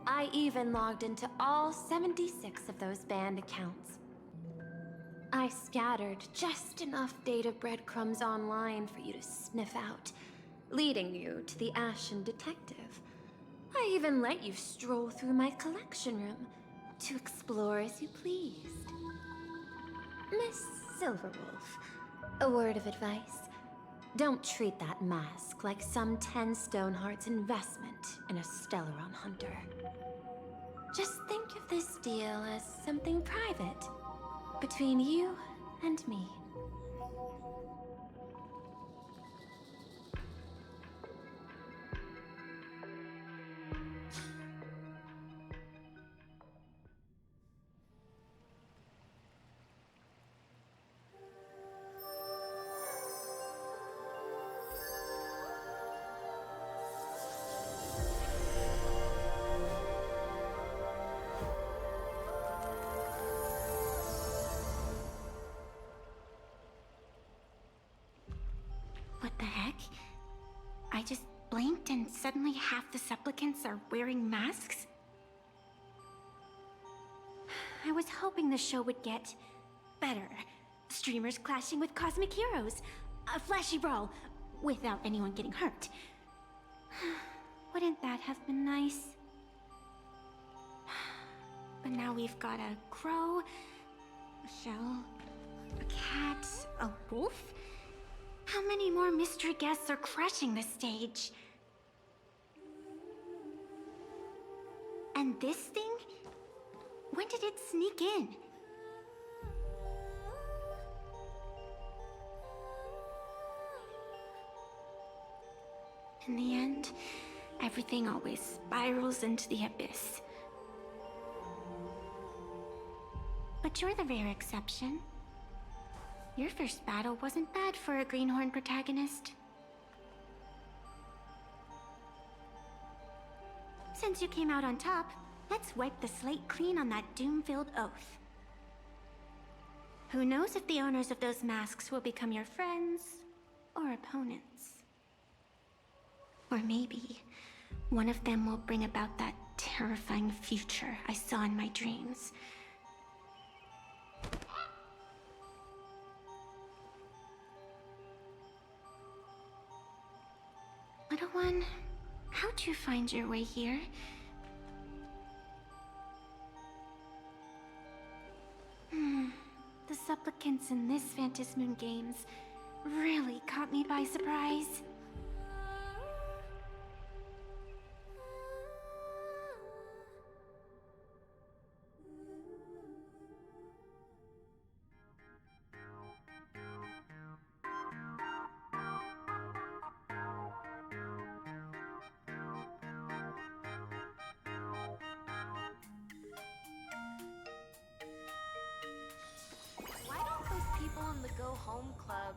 I even logged into all 76 of those banned accounts. I scattered just enough data breadcrumbs online for you to sniff out, leading you to the Ashen Detective. I even let you stroll through my collection room to explore as you pleased. Miss Silverwolf, a word of advice. Don't treat that mask like some 10 Stonehearts investment in a Stellaron Hunter. Just think of this deal as something private, between you and me. What the heck? I just blinked and suddenly half the supplicants are wearing masks? I was hoping the show would get better. Streamers clashing with cosmic heroes. A flashy brawl without anyone getting hurt. Wouldn't that have been nice? But now we've got a crow, a shell, a cat, a wolf? How many more mystery guests are crashing the stage? And this thing? When did it sneak in? In the end, everything always spirals into the abyss. But you're the rare exception. Your first battle wasn't bad for a greenhorn protagonist. Since you came out on top, let's wipe the slate clean on that doom-filled oath. Who knows if the owners of those masks will become your friends or opponents? Or maybe one of them will bring about that terrifying future I saw in my dreams. Little one, how'd you find your way here? The supplicants in this Phantasmoon Games really caught me by surprise. Go Home Club.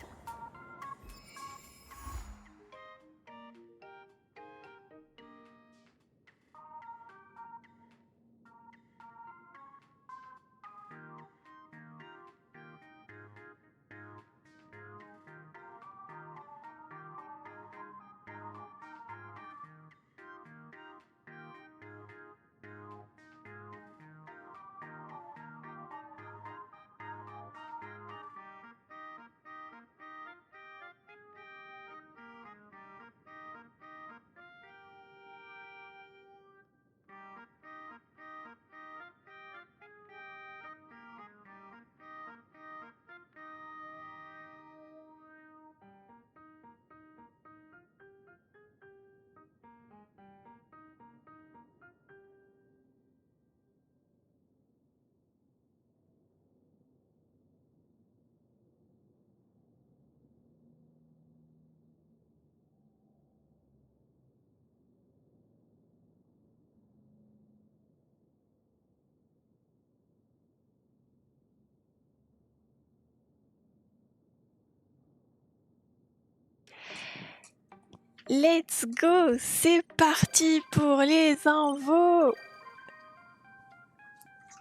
Let's go, c'est parti pour les infos.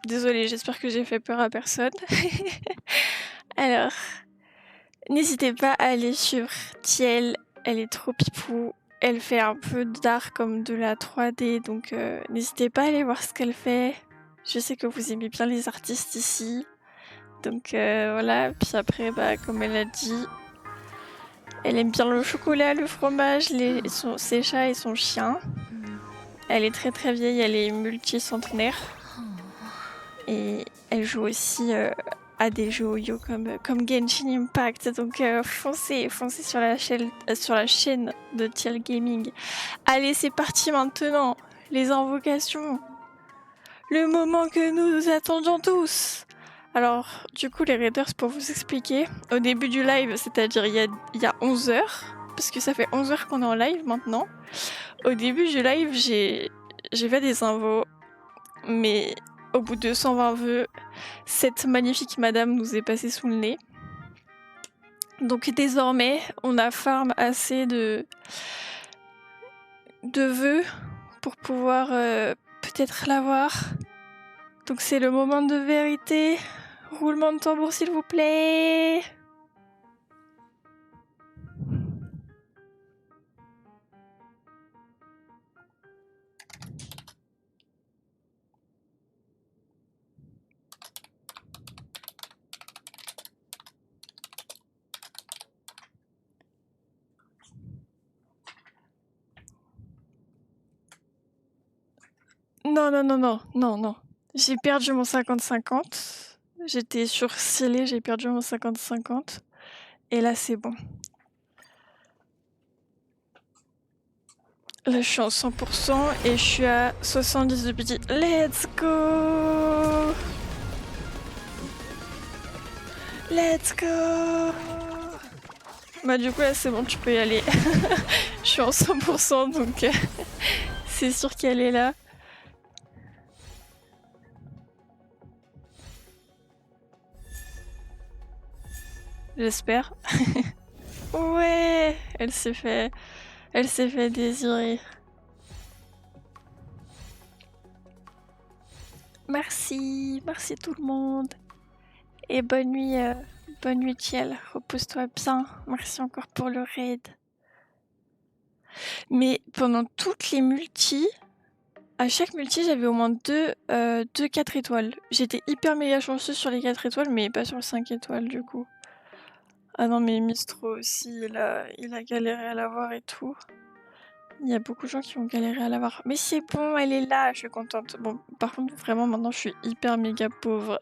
Désolée, j'espère que j'ai fait peur à personne. Alors, n'hésitez pas à aller suivre Tiel, elle est trop pipou. Elle fait un peu d'art comme de la 3D, donc n'hésitez pas à aller voir ce qu'elle fait. Je sais que vous aimez bien les artistes ici. Donc voilà, puis après, bah, comme elle a dit, elle aime bien le chocolat, le fromage, ses chats et son chien. Elle est très très vieille, elle est multicentenaire. Et elle joue aussi à des jeux audio comme Genshin Impact. Donc foncez sur la chaîne de Tiel Gaming. Allez, c'est parti maintenant. Les invocations. Le moment que nous attendions tous. Alors, du coup, les raiders, pour vous expliquer, au début du live, c'est-à-dire il y a 11 heures, parce que ça fait 11 heures qu'on est en live maintenant, au début du live, j'ai fait des invos, mais au bout de 120 vœux, cette magnifique madame nous est passée sous le nez. Donc désormais, on a farm assez de vœux pour pouvoir peut-être l'avoir. Donc c'est le moment de vérité. Roulement de tambour s'il vous plaît. Non. J'ai perdu mon 50-50. J'étais sur scellé, j'ai perdu mon 50-50. Et là, c'est bon. Là, je suis en 100% et je suis à 70 de petit. Let's go! Let's go! Bah du coup, là, c'est bon, tu peux y aller. Je suis en 100%, donc c'est sûr qu'elle est là. J'espère. Ouais, elle s'est fait désirer. Merci tout le monde. Et bonne nuit Tiel, repose-toi bien. Merci encore pour le raid. Mais pendant toutes les multis, à chaque multi, j'avais au moins 2 4 étoiles. J'étais hyper méga chanceuse sur les 4 étoiles, mais pas sur le 5 étoiles du coup. Ah non, mais Mistro aussi, il a galéré à l'avoir et tout. Il y a beaucoup de gens qui ont galéré à l'avoir. Mais c'est bon, elle est là, je suis contente. Bon, par contre, vraiment, maintenant, je suis hyper méga pauvre.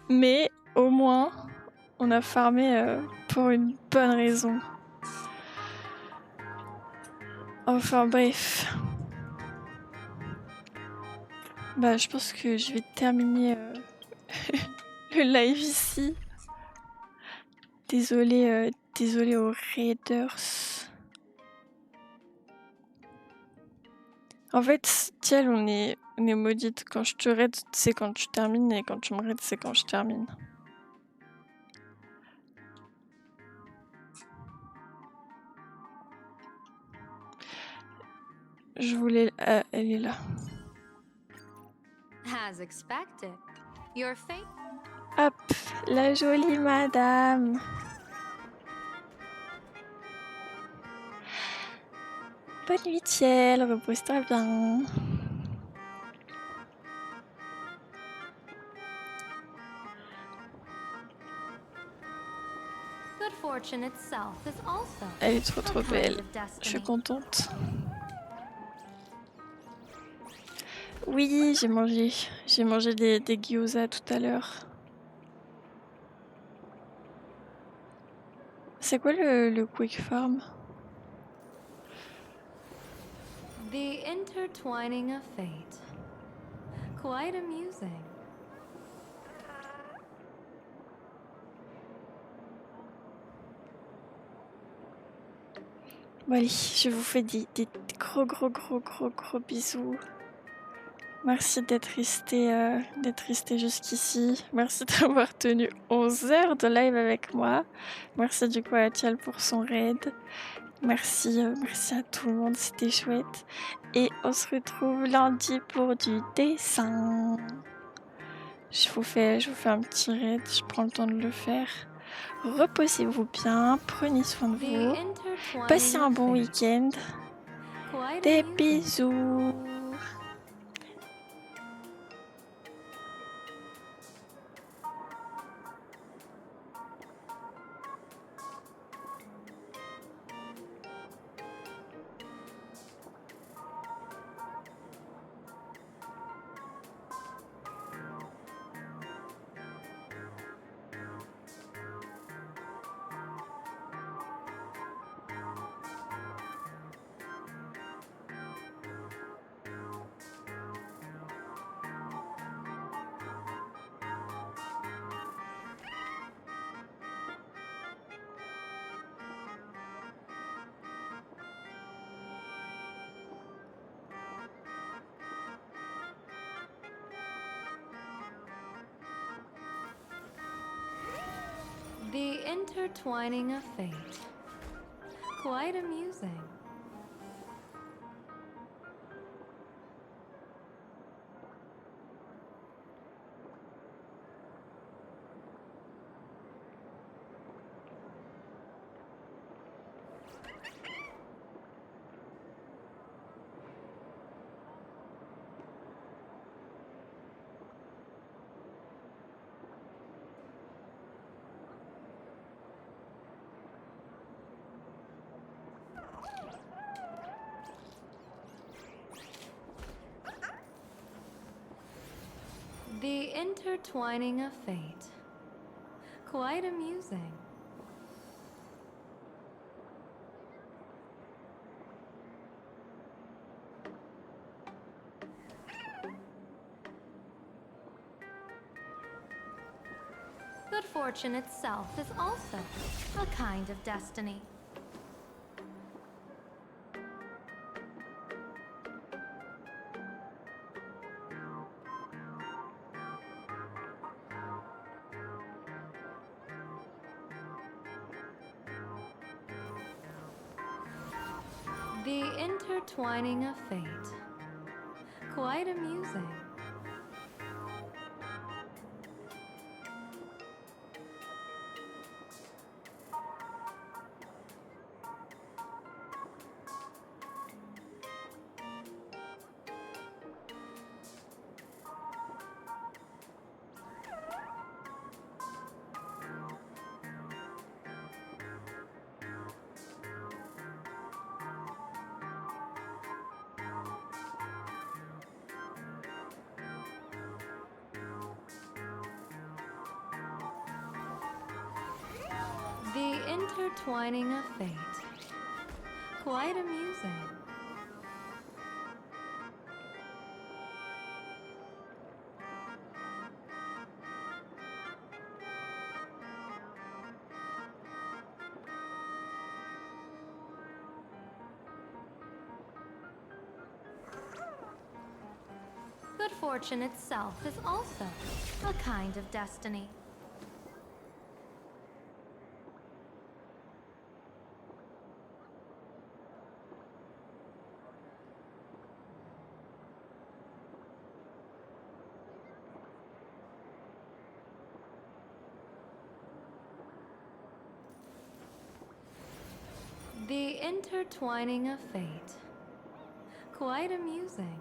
Mais au moins, on a farmé pour une bonne raison. Enfin bref. Bah, je pense que je vais terminer le live ici. Désolée aux raiders. En fait, Tiel, on est maudite. Quand je te raid, c'est quand tu termines, et quand tu me raid, c'est quand je termine. Je voulais... elle est là. As expected, your fate. Hop, la jolie madame. Bonne nuit, Tiel, repose-toi bien. Good fortune itself is also Elle est trop a belle. kind of Je suis destiny. contente. Oui, j'ai mangé. J'ai mangé des gyoza tout à l'heure. C'est quoi le quick farm? The intertwining of fate. Quite amusing. Bon allez, je vous fais des gros bisous. Merci d'être resté jusqu'ici. Merci d'avoir tenu 11 heures de live avec moi. Merci du coup à Tial pour son raid. Merci à tout le monde, c'était chouette. Et on se retrouve lundi pour du dessin. Je vous fais un petit raid, je prends le temps de le faire. Reposez-vous bien, prenez soin de vous. Passez un bon week-end. Des bisous. The intertwining of fate. Quite amusing. The intertwining of fate. Quite amusing. Good fortune itself is also a kind of destiny. The intertwining of fate. Quite amusing. The intertwining of fate. Quite amusing. Good fortune itself is also a kind of destiny. The intertwining of fate. Quite amusing.